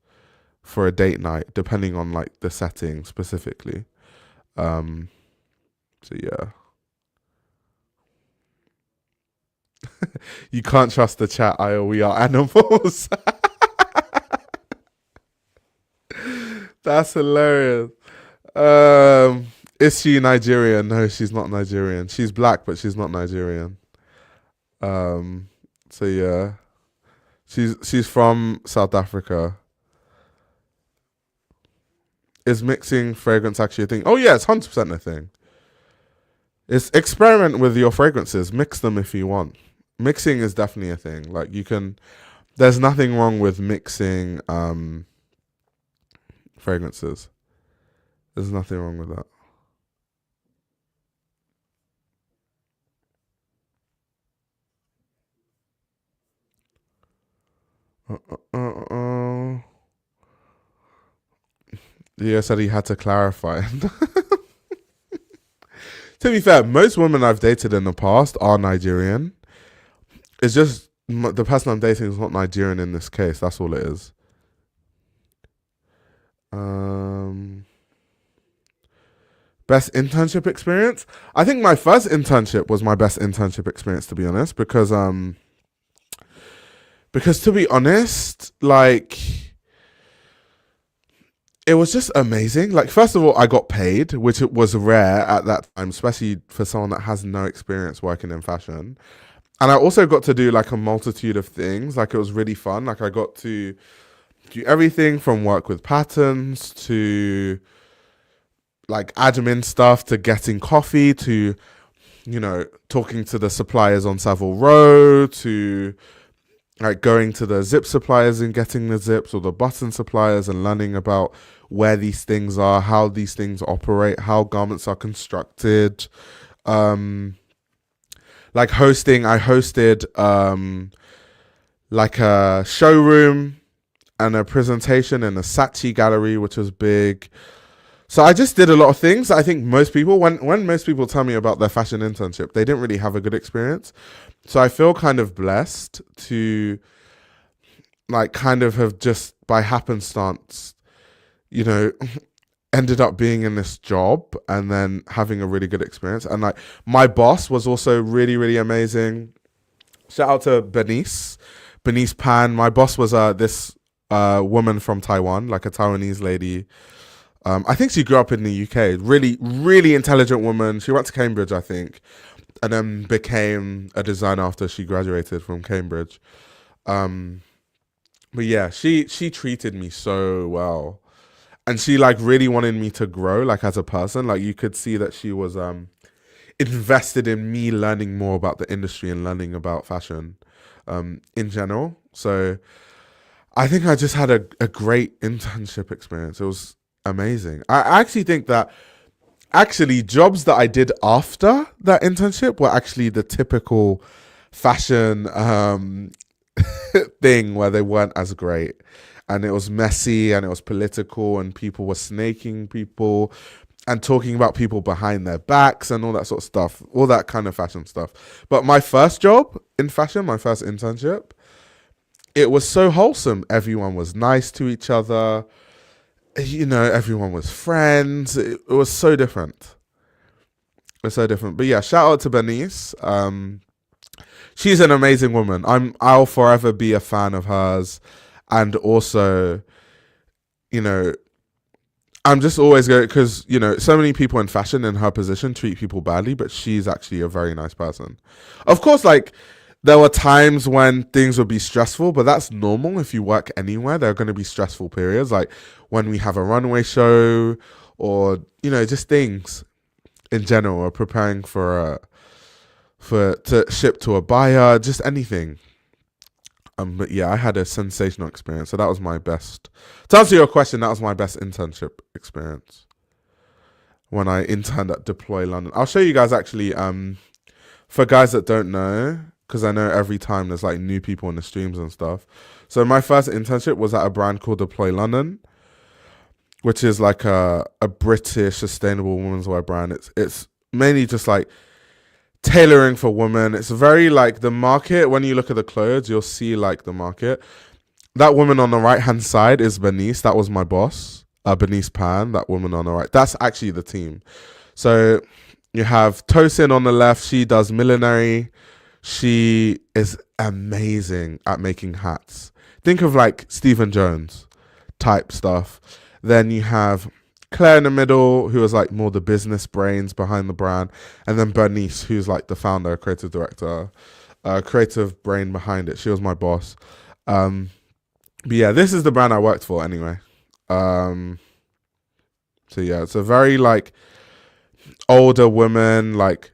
for a date night, depending on like the setting specifically. So yeah. You can't trust the chat, we are animals. That's hilarious. Is she Nigerian? No, she's not Nigerian. She's black, but she's not Nigerian. So yeah, she's from South Africa. Is mixing fragrance actually a thing? Oh yeah, it's 100% a thing. It's experiment with your fragrances. Mix them if you want. Mixing is definitely a thing. Like you can. There's nothing wrong with mixing fragrances. There's nothing wrong with that. Yeah, said he had to clarify. To be fair, most women I've dated in the past are Nigerian. It's just the person I'm dating is not Nigerian in this case. That's all it is. Best internship experience? I think my first internship was my best internship experience, to be honest, because to be honest, like it was just amazing. Like, first of all, I got paid, which it was rare at that time, especially for someone that has no experience working in fashion. And I also got to do like a multitude of things. Like, it was really fun. Like, I got to do everything from work with patterns to like admin stuff to getting coffee to, you know, talking to the suppliers on Savile Row to like going to the zip suppliers and getting the zips, or the button suppliers and learning about where these things are, how these things operate, how garments are constructed. Like hosting, I hosted like a showroom and a presentation in a Saatchi gallery, which was big. So I just did a lot of things. I think most people, when most people tell me about their fashion internship, they didn't really have a good experience. So I feel kind of blessed to like kind of have just by happenstance, you know, ended up being in this job and then having a really good experience. And like my boss was also really, really amazing. Shout out to Bernice Pan. My boss was this woman from Taiwan, like a Taiwanese lady. I think she grew up in the UK. Really, really intelligent woman. She went to Cambridge, I think, and then became a designer after she graduated from Cambridge. But yeah, she treated me so well, and she like really wanted me to grow, like as a person. Like you could see that she was invested in me learning more about the industry and learning about fashion in general. So I think I just had a great internship experience. It was amazing. I actually think that jobs that I did after that internship were actually the typical fashion thing where they weren't as great, and it was messy and it was political and people were snaking people and talking about people behind their backs and all that sort of stuff, all that kind of fashion stuff. But my first job in fashion, my first internship, it was so wholesome. Everyone was nice to each other. You know, everyone was friends. It was so different. It was so different. But yeah, shout out to Bernice. She's an amazing woman. I'll forever be a fan of hers. And also, you know, I'm just always going, because, you know, so many people in fashion in her position treat people badly, but she's actually a very nice person. Of course, like, there were times when things would be stressful, but that's normal. If you work anywhere, there are going to be stressful periods, like when we have a runway show, or, you know, just things in general, or preparing to ship to a buyer, just anything. But yeah, I had a sensational experience. So that was my best. To answer your question, that was my best internship experience when I interned at Deploy London. I'll show you guys actually, for guys that don't know, because I know every time there's like new people in the streams and stuff. So my first internship was at a brand called Deploy London, which is like a British sustainable women's wear brand. It's mainly just like tailoring for women. It's very like the market. When you look at the clothes, you'll see like the market. That woman on the right hand side is Bernice. That was my boss, Bernice Pan. That woman on the right. That's actually the team. So you have Tosin on the left. She does millinery. She is amazing at making hats. Think of like Stephen Jones type stuff. Then you have Claire in the middle, who is like more the business brains behind the brand. And then Bernice, who's like the founder, creative director. creative brain behind it. She was my boss. But yeah, this is the brand I worked for anyway. So yeah, it's a very like older woman, like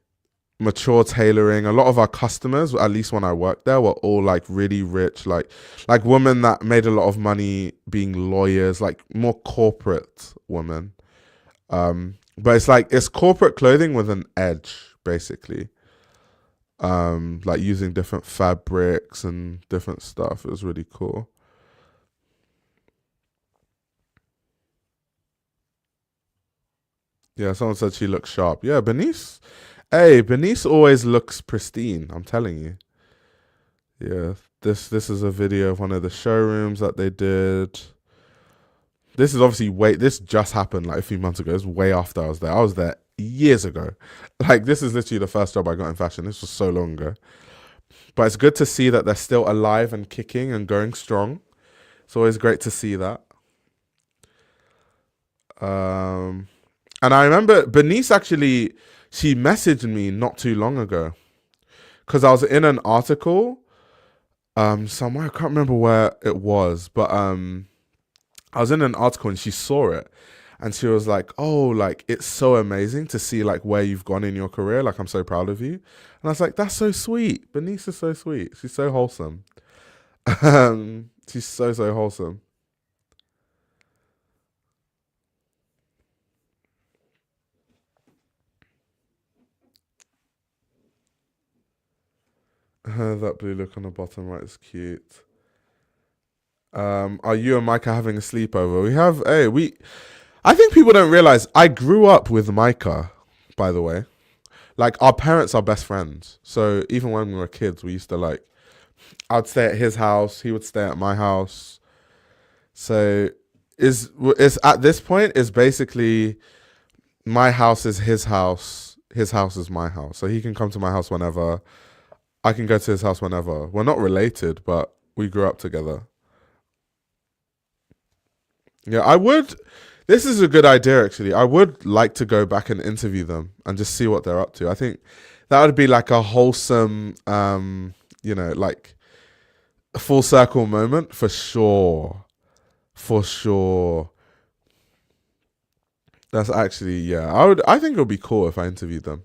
mature tailoring. A lot of our customers, at least when I worked there, were all like really rich, like women that made a lot of money being lawyers, like more corporate women. But it's corporate clothing with an edge, basically. Like using different fabrics and different stuff. It was really cool. Yeah, someone said she looks sharp. Yeah, Bernice. Hey, Bernice always looks pristine. I'm telling you. Yeah, this is a video of one of the showrooms that they did. This is obviously this just happened like a few months ago. It's way after I was there. I was there years ago. Like, this is literally the first job I got in fashion. This was so long ago. But it's good to see that they're still alive and kicking and going strong. It's always great to see that. And I remember Bernice actually, she messaged me not too long ago because I was in an article somewhere. I can't remember where it was, but I was in an article and she saw it and she was like, oh, like, it's so amazing to see like where you've gone in your career. Like, I'm so proud of you. And I was like, that's so sweet. Bernice is so sweet. She's so wholesome. She's so wholesome. That blue look on the bottom right is cute. Are you and Micah having a sleepover? I think people don't realize I grew up with Micah, by the way. Like, our parents are best friends. So even when we were kids, we used to like, I'd stay at his house, he would stay at my house. So is at this point is basically my house is his house is my house. So he can come to my house whenever. I can go to his house whenever. We're not related, but we grew up together. Yeah, this is a good idea, actually. I would like to go back and interview them and just see what they're up to. I think that would be like a wholesome, like a full circle moment for sure. For sure. That's actually, yeah. I think it would be cool if I interviewed them.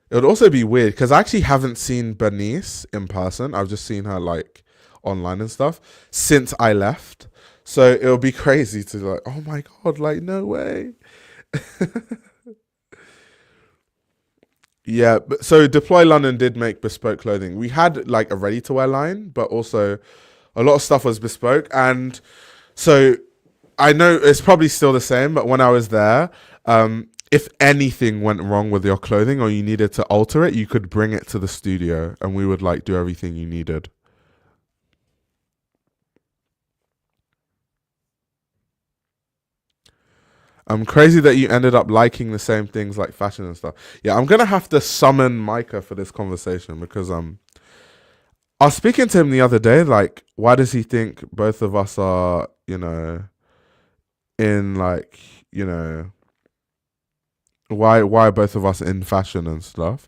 It would also be weird because I actually haven't seen Bernice in person. I've just seen her like online and stuff since I left. So it would be crazy to like, oh my God, like, no way. Yeah, but so Deploy London did make bespoke clothing. We had like a ready to wear line, but also a lot of stuff was bespoke. And so I know it's probably still the same, but when I was there, if anything went wrong with your clothing or you needed to alter it, you could bring it to the studio and we would like do everything you needed. Crazy that you ended up liking the same things like fashion and stuff. Yeah, I'm gonna have to summon Micah for this conversation because I was speaking to him the other day, like, why does he think both of us are, in like, why both of us in fashion and stuff?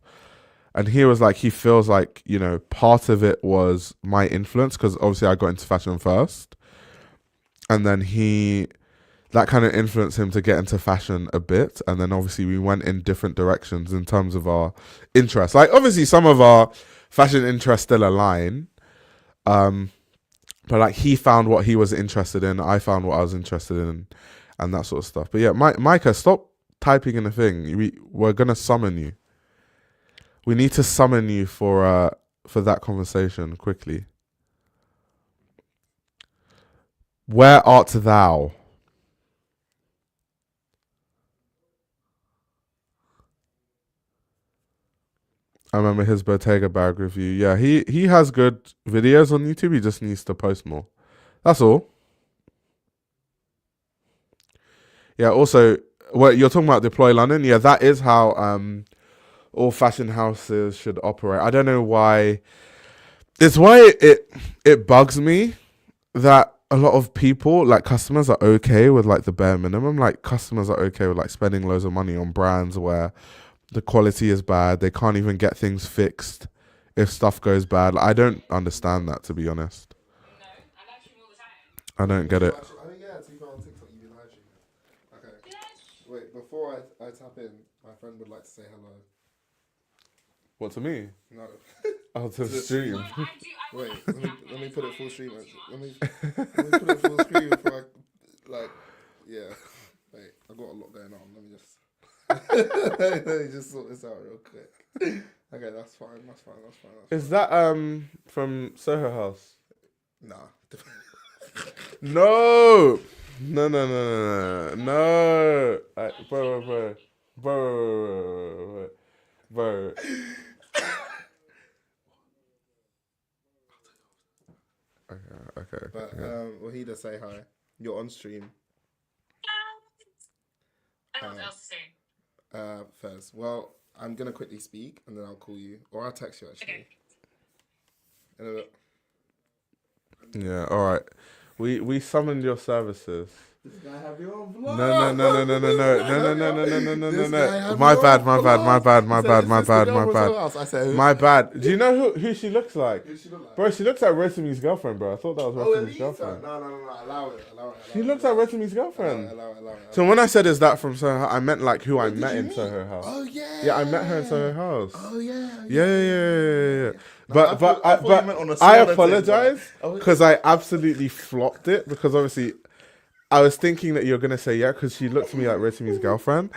And he was like, he feels like, part of it was my influence because obviously I got into fashion first. And then that kind of influenced him to get into fashion a bit. And then obviously we went in different directions in terms of our interests. Like, obviously some of our fashion interests still align. But like, he found what he was interested in. I found what I was interested in and that sort of stuff. But yeah, Micah, stop typing in a thing. We're going to summon you. We need to summon you for that conversation quickly. Where art thou? I remember his Bottega bag review. Yeah, he has good videos on YouTube. He just needs to post more. That's all. Yeah, also, what you're talking about, Deploy London. Yeah, that is how all fashion houses should operate. I don't know why. It's why it bugs me that a lot of people, like customers, are okay with like the bare minimum. Like, customers are okay with like spending loads of money on brands where the quality is bad. They can't even get things fixed if stuff goes bad. I don't understand that, to be honest. I don't get it. Oh yeah, to be on TikTok, you do live streaming. Okay. Wait, before I tap in, my friend would like to say hello. What, to me? No. Oh, to the stream. Wait, let me put it full stream. Let me put it full screen before I yeah. Wait, I got a lot going on. Let me just let me just sort this out real quick. Okay, that's fine. Is that from Soho House? Nah. No. No. Bro. Okay. But Wahida, say hi. You're on stream. I don't know what else to say. First, well, I'm gonna quickly speak and then I'll call you, or I'll text you actually. Okay. Yeah. All right. We summoned your services. This guy have you on vlog. No. This guy have My you on bad. I said, My bad. Do you know who she looks like? Who she look like? Bro, she looks like Rotimi's girlfriend, bro. I thought that was Rotimi's girlfriend. No. Allow it. She looks like Rotimi's girlfriend. Allow it. So when I said is that from Soho, I meant like who I met in Soho House. Oh yeah. Yeah, I met her in Soho House. Oh yeah. Yeah. No, I thought you meant on a I smaller apologize thing, bro. because I absolutely flopped it because obviously I was thinking that you're gonna say yeah because she looked to me like Rotimi's girlfriend,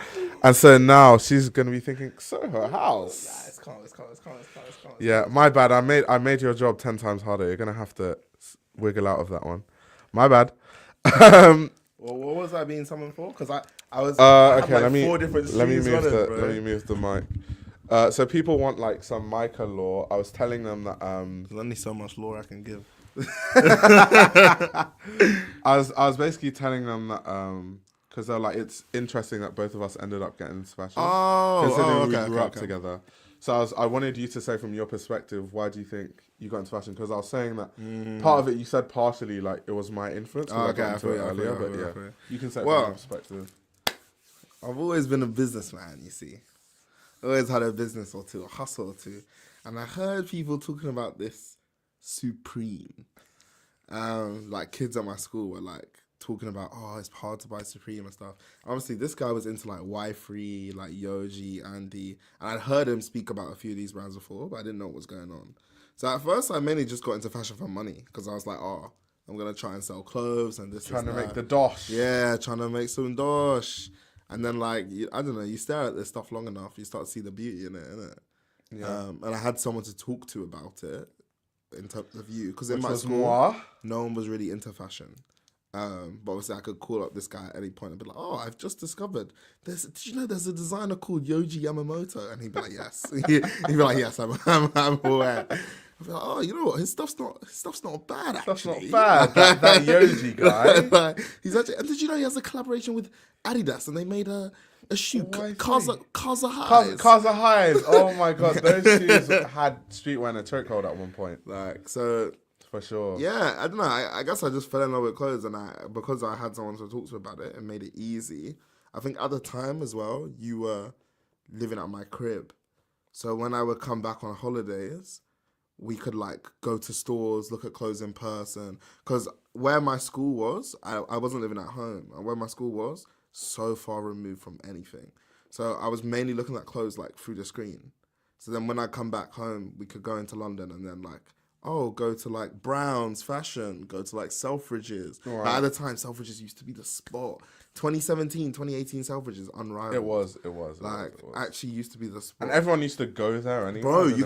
and so now she's gonna be thinking Soho House. Yeah, it's calm. Yeah, my bad. I made your job 10 times harder. You're gonna have to wiggle out of that one. My bad. Well, what was I being summoned for? Because I was. I Okay, had let me 4 different let me streams move running, the bro. let me move the mic. So people want like some Micah law. I was telling them that There's only so much lore I can give. I was basically telling them that because they're like it's interesting that both of us ended up getting into fashion. Considering we grew up together. So I wanted you to say from your perspective, why do you think you got into fashion? Because I was saying that part of it, you said partially like it was my influence. I got into it earlier, but yeah, you can say from your perspective. I've always been a businessman, you see. Always had a business or two, a hustle or two. And I heard people talking about this Supreme. Like kids at my school were like talking about, oh, it's hard to buy Supreme and stuff. Obviously, this guy was into like Y3, like Yoji, Andy. And I'd heard him speak about a few of these brands before, but I didn't know what was going on. So at first, I mainly just got into fashion for money because I was like, oh, I'm going to try and sell clothes and this, Trying to that. make the dosh. Yeah, trying to make some dosh. And then, like, I don't know, you stare at this stuff long enough, you start to see the beauty in it, innit? Yeah. And I had someone to talk to about it in terms of you. Because in my was school, moi. no one was really into fashion. But obviously, I could call up this guy at any point and be like, oh, I've just discovered, did you know there's a designer called Yoji Yamamoto? And he'd be like, yes. He'd be like, yes, I'm aware. I'd be like, oh, you know what? His stuff's not bad, actually. That's not bad. That Yoji guy. Like, he's actually, and did you know he has a collaboration with Adidas and they made a shoe, Kaza Highs. Kaza Highs. Oh my god, those shoes had streetwear in a chokehold at one point. Like, so for sure. yeah, I don't know. I guess I just fell in love with clothes, and because I had someone to talk to about it, it made it easy. I think at the time as well, you were living at my crib, so when I would come back on holidays, we could like go to stores, look at clothes in person. Because where my school was, I wasn't living at home, and where my school was, so far removed from anything. So I was mainly looking at clothes like through the screen. So then when I come back home, we could go into London and then like, oh, go to like Brown's Fashion, go to like Selfridges. Right. Like, at the time, Selfridges used to be the spot. 2017, 2018 Selfridges, unrivaled. It was. Actually used to be the spot. And everyone used to go there anyway. Bro, you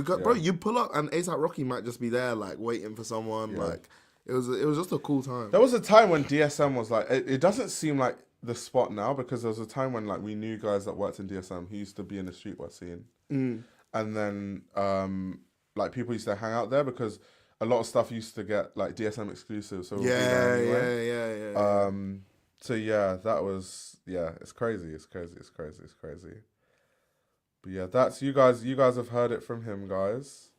could bro, you pull up and A$AP Rocky might just be there, like waiting for someone. Yeah. Like it was just a cool time. There was a time when DSM was like, it doesn't seem like the spot now because there was a time when like we knew guys that worked in DSM who used to be in the streetwear scene, and then like people used to hang out there because a lot of stuff used to get like DSM exclusive. So yeah. So yeah, that was It's crazy. But yeah, that's you guys. You guys have heard it from him, guys.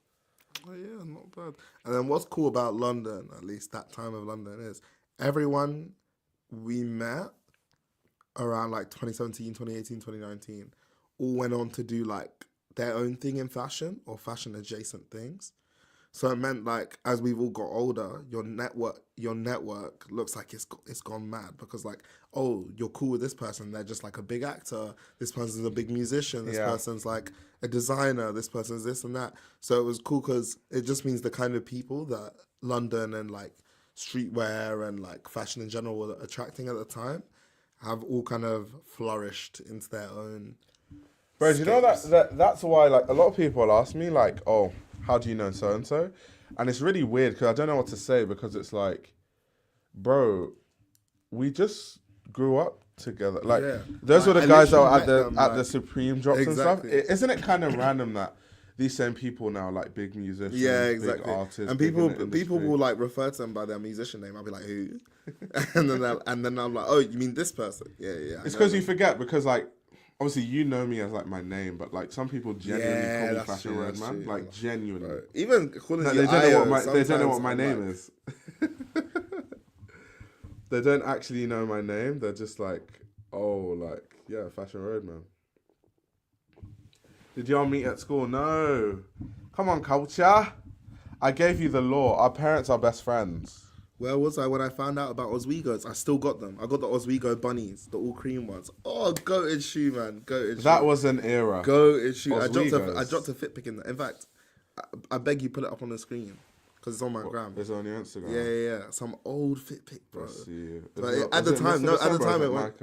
Oh yeah, not bad. And then what's cool about London, at least that time of London, is everyone we met around like 2017, 2018, 2019 all went on to do like their own thing in fashion or fashion adjacent things. So it meant like as we've all got older, your network looks like it's gone mad because like, oh, you're cool with this person, they're just like a big actor. This person's a big musician. This person's like a designer. This person's this and that. So it was cool because it just means the kind of people that London and like streetwear and like fashion in general were attracting at the time have all kind of flourished into their own. Bro, do you know that's why like a lot of people ask me like, oh, how do you know so and so? And it's really weird because I don't know what to say because it's like, bro, we just grew up together. Like those were the guys that were at the Supreme drops and stuff. Isn't it kind of random that these same people now like big musicians, big artists, and people will like refer to them by their musician name. I'll be like, who? and then I'm like, oh, you mean this person? Yeah. It's because you forget because like. Obviously, you know me as like my name, but like some people genuinely call me Fashion Road Man, like genuinely. Right. Even calling they don't know what my name is. They don't actually know my name. They're just like, oh, like yeah, Fashion Road Man. Did y'all meet at school? No. Come on, culture. I gave you the law. Our parents are best friends. Where was I when I found out about Oswego's? I still got them. I got the Oswego bunnies, the all cream ones. Oh, goated shoe, man. Goated shoe. That was an era. Goated shoe. I dropped a fit pic in there. In fact, I beg you put it up on the screen because it's on my gram. It's on your Instagram. Yeah. Some old fit pic, bro. Let's see. But at the time it went.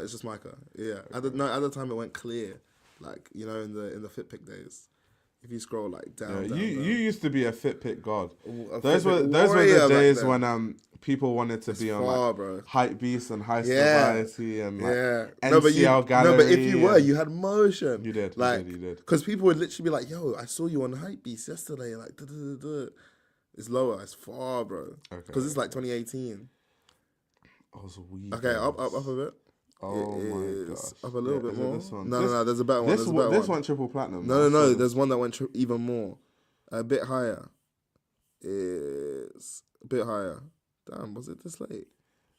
It's just Micah. Yeah. At the time it went clear, like you know in the fit pic days. If you scroll like down, you used to be a Fitbit god. Those were the days when people wanted to be on like Hype Beast and High Society and like NCL Gallery. No, but if you were, you had motion. You did, like you did. Because people would literally be like, "Yo, I saw you on Hype Beast yesterday." Like, it's lower, it's far, bro. Because it's like 2018. Okay, up a bit. Oh my gosh. Up a little bit more. No, there's a better one. This one triple platinum. No, there's one that went even more. A bit higher. It's a bit higher. Damn, was it this late?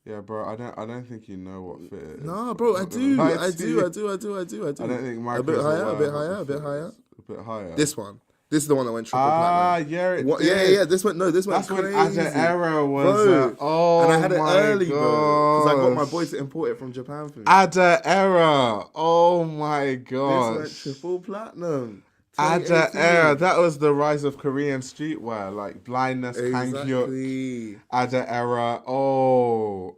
Yeah, bro, I don't think you know what fit is. Nah, bro, I do. I do. I don't think Michael's a bit higher. This one. This is the one that went triple platinum. Yeah. This went That's crazy. when Haider Ackermann was. And I had it early, bro, because I got my boys to import it from Japan for me. Haider Ackermann. Oh my gosh. This went triple platinum. Haider Ackermann. That was the rise of Korean streetwear, like blindness, kangyuk. Haider Ackermann. Oh.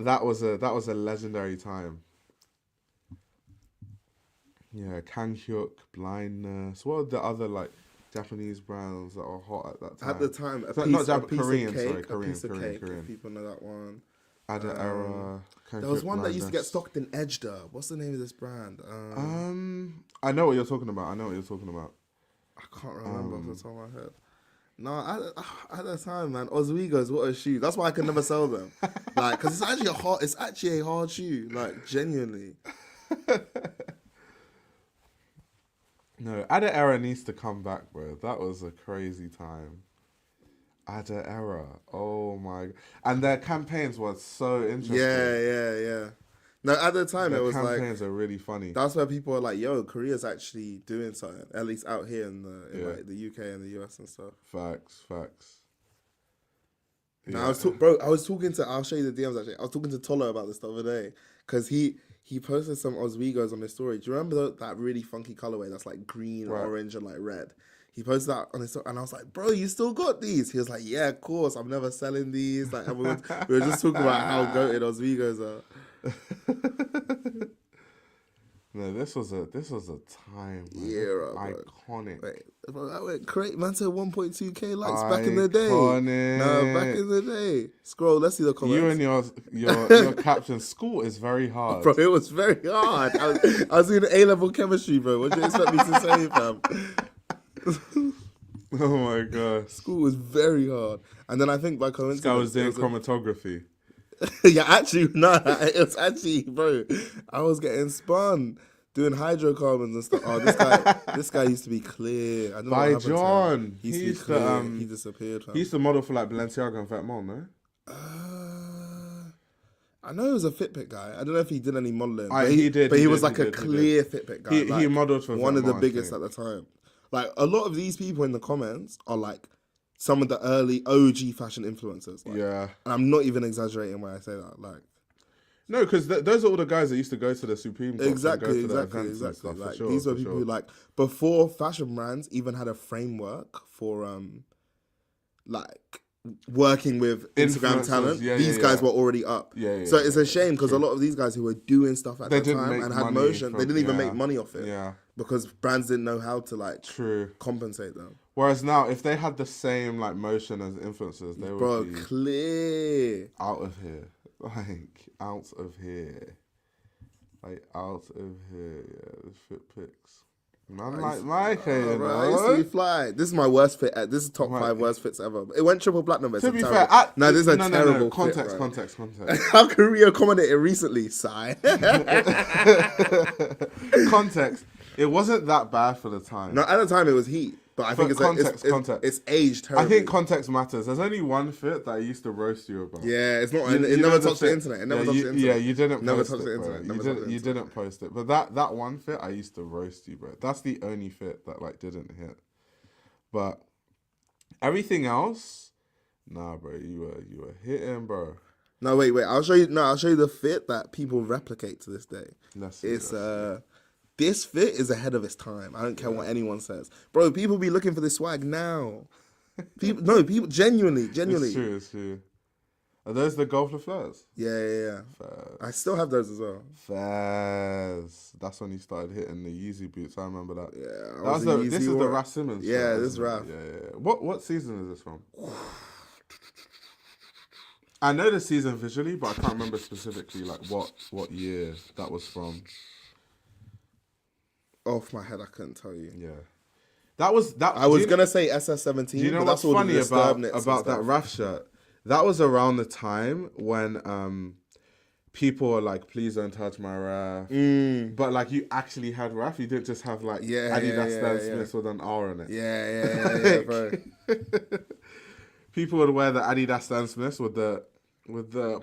That was a legendary time. Yeah, kangyuk, blindness. What are the other like Japanese brands that are hot at that time? At the time, Korean. If people know that one. Haider Ackermann. There was one that used to get stocked in Edgeder. What's the name of this brand? I know what you're talking about. I can't remember off the top of my head. No, at that time, man, Oswego's, what a shoe. That's why I could never sell them. Like, because it's actually a hard shoe. Like, genuinely. No, Haider Ackermann needs to come back, bro. That was a crazy time. Haider Ackermann. Oh my god. And their campaigns were so interesting. Yeah. No, at the time it was like campaigns are really funny. That's where people are like, yo, Korea's actually doing something. At least out here in like the UK and the US and stuff. Facts. Now, I was talking to, I'll show you the DMs actually. I was talking to Tolo about this the other day because he posted some Oswegos on his story. Do you remember that really funky colorway that's like green, orange, and like red? He posted that on his story, and I was like, bro, you still got these? He was like, yeah, of course. I'm never selling these. Like, we were just talking about how goated Oswegos are. No, this was a time, man. Yeah, iconic. Wait, bro, that went great. Man said 1.2k likes back in the day. No, back in the day. Scroll, let's see the comments. You and your caption, school is very hard. Bro, it was very hard. I was doing A-level chemistry, bro. What do you expect me to say, fam? Oh my god. School was very hard. And then I think by coincidence, this guy was doing chromatography. Yeah, actually, no, it was actually, bro, I was getting spun doing hydrocarbons and stuff. Oh, this guy used to be clear. I don't know what happened John. To him. He used to be clear. He disappeared. He used to model for like Balenciaga and Fat Mom, no? I know he was a Fitbit guy. I don't know if he did any modeling. He did. But he was did, like he a did, he clear did. Fitbit guy. He modeled for one of the Vetements, I biggest think. at the time. Like a lot of these people in the comments are like some of the early OG fashion influencers. Like, Yeah. and I'm not even exaggerating when I say that. Like, No, because those are all the guys that used to go to the Supreme Drops exactly. and go to the events and stuff. Like For sure, these were for people sure. who like before fashion brands even had a framework for like working with Instagram Influencers, talent. yeah, These yeah, guys yeah. were already up. Yeah, So yeah, it's yeah, a shame because a true. lot of these guys who were doing stuff at They the didn't time make and had money motion, from- they didn't even yeah. make money off it. Yeah. Because brands didn't know how to like True. compensate them. Whereas now, if they had the same like motion as influencers, they Bro, would be clear. out of here. Like, out of here. Like, out of here. Yeah, the fit pics. Man, like Micah, you Bro, I used to be know? fly. This is my worst fit. This is top Right. 5 worst fits ever. It went triple platinum. It's To a be terrible. fair, no, this is a terrible Context, fit, bro. context. How can we accommodate it recently, Sai? Context. It wasn't that bad for the time. No, at the time it was heat, but I think it's context. it's aged I terribly. think context matters. There's only one fit that I used to roast you about. Yeah, it's not. You- it you never know the touched the fit- internet. It never yeah, touched you, the internet. Yeah, you didn't Never post touched it, the bro. internet. Never You touched didn't. the You internet. didn't post it. But that one fit, I used to roast you, bro. That's the only fit that like didn't hit. But everything else, nah, bro. You were hitting, bro. No, wait. I'll show you. No, I'll show you the fit that people replicate to this day. Let's see, It's let's this fit is ahead of its time. I don't care what anyone says, bro. People be looking for this swag now. People genuinely. It's true. Are those the Golf Fleurs? Yeah. Fairs. I still have those as well. Fairs. That's when you started hitting the Yeezy boots. I remember that. Yeah, That was this is the Raf Simmons. Yeah, shirt, this is isn't it? Raf. Yeah. What season is this from? I know the season visually, but I can't remember specifically like what year that was from. Off my head, I couldn't tell you. Yeah, that was that. I was gonna say SS17. Do you know but what's that's all funny the about disturbedness and that stuff. Raf shirt? That was around the time when people were like, "Please don't touch my Raf," but like you actually had Raf. You didn't just have like Adidas Stan Smith with an R on it. Yeah, bro. People would wear the Adidas Stan Smiths with the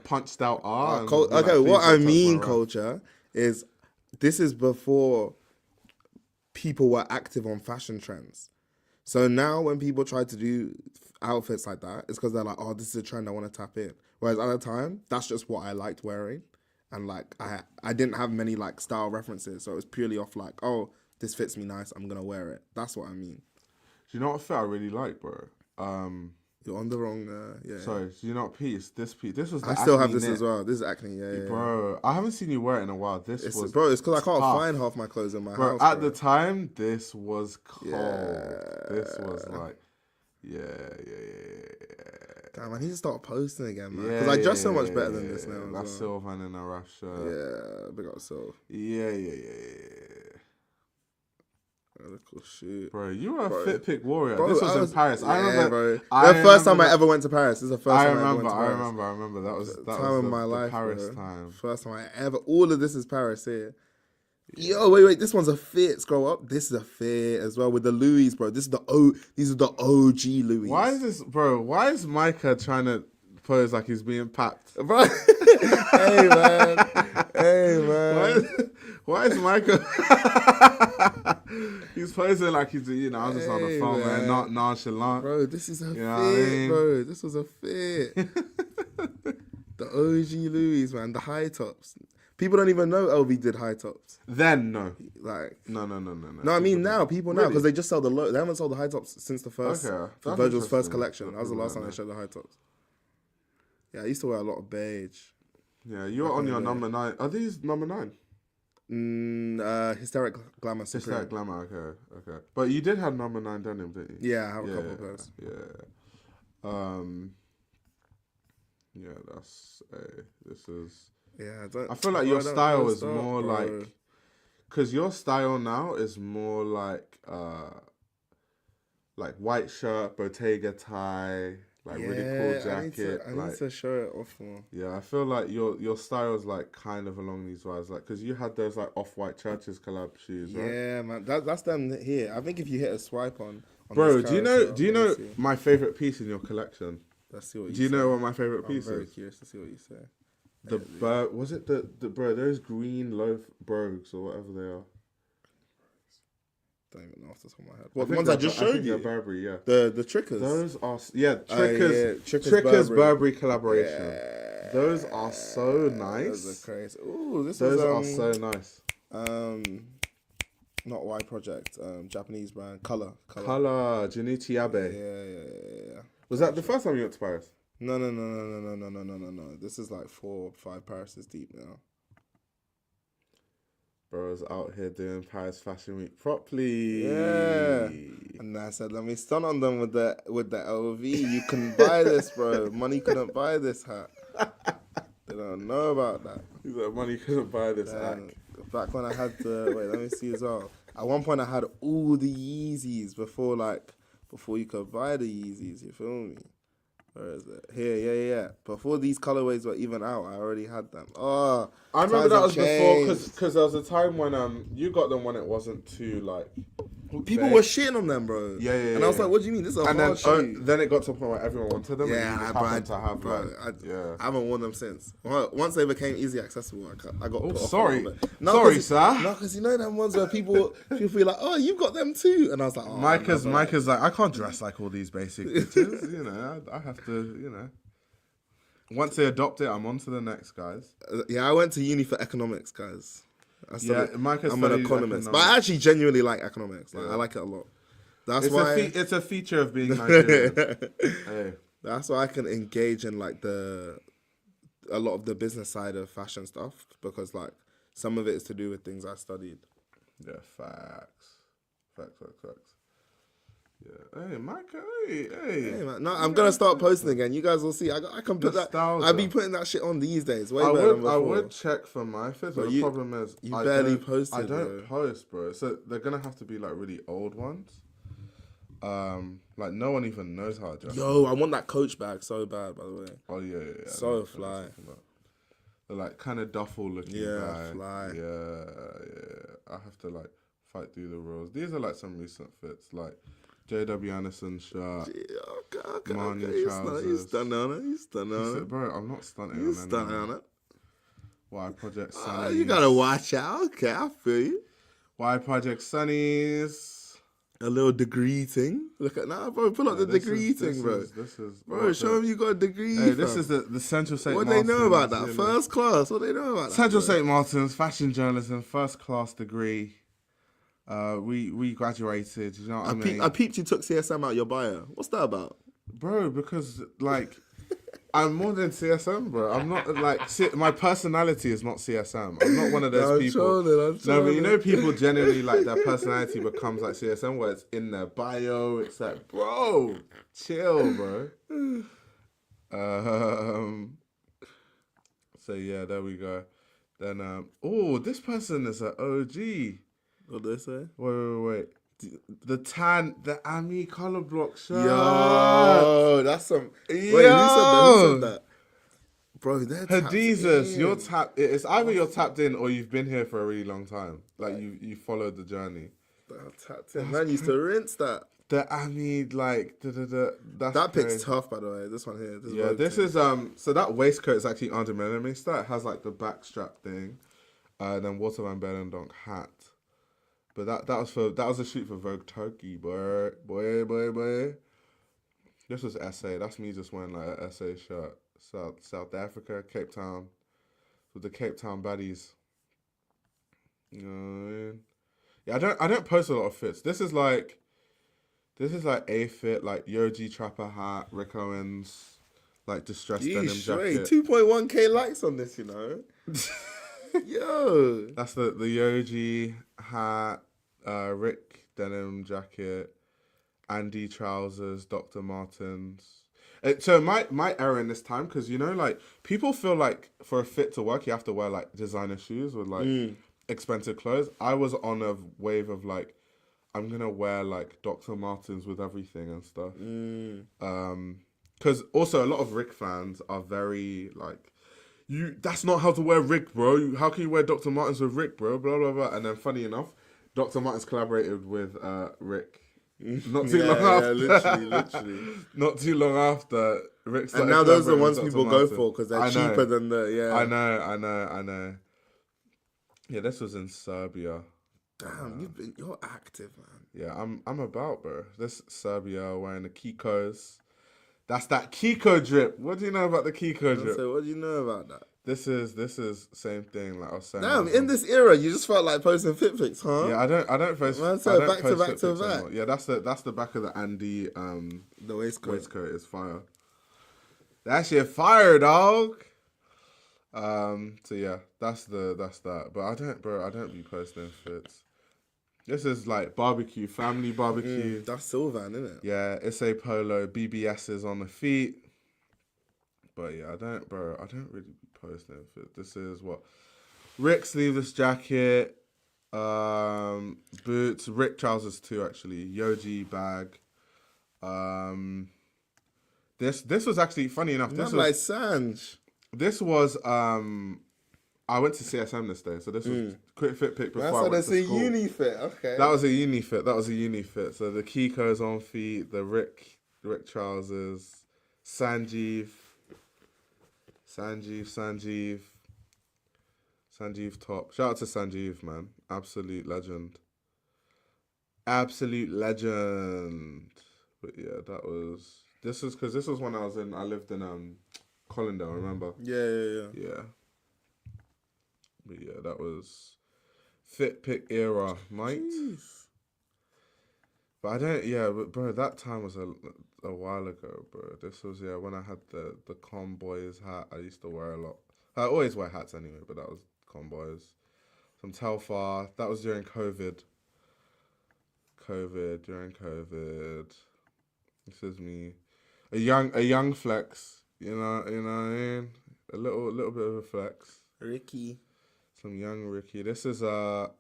punched out R. and be like, Okay, "Please what I don't touch mean, my Raf." culture, is this is before people were active on fashion trends. So now when people try to do outfits like that, it's because they're like, oh, this is a trend I want to tap in. Whereas at the time, that's just what I liked wearing. And like, I didn't have many like style references. So it was purely off like, oh, this fits me nice, I'm going to wear it. That's what I mean. Do you know what fit I really like, bro? You're on the wrong, Sorry, do you know what piece? This was the I still have Acne this knit. as well. This is Acne, yeah. Bro, I haven't seen you wear it in a while. This It's, was bro, it's because I can't tough. find half my clothes in my Bro, house. at bro. the time, this was cold. Yeah. This was like, yeah. Damn, I need to start posting again, man. Because I dress so much better than this now. That's as well. Sylvan in a Raf shirt. Yeah, big up Sylv. Yeah. Cool shit. Bro, you were a Bro. fit pick warrior. Bro, this was in Paris. I remember. Bro. The first time I ever went to Paris. This is the first I time I ever went to Paris. remember. That was Time was of the, my the life, Paris bro. time. First time I ever. All of this is Paris here. Yo, wait. This one's a fit. Scroll up. This is a fit as well with the Louis, bro. These are the OG Louis. Why is this, bro? Why is Micah trying to pose like he's being packed? bro? Hey man. Why is Micah? He's posing like he's, I'm just on the Hey, phone, man, man. not nonchalant. Bro, this is a You fit, know what I mean? bro. This was a fit. The OG Louis, man. The high tops. People don't even know LV did high tops. Then no, Like, no. no, I mean now, people now, because they just sell the low. They haven't sold the high tops since the first, Okay, for that's Virgil's first interesting. collection. That was the last time Yeah. they showed the high tops. Yeah, I used to wear a lot of beige. Yeah, you're on your number 9. Are these number 9? Hysteric Glamour Just Supreme. that glamour, okay. But you did have number 9 denim, didn't you? Yeah, I have a couple of those. Yeah, that's this is. Yeah, I feel like your style is more like, because your style now is more like white shirt, Bottega tie, like really cool jacket. I need to show it off more. Yeah, I feel like your style is like kind of along these lines, like because you had those like Off-White Churches collab shoes, right? Yeah, man, that's them here. I think if you hit a swipe on Bro, this do you carousel, know let's see. my favorite piece in your collection? Let's see what you Do you say. know what my favorite I'm piece very is? curious to see what you say. Was it the bro? Those green loaf brogues or whatever they are. Don't even know off the top of my head. I What, the think ones I they're- just I think showed they're you? Burberry, yeah. The Trickers. Those are Trickers. Trickers Trickers Burberry. Burberry collaboration. Yeah. Those are so Those nice. are crazy. Ooh, this Those is are so nice. not Y Project, Japanese brand, Color. Junichi Abe. Yeah. Was that the first time you went to Paris? No. This is like 4 or 5 Parises deep now. Bro's out here doing Paris Fashion Week properly. Yeah. And I said, let me stun on them with the LV. You can buy this, bro. Money couldn't buy this hat. They don't know about that. He's like, money couldn't buy this hack. Back when I had the let me see as well. At one point I had all the Yeezys before you could buy the Yeezys, you feel me? Where is it? Here, yeah. Before these colorways were even out, I already had them. Oh, I remember that was times have before changed. because there was a time when you got them when it wasn't too like People vague. were shitting on them, bro. Yeah. And I was like, what do you mean? This is a And hard shoe. then it got to a point where everyone wanted them. Yeah, and you and just I happened to have bro, like, I haven't worn them since. Well, once they became easy accessible, I got put off sorry. a little bit. Sorry, sir. No, because you know them ones where people be like, oh, you've got them too. And I was like, oh. Micah's no, like, I can't dress like all these basic bitches. You know, I have to, you know. Once they adopt it, I'm on to the next, guys. Yeah, I went to uni for economics, guys. Micah I'm an studies economist. But economics. I actually genuinely like economics. Like, Yeah. I like it a lot. That's It's why it's a feature of being Nigerian. Hey. that's why I can engage in like a lot of the business side of fashion stuff, because like some of it is to do with things I studied. Yeah, facts. Yeah, hey, Micah, hey. Hey, man. No, I'm gonna start posting again. You guys will see. I can put Nostalgia. that. I be putting that shit on these days. Way I better than would, before. I would check for my fits, but the problem is you I barely don't- posted, I don't bro. post, bro. So they're gonna have to be like really old ones. Like no one even knows how to dress. Yo, I want that Coach bag so bad. By the way. Oh yeah. So I know what fly. you're talking about. They're like kind of duffel looking. Yeah, bag. fly. Yeah. I have to like fight through the rules. These are like some recent fits, like J.W. Anderson shirt. Yeah, okay. Marnie You trousers. stunning on it. You stunning He on said, it. bro, I'm not stunting You on stunning anyone. on it. Why Project Sunny? You gotta watch out. Okay, I feel you. Why Project Sunnies? A little degree thing. Look at now, bro. Pull up the degree thing, bro. This is Bro, show them you got a degree. Hey, this fam. is the Central St. What they know about that? Martins, you know. First class. What they know about that? Central bro? St. Martin's, fashion journalism, first class degree. We graduated. You know what I mean, I peeped you took CSM out your bio. What's that about? bro? Because like, I'm more than CSM, bro. I'm not like my personality is not CSM. I'm not one of those people. I'm No, but you know, people generally like their personality becomes like CSM, where it's in their bio. It's like, bro, chill, bro. So yeah, there we go. Then this person is an OG. What did they say? Wait. The Ami color block shirt. Yo, that's some. Wait, who said that? Bro, they're tapped Hadizas, in. you're tapped. It's either you're tapped in or you've been here for a really long time. Like you followed the journey. They're tapped in. Man used to rinse that. The Ami that's That pick's crazy. tough, by the way. This one here. Yeah, this is so that waistcoat is actually Andre Menemista. It has like the back strap thing, then Walter van Beelendonck hat. But that was a shoot for Vogue Turkey, boy. This was SA. That's me just wearing like an SA shirt. South Africa, Cape Town, with the Cape Town baddies. You know what I mean? Yeah, I don't post a lot of fits. This is like a fit, like Yoji Trapper hat, Rick Owens, like distressed denim jacket. 2.1k likes on this, you know. Yo. That's the Yoji hat, Rick denim jacket, Andy trousers, Dr. Martens. So my error in this time, because you know, like people feel like for a fit to work, you have to wear like designer shoes with like expensive clothes. I was on a wave of like, I'm gonna wear like Dr. Martens with everything and stuff. Because also a lot of Rick fans are very like, that's not how to wear Rick, bro. How can you wear Dr. Martens with Rick, bro? Blah blah blah. And then funny enough, Dr. Martens collaborated with Rick Not too long after. literally. Not too long after. Rick And started now those are the collaborating ones with people Dr. go Martin. for because they're I know. cheaper than the I know. Yeah, this was in Serbia. Damn, you're active, man. Yeah, I'm about, bro. This Serbia wearing the Kikos. That's that Kiko drip. What do you know about the Kiko drip? So what do you know about that? This is same thing like I was saying. Damn, in this era, you just felt like posting fit pics, huh? Yeah, I don't post. Man, I so don't back to post back fit to pics back. anymore. Yeah, that's the back of the Andy The waistcoat. waistcoat is fire. That shit fire, dog. So yeah, that's that. But I don't be posting fits. This is like barbecue, family barbecue. That's Sylvan, isn't it? Yeah, it's a polo, BBS's on the feet. But yeah, I don't really be posting fits. This is what Rick sleeveless jacket, boots, Rick trousers too actually, Yoji bag. This was actually funny enough. This I'm like Sanj. This was I went to CSM this day, so this was quick fit pick before I went That's to a school. uni fit. Okay. That was a uni fit. So the Kiko's on feet, the Rick trousers, Sanjeev top. Shout out to Sanjeev, man. Absolute legend. But yeah, this was when I lived in Collindale, remember? Yeah. But yeah, that was fit pick era, mate. Jeez. But but bro, that time was a while ago, bro. This was when I had the Comboys hat. I used to wear a lot. I always wear hats anyway, but that was Comboys. Some Telfar. That was during COVID. During COVID. This is me. A young flex. You know what I mean? A little bit of a flex. Ricky. Some young Ricky. This is so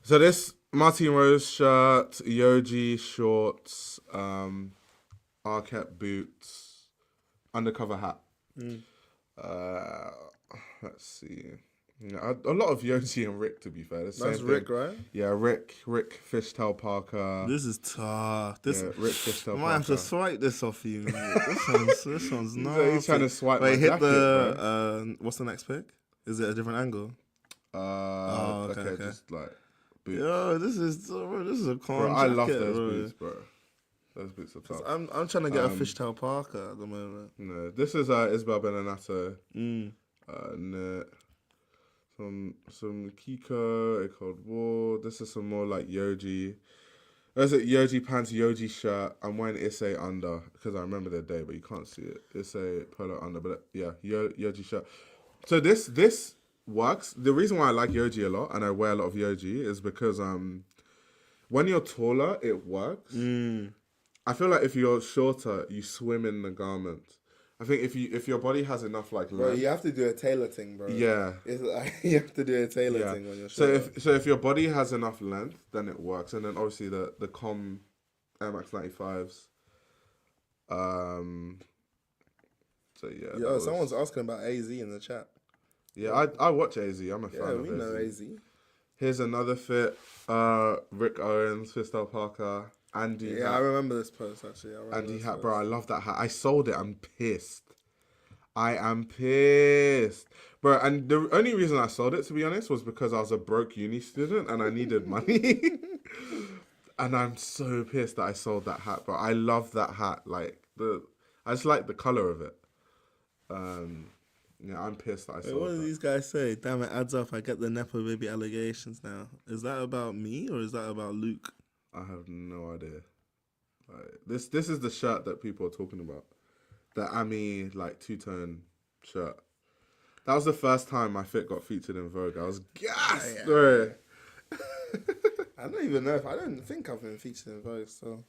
this Martin Rose shirt, Yoji shorts, Arquette boots, undercover hat. Let's see. Yeah, a lot of Yoji and Rick, to be fair. That's Rick, right? Yeah, Rick Fishtail Parker. This is tough. Rick Fishtail I Parker. might have to swipe this off you. This one's nice. He's trying to swipe Wait, my hit jacket, the bro. what's the next pick? Is it a different angle? Okay, just like boots. Yo, this is a con Bro, I love jacket, those bro. boots, bro. Those boots are tough. I'm trying to get a Fishtail Parker at the moment. No, this is Isabel Benenato. Some Kiko, A Cold War. This is some more like Yoji. There's a Yoji pants, Yoji shirt. I'm wearing Issei under because I remember the day, but you can't see it. Issei polo under, but yeah, Yoji shirt. So this works. The reason why I like Yoji a lot and I wear a lot of Yoji is because when you're taller, it works. I feel like if you're shorter, you swim in the garment. I think if your body has enough like Bro, length, you have to do a tailor thing, bro. yeah. It's like, you have to do a tailor thing when you're So short. if your body has enough length, then it works. And then obviously the Com Air Max 95s. So yeah. Yo, someone's asking about AZ in the chat. Yeah, I watch AZ. I'm a fan Yeah, of we AZ. know AZ. Here's another fit. Rick Owens, Fistyle Parker, Andy. Yeah, hat. I remember this post actually. Andy hat, bro. I love that hat. I sold it. I'm pissed. I am pissed, bro. And the only reason I sold it, to be honest, was because I was a broke uni student and I needed money. And I'm so pissed that I sold that hat, bro. I love that hat. I just like the color of it. Yeah, I'm pissed that I sold What do that. these guys say? Damn, it adds up. I get the Nepo baby allegations now. Is that about me or is that about Luke? I have no idea. This is the shirt that people are talking about. The Ami two-tone shirt. That was the first time my fit got featured in Vogue. I was gassed. Bro. I don't even know I don't think I've been featured in Vogue, so.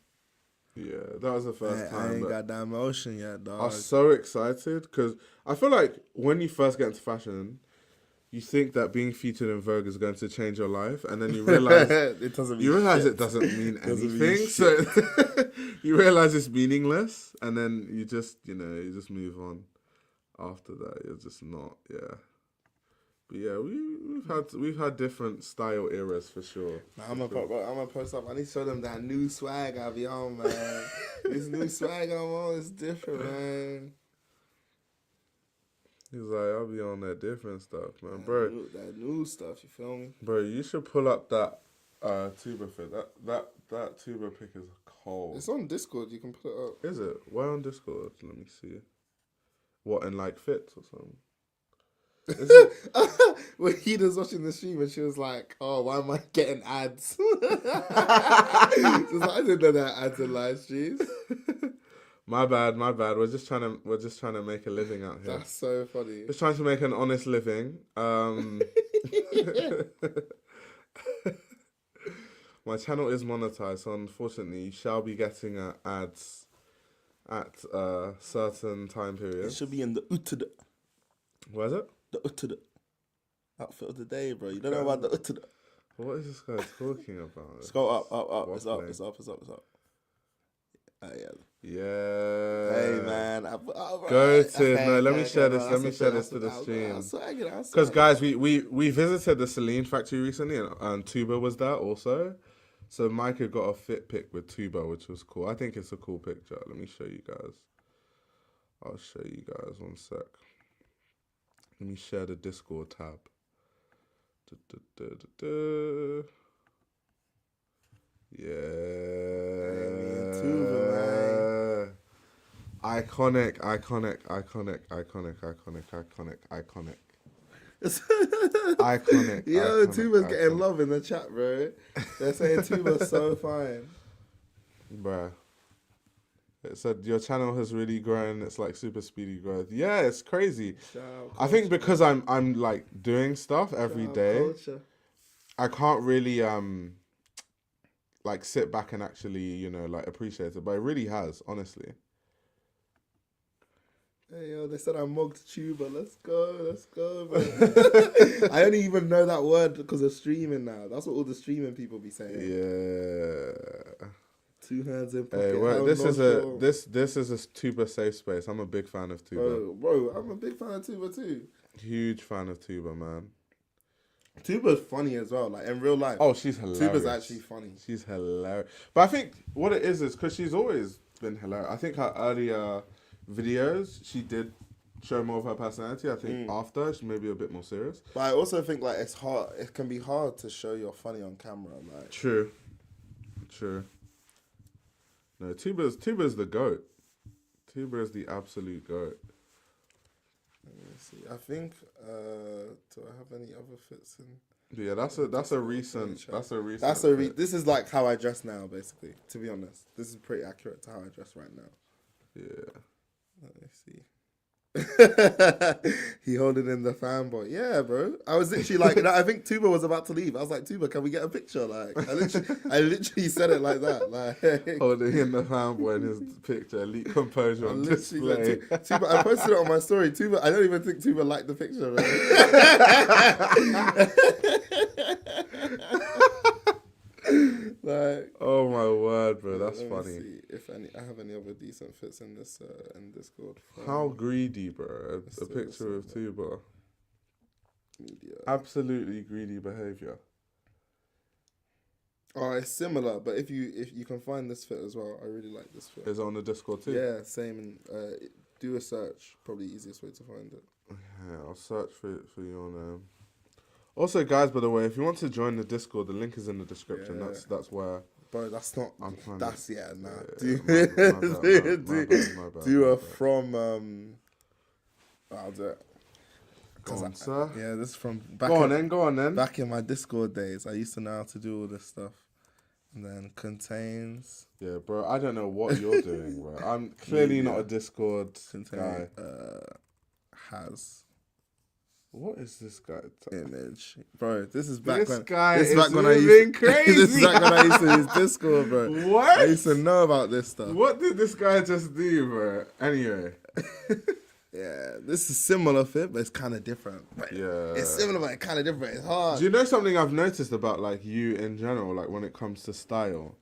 Yeah, that was the first time. I ain't but got that motion yet, I dog. was so excited because I feel like when you first get into fashion, you think that being featured in Vogue is going to change your life, and then you realize it doesn't mean it doesn't mean Doesn't mean anything. So you realize it's meaningless, and then you just move on. After that, you're just not, yeah. But yeah, we've had different style eras for sure. Nah, I'm gonna post up. I need to show them that new swag I be on, man. This new swag I'm on is different, man. He's like, I'll be on that different stuff, man, bro. That new stuff, you feel me? Bro, you should pull up that tuba fit. That tuba pick is cold. It's on Discord. You can put it up. Is it? Why on Discord? Let me see. What, in like fits or something? When he was watching the stream and she was like, "Oh, why am I getting ads?" She was like, I didn't know that ads in live streams. My bad. We're just trying to make a living out here. That's so funny. Just trying to make an honest living. My channel is monetized, so unfortunately, you shall be getting ads at certain time It periods. should be in the Uttada. What is it? The Uttada. Outfit of the day, bro. You don't know about the Uttada. What is this guy talking about? Let's go up. It's up. Waffling. It's up. Yeah. Yeah. Hey, man. Go to no. Let me share this. Let me share this to the stream. Because guys, we visited the Celine factory recently, and Tuba was there also. So Micah got a fit pic with Tuba, which was cool. I think it's a cool picture. Let me show you guys. I'll show you guys 1 sec. Let me share the Discord tab. Yeah. Tuba, man. Iconic. Iconic. Yo, iconic, Tuba's getting iconic. love in the chat, bro. They're saying Tuba's so fine. Bruh. It said your channel has really grown. It's like super speedy growth. Yeah, it's crazy. I think because I'm like doing stuff every day, I can't really like sit back and actually, like appreciate it. But it really has, honestly. Hey, yo, they said I mugged Tuba. Let's go, man. I only even know that word because of streaming now. That's what all the streaming people be saying. Yeah. 2 hands in pocket. Hey, well, how this nonchalant. is a Tuba safe space. I'm a big fan of Tuba. Bro, I'm a big fan of Tuba too. Huge fan of Tuba, man. Tuba's funny as well, like in real life. Oh, she's hilarious. Tuba's actually funny. She's hilarious. But I think what it is because she's always been hilarious. I think her earlier videos, she did show more of her personality. I think after, she may be a bit more serious. But I also think like it's hard. It can be hard to show you're funny on camera. Like True. No, Tuba's the GOAT. Tuba is the absolute GOAT. let me see. I think. Do I have any other fits in? But yeah, that's a recent. This is like how I dress now, basically. To be honest, this is pretty accurate to how I dress right now. Yeah. Let me see. He holding in the fanboy. Yeah, bro. I was literally like, I think Tuba was about to leave. I was like, Tuba, can we get a picture? Like, I literally said it like that. Like, Holding in the fanboy in his picture, elite composure on display. Tuba, I posted it on my story. Tuba, I don't even think Tuba liked the picture, man. Like, Oh my word, bro, that's let me funny. see if I have any other decent fits in this in Discord. from How greedy, bro. A see picture of what's Tuba. media. Absolutely greedy behavior. Oh, it's similar, but if you can find this fit as well, I really like this fit. Is it on the Discord too? Yeah, same. And do a search. Probably easiest way to find it. Yeah, I'll search for you on. Also, guys, by the way, if you want to join the Discord, the link is in the description. Yeah. That's where. Bro, that's not. I'm trying That's to- yeah, nah. Yeah, my bad. Do a from. I'll do it. Go on, sir. Yeah, this is from back. Go on then. Back in my Discord days, I used to know how to do all this stuff. And then contains. Yeah, bro, I don't know what you're doing, bro. I'm clearly not a Discord guy. Has What is this guy? image, bro. This is back This when. guy this is back when I moving used, crazy. This is back when I used to use Discord, bro. What? I used to know about this stuff. What did this guy just do, bro? Anyway. Yeah, this is similar fit, but it's kind of different. Yeah. It's similar, but kind of different. It's hard. Do you know something I've noticed about like you in general, like when it comes to style?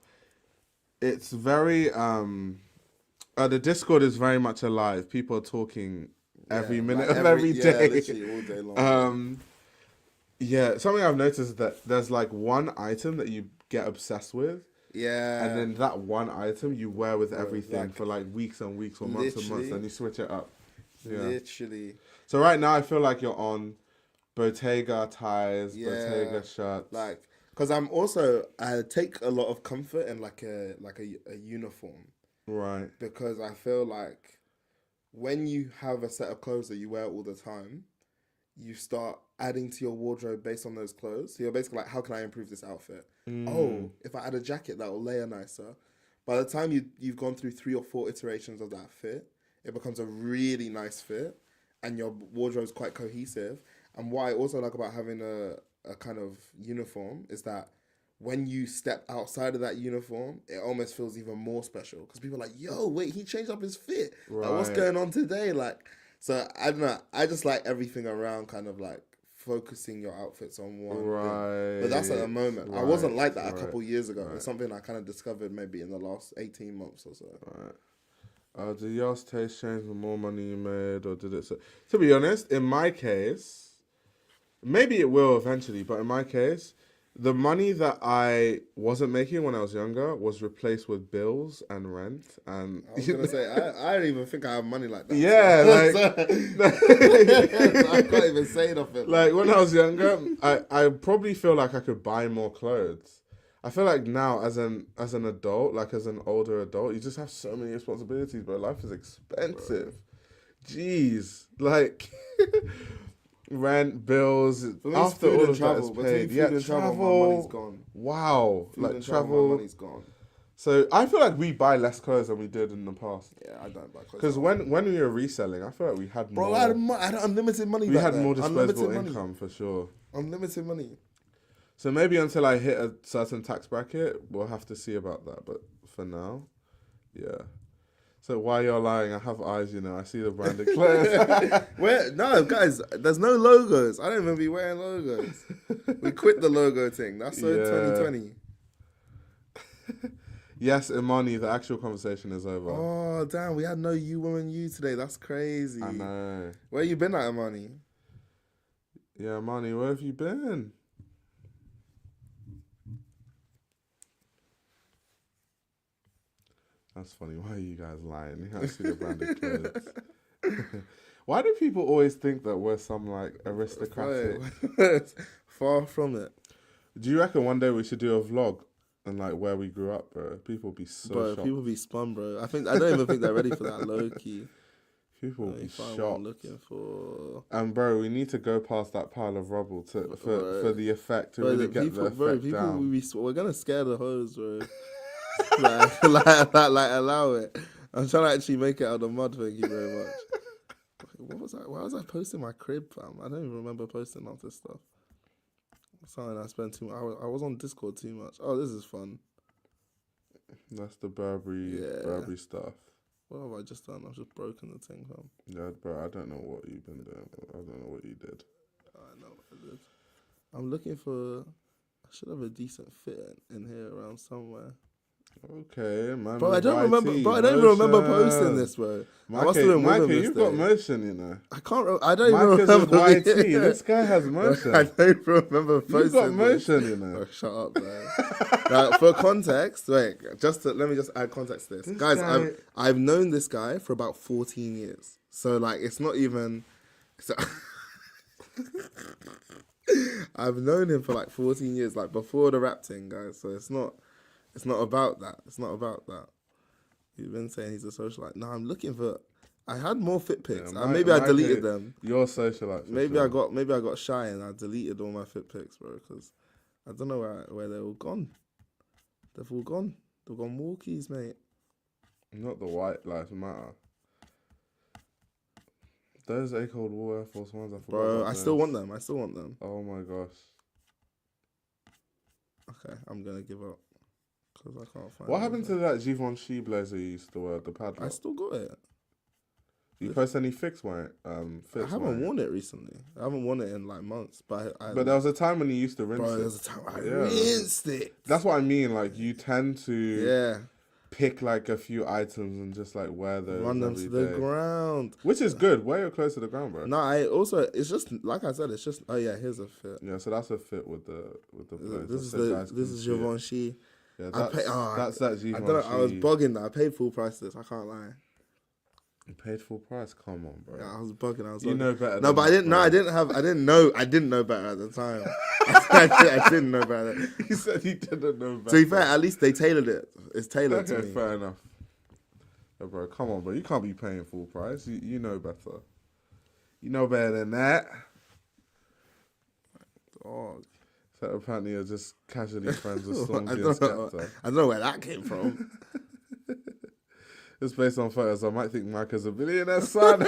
It's very the Discord is very much alive. People are talking every minute of every day. Yeah, literally all day long. Yeah, something I've noticed is that there's like one item that you get obsessed with, Yeah. and then that one item you wear with everything like, for like weeks and weeks or months and months, literally. and you switch it up. Yeah. Literally. So right now I feel like you're on Bottega ties, Yeah. Bottega shirts. Like, because I take a lot of comfort in like a uniform, right. because I feel like when you have a set of clothes that you wear all the time, you start adding to your wardrobe based on those clothes. So you're basically like, how can I improve this outfit? Oh, if I add a jacket, that will layer nicer. By the time you've gone through 3 or 4 iterations of that fit, it becomes a really nice fit, and your wardrobe's quite cohesive. And what I also like about having a kind of uniform is that when you step outside of that uniform, it almost feels even more special, because people are like, yo, wait, he changed up his fit. Like, what's Right. going on today? Like, so I don't know. I just like everything around kind of like focusing your outfits on one thing. Right. But that's at the moment. I Right. wasn't like that a Right. couple years ago. Right. It's something I kind of discovered maybe in the last 18 months or so. Right. Did yours taste change the more money you made, or did it? To be honest, in my case, maybe it will eventually, but in my case, the money that I wasn't making when I was younger was replaced with bills and rent. And I was going to say, I don't even think I have money like that. Yeah, So I can't even say nothing. like when I was younger, I probably feel like I could buy more clothes. I feel like now as an adult, like as an older adult, you just have so many responsibilities, bro. Life is expensive. Jeez. Like rent, bills, For me, after food all and of travel. that is Between paid. food Yeah, and travel, travel. my money's gone. Wow. Food Like and travel, travel. my money's gone. So I feel like we buy less clothes than we did in the past. Yeah, I don't buy clothes. Because when we were reselling, I feel like we had Bro, more. I had unlimited money. We back had then. more disposable Unlimited income for sure. Unlimited money. So maybe until I hit a certain tax bracket, we'll have to see about that. But for now, yeah. So while you're lying, I have eyes, you know. I see the branded clothes. Where? No, guys, there's no logos. I don't even be wearing logos. We quit the logo thing. That's so Yeah. 2020. Yes, Imani, the actual conversation is over. Oh, damn. We had no you, woman, you today. That's crazy. I know. Where you been at, Imani? Yeah, Imani, where have you been? That's funny. Why are you guys lying? You can't see the branded clothes. Why do people always think that we're some like aristocratic? Far from it. Do you reckon one day we should do a vlog and like where we grew up, bro? People be so Bro, shocked. people be spun, bro. I don't even think they're ready for that, low key. People will be Find what I'm shocked. looking for. And bro, we need to go past that pile of rubble for the effect to Bro, really get the effect down. We're gonna scare the hoes, bro. like, allow it. I'm trying to actually make it out of the mud. Thank you very much. What was I? Why was I posting my crib, fam? I don't even remember posting all this stuff. Something I spent too much. I was on Discord too much. Oh, this is fun. That's the Burberry stuff. What have I just done? I've just broken the thing, fam. Yeah, bro, I don't know what you've been doing. I don't know what you did. I know what I did. I'm looking for. I should have a decent fit in here around somewhere. Okay, man. Bro, I don't remember. Bro, I don't even remember posting this, bro. I must have been with him you've got motion, you know. I can't. I don't even Mike is remember. with YT. This guy has motion. I don't remember posting. You've got motion, this. you know. Oh, shut up, man. Now, for context, wait. Let me just add context to this, guys. guy- I've known this guy for about 14 years, so like it's not even. So, I've known him for like 14 years, like before the rap thing, guys. So it's not about that. It's not about that. You've been saying he's a socialite. No, I'm looking for. I had more fit pics. Yeah, Maybe I Mike, deleted them. You're socialite. for Maybe sure. I got shy and I deleted all my fit pics, bro. Because I don't know where they're all gone. They've all gone. They've gone walkies, mate. Not the white lives matter. Those A Cold War Air Force Ones, I forgot. Bro, about I those. still want them. I still want them. Oh my gosh. Okay, I'm gonna give up because I can't find. What happened to that Givenchy blazer you used to wear, the padlock? I still got it. You post any fits I fits haven't wearing? worn it recently. I haven't worn it in like months. But But there was a time when you used to rinse bro, it. there's a time I Yeah. rinsed it. That's what I mean. Like you tend to. Yeah. pick like a few items and just like wear those Run them every to the day. ground. Which is good. Wear your clothes to the ground, bro. No, I also it's just like I said. It's just here's a fit. Yeah, so that's a fit with the clothes. This Guys is can see it. Givenchy. Yeah, I pay, that's that I Givenchy. don't know. I was bugging that. I paid full price for this. I can't lie. You paid full price. Come on, bro. Yeah, I was bugging. I was. You bugging. know better. No, than but I that, didn't. No, bro. I didn't have. I didn't know. I didn't know better at the time. I didn't know better. He said he didn't know better. To be fair, at least they tailored it. It's tailored to Okay, me. fair enough. Yeah, bro, come on, bro. You can't be paying full price. You know better. You know better than that. Dog. So apparently you're just casually friends with I Stormzy and don't know. Skepta. I don't know where that came from. It's based on photos. I might think Micah's a billionaire son.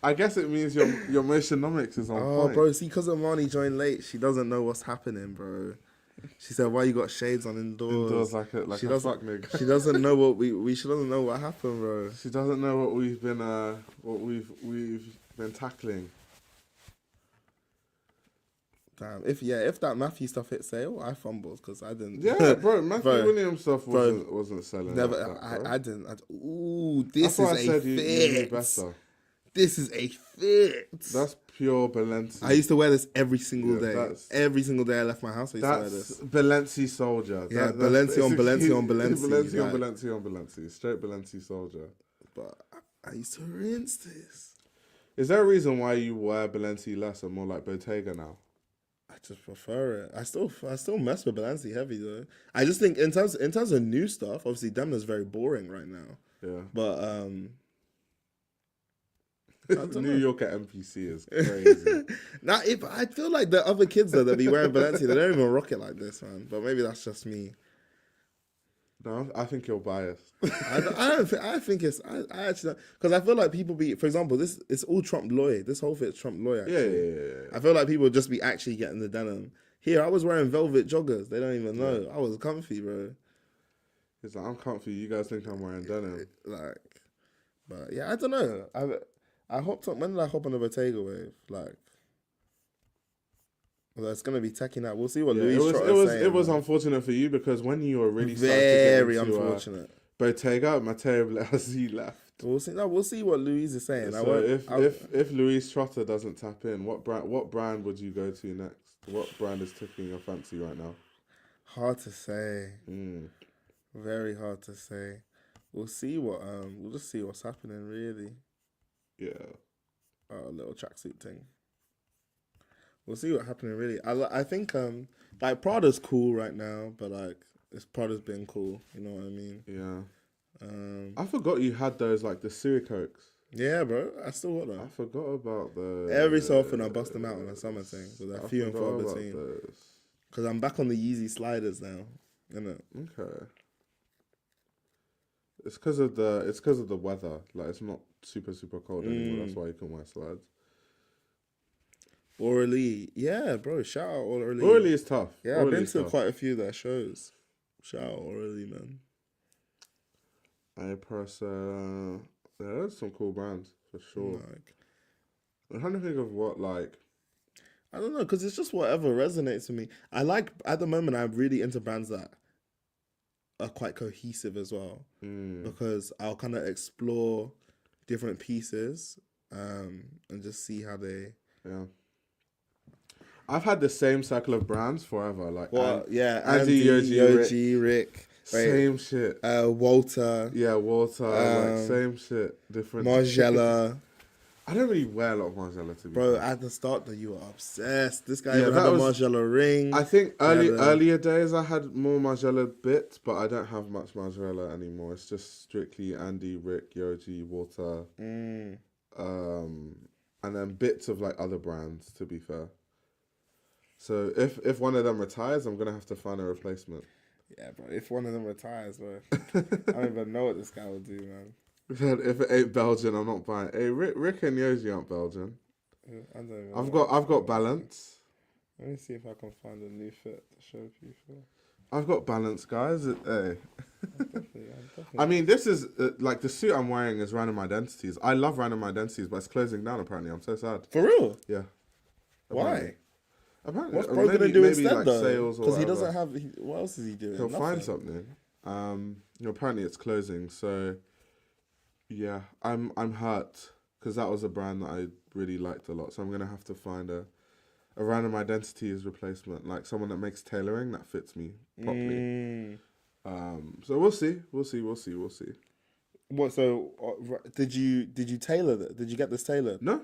I guess it means your motionomics is on Oh, point. bro, see, because Amani joined late, she doesn't know what's happening, bro. She said, "Why you got shades on indoors?" Indoors like She a doesn't- fuck nigga. She doesn't know what she doesn't know what happened, bro. She doesn't know what we've been tackling. Damn. If that Matthew stuff hit sale, I fumbled because I didn't. Yeah, bro. Matthew Bro, Williams stuff bro, wasn't selling. Never. like that, bro. I didn't. Ooh, this That's why I is a said you knew fit. better. This is a fit. That's pure Balenci. I used to wear this every single Yeah, day. that's- Every single day I left my house, I used to wear That's this. Balenci soldier. Yeah, That's Balenci on basically- Balenci on Balenci, Balenci on like- Balenci on Balenci. Straight Balenci soldier. But I used to rinse this. Is there a reason why you wear Balenci less and more like Bottega now? I just prefer it. I still mess with Balenci heavy though. I just think in terms of new stuff, obviously Demna's very boring right now. Yeah. But I don't New know. York at MPC is crazy. I feel like the other kids though that be wearing Balenci, they don't even rock it like this, man. But maybe that's just me. No, I think you're biased. I think it's I actually because I feel like people be, for example, this it's all Trump Lloyd. This whole fit's Trump Lloyd. Actually. Yeah. I feel like people just be actually getting the denim. Here, I was wearing velvet joggers. They don't even know. I was comfy, bro. It's like, I'm comfy. You guys think I'm wearing denim. Like, but yeah, I don't know. I hopped on. When did I hop on the Bottega wave? Like, well, it's gonna be teching out. We'll see what Yeah, Louis saying. it was man. unfortunate for you because when you were really Very starting to get into, unfortunate. Bottega, Matteo Blasi left. We'll see. No, we'll see what Louise is saying. So if Louise Trotter doesn't tap in, what brand would you go to next? What brand is tickling your fancy right now? hard to say. Mm. Very hard to say. We'll see what we'll just see what's happening really. Yeah. A little tracksuit thing. We'll see what's happening really. I think like Prada's cool right now, but like Prada's been cool. You know what I mean? Yeah. I forgot you had those like the Syracokes. Yeah, bro. I still got I them. forgot about the. Every so often I bust them out on a summer thing, but they're I few and forgot far about between. those. Because I'm back on the Yeezy sliders now. Innit? Okay. It's because of the weather. Like it's not super cold anymore. That's why you can wear slides. Orally, yeah, bro. Shout out Orally. Orally is tough. Yeah, I've Orally been is to tough. quite a few of their shows. Shout out Orally, man. I press. Yeah, there's some cool brands for sure. Like, I'm trying to think of what like. I don't know, because it's just whatever resonates with me. I like, at the moment, I'm really into brands that are quite cohesive as well. Because I'll kind of explore different pieces and just see how they... Yeah. I've had the same circle of brands forever. Like Andy, Yoji, Rick. Same shit. Walter. Yeah, Walter. Like same shit. Different. Margiela. I don't really wear a lot of Margiela to be Bro, fair. at the start, though, you were obsessed. This guy Yeah, even had that a was- Margiela ring. I think earlier days I had more Margiela bits, but I don't have much Margiela anymore. It's just strictly Andy, Rick, Yoji, Walter, and then bits of like other brands. To be fair, so if one of them retires, I'm gonna have to find a replacement. Yeah, bro. If one of them retires, bro, I don't even know what this guy will do, man. If it ain't Belgian, I'm not buying. Hey, Rick and Yoji aren't Belgian. I don't even I've got balance. Let me see if I can find a new fit to show people. I've got balance, guys. Hey. Definitely. I mean, this is like the suit I'm wearing is Random Identities. I love Random Identities, but it's closing down. Apparently, I'm so sad. For real? Yeah. Why? Apparently, What's or Bro gonna maybe- do maybe, instead like, though? sales or Because he whatever. doesn't have. What else is he doing? He'll Nothing. find something. Apparently it's closing. So yeah, I'm hurt because that was a brand that I really liked a lot. So I'm gonna have to find a random identities replacement, like someone that makes tailoring that fits me properly. So we'll see. What? So did you tailor that? Did you get this tailored? No,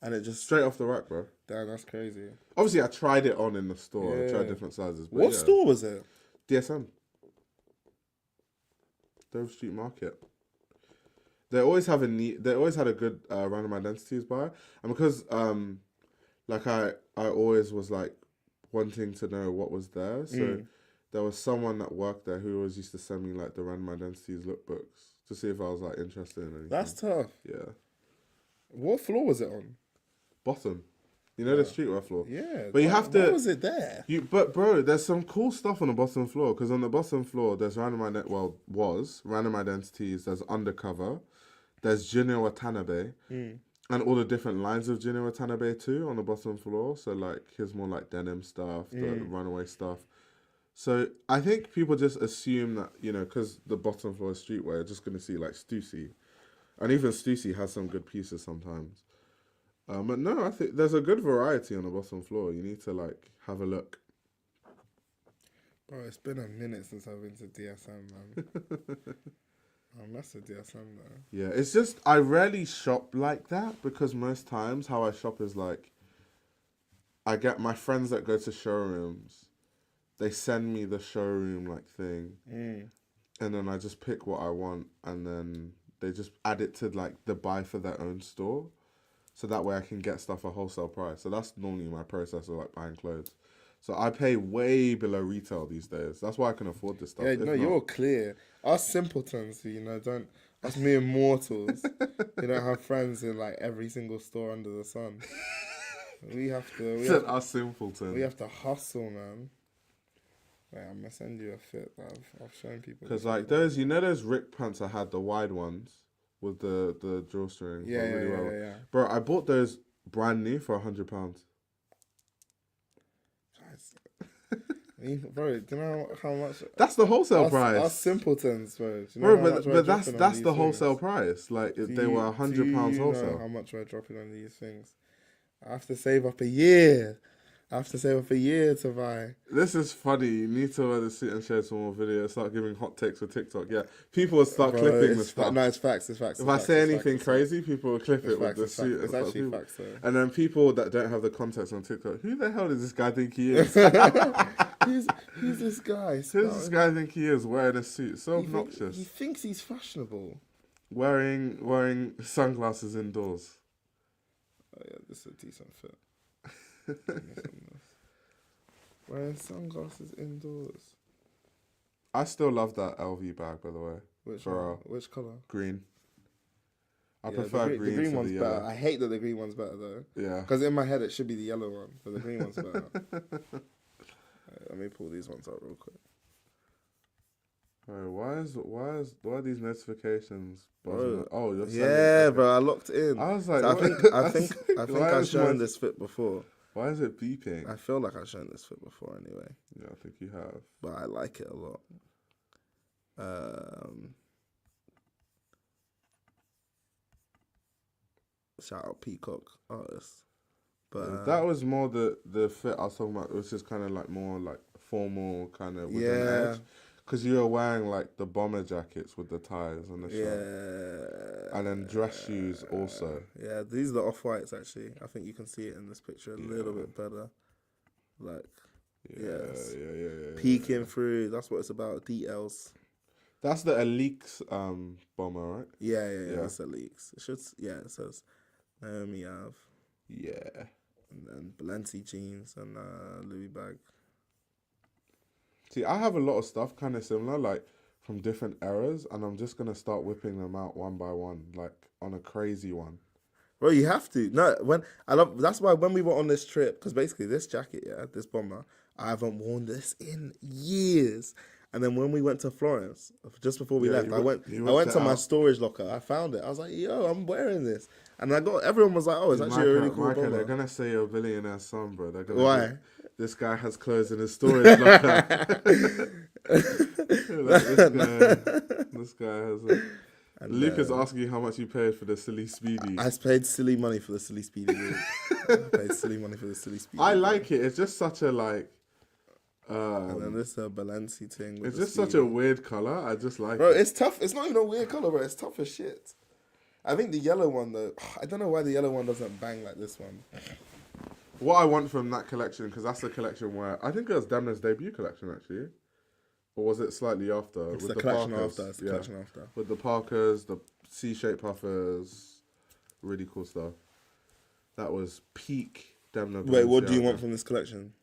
And it just straight off the rack, bro. damn, that's crazy. Obviously, I tried it on in the store. I tried Yeah. different sizes. But What yeah. store was it? DSM. Dover Street Market. They always have They always had a good random identities bar, and because like I always was like wanting to know what was there, so there was someone that worked there who always used to send me like the random identities lookbooks to see if I was like interested in anything. That's tough. Yeah. What floor was it on? Bottom. You know the streetwear floor. Yeah, But you have to. Why was it there? But bro, there's some cool stuff on the bottom floor because on the bottom floor there's random identities. There's undercover. There's Junior Watanabe, and all the different lines of Junior Watanabe too on the bottom floor. So like his more like denim stuff, the runaway stuff. So I think people just assume that because the bottom floor is streetwear, you're just gonna see like Stussy, and even Stussy has some good pieces sometimes. But no, I think there's a good variety on the bottom floor. You need to like have a look. Bro, it's been a minute since I've been to DSM, man. That's a DSM though. Yeah, it's just I rarely shop like that because most times how I shop is like I get my friends that go to showrooms, they send me the showroom like thing, and then I just pick what I want, and then they just add it to like the buy for their own store, so that way I can get stuff at wholesale price. So that's normally my process of like buying clothes. So I pay way below retail these days. That's why I can afford this stuff. Yeah, If no, not- you're clear. Us simpletons, us mere mortals, you don't have friends in like every single store under the sun. We have us simpleton. we have to hustle, man. Wait, I'm gonna send you a fit that I've shown people. Because like those Rick pants I had, the wide ones with the drawstring. Yeah. Bro, I bought those brand new for £100. Bro, do you know how much? That's the wholesale Us price. simpletons, bro. Do you know Bro, how much we're but dropping on that's these the things? wholesale price. Like they were £100 Do you know wholesale. how much we're dropping on these things? I have to save up a year. To buy. This is funny. You need to wear the suit and share some more videos. Start giving hot takes for TikTok. Yeah, people will start Bro, clipping the stuff. No, it's facts. If I say anything crazy, people will clip it with the suit. It's and actually stuff. facts, though. And then people that don't have the context on TikTok, who the hell does this guy think he is? Who's this guy? Who does this guy think he is wearing a suit? So He obnoxious. thinks he's fashionable. Wearing sunglasses indoors. Oh yeah, this is a decent fit. Wearing sunglasses indoors. I still love that LV bag, by the way. Which For one? Which color? green. I Yeah, prefer the green green to one's the better. yellow. I hate that the green one's better though. Yeah. Because in my head it should be the yellow one, but the green one's better. Let me pull these ones out real quick. Bro, why are these notifications buzzing? Bro. Oh, you're sending Yeah, okay. bro, I locked in. I was like, So what? I think Why I've is shown mine- this fit before. Why is it beeping? I feel like I've shown this fit before anyway, Yeah, I think you have. but I like it a lot. Shout out Peacock artist. But That was more the fit I was talking about. It was just kind of like more like formal kind of with an edge. Because you were wearing like the bomber jackets with the ties and the shirt. And then dress shoes also. Yeah, these are the off-whites actually. I think you can see it in this picture a little bit better. Like, yes. Yeah. Peeking through, that's what it's about, details. That's the Elix bomber, right? Yeah, that's the leaks. It should, it says Naomi Ave. Yeah. And then Balenci jeans and Louis bag. See, I have a lot of stuff kind of similar, like from different eras, and I'm just gonna start whipping them out one by one, like on a crazy one. Bro, you have to. No, that's why when we were on this trip, because basically this jacket, this bomber, I haven't worn this in years. And then when we went to Florence, just before we left, I went to my storage locker. I found it. I was like, yo, I'm wearing this. And everyone was like, oh, it's actually a really cool Micah, bomber. they're gonna say you're a billionaire son, bro. They're gonna Why? This guy has clothes in his storage locker. This guy has a... And, Luke is asking how much you paid for the silly speedy. I paid silly money for the silly speedy. Dude. I paid silly money for the silly speedy. I like it. It's just such a like... and then this Balenci thing. With it's the just such a speedy. weird color. I just like Bro, it. it's tough. It's not even a weird color, bro. It's tough as shit. I think the yellow one, though, I don't know why the yellow one doesn't bang like this one. What I want from that collection, because that's the collection where... I think it was Demna's debut collection, actually. Or was it slightly after? It's with the collection Parkers? after. It's the collection after. With the Parkers, the C-shaped puffers. Really cool stuff. That was peak Demna. Wait, what do you Balenciaga. want from this collection?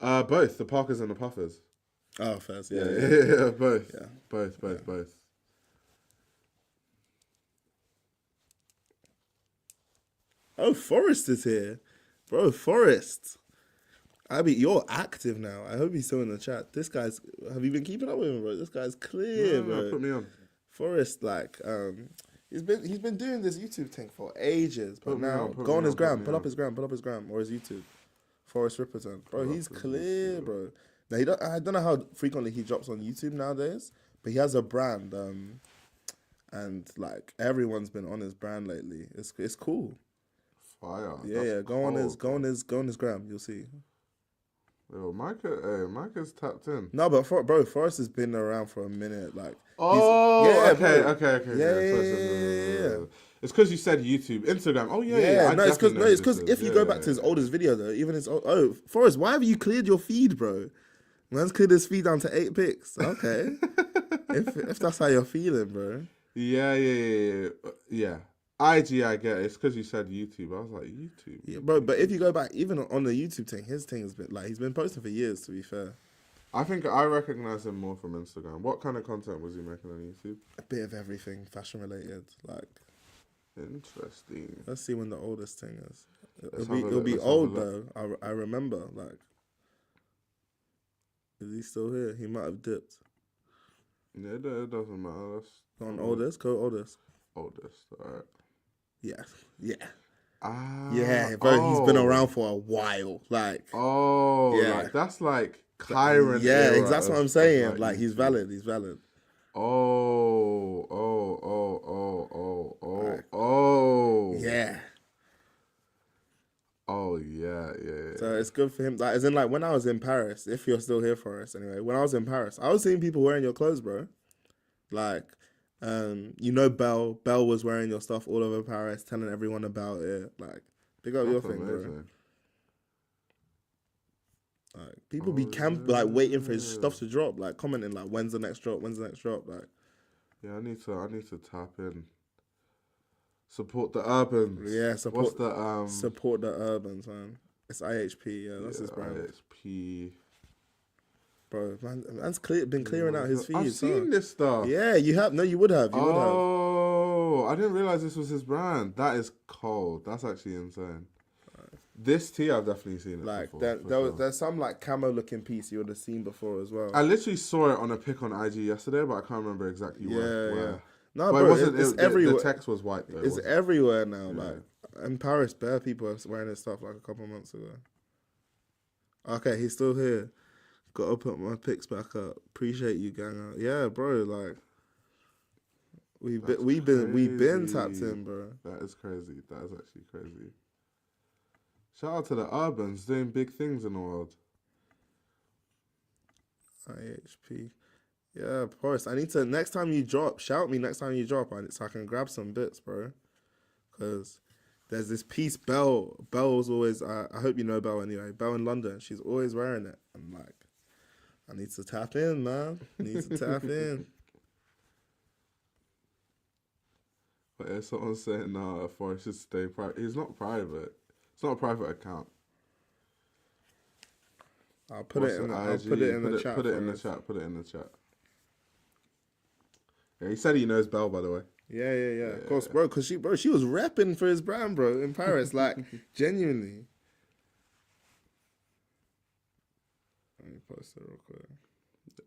Both, the Parkers and the puffers. Oh, first, Yeah, yeah. both. Yeah. Both. Oh, Forrest is here. Bro, Forrest. You're active now. I hope he's still in the chat. This guy's... Have you been keeping up with him, bro? This guy's clear, bro. Put me on. Forrest, like, he's been doing this YouTube thing for ages, but Put me now on, put go me on his on, gram, put me pull up on. his gram, or his YouTube. Forrest Ripperton, bro, Pull he's up his clear, YouTube. bro. Now I don't know how frequently he drops on YouTube nowadays, but he has a brand, and like everyone's been on his brand lately. It's cool. Fire. Yeah, That's yeah. Go on his cold. gram, you'll see. Yo, Micah's tapped in. No, but bro, Forrest has been around for a minute, like. Oh, yeah, okay. bro. Yeah. It's because you said YouTube, Instagram. Oh yeah. No, it's definitely know because who this if is. you go back to his oldest video though, even his Forrest, why have you cleared your feed, bro? Man's cleared his feed down to 8 pics. Okay, if that's how you're feeling, bro. Yeah. IG, I get it. It's because you said YouTube. I was like YouTube. Yeah, bro. But if you go back, even on the YouTube thing, his thing has been like he's been posting for years. To be fair, I think I recognize him more from Instagram. What kind of content was he making on YouTube? a bit of everything, fashion related. Like, Interesting. let's see when the oldest thing is. Let's It'll be have a old look. though. I remember. Like, is he still here? He might have dipped. Yeah, it doesn't matter. That's Go on oldest. Go oldest. oldest. All right. Yeah. Yeah, Bro, he's been around for a while. Like, Oh, Yeah. like that's like Kyron. yeah, era that's what of- I'm saying. of, Like, he's YouTube. valid. Oh. Yeah. Oh yeah. So it's good for him. Like, as in, like, when I was in Paris, if you're still here for us, anyway, when I was in Paris, I was seeing people wearing your clothes, bro. Like, Belle was wearing your stuff all over Paris, telling everyone about it. Like, pick up your That's thing, bro. amazing. Like, people be waiting for his stuff to drop, like commenting like, when's the next drop? Like, Yeah, I need to tap in. Support the urbans. yeah, What's the support the urbans, man. It's IHP, yeah, that's his brand, IHP. bro. Man's been clearing out his feed. I've seen this stuff. Yeah, you have. No, you would have. Oh, I didn't realize this was his brand. That is cold. That's actually insane. This tee, I've definitely seen it Like, before. there's some like camo looking piece you would have seen before as well. I literally saw it on a pic on IG yesterday, but I can't remember exactly where. Yeah. No, But bro, it wasn't. it's The everywhere. text was white though. It's everywhere now. Like, in Paris, bare people are wearing his stuff like a couple months ago. Okay, he's still here. Gotta put my pics back up. Appreciate you, gang. Yeah, bro. Like, we've been tapped in, bro. That is crazy. That is actually crazy. Shout out to the Urbans doing big things in the world. IHP. Yeah, of course. I need to, next time you drop, shout me next time you drop, so I can grab some bits, bro. Because there's this piece, Belle's always, I hope you know Belle anyway, Belle in London, she's always wearing it. I'm like, I need to tap in, man. In. But if someone's saying, no, Forrest should stay private. He's not private. It's not a private account. I'll put it in the chat. Put it in the chat. Put it in the chat. Yeah, he said he knows Belle, by the way. Yeah. Of course, bro. Because she was repping for his brand, bro, in Paris. Like, genuinely. Let me post it real quick.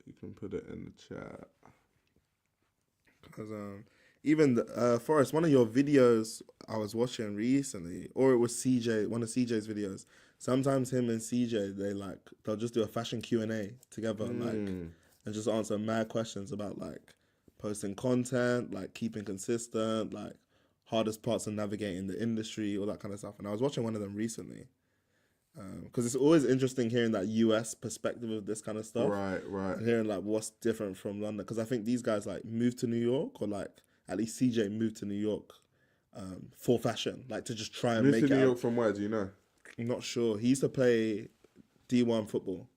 You can put it in the chat. Because even Forrest, one of your videos I was watching recently, or it was CJ, one of CJ's videos. sometimes him and CJ, they'll just do a fashion Q&A together, and just answer mad questions about like posting content, like keeping consistent, like hardest parts of navigating the industry, all that kind of stuff. And I was watching one of them recently. Because it's always interesting hearing that US perspective of this kind of stuff. Right. And hearing like what's different from London. Because I think these guys like moved to New York, or like at least CJ moved to New York for fashion, like to just try and Moved make to it New out. York from where? Do you know? I'm not sure. He used to play D1 football.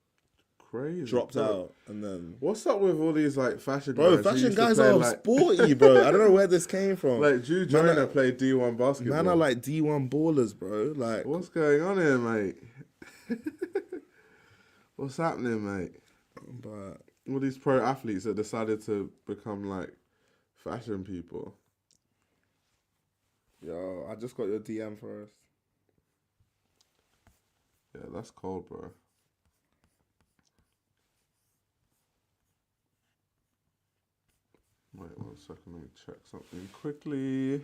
Crazy. Dropped bro. out and then... What's up with all these like fashion Bro, guys? who fashion used to guys play, are like, sporty, bro. I don't know where this came from. like Drew Joyner played D1 basketball. Man are like D1 ballers, bro. Like, What's going on here, mate? What's happening, mate? but All these pro athletes that decided to become like fashion people. yo, I just got your DM first. Yeah, that's cold, bro. Wait 1 second, let me check something quickly.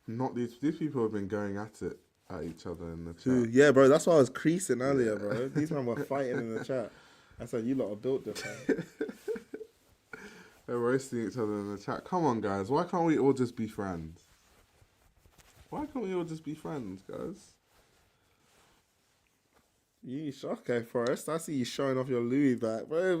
Not these people have been going at it at each other in the chat. Yeah, bro, that's why I was creasing earlier, bro. These men were fighting in the chat. I said, you lot are built different. They're roasting each other in the chat. Come on, guys. Why can't we all just be friends? Why can't we all just be friends, guys? Yeesh, okay, Forrest. I see you showing off your Louis back, bro.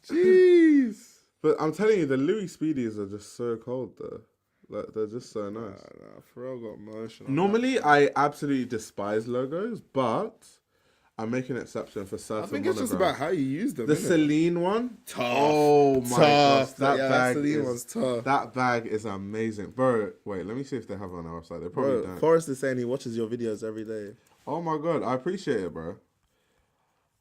Jeez. But I'm telling you, the Louis Speedies are just so cold, though. Like, they're just so nice. Nah, Pharrell got emotional. Normally, I absolutely despise logos, but I'm making an exception for certain I think it's just about how you use them. the innit? Celine one. Tough. Oh my gosh, that bag Celine is one's tough. that bag is amazing, bro. Wait, let me see if they have it on our website. They probably Bro, don't. Forrest is saying he watches your videos every day. Oh my god, I appreciate it, bro.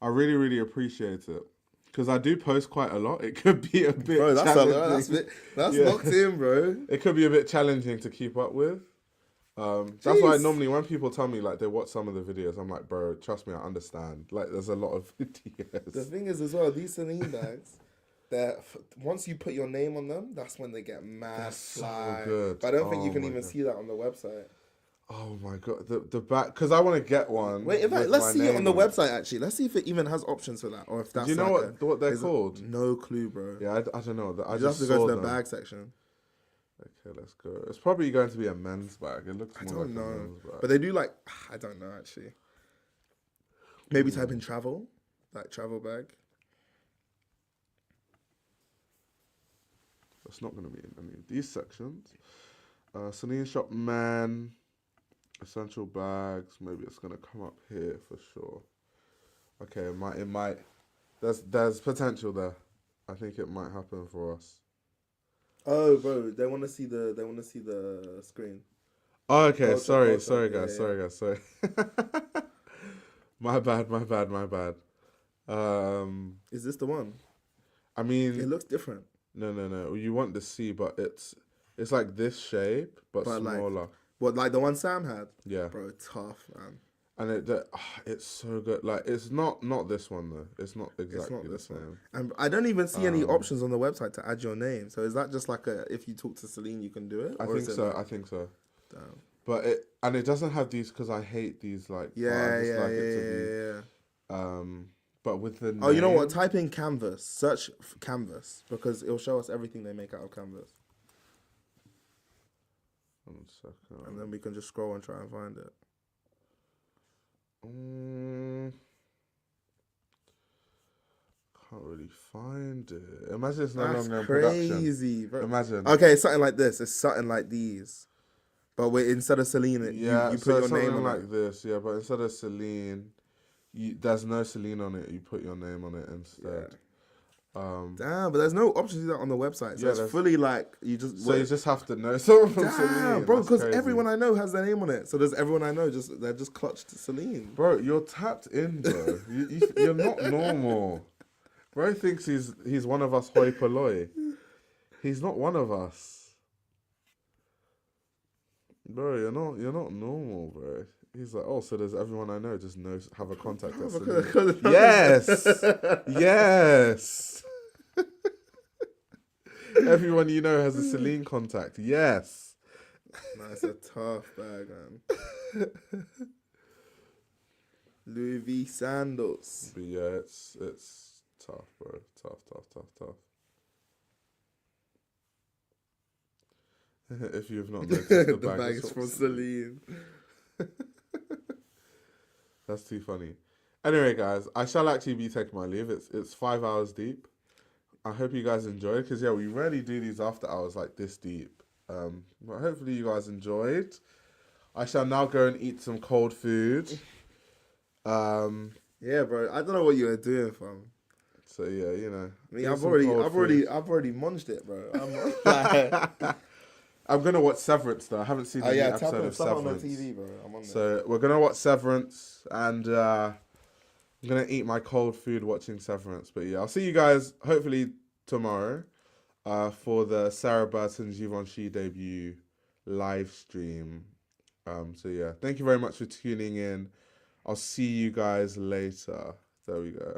I really, really appreciate it. Because I do post quite a lot. It could be a bit Bro, challenging. that's Yeah. locked in, bro. It could be a bit challenging to keep up with. That's why normally when people tell me like they watch some of the videos, I'm like, bro, trust me, I understand. Like, there's a lot of videos. The thing is as well, these Celine bags, that once you put your name on them, that's when they get mad so fly. good. But I don't think you Oh can my even God. see that on the website. Oh my god, the back, because I want to get one. Wait, in fact, with let's my see it on the name it. website actually. Let's see if it even has options for that, or if that's. Do you know like what they're is it- called? No clue, bro. Yeah, I don't know. I You just have to go saw to the them. bag section. Okay, let's go. It's probably going to be a men's bag. It looks I more don't like a know, men's bag. but they do like I don't know actually. Maybe type in travel, like travel bag. It's not going to be in any of these sections. Celine Shop Man, essential bags. Maybe it's going to come up here for sure. Okay, it might. There's potential there. I think it might happen for us. Oh, bro, they want to see the screen. Oh, okay. Go Sorry, to- sorry, yeah, guys. yeah. Sorry, guys. Sorry. My bad. Is this the one? I mean, It looks different, no. You want the C, but it's like this shape, but but smaller. like what, like the one Sam had, Yeah, bro. Tough, man. and it's so good. Like, it's not this one though. It's not exactly the this same. one. And I don't even see any options on the website to add your name. So is that just like if you talk to Celine, you can do it? I Or think is it so. like- I think so. Damn. But it doesn't have these because I hate these like. Yeah, I just yeah, like yeah, it to yeah. be. But with the Oh, you know what? name- Type in canvas. Search canvas because it'll show us everything they make out of canvas, 1 second. and then we can just scroll and try and find it. Can't really find it. Imagine it's no That's longer in production. crazy, bro. Imagine. Okay, it's something like this. It's something like these, but instead of Celine, Yeah, you so put your it's name something on like it. this. Yeah, but instead of Celine, there's no Celine on it. You put your name on it instead. Damn, but there's no option to do that on the website. So Yeah, it's there's- fully like you just. So you just have to know someone from Damn, Celine. bro, That's because crazy. everyone I know has their name on it. So does everyone I know they're just clutched Celine. Bro, you're tapped in, bro. You're not normal. Bro thinks he's one of us hoi polloi. He's not one of us. Bro, you're not normal, bro. He's like, oh, so does everyone I know just have a contact at Have a Celine? contact. Yes, yes. Everyone you know has a Celine contact. Yes. Nah, it's a tough bag, man. Louis V sandals. But yeah, it's tough, bro. Tough. If you have not noticed, the bag is from Celine. That's too funny. Anyway, guys, I shall actually be taking my leave. It's 5 hours deep. I hope you guys enjoyed, because yeah, we rarely do these after hours like this deep. But hopefully you guys enjoyed. I shall now go and eat some cold food. Yeah, bro. I don't know what you were doing, fam. So yeah, you know. I mean, eat I've some cold food. already munched it, bro. I'm like, I'm gonna watch Severance though. I haven't seen the new episode of tap on the Severance. TV, bro. I'm on there. So we're gonna watch Severance, and I'm gonna eat my cold food watching Severance. But yeah, I'll see you guys hopefully tomorrow for the Sarah Burton Givenchy debut live stream. So yeah, thank you very much for tuning in. I'll see you guys later. There we go.